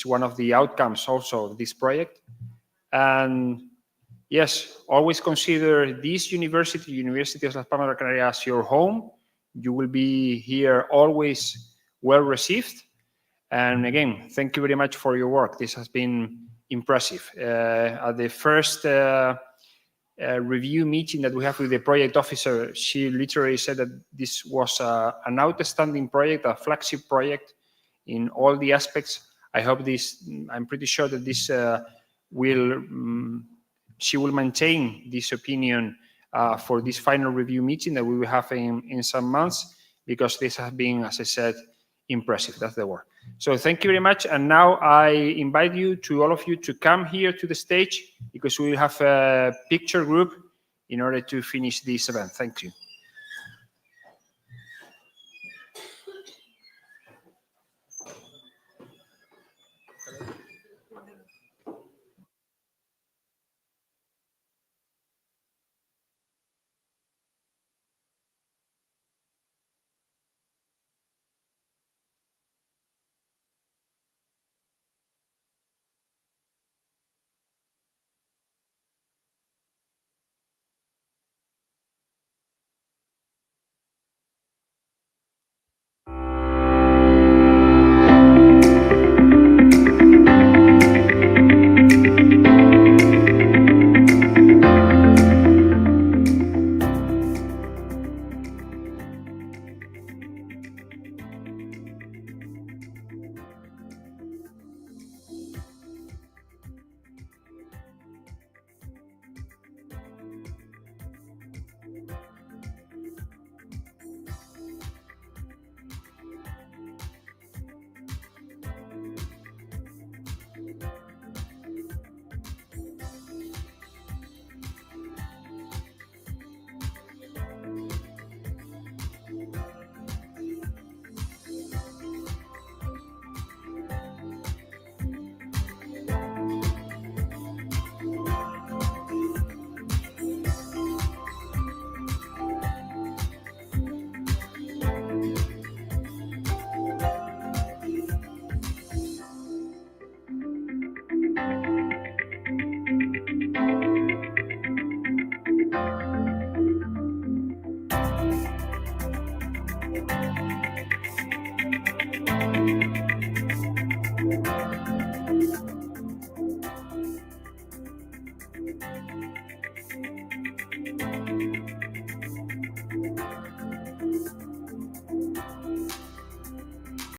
one of the outcomes also of this project. And yes, always consider this university, University of Las Palmas de Gran Canaria, as your home. You will be here always well received. And again, thank you very much for your work. This has been impressive. At the first review meeting that we have with the project officer, she literally said that this was an outstanding project, a flagship project in all the aspects. I'm pretty sure that this she will maintain this opinion for this final review meeting that we will have in some months, because this has been, as I said, impressive. That's the word. So thank you very much. And now I invite you, all of you, to come here to the stage, because we will have a picture group in order to finish this event. Thank you. you.